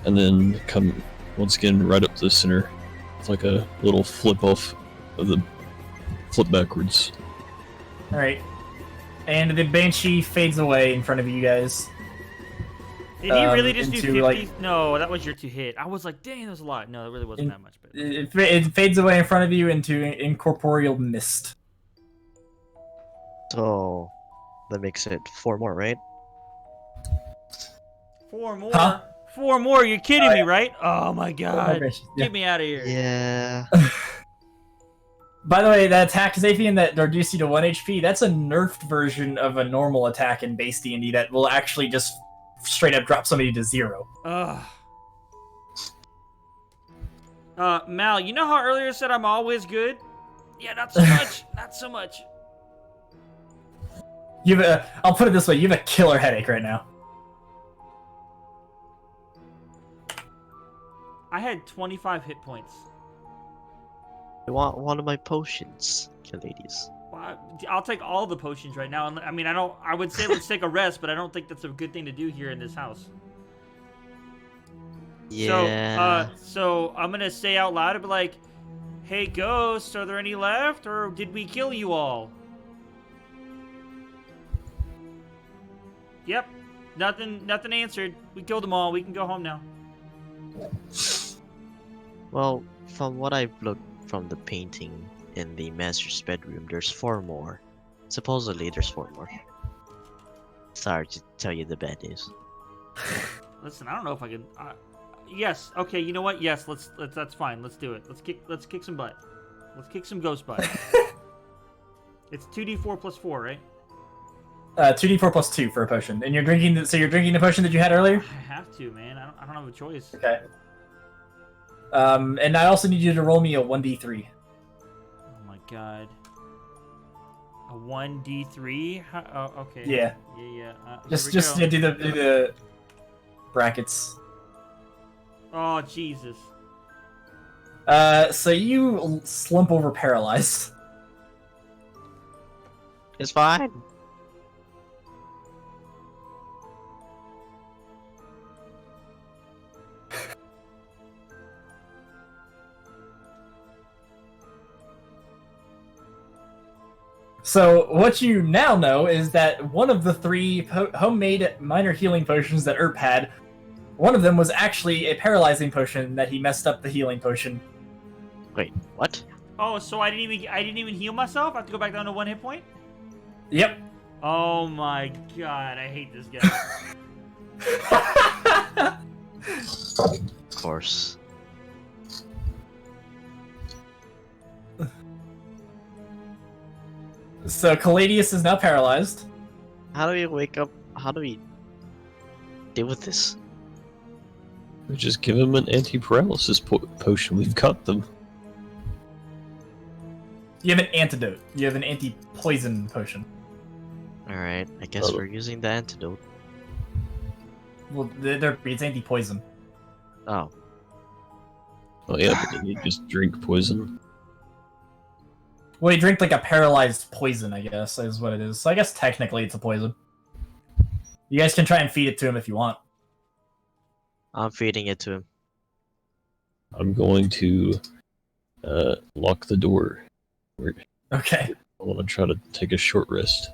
and then come once again right up to the center with like a little flip off of the flip backwards. Alright. And the Banshee fades away in front of you guys. Did he really just do into, 50? like- No, that was your 2 hit. I was like, dang, that was a lot. No, it really wasn't that much. But It fades away in front of you into incorporeal mist. So that makes it 4 more, right? 4 more? Huh? 4 more? You're kidding Oh, me, yeah. right? Oh my god. Yeah. Get me out of here. Yeah. By the way, that attack Xavian that reduced you to 1 HP, that's a nerfed version of a normal attack in base D&D that will actually just straight up drop somebody to 0. Ugh. Mal, you know how earlier I said I'm always good? Yeah, not so much. Not so much. You have a, I'll put it this way, you have a killer headache right now. I had 25 hit points. You want one of my potions, ladies? Well, I'll take all the potions right now. I mean, I would say let's take a rest, but I don't think that's a good thing to do here in this house. Yeah. So I'm gonna say out loud and be like, "Hey, ghosts, are there any left, or did we kill you all?" Yep, nothing answered. We killed them all. We can go home now. Well, from what I've looked from the painting in the master's bedroom, there's 4 more. Supposedly, there's 4 more. Sorry to tell you the bad news. Listen, I don't know if I can. Yes. Okay. You know what? Yes. Let's. That's fine. Let's do it. Let's kick some butt. Let's kick some ghost butt. It's 2d4 plus 4, right? 2d4 plus 2 for a potion. And you're drinking so you're drinking the potion that you had earlier? I have to, man. I don't have a choice. Okay. And I also need you to roll me a 1d3. Oh my god. A 1d3? Oh, okay. Yeah. Yeah. Just here we go. do the brackets. Oh Jesus. So you slump over paralyzed. It's fine. So what you now know is that one of the 3 homemade minor healing potions that Erp had, one of them was actually a paralyzing potion that he messed up the healing potion. Wait, what? Oh, so I didn't even heal myself? I have to go back down to 1 hit point? Yep. Oh my god, I hate this guy. Of course. So Caladius is now paralyzed. How do we wake up? How do we deal with this? We just give him an anti-paralysis potion. We've got them. You have an antidote. You have an anti-poison potion. Alright, I guess Oh. we're using the antidote. Well, it's anti-poison. Oh, Oh yeah, but then you just drink poison. Well, you drink like a paralyzed poison, I guess, is what it is. So I guess technically it's a poison. You guys can try and feed it to him if you want. I'm feeding it to him. I'm going to lock the door. Okay. I want to try to take a short rest.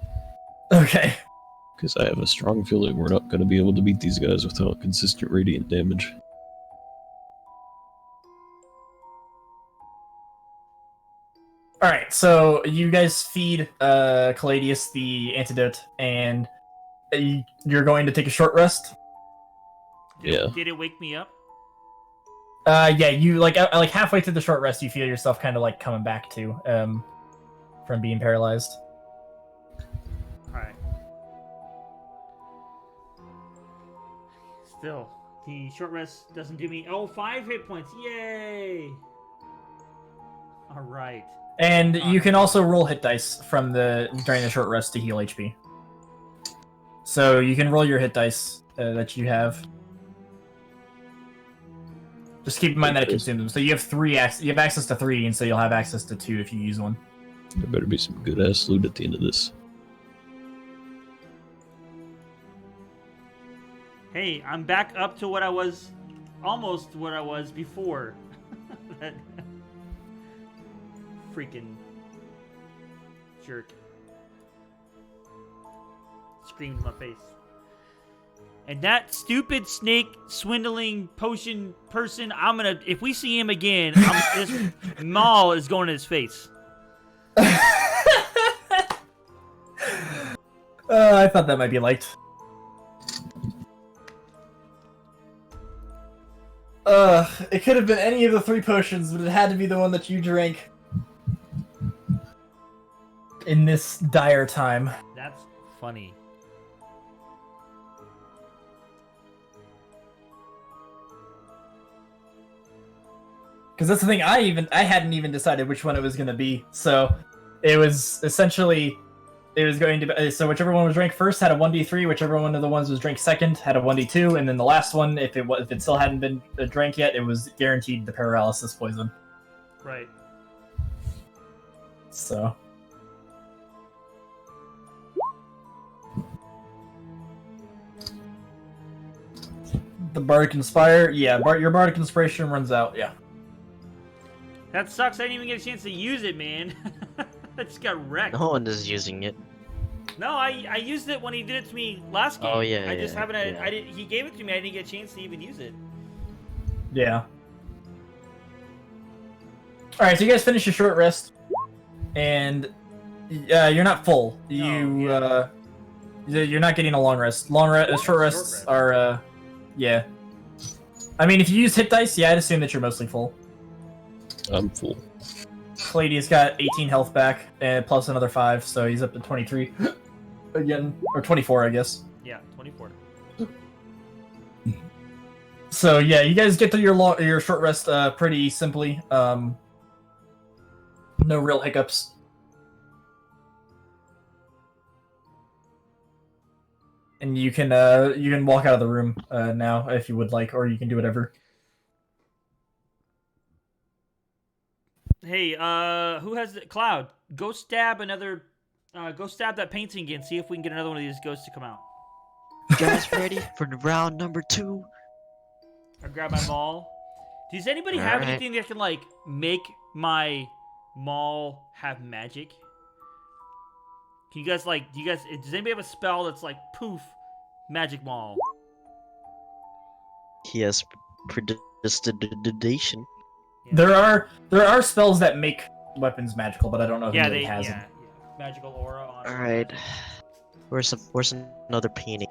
Okay. Because I have a strong feeling we're not going to be able to beat these guys without consistent radiant damage. Alright, so you guys feed Caladius the antidote, and you're going to take a short rest? Yeah. Did it wake me up? Yeah, you like halfway through the short rest, you feel yourself kind of like coming back to from being paralyzed. Alright. Still, the short rest doesn't do me. Oh, 5 hit points. Yay! Alright. And you can also roll hit dice from during the short rest to heal HP. So you can roll your hit dice that you have. Just keep in mind that it consumes them. So you have you have access to 3, and so you'll have access to 2 if you use one. There better be some good ass loot at the end of this. Hey, I'm back up to what I was, almost what I was before. That freaking jerk screamed in my face. And that stupid snake swindling potion person, if we see him again, this maul is going in his face. I thought that might be liked. It could have been any of the 3 potions, but it had to be the one that you drank. In this dire time. That's funny. Because that's the thing, I hadn't even decided which one it was going to be. So it was essentially, it was going to be, so whichever one was drank first had a 1d3, whichever one of the ones was drank second had a 1d2, and then the last one, if it still hadn't been drank yet, it was guaranteed the paralysis poison. Right. So. The Bardic Inspire, yeah, your Bardic Inspiration runs out, yeah. That sucks. I didn't even get a chance to use it, man. I just got wrecked. No one is using it. No, I used it when he did it to me last game. Oh, yeah, I just yeah, haven't. yeah. I didn't. He gave it to me. I didn't get a chance to even use it. Yeah. Alright, so you guys finish your short rest, and you're not full. You're not getting a long rest. Short rests are, yeah. I mean, if you use hit dice, yeah, I'd assume that you're mostly full. I'm full. Clady's got 18 health back, and plus another 5, so he's up to 23. Again, or 24, I guess. Yeah, 24. So yeah, you guys get through your short rest pretty simply. No real hiccups. And you can walk out of the room now if you would like, or you can do whatever. Hey, who has the Cloud? Go stab another. Go stab that painting again. See if we can get another one of these ghosts to come out. You guys ready for the round number 2? I grab my maul. Does anybody have Alright. anything that can like make my maul have magic? Can you guys like? Does anybody have a spell that's like poof, magic maul? He has prestidigitation. Yeah. There are spells that make weapons magical, but I don't know if Yeah, anybody they has yeah, them. yeah. Magical aura on. Alright. Where's another painting?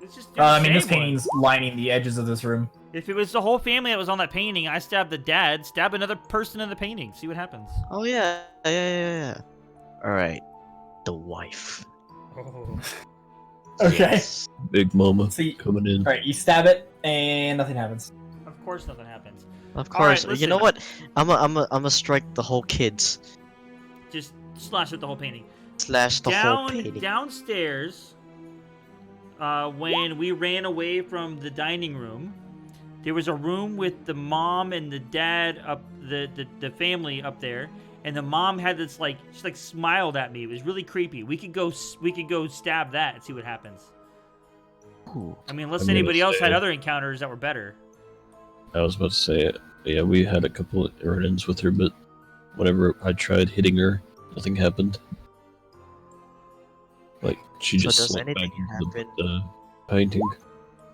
Let's just do I the mean, this same one. painting's lining the edges of this room. If it was the whole family that was on that painting, I stabbed the dad. Stab another person in the painting. See what happens. Oh yeah. Alright. The wife. Oh. Okay. Yes. Big mama See, coming in. all right, you stab it, and nothing happens. Of course, nothing happens. Of All right, course. You know listen. what? I'm a strike the whole kids. Just slash with the whole painting. Slash the whole painting. Downstairs, when we ran away from the dining room, there was a room with the mom and the dad up, the family up there, and the mom had this she smiled at me. It was really creepy. We could go stab that and see what happens. Ooh. I mean, unless I'm gonna anybody else had say- other encounters that were better. I was about to say it. Yeah, we had a couple of run-ins with her, but whenever I tried hitting her, nothing happened. Like, she So just does slipped back anything into happen? the painting.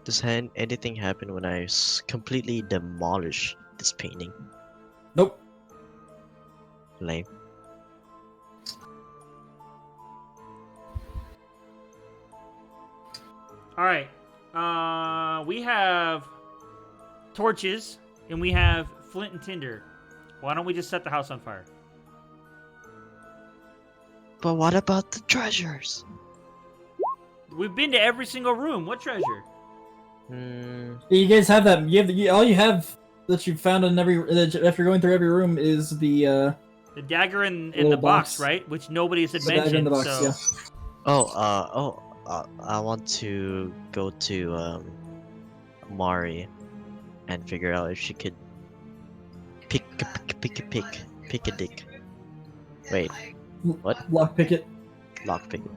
Does anything happen when I completely demolish this painting? Nope. Lame. All right. We have torches, and we have flint and tinder. Why don't we just set the house on fire? But what about the treasures? We've been to every single room. What treasure? You guys have that. All you have that you found in after going through every room is the dagger in little the box, box. right? Which nobody has the dagger mentioned. in the box. So Yeah. I want to go to Mari and figure out if she could pick a dick. Wait, what? Lockpick it. Lockpick it.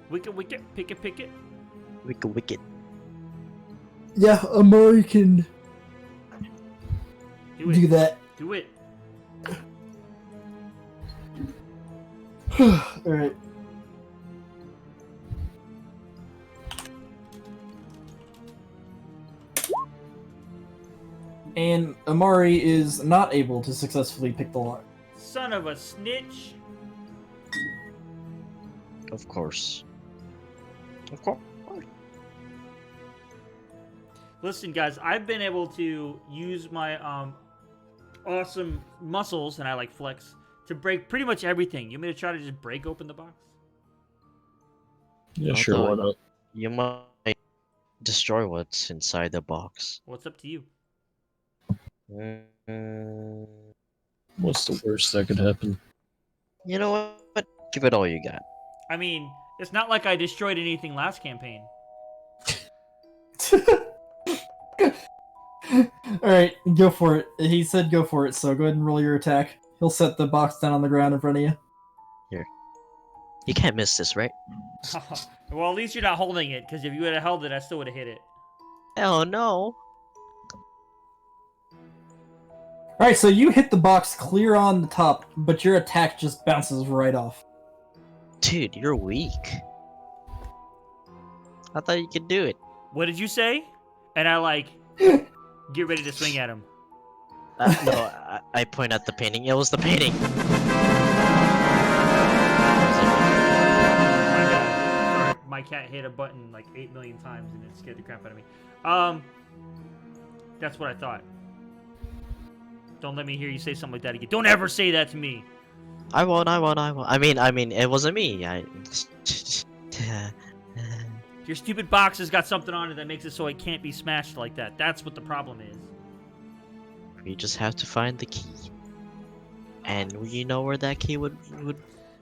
wicket, pick it. Wicked. Yeah, Amari can Do it. do that. Do it. Alright. And Amari is not able to successfully pick the lock. Son of a snitch. Of course. Of course. Listen, guys, I've been able to use my awesome muscles, and I like flex, to break pretty much everything. You want me to try to just break open the box? Yeah, sure, why not? You might destroy what's inside the box. Well, it's up to you. What's the worst that could happen? You know what? Give it all you got. I mean, it's not like I destroyed anything last campaign. Alright, go for it. He said go for it, so go ahead and roll your attack. He'll set the box down on the ground in front of you. You can't miss this, right? Well, at least you're not holding it, because if you would have held it, I still would have hit it. Oh no. Alright, so you hit the box clear on the top, but your attack just bounces right off. Dude, you're weak. I thought you could do it. What did you say? And I, get ready to swing at him. No, I point at the painting. It was the painting. My bad. Sorry, my cat hit a button 8 million times and it scared the crap out of me. That's what I thought. Don't let me hear you say something like that again. Don't ever say that to me. I won't. I mean, it wasn't me. Your stupid box has got something on it that makes it so it can't be smashed like that. That's what the problem is. We just have to find the key. And you know where that key would...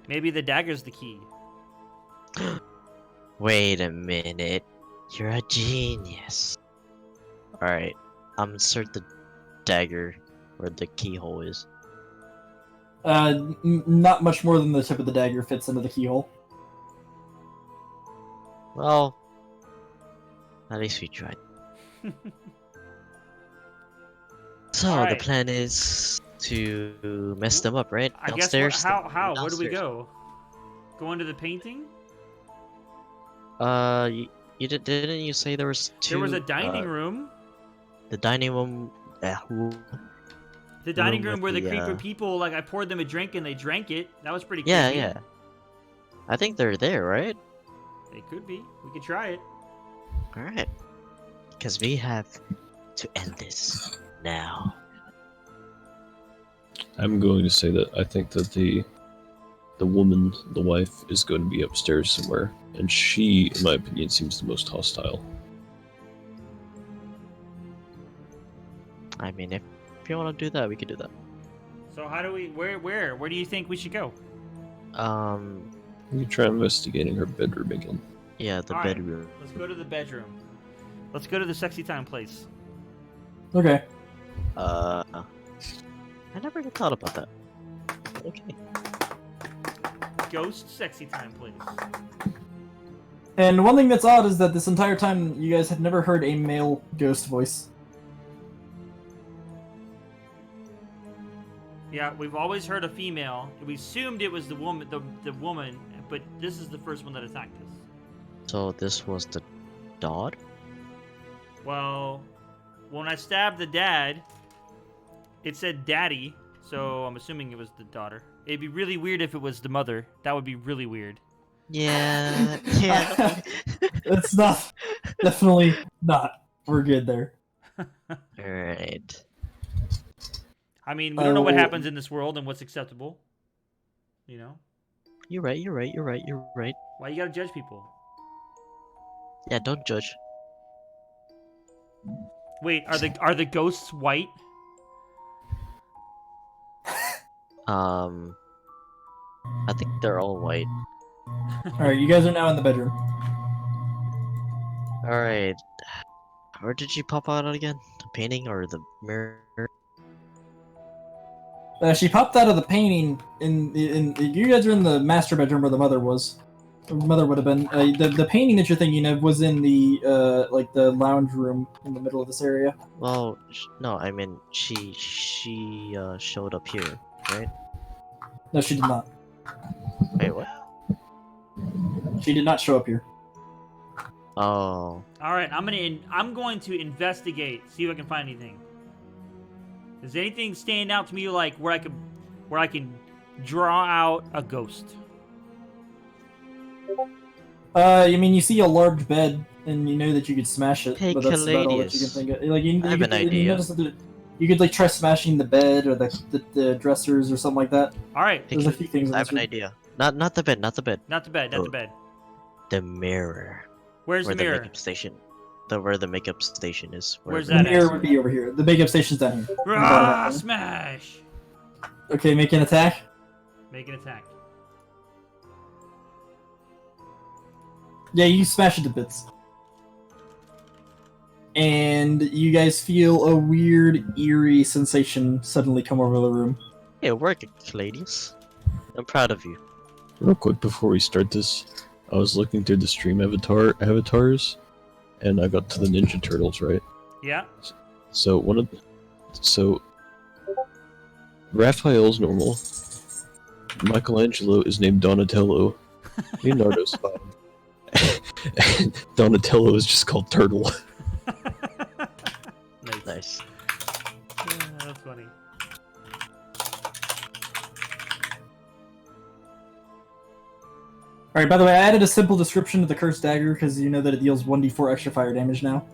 Maybe the dagger's the key. Wait a minute. You're a genius. Alright. Insert the dagger where the keyhole is. Not much more than the tip of the dagger fits into the keyhole. Well... At least we tried. So, the Alright. plan is to mess them up, right? I guess Downstairs? how? Where do we Downstairs. go? Go into the painting? Didn't you say there was two? There was a dining room. The dining room. The dining room room with where the the, creeper people, I poured them a drink and they drank it. That was pretty Yeah, creepy. yeah. I think they're there, right? They could be. We could try it. All right. Because we have to end this now. I'm going to say that I think that the woman, the wife, is going to be upstairs somewhere, and she, in my opinion, seems the most hostile. I mean, if you want to do that, we could do that. So how do we? Where do you think we should go? We could try investigating her bedroom again. Yeah, the All right. bedroom. Let's go to the bedroom. Let's go to the sexy time place. Okay. I never even thought about that. Okay. Ghost sexy time place. And one thing that's odd is that this entire time you guys had never heard a male ghost voice. Yeah, we've always heard a female. We assumed it was the woman, the woman, but this is the first one that attacked us. So this was the dog? Well, when I stabbed the dad, it said daddy, so I'm assuming it was the daughter. It'd be really weird if it was the mother. That would be really weird. Yeah. Yeah. It's not. Definitely not. We're good there. Alright. I mean, we don't know what Oh. happens in this world and what's acceptable. You know? You're right, you're right, you're right, you're right. Why you gotta judge people? Yeah, don't judge. Wait, are the ghosts white? I think they're all white. Alright, you guys are now in the bedroom. Alright. Where did she pop out again? The painting or the mirror? She popped out of the painting in you guys are in the master bedroom where the mother was. The mother would have been. The painting that you're thinking of was in the like the lounge room in the middle of this area. Well, no, I mean she showed up here, right? No, she did not. Wait, what? She did not show up here. Oh, All right, I'm going to investigate, see if I can find anything. Does anything stand out to me like where I can draw out a ghost? I mean, you see a large bed, and you know that you could smash it, Hey, but that's about all that you can Caladius. think of. Like, you I have could, an you idea. notice that you could like try smashing the bed or the dressers or something like that. All right, Hey, There's a few things. In I have this an room. idea. Not the bed, not the bed. not the bed, not the Oh. bed. The mirror. Where's Where the mirror? makeup station. Where the makeup station is. Where's The that mirror at? would be over here. The makeup station's down here. Ah, smash! Okay, make an attack. Make an attack. Yeah, you smash it to bits. And you guys feel a weird, eerie sensation suddenly come over the room. Yeah, work it, ladies. I'm proud of you. Real quick before we start this, I was looking through the stream avatars, and I got to the Ninja Turtles, right? Yeah. So Raphael's normal. Michelangelo is named Donatello. Leonardo's fine. Donatello is just called Turtle. Nice. Nice. Yeah, that's funny. Alright, by the way, I added a simple description to the cursed dagger because you know that it deals 1d4 extra fire damage now.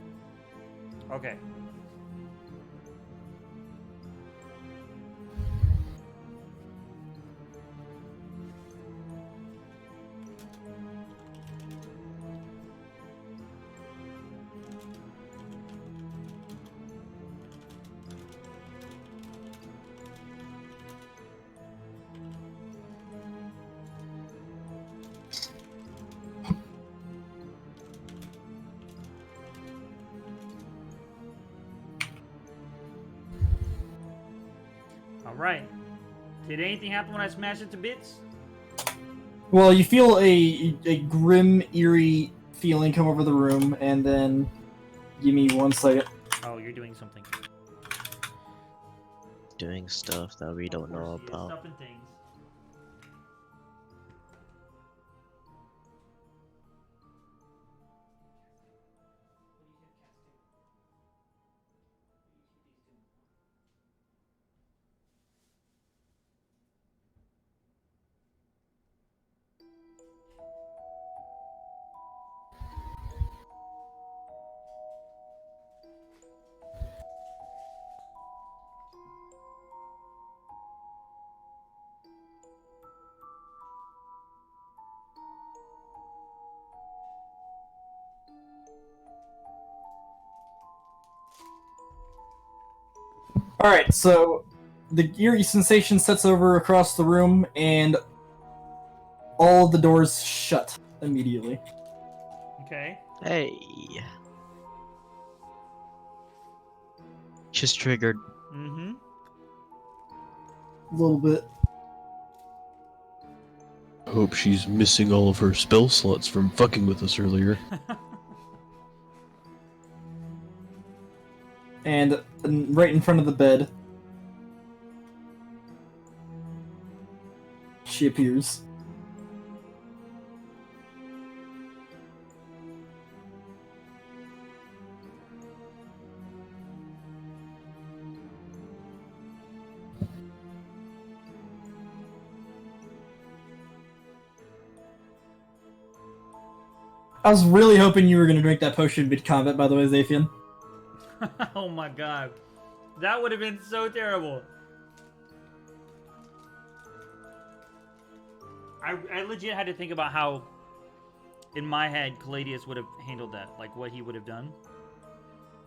Okay. All right. Did anything happen when I smashed it to bits? Well, you feel a grim, eerie feeling come over the room, and then give me 1 second. Oh, you're doing something. Doing stuff that we don't know Of course he is, about. stuff and things. Alright, so the eerie sensation sets over across the room, and all of the doors shut immediately. Okay. Hey. Just triggered. Mm-hmm. A little bit. I hope she's missing all of her spell slots from fucking with us earlier. And right in front of the bed, she appears. I was really hoping you were going to drink that potion mid-combat, by the way, Zaphian. Oh my god. That would have been so terrible. I legit had to think about how, in my head, Caladius would have handled that. Like, what he would have done.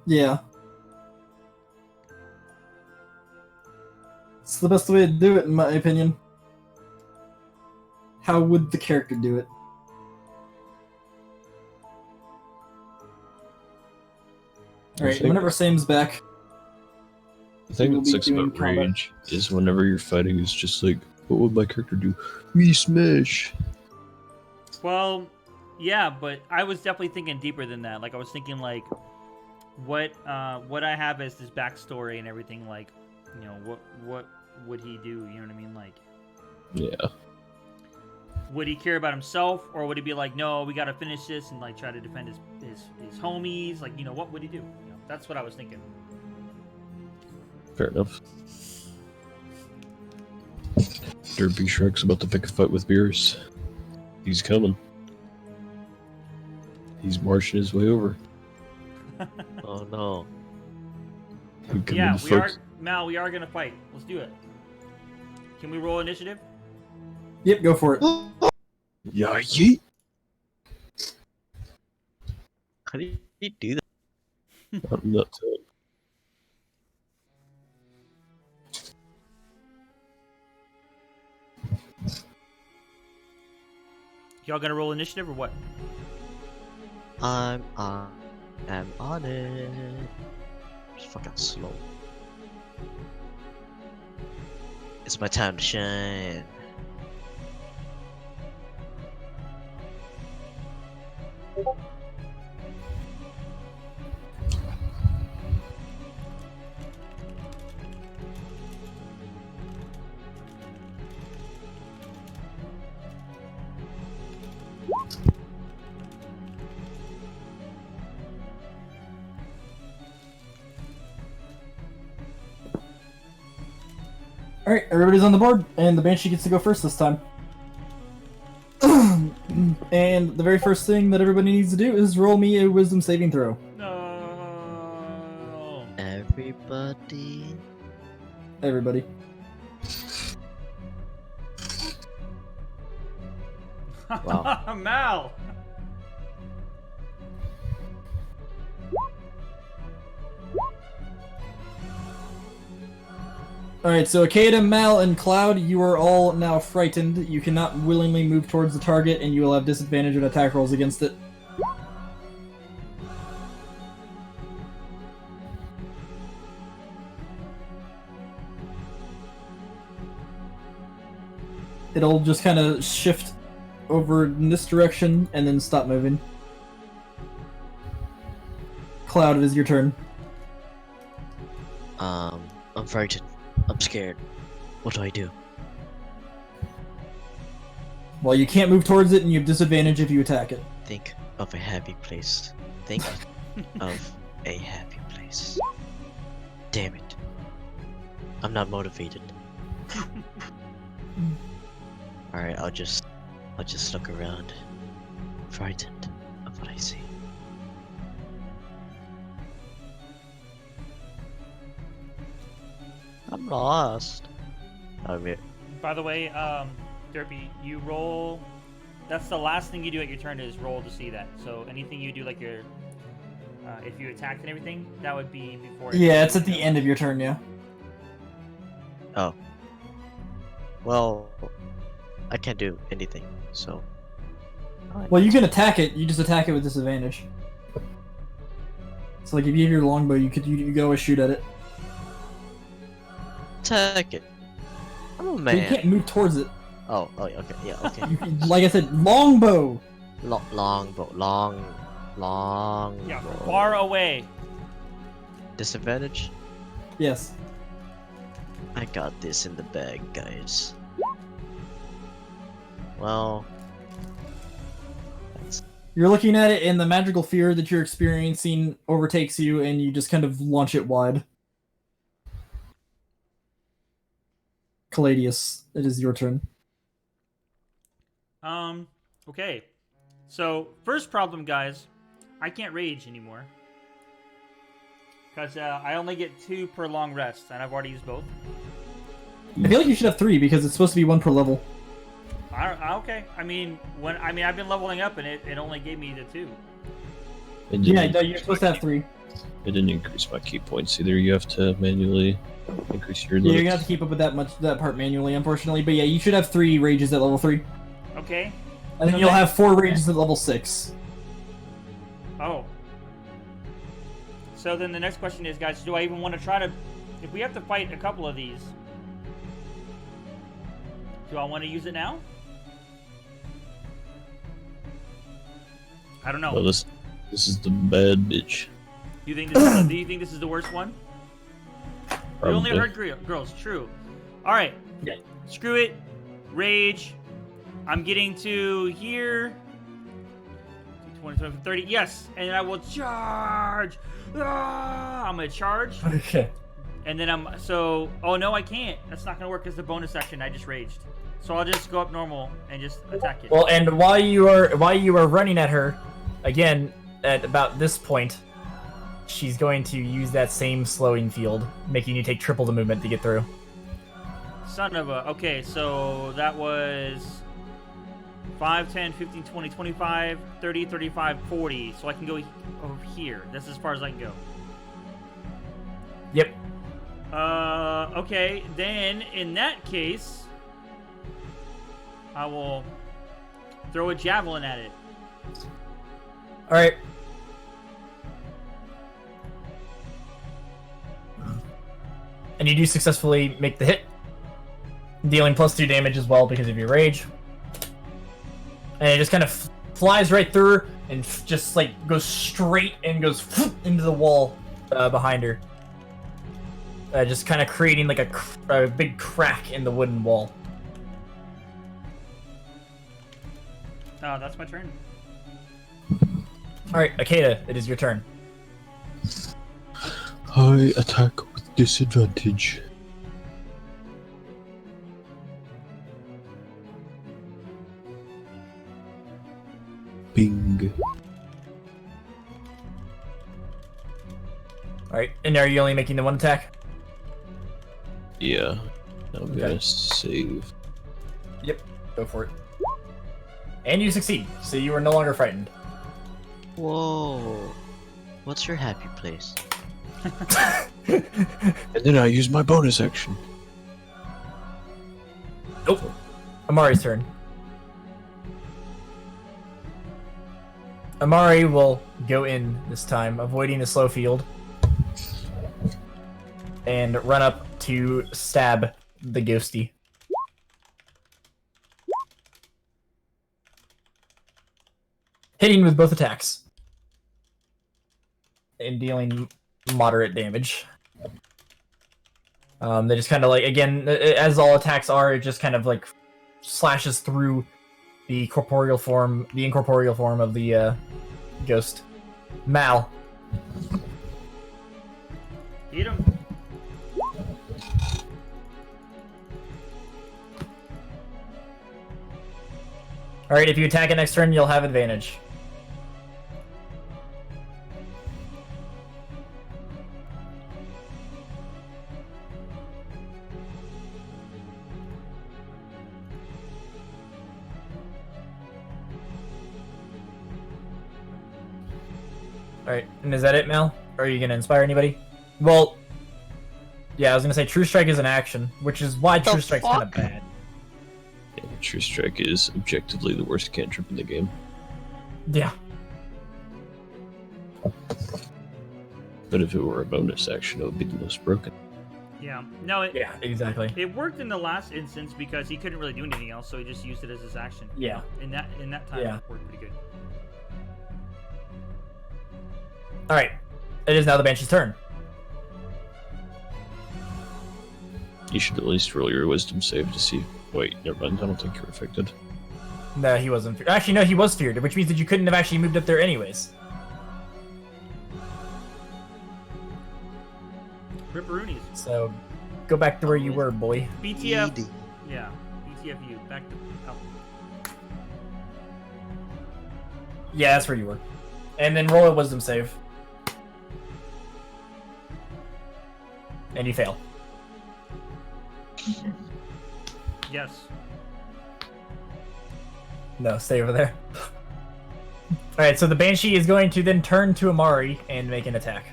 Yeah. It's the best way to do it, in my opinion. How would the character do it? Alright, whenever Sam's back, The thing we'll that be sucks doing about combat. Rage is whenever you're fighting, it's just like, what would my character do? Me smash! Well, yeah, but I was definitely thinking deeper than that. Like, I was thinking, like, what I have as this backstory and everything, like, you know, what would he do? You know what I mean? Like, Yeah. would he care about himself, or would he be like, no, we gotta finish this and, like, try to defend his homies? Like, you know, what would he do? You know, that's what I was thinking. Fair enough. Derpy Shrek's about to pick a fight with Beerus. He's coming. He's marching his way over. Oh no. Who can Yeah, win the we are, folks? Mal, we are gonna fight. Let's do it. Can we roll initiative? Yep, go for it. Yeah, yeet! How do you do that? I'm not telling. Y'all gonna roll initiative or what? I'm on it. Just fucking slow. It's my time to shine. Alright, everybody's on the board, and the Banshee gets to go first this time. And the very first thing that everybody needs to do is roll me a wisdom saving throw. No. Everybody. Everybody. Wow. Mal. Alright, so Akeda, Mal, and Cloud, you are all now frightened. You cannot willingly move towards the target, and you will have disadvantage on attack rolls against it. It'll just kind of shift over in this direction, and then stop moving. Cloud, it is your turn. I'm frightened. I'm scared. What do I do? Well, you can't move towards it, and you have disadvantage if you attack it. Think of a happy place. Think of a happy place. Damn it. I'm not motivated. Alright, I'll just look around. Frightened of what I see. I'm lost. I mean, By the way, Derpy, you roll. That's the last thing you do at your turn is roll to see that. So anything you do, like your, if you attacked and everything, that would be before. Yeah, it's at the end of your turn, yeah. oh. Well, I can't do anything, so. Well, you can attack it, you just attack it with disadvantage. So, like, if you have your longbow, you could always shoot at it. Attack it. I'm a But man. you can't move towards it. Oh, okay, yeah, okay. You, like I said, longbow! Longbow, long. Yeah, far away. Disadvantage? Yes. I got this in the bag, guys. Well, You're looking at it, and the magical fear that you're experiencing overtakes you, and you just kind of launch it wide. Caladius, it is your turn. Okay. So, first problem, guys. I can't rage anymore. Because I only get 2 per long rest, and I've already used both. I feel like you should have 3 because it's supposed to be 1 per level. Okay. I mean, I've been leveling up, and it only gave me the 2. Yeah, no, you're supposed to have 3. It didn't increase my key points either. You have to manually increase your Yeah, limits. you're gonna have to keep up with that part manually, unfortunately. But yeah, you should have 3 rages at level 3. Okay. And then you'll have 4 rages at level 6. Oh. So then the next question is, guys, do I even want to try to... If we have to fight a couple of these, do I want to use it now? I don't know. Well, this is the bad bitch. Do you think this is the worst one? We only Probably. heard girls. True. All right. Yeah. Screw it. Rage. I'm getting to here. 20, 20, 30. Yes. And I will charge. Ah! I'm going to charge. Okay. And then oh no, I can't. That's not going to work because the bonus action, I just raged. So I'll just go up normal and just attack it. Well, and while you are running at her, again, at about this point, she's going to use that same slowing field, making you take triple the movement to get through. Son of a... Okay, so that was 5, 10, 15, 20, 25, 30, 35, 40. So I can go over here. That's as far as I can go. Yep. Okay, then in that case, I will throw a javelin at it. All right. And you do successfully make the hit, dealing +2 damage as well because of your rage. And it just kind of flies right through her and just like goes straight and goes into the wall behind her. Just kind of creating like a big crack in the wooden wall. Oh, that's my turn. All right, Akeda, it is your turn. I attack with disadvantage. Bing. All right, and are you only making the 1 attack? Yeah. I'm Okay. gonna save. Yep, go for it. And you succeed, so you are no longer frightened. Whoa. What's your happy place? And then I use my bonus action. Nope. Amari's turn. Amari will go in this time, avoiding the slow field, and run up to stab the ghosty. Hitting with both attacks. And dealing moderate damage. They just kind of like, again, as all attacks are, it just kind of like slashes through the incorporeal form of the ghost. Mal. Eat him. Alright, if you attack it next turn, you'll have advantage. Alright, and is that it, Mal? Or are you gonna inspire anybody? Well, yeah, I was gonna say True Strike is an action, which is why True Strike's kind of bad. Yeah, True Strike is objectively the worst cantrip in the game. Yeah. But if it were a bonus action, it would be the most broken. Yeah. No, Yeah, exactly. it worked in the last instance because he couldn't really do anything else, so he just used it as his action. Yeah. In that time, Yeah. it worked pretty good. Alright. It is now the Banshee's turn. You should at least roll your wisdom save to see. Wait, never mind. I don't think you're affected. No, he wasn't feared. Actually, no, he was feared, which means that you couldn't have actually moved up there anyways. Ripperoonies. So, go back to where you were, boy. BTF. Easy. Yeah. BTFU. Back to... Oh. Yeah, that's where you were. And then roll a wisdom save. And you fail. Yes. No, stay over there. Alright, so the Banshee is going to then turn to Amari and make an attack.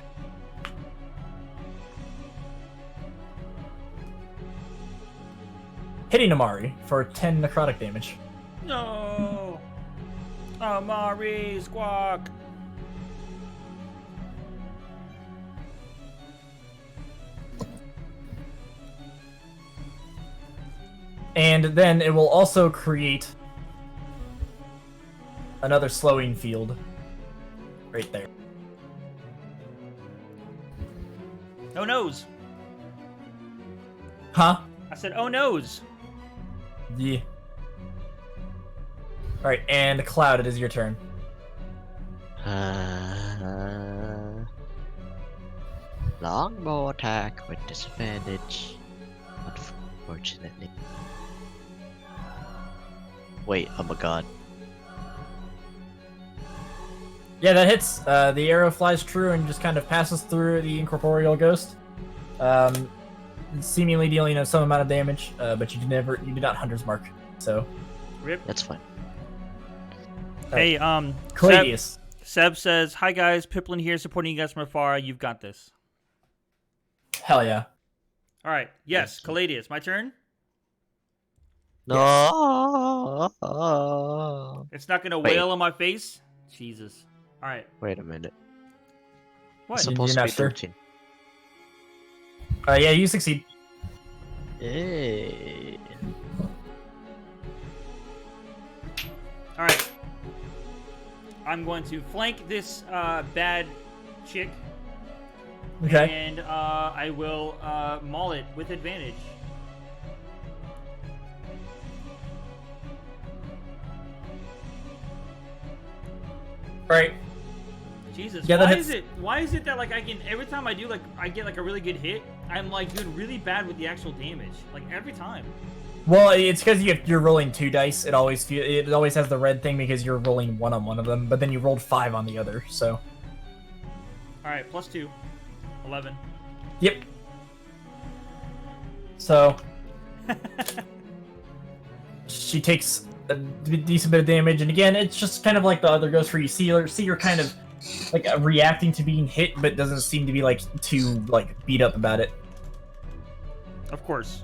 Hitting Amari for 10 necrotic damage. No. Amari Squawk. And then it will also create another slowing field right there. Oh noes. Huh? I said oh noes. Yeah. Alright, and Cloud, it is your turn. Longbow attack with disadvantage. Unfortunately. Wait, oh my god. Yeah, that hits. The arrow flies true and just kind of passes through the incorporeal ghost, seemingly dealing some amount of damage. But you did not Hunter's Mark. So, Rip. That's fine. Hey, Cladius. Seb says, "Hi guys, Piplin here, supporting you guys from afar. You've got this." Hell yeah. All right. Yes, Caladius, my turn. No. It's not gonna Wait. wail on my face. Jesus. All right. Wait a minute. What? It's You're supposed to not be sure? 13. Yeah, you succeed. Hey. All right. I'm going to flank this bad chick, Okay. and I will maul it with advantage. Alright. Jesus, Yeah, that why hits. is it? Why is it that like I can every time I do like I get like a really good hit, I'm like doing really bad with the actual damage, like every time. Well, it's because you're rolling 2 dice. It always has the red thing because you're rolling 1 on one of them, but then you rolled 5 on the other. So. All right, +2, 11. Yep. So. She takes a decent bit of damage, and again, it's just kind of like the other ghost where you see her kind of like reacting to being hit, but doesn't seem to be like too like beat up about it. Of course.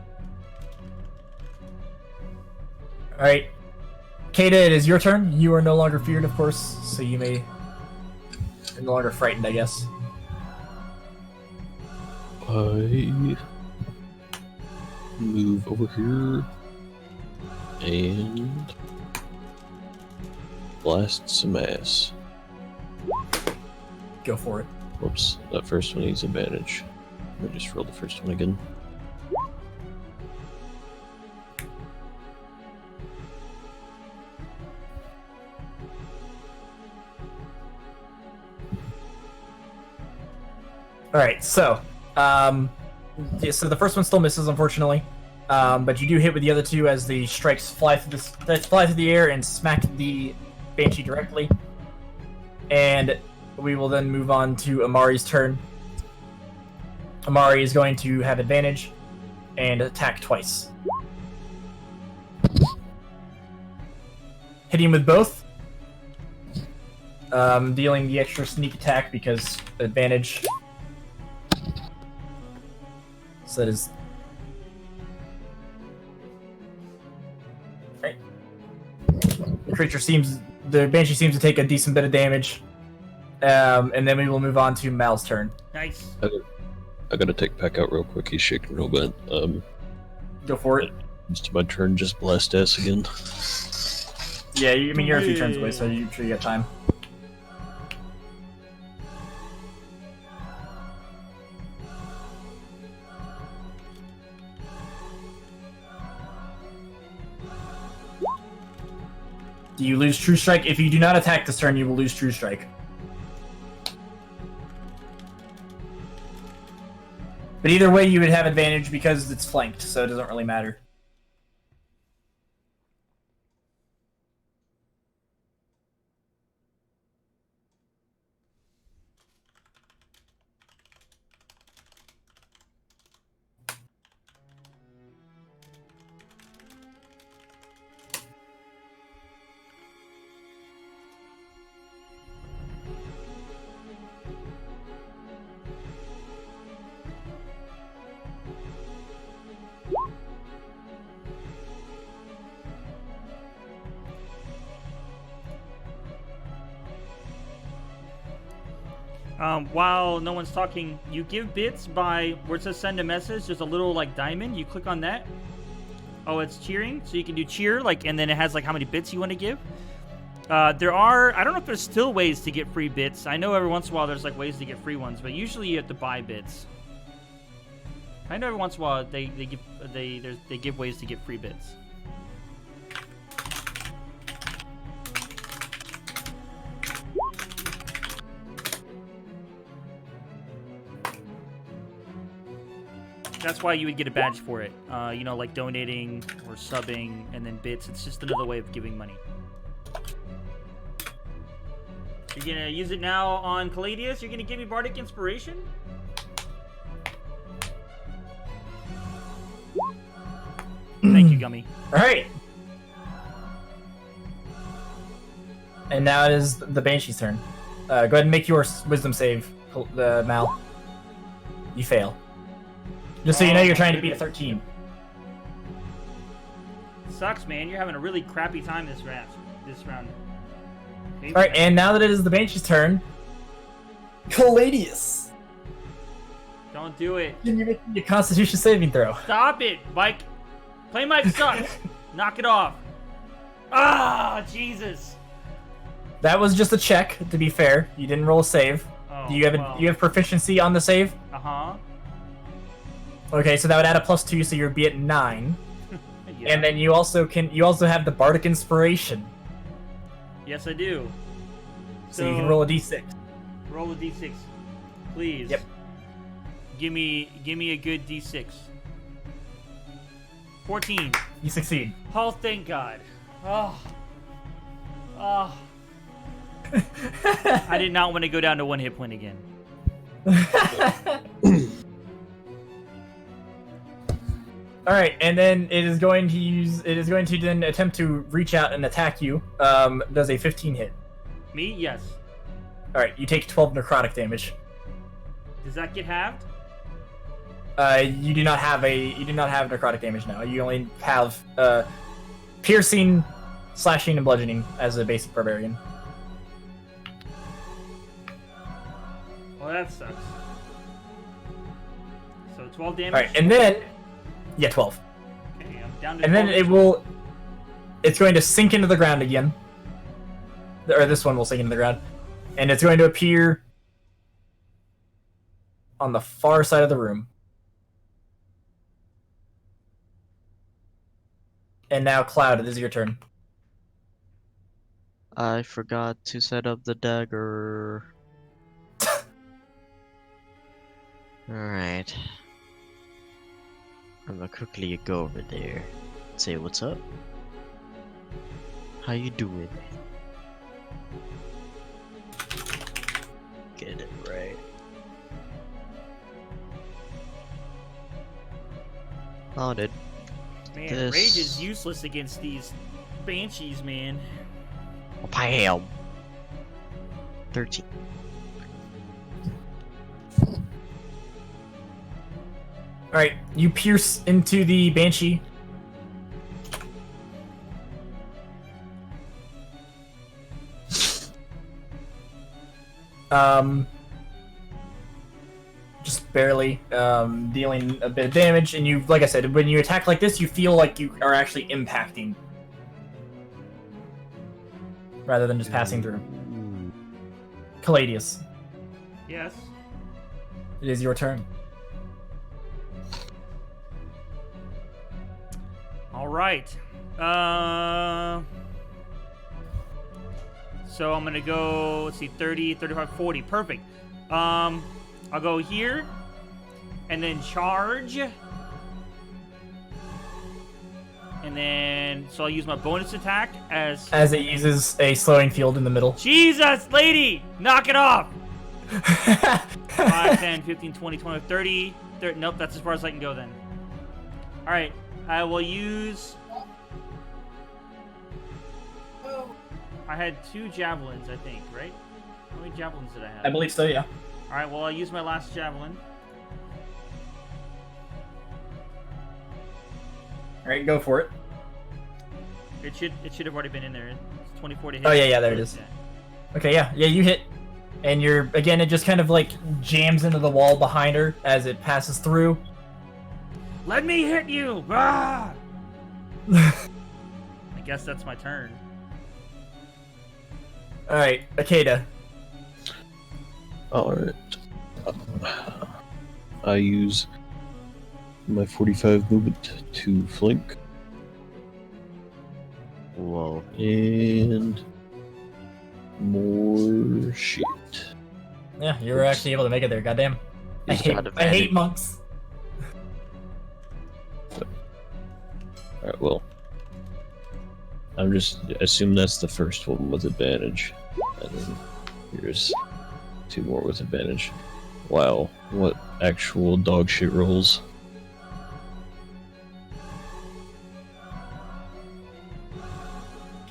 All right, Kata, it is your turn. You are no longer feared, of course, so you're no longer frightened, I guess. I move over here and blast some ass. Go for it. Whoops, that first one needs advantage. I just rolled the first one again. All right, so yeah, so the first one still misses, unfortunately, but you do hit with the other 2 as the strikes fly through the air and smack the Banshee directly. And we will then move on to Amari's turn. Amari is going to have advantage and attack twice. Hitting with both. Dealing the extra sneak attack because advantage. So that is... Right. The Banshee seems to take a decent bit of damage. And then we will move on to Mal's turn. Nice. I gotta take Pack out real quick, he's shaking real bad. Go for it. It's my turn, just blast ass again. Yeah, you're a few turns away, so you sure you got time. Do you lose True Strike? If you do not attack this turn, you will lose True Strike. But either way, you would have advantage because it's flanked, so it doesn't really matter. While no one's talking, you give bits by where it says send a message. There's a little like diamond. You click on that. Oh, it's cheering, so you can do cheer like, and then it has like how many bits you want to give. There are, I don't know if there's still ways to get free bits. I know every once in a while there's like ways to get free ones, but usually you have to buy bits. I know every once in a while they give ways to get free bits. That's why you would get a badge for it. You know, like donating or subbing and then bits. It's just another way of giving money. You're gonna use it now on Caladius? You're gonna give me Bardic Inspiration? Thank you, Gummy. Alright. And now it is the Banshee's turn. Go ahead and make your wisdom save, Mal. You fail. Just so you know, you're trying to beat a 13. Sucks, man. You're having a really crappy time this round. Okay, Alright, and now that it is the Banshee's turn, Caladius, don't do it. can you make your Constitution saving throw? Stop it, Mike. Play Mike sucks. Knock it off. Ah, Jesus. That was just a check, to be fair. You didn't roll a save. Oh, Do you have well. you have proficiency on the save? Uh-huh. Okay, so that would add a +2, so you'd be at 9. Yeah. And then you also have the Bardic Inspiration, Yes, I do. so you can roll a d6. Roll a d6, please. Yep. Give me a good d6. 14. You succeed. Oh, thank God. Oh. Oh. I did not want to go down to 1 hit point again. All right, and then it is going to then attempt to reach out and attack you. Does a 15 hit? Me? Yes. All right, you take 12 necrotic damage. Does that get halved? You do not have necrotic damage now. You only have piercing, slashing, and bludgeoning as a basic barbarian. Well, that sucks. So 12 damage. All right, and then 12. Okay, I'm down to And then 12. it's going to sink into the ground again. Or this one will sink into the ground. And it's going to appear on the far side of the room. And now, Cloud, it is your turn. I forgot to set up the dagger. Alright. I'm gonna quickly go over there. Say what's up. How you doing? Get it right. Found it. Man, this- rage is useless against these banshees, man. Bam! 13. Alright, you pierce into the Banshee. Just barely, dealing a bit of damage, and you, like I said, when you attack like this, you feel like you are actually impacting. Rather than just passing through. Caladius, Yes. it is your turn. All right. So I'm gonna go, let's see, 30, 35, 40. Perfect. I'll go here and then charge. And then, so I'll use my bonus attack as As it uses a slowing field in the middle. Jesus, lady! Knock it off! 5, 10, 15, 20, 20, 30. Nope, that's as far as I can go then. Alright, I will use... I had 2 javelins, I think, right? How many javelins did I have? I believe so, yeah. Alright, well, I'll use my last javelin. Alright, go for it. It should have already been in there. It's 24 to hit. Oh, yeah, there it is. Okay, yeah, you hit. And again, it just kind of like jams into the wall behind her as it passes through. Let me hit you! Ah! I guess that's my turn. Alright, Akeda. Alright. I use my 45 movement to flank. Whoa. And more shit. Yeah, you were actually able to make it there, goddamn. I He's hate, got I advantage. hate monks. Alright, well. I'm just assume that's the first one with advantage. And then here's 2 more with advantage. Wow, what actual dog shit rolls.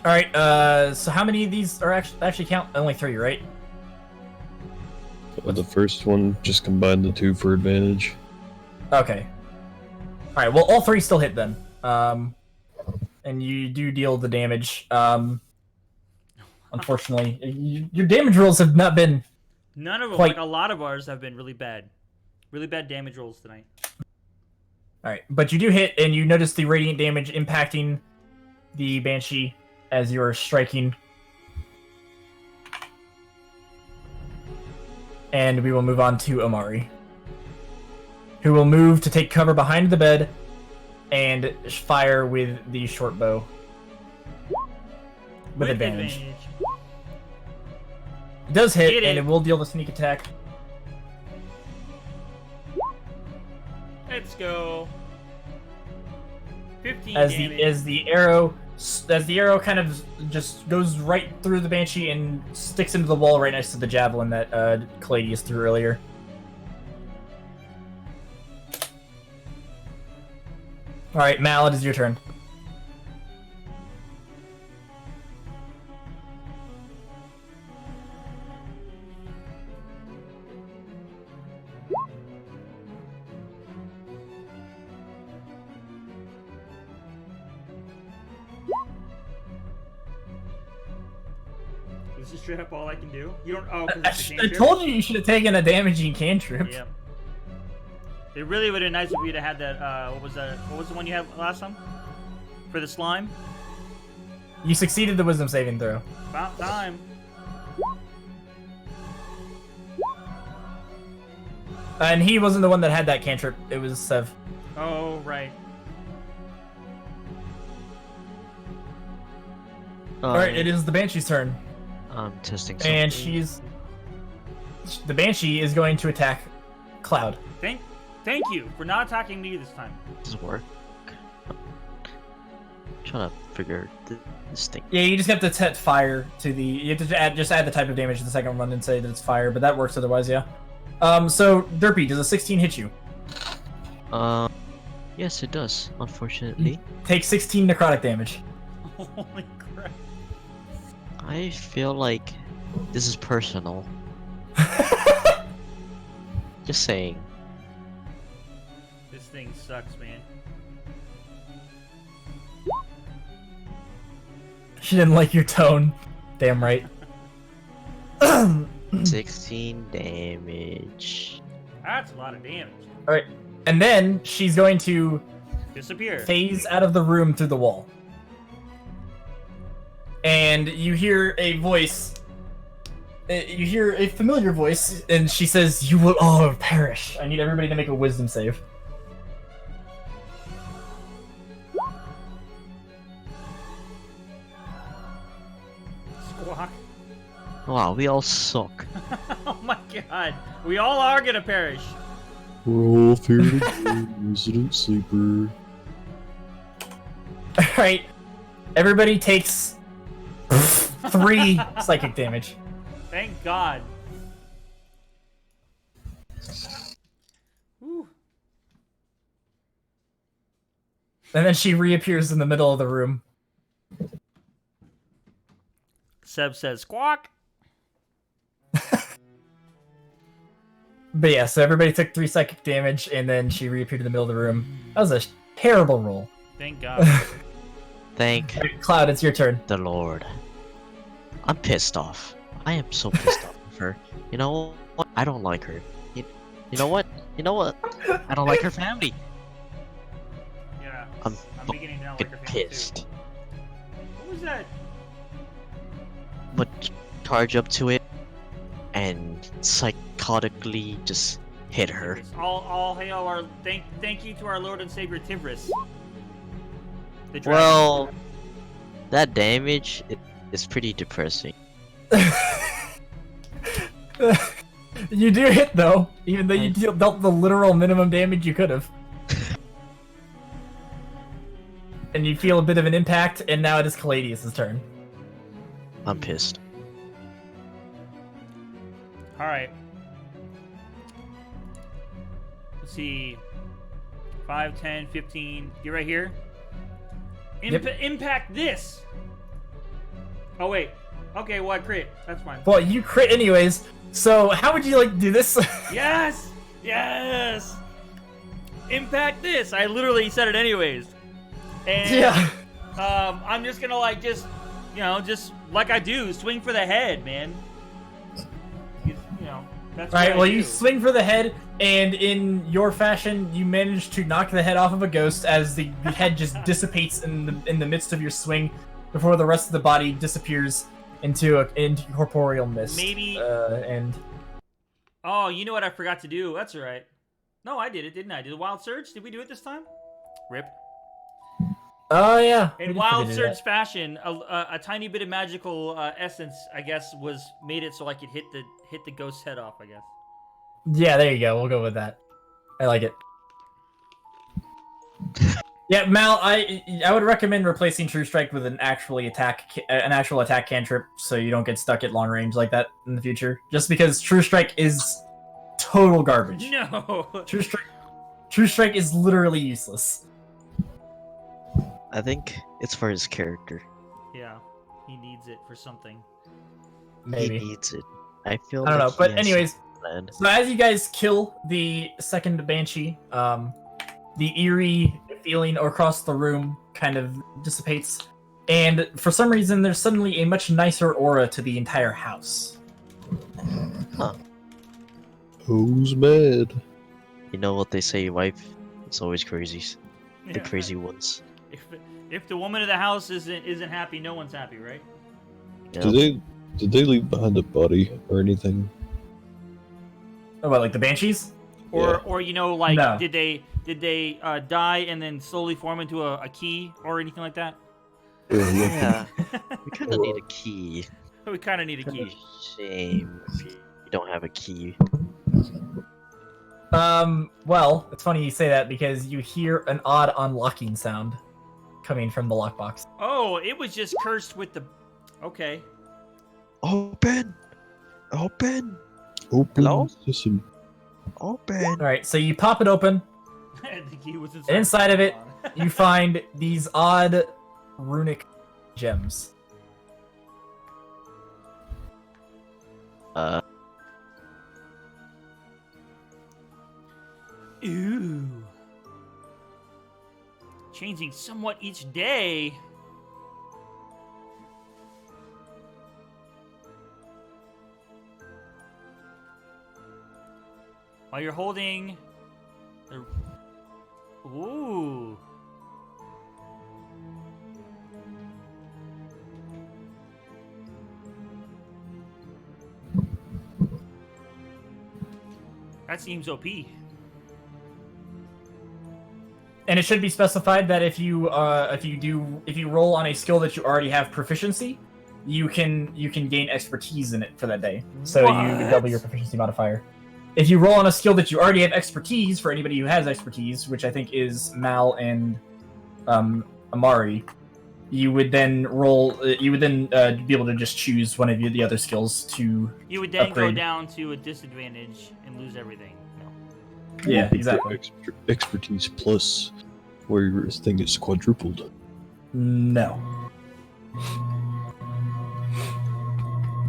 Alright, so how many of these are actually count? Only 3, right? The first one, just combine the 2 for advantage. Okay. Alright, well, all 3 still hit then. And you do deal the damage. Unfortunately, your damage rolls have not been... None of them, Quite- like a lot of ours, have been really bad. Really bad damage rolls tonight. Alright, but you do hit, and you notice the radiant damage impacting the Banshee as you are striking. And we will move on to Amari, who will move to take cover behind the bed and fire with the short bow. With advantage. It does hit, Get it. and it will deal the sneak attack. Let's go. 15 As damage. the arrow kind of just goes right through the Banshee and sticks into the wall right next to the javelin that Caladius threw earlier. All right, Mal, it is your turn. This is straight up all I can do. You don't. Oh, because it's a I cantrip? told you should have taken a damaging cantrip. Yep. It really would have been nice if you'd have had that. What was that? What was the one you had last time? For the slime? You succeeded the wisdom saving throw. About time. And he wasn't the one that had that cantrip. It was Sev. Oh, right. Alright, it is the Banshee's turn. I'm testing something. And the Banshee is going to attack Cloud. Thank you for not attacking me this time. Does it work? Trying to figure this thing. Yeah, you just have to set fire to the. You have to just add the type of damage to the second one and say that it's fire, but that works otherwise, yeah. So Derpy, does a 16 hit you? Yes, it does. Unfortunately, Take 16 necrotic damage. Holy crap. I feel like this is personal. Just saying. This thing sucks, man. She didn't like your tone. Damn right. 16 damage. That's a lot of damage. Alright. And then she's going to Disappear. phase out of the room through the wall. And you hear a voice. You hear a familiar voice, and she says, "You will all perish." I need everybody to make a wisdom save. Squawk. Wow, we all suck. Oh my god. We all are gonna perish. We're all here together, resident sleeper. Alright. Everybody takes 3 psychic damage. Thank God. Whew. And then she reappears in the middle of the room. Seb says squawk. But yeah, so everybody took 3 psychic damage, and then she reappeared in the middle of the room. That was a terrible roll. Thank God. Thank Cloud, it's your turn. the Lord. I'm pissed off. I am so pissed off. her. You know what? I don't like her. You know what? You know what? I don't like her family. Yeah. I'm beginning to not like her family pissed. too. What was that? But charge up to it and psychotically just hit her. All hail our thank you to our Lord and Savior Tivris. The dragon. Well, that damage is pretty depressing. You do hit though, even though you dealt the literal minimum damage you could have. And you feel a bit of an impact, and now it is Caladius' turn. I'm pissed. All right. Let's see. 5, 10, 15. Get right here. Impact this. Oh wait. Okay, well I crit. That's fine. Well, you crit anyways. So how would you like do this? Yes. Yes. Impact this. I literally said it anyways. And Yeah. I'm just gonna just like I do, swing for the head, man. That's Right, what I well, do. you swing for the head, and in your fashion, you manage to knock the head off of a ghost as the head just dissipates in the midst of your swing before the rest of the body disappears into corporeal mist. Maybe. And Oh, you know what I forgot to do? That's all right. No, I did it, didn't I? Did a wild surge? Did we do it this time? Rip. oh yeah. we In did wild do surge that. fashion, a tiny bit of magical essence, I guess, made it so I could hit the ghost's head off. I guess. Yeah, there you go. We'll go with that. I like it. Yeah, Mal, I would recommend replacing True Strike with an actual attack cantrip, so you don't get stuck at long range like that in the future. Just because True Strike is total garbage. No. True Strike is literally useless. I think it's for his character. Yeah, he needs it for something. Maybe. He needs it. I feel. I don't know, he but has anyways, planned. so as you guys kill the second Banshee, the eerie feeling across the room kind of dissipates, and for some reason there's suddenly a much nicer aura to the entire house. Who's mad? You know what they say, wife? It's always crazies. The Yeah. crazy ones. If the woman of the house isn't happy, no one's happy, right? You Did know? they leave behind a body or anything? Oh, what, like the Banshees? Yeah. Or No. did they die and then slowly form into a key or anything like that? Yeah. We kind of need a key. We kind of need a key. Shame if you don't have a key. Well, it's funny you say that because you hear an odd unlocking sound coming from the lockbox. Oh, it was just cursed with the. Okay. Open! Open! Open Hello? sesame. Open! Alright, so you pop it open. The key was Inside of it, you find these odd runic gems. Ooh. Changing somewhat each day. While you're holding the... Ooh. That seems OP. And it should be specified that if you roll on a skill that you already have proficiency, you can gain expertise in it for that day. So you What? double your proficiency modifier. If you roll on a skill that you already have expertise, for anybody who has expertise, which I think is Mal and Amari, you would then be able to just choose one of the other skills to You would then go upgrade. down to a disadvantage and lose everything. No. Yeah, exactly. Expertise plus, where your thing is quadrupled. No.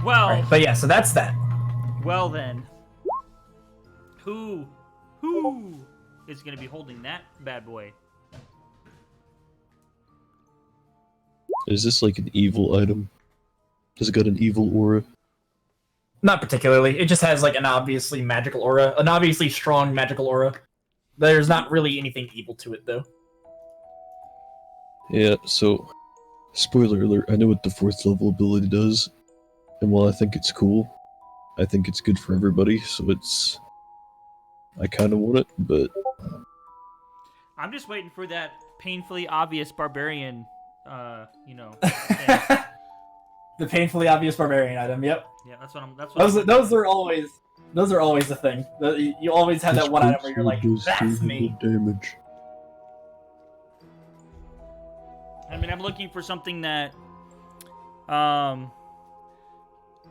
Well, Alright, but yeah, so that's that. well then. Who is going to be holding that bad boy? Is this like an evil item? Does it got an evil aura? Not particularly. It just has like an obviously magical aura, an obviously strong magical aura. There's not really anything evil to it, though. Yeah, so, spoiler alert, I know what the 4th level ability does, and while I think it's cool, I think it's good for everybody, so I kinda want it, but I'm just waiting for that painfully obvious barbarian, thing. The painfully obvious barbarian item. Yep. Yeah, that's what I'm. That's what Those are always the thing. You always have that one item where you're like, that's me. damage. I mean, I'm looking for something that,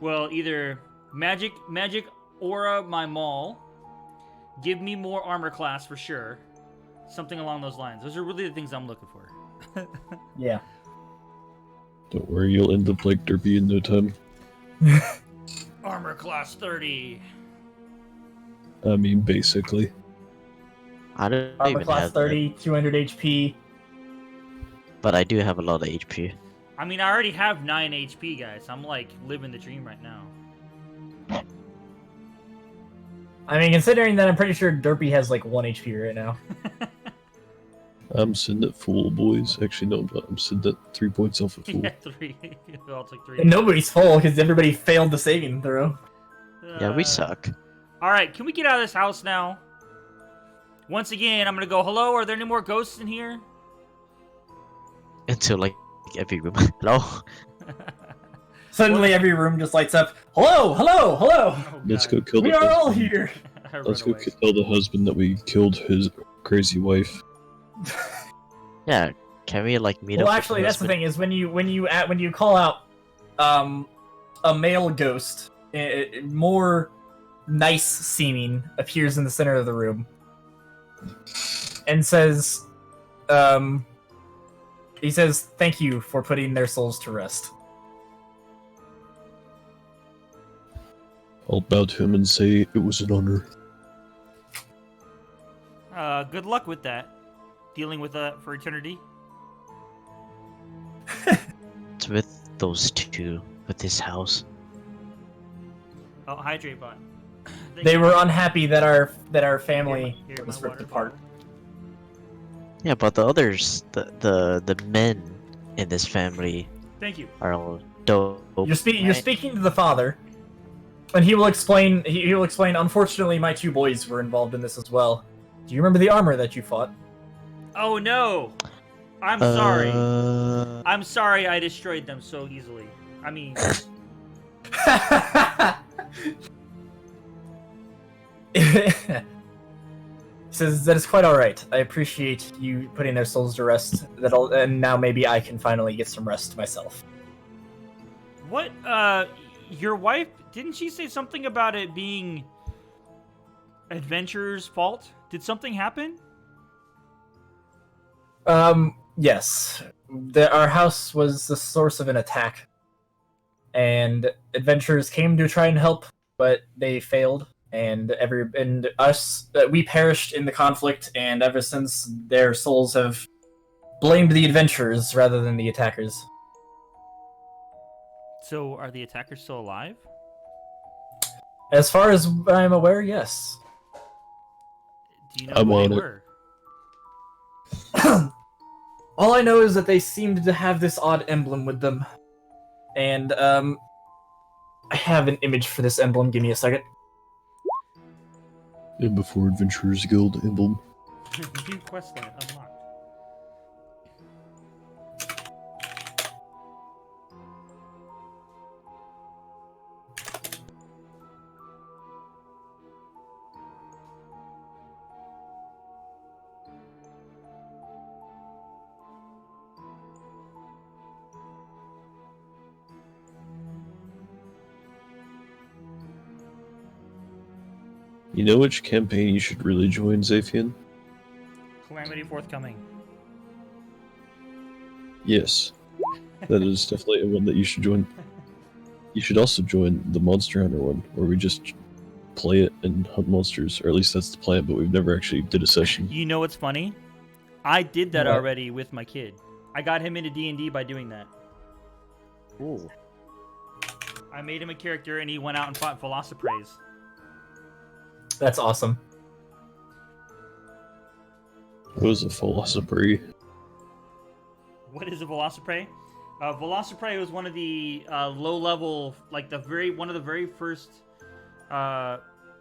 either magic aura my maul, give me more armor class for sure, something along those lines. Those are really the things I'm looking for. Yeah. Don't worry, you'll end up like Derpy in no time. Armor class 30. I mean, basically. I don't Armor even class have 30, 200 HP. that, but I do have a lot of HP. I mean, I already have 9 HP, guys. I'm like living the dream right now. I mean, considering that I'm pretty sure Derpy has like 1 HP right now. I'm sitting at full, boys. Actually, no, I'm not. I'm sitting at 3 points off of full. Yeah, 3. I'll take 3. And nobody's full because everybody failed the saving throw. Yeah, we suck. All right, can we get out of this house now? Once again, I'm gonna go. Hello, are there any more ghosts in here? Into like every room. Hello? Suddenly, every room just lights up. Hello, hello, hello. Oh, Let's God. go kill We the are all husband. here. I run Let's go away. kill the husband that we killed his crazy wife. Yeah, can we like meet up? Well, with actually, that's the husband? thing is when you call out a male ghost, more nice seeming appears in the center of the room and says, he says, "Thank you for putting their souls to rest." I'll bow to him and say it was an honor. Good luck with that. Dealing with that for eternity. It's with those two, with this house. Oh, hydrate bot. Thank They you. were unhappy that our family Here, was my ripped water apart. bottle. Yeah, but the others, the men in this family Thank you. are all dope. You're right? speaking to the father, and he will explain. He will explain. Unfortunately, my 2 boys were involved in this as well. Do you remember the armor that you fought? Oh no! I'm sorry. Uh, I'm sorry I destroyed them so easily. I mean, Says that is quite all right. I appreciate you putting their souls to rest. And now maybe I can finally get some rest myself. what? Your wife, didn't she say something about it being Adventurer's fault? Did something happen? Yes. Our house was the source of an attack, and adventurers came to try and help, but they failed. And we perished in the conflict, and ever since their souls have blamed the adventurers rather than the attackers. So, are the attackers still alive? As far as I'm aware, yes. Do you know I'm who on they it. were? All I know is that they seemed to have this odd emblem with them. And, I have an image for this emblem. Give me a second. And before Adventurers Guild emblem. New quest limit unlocked. You know which campaign you should really join, Zaphian? Calamity Forthcoming. Yes. That is definitely one that you should join. You should also join the Monster Hunter one, where we just play it and hunt monsters, or at least that's the plan, but we've never actually did a session. You know what's funny? I did that What? already with my kid. I got him into D&D by doing that. Ooh. I made him a character, and he went out and fought Velociprays. That's awesome. What was a philosopher? What is a Velocipray? Velocipray was one of the low-level, like one of the very first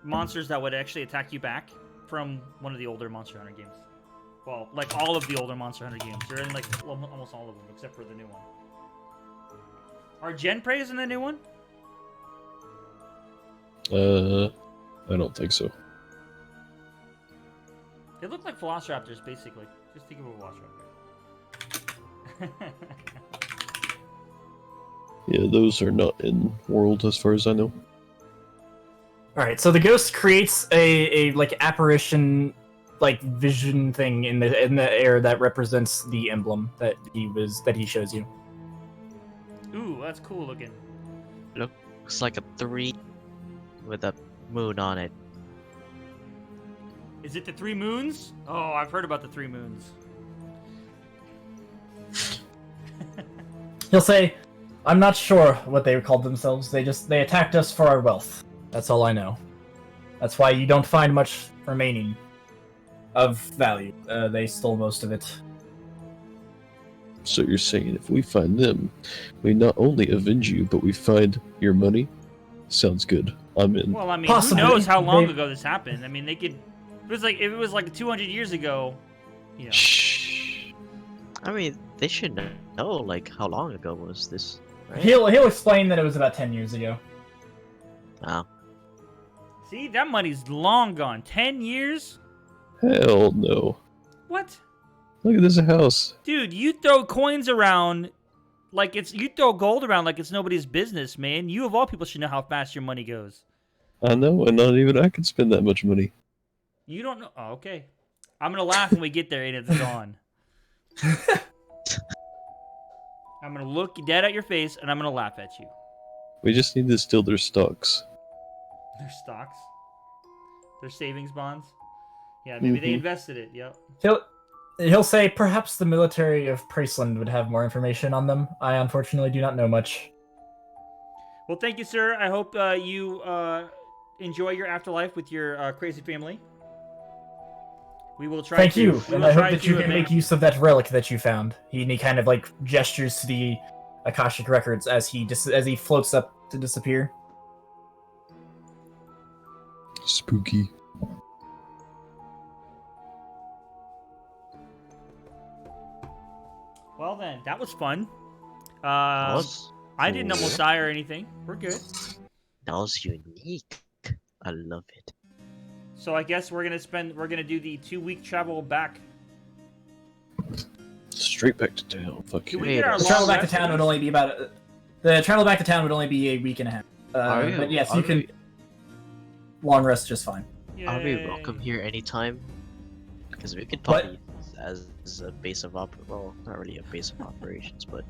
monsters that would actually attack you back from one of the older Monster Hunter games. Well, like all of the older Monster Hunter games. They're in like almost all of them, except for the new one. Are Genprays in the new one? I don't think so. They look like Velociraptors, basically. Just think of a Velociraptor. Yeah, those are not in World as far as I know. Alright, so the ghost creates a like apparition like vision thing in the air that represents the emblem that he shows you. Ooh, that's cool looking. Looks like a 3 with a moon on it. Is it the 3 moons? Oh, I've heard about the 3 moons. He'll say, I'm not sure what they called themselves. They attacked us for our wealth. That's all I know. That's why you don't find much remaining of value. They stole most of it. So you're saying if we find them, we not only avenge you, but we find your money? Sounds good. I'm in. Well, I mean, Possibly. who knows how long ago this happened? I mean, they could. If it was like 200 years ago, you know. Shh. I mean, they should know, like, how long ago was this, right? He'll explain that it was about 10 years ago. Oh. See, that money's long gone. 10 years? Hell no. What? Look at this house. Dude, you throw coins around like you throw gold around like it's nobody's business, man. You of all people should know how fast your money goes. I know, and not even I can spend that much money. You don't know? Oh, okay. I'm gonna laugh when we get there and it's gone. I'm gonna look dead at your face and I'm gonna laugh at you. We just need to steal their stocks. Their stocks? Their savings bonds? Yeah, maybe they Mhm. invested it, yep. He'll say perhaps the military of Praceland would have more information on them. I unfortunately do not know much. Well, thank you, sir. I hope you enjoy your afterlife with your crazy family. We will try Thank to... you, we and will I hope try that to you can make- make use of that relic that you found. He kind of like gestures to the Akashic records as he floats up to disappear. Spooky. Well then, that was fun. That was I didn't almost die or anything. We're good. That was unique. I love it. So I guess we're gonna do the 2-week travel back. Straight back to town. Fuck Can you. we get our The travel long back to rest town at would least? only be about the travel back to town would only be a week and a half. But yes, you can long rest just fine. Are we Yay. welcome here anytime? Because we could What? probably use as a base of well, not really a base of operations, but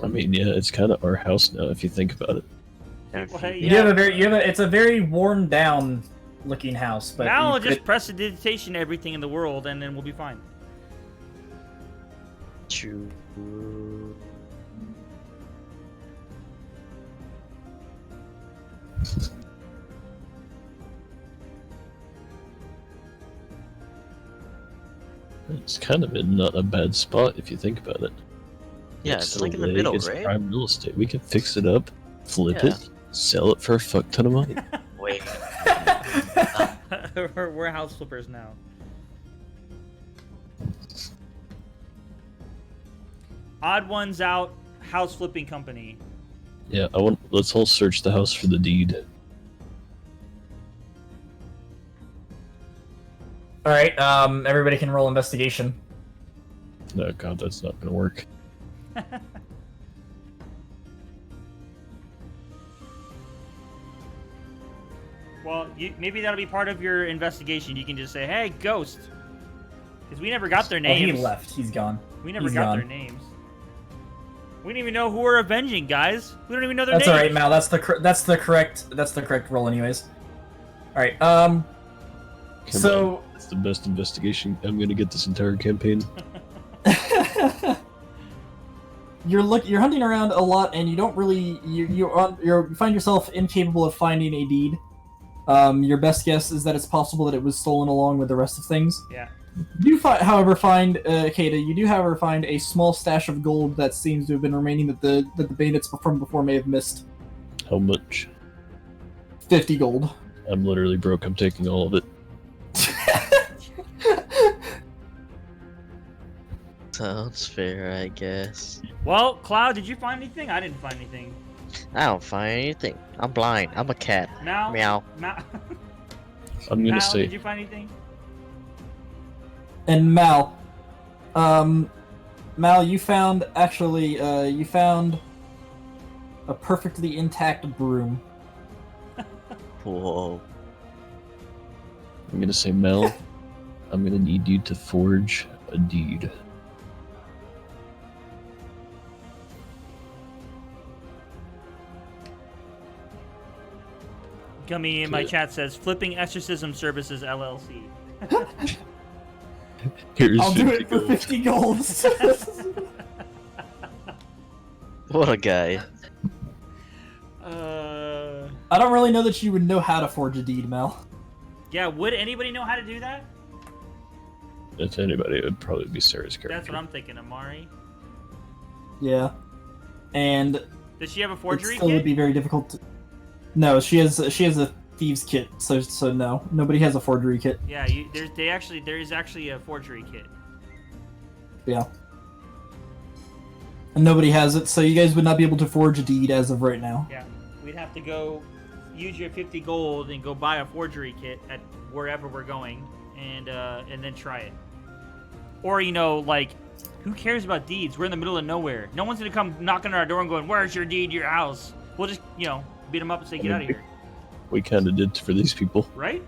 I mean, yeah, it's kind of our house now if you think about it. if Well, hey, you- yeah. It's a very worn down looking house, but Now you I'll just could- press the digitation to everything in the world, and then we'll be fine. True. It's kind of in not a bad spot if you think about it. Yeah, Next it's to like in the lake, middle, it's right? prime real estate. We can fix it up, flip Yeah. it, sell it for a fuck ton of money. Wait. We're house flippers now. Odd ones out. House flipping company. Yeah, let's all search the house for the deed. All right, everybody can roll investigation. No, God, that's not gonna work. Well, maybe that'll be part of your investigation. You can just say, "Hey, ghost," because we never got their Oh, names. he left. He's gone. We never He's got gone. their names. We don't even know who we're avenging, guys. We don't even know their That's names. all right, Mal. That's the correct roll, anyways. All right. Come So on, that's the best investigation I'm gonna get this entire campaign. you're hunting around a lot, and you don't really you find yourself incapable of finding a deed. Your best guess is that it's possible that it was stolen along with the rest of things. Yeah. You however find Kata, you do however find a small stash of gold that seems to have been remaining that the bandits from before may have missed. How much? 50 gold. I'm literally broke. I'm taking all of it. Sounds fair, I guess. Well, Cloud, did you find anything? I didn't find anything. I don't find anything. I'm blind. I'm a cat. Mal? Meow. Mal, I'm gonna Mal, say did you find anything? And Mal, you found you found a perfectly intact broom. Whoa. I'm gonna say Mel. I'm gonna need you to forge a deed. Gummy in my Okay. chat says Flipping Exorcism Services LLC. Here's I'll do 50 it for gold. 50 golds. What a guy. I don't really know that you would know how to forge a deed, Mal. Yeah, would anybody know how to do that? If anybody, it would probably be Sarah's character. That's what I'm thinking, Amari. Yeah. And Does she have a it forgery still would kit? be very difficult to... No, she has a thieves kit, so no. Nobody has a forgery kit. Yeah, there is actually a forgery kit. Yeah. And nobody has it, so you guys would not be able to forge a deed as of right now. Yeah, we'd have to go use your 50 gold and go buy a forgery kit at wherever we're going, and then try it. Or like, who cares about deeds? We're in the middle of nowhere. No one's gonna come knocking on our door and going, "Where's your deed to your house?" We'll just beat them up and say, "Get out of here." We kind of did for these people. Right?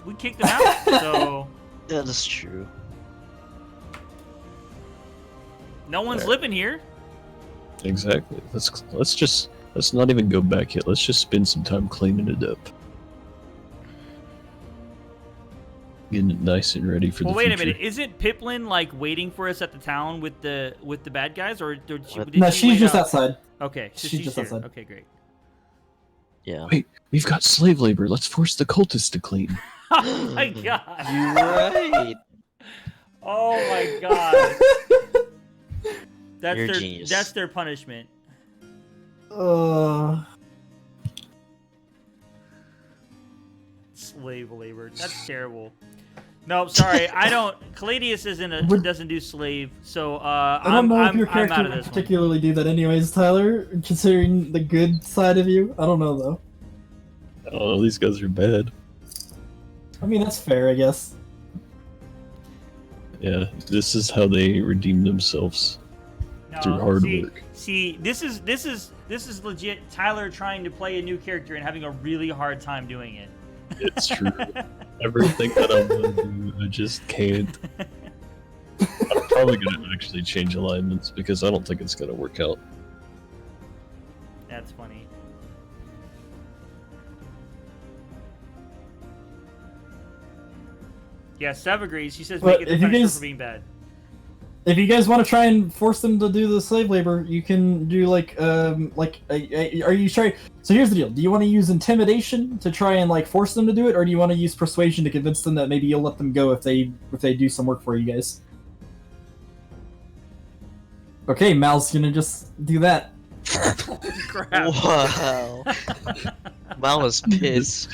We kicked them out. So That is true. no one's There. living here. Exactly. Let's not even go back yet. Let's just spend some time cleaning it up. Getting it nice and ready for Well, the wait future. a minute. Isn't Piplin waiting for us at the town with the bad guys, or did she? What? Did No, she she's wait just up? outside. Okay, so She's just here. outside. Okay, great. Yeah. Wait, we've got slave labor. Let's force the cultists to clean. Oh my god. You're right. Oh my god. That's You're a their genius. that's their punishment. Slave labor. That's terrible. No, sorry. I don't. Caladius doesn't do slave, so I don't know if your I'm character out of would this one. particularly do that anyways, Tyler, considering the good side of you. I don't know, though. Oh, these guys are bad. I mean, that's fair, I guess. Yeah, this is how they redeem themselves. through hard work. See, this is legit Tyler trying to play a new character and having a really hard time doing it. It's true. Everything that I want to do, I just can't. I'm probably going to actually change alignments because I don't think it's going to work out. That's funny. Yeah, Sev agrees. She says But make it the if you punishment guys- for being bad. If you guys want to try and force them to do the slave labor, you can do are you trying? So here's the deal: do you want to use intimidation to try and force them to do it, or do you want to use persuasion to convince them that maybe you'll let them go if they do some work for you guys? Okay, Mal's gonna just do that. Crap. Wow. Mal was pissed.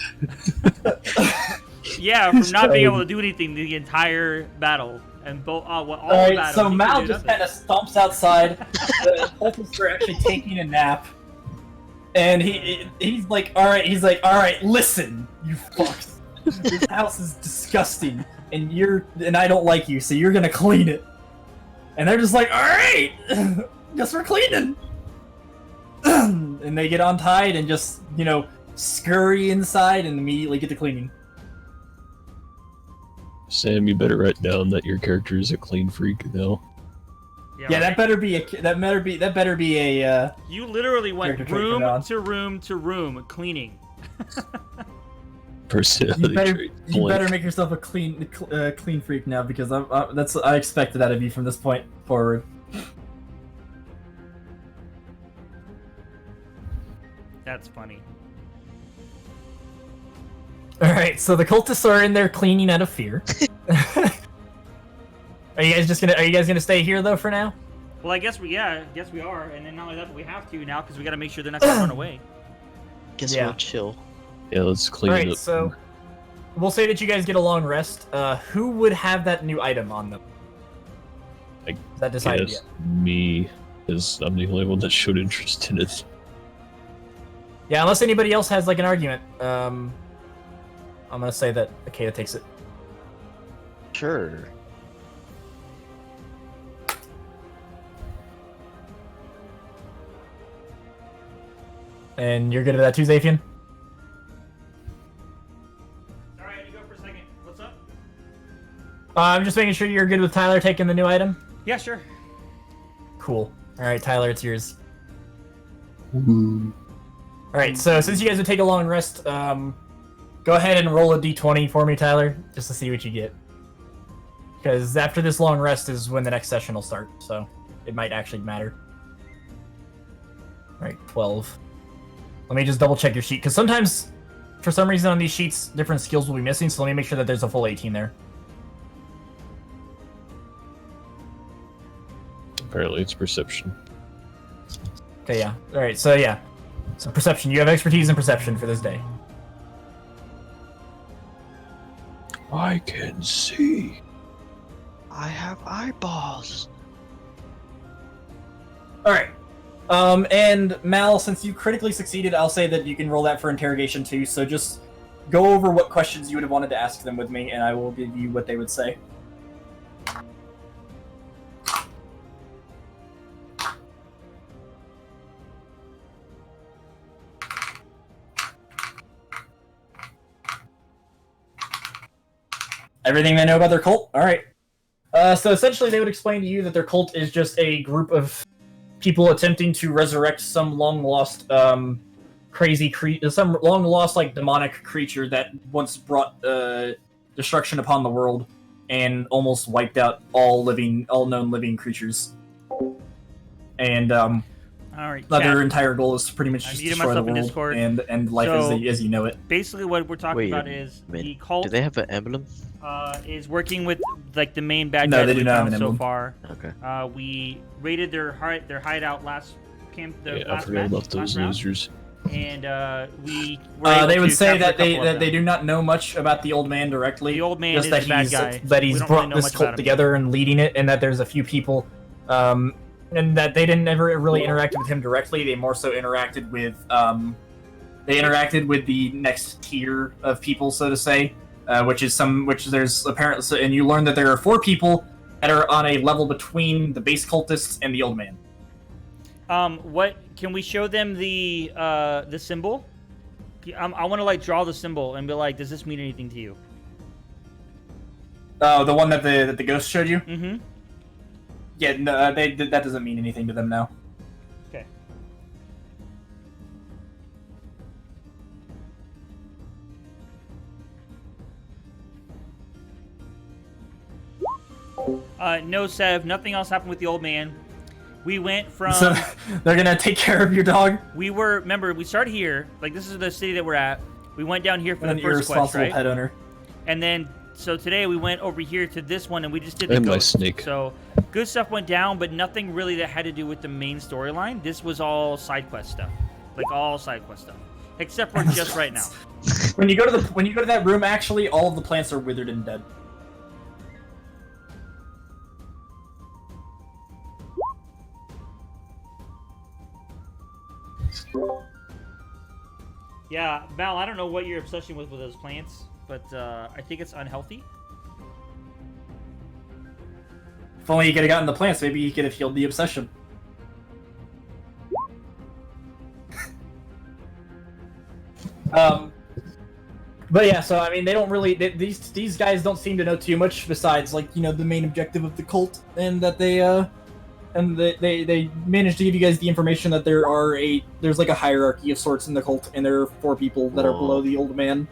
Yeah, from not being able to do anything the entire battle. And all the Alright, battles. so he Mal could do just nothing. kind of stomps outside. The cultists are actually taking a nap. And he's like, alright, listen, you fucks. This house is disgusting, and I don't like you, so you're gonna clean it. And they're just like, alright! Guess we're cleaning! And they get untied and just, scurry inside and immediately get to cleaning. Sam, you better write down that your character is a clean freak now. Yeah, right. that better be a You literally went character trait room from now on. to room to room cleaning. Personality trait. You blank. better make yourself a clean freak now, because I expected that of you from this point forward. That's funny. All right, so the cultists are in there cleaning out of fear. Are you guys gonna stay here though for now? Well, I guess we are, and then not only that, but we have to now because we got to make sure they're not gonna run away. Guess Yeah. we'll chill. Yeah, let's clean All it right, up. so we'll say that you guys get a long rest. Who would have that new item on them? Is that decided Yes, yet? me, because I'm the only one that showed interest in it. Yeah, unless anybody else has like an argument. I'm gonna say that Akeda takes it. Sure. And you're good at that too, Zafian? Sorry, I had to go for a second. What's up? I'm just making sure you're good with Tyler taking the new item. Yeah, sure. Cool. All right, Tyler, it's yours. All right, so since you guys would take a long rest, go ahead and roll a d20 for me, Tyler, just to see what you get. Because after this long rest is when the next session will start, so it might actually matter. All right, 12. Let me just double check your sheet, because sometimes, for some reason on these sheets, different skills will be missing, so let me make sure that there's a full 18 there. Apparently it's perception. Okay, yeah. All right, so yeah. So perception. You have expertise in perception for this day. I can see. I have eyeballs. All right. And Mal, since you critically succeeded, I'll say that you can roll that for interrogation too. So just go over what questions you would have wanted to ask them with me, and I will give you what they would say. Everything they know about their cult? Alright. So essentially they would explain to you that their cult is just a group of people attempting to resurrect some long-lost, some long-lost, like, demonic creature that once brought, destruction upon the world and almost wiped out all known living creatures. And, All right. their Cat. entire goal is to pretty much I just muted destroy the myself in world Discord. and life So- as you know it. Basically, what we're talking Wait about a is the minute. cult Do they have an emblem? is working with like the main bad No, guys they that do we not have found an so emblem. far. Okay. We raided their hideout last camp. Yeah, I last forgot match, about last those round, losers. and we were able They would to say capture a that couple of they them. do not know much about the old man directly. The old man just is that the bad he's guy. that We he's don't brought really know this much about cult him. together and leading it, and that there's a few people, and that they didn't ever really interact with him directly. They more so interacted with the next tier of people, so to say, which there's apparently, and you learn that there are 4 people that are on a level between the base cultists and the old man. What can we show them the symbol? I want to like draw the symbol and be like, does this mean anything to you? The one that the ghost showed you. Mm-hmm. Yeah, no, that doesn't mean anything to them now. Okay. No, Sev. Nothing else happened with the old man. We went from. So they're gonna take care of your dog. Remember, we start here. Like, this is the city that we're at. We went down here for An the first quest, irresponsible right? pet owner. And then, so today we went over here to this one, and we just did the And my ghost. snake. So, good stuff went down, but nothing really that had to do with the main storyline. This was all side quest stuff, like all side quest stuff, except for just right now. When you go to that room, actually, all of the plants are withered and dead. Yeah, Val, I don't know what your obsession was with those plants, but I think it's unhealthy. If only you could have gotten the plants, maybe you could have healed the obsession. But yeah, so I mean, they don't really. These guys don't seem to know too much besides, like, the main objective of the cult, and that they managed to give you guys the information that there's like a hierarchy of sorts in the cult, and there are 4 people that are below the old man.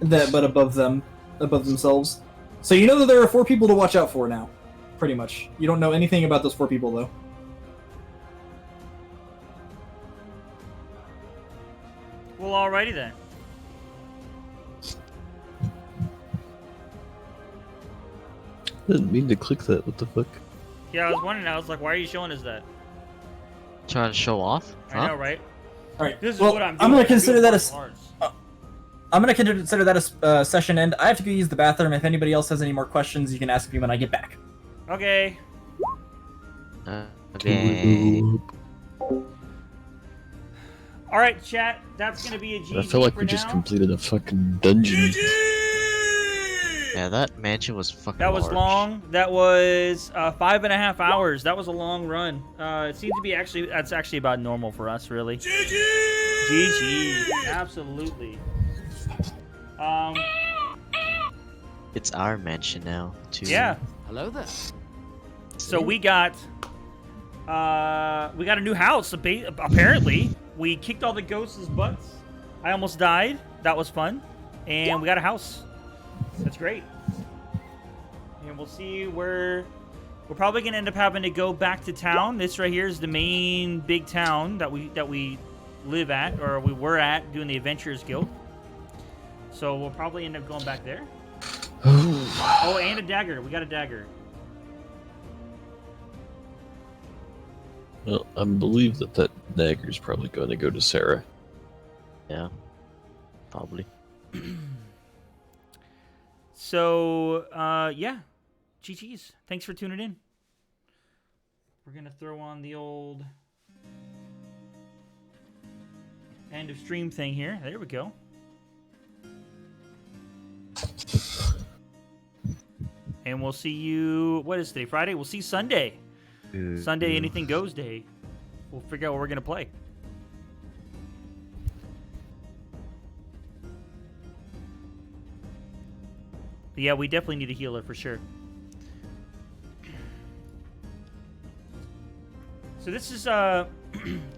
But above themselves. So you know that there are 4 people to watch out for now, pretty much. You don't know anything about those 4 people though. Alrighty then. I didn't mean to click that. What the fuck? Yeah, I was wondering. I was like, why are you showing us that? Trying to show off? I know, right? All right. This is well, what I'm doing. I'm gonna I'm consider doing that martial a. arts. I'm gonna consider that a session end. I have to go use the bathroom. If anybody else has any more questions, you can ask me when I get back. Okay. Okay. All right, chat. That's gonna be a GG I feel like for we just now. completed a fucking dungeon. Yeah, that mansion was fucking That was large. long. That was 5.5 hours. That was a long run. It seems to be that's actually about normal for us, really. GG. Absolutely. It's our mansion now, too. Yeah. Hello there. So we got a new house. Apparently, we kicked all the ghosts' butts. I almost died. That was fun, and we got a house. That's great. And we'll see where we're probably gonna end up having to go back to town. This right here is the main big town that we live at, or we were at, doing the Adventurers Guild. So we'll probably end up going back there. Oh, and a dagger. We got a dagger. Well, I believe that dagger's probably going to go to Sarah. Yeah. Probably. So, yeah. GG's. Thanks for tuning in. We're going to throw on the old end of stream thing here. There we go. And we'll see you, what is today? Friday? We'll see you Sunday. Sunday, anything goes day. We'll figure out what we're going to play. But yeah, we definitely need a healer for sure. So this is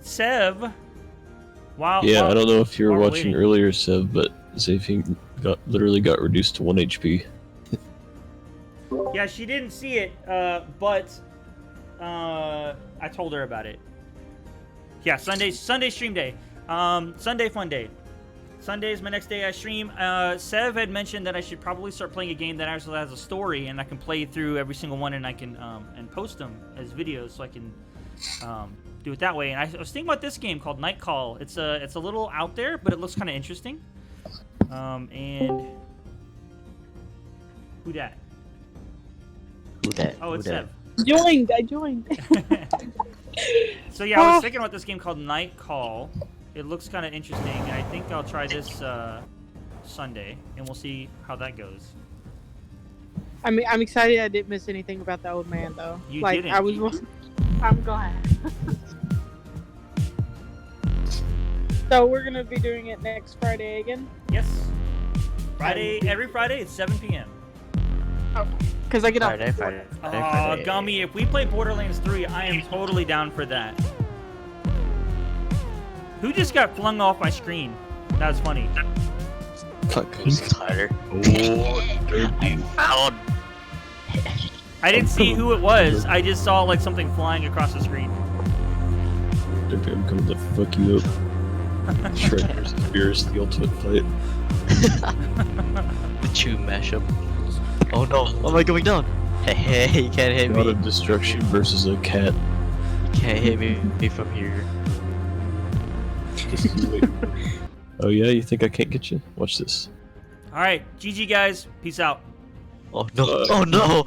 Sev. Wow. Yeah, I don't know if you were while we're watching waiting. earlier, Seb, but Zafing literally got reduced to 1 HP. Yeah, she didn't see it, but I told her about it. Yeah, Sunday stream day. Sunday fun day. Sunday is my next day I stream. Sev had mentioned that I should probably start playing a game that actually has a story, and I can play through every single one, and I can and post them as videos, so I can do it that way. And I was thinking about this game called Night Call. It's a little out there, but it looks kind of interesting. And who dat? Who that? Oh, it's Who that? Sev. I joined. So yeah, I was thinking about this game called Night Call. It looks kind of interesting, and I think I'll try this Sunday, and we'll see how that goes. I mean, I'm excited I didn't miss anything about the old man, though. You like, didn't. I was. I'm glad. So we're gonna be doing it next Friday again. Yes. Every Friday at 7 p.m. Because I get off. Friday. Gummy, if we play Borderlands 3, I am totally down for that. Who just got flung off my screen? That was funny. Fuck. Who's Tyler? Oh, I didn't see who it was. I just saw like something flying across the screen. Derpy, I'm coming to fuck you up. Shrek versus Beerus, the ultimate fight. The chew mashup. Oh no, am I going down? Hey, you can't hit God me. of Destruction versus a cat. You can't hit me from here. Oh yeah, you think I can't get you? Watch this. All right, GG guys, peace out. Oh no, oh no!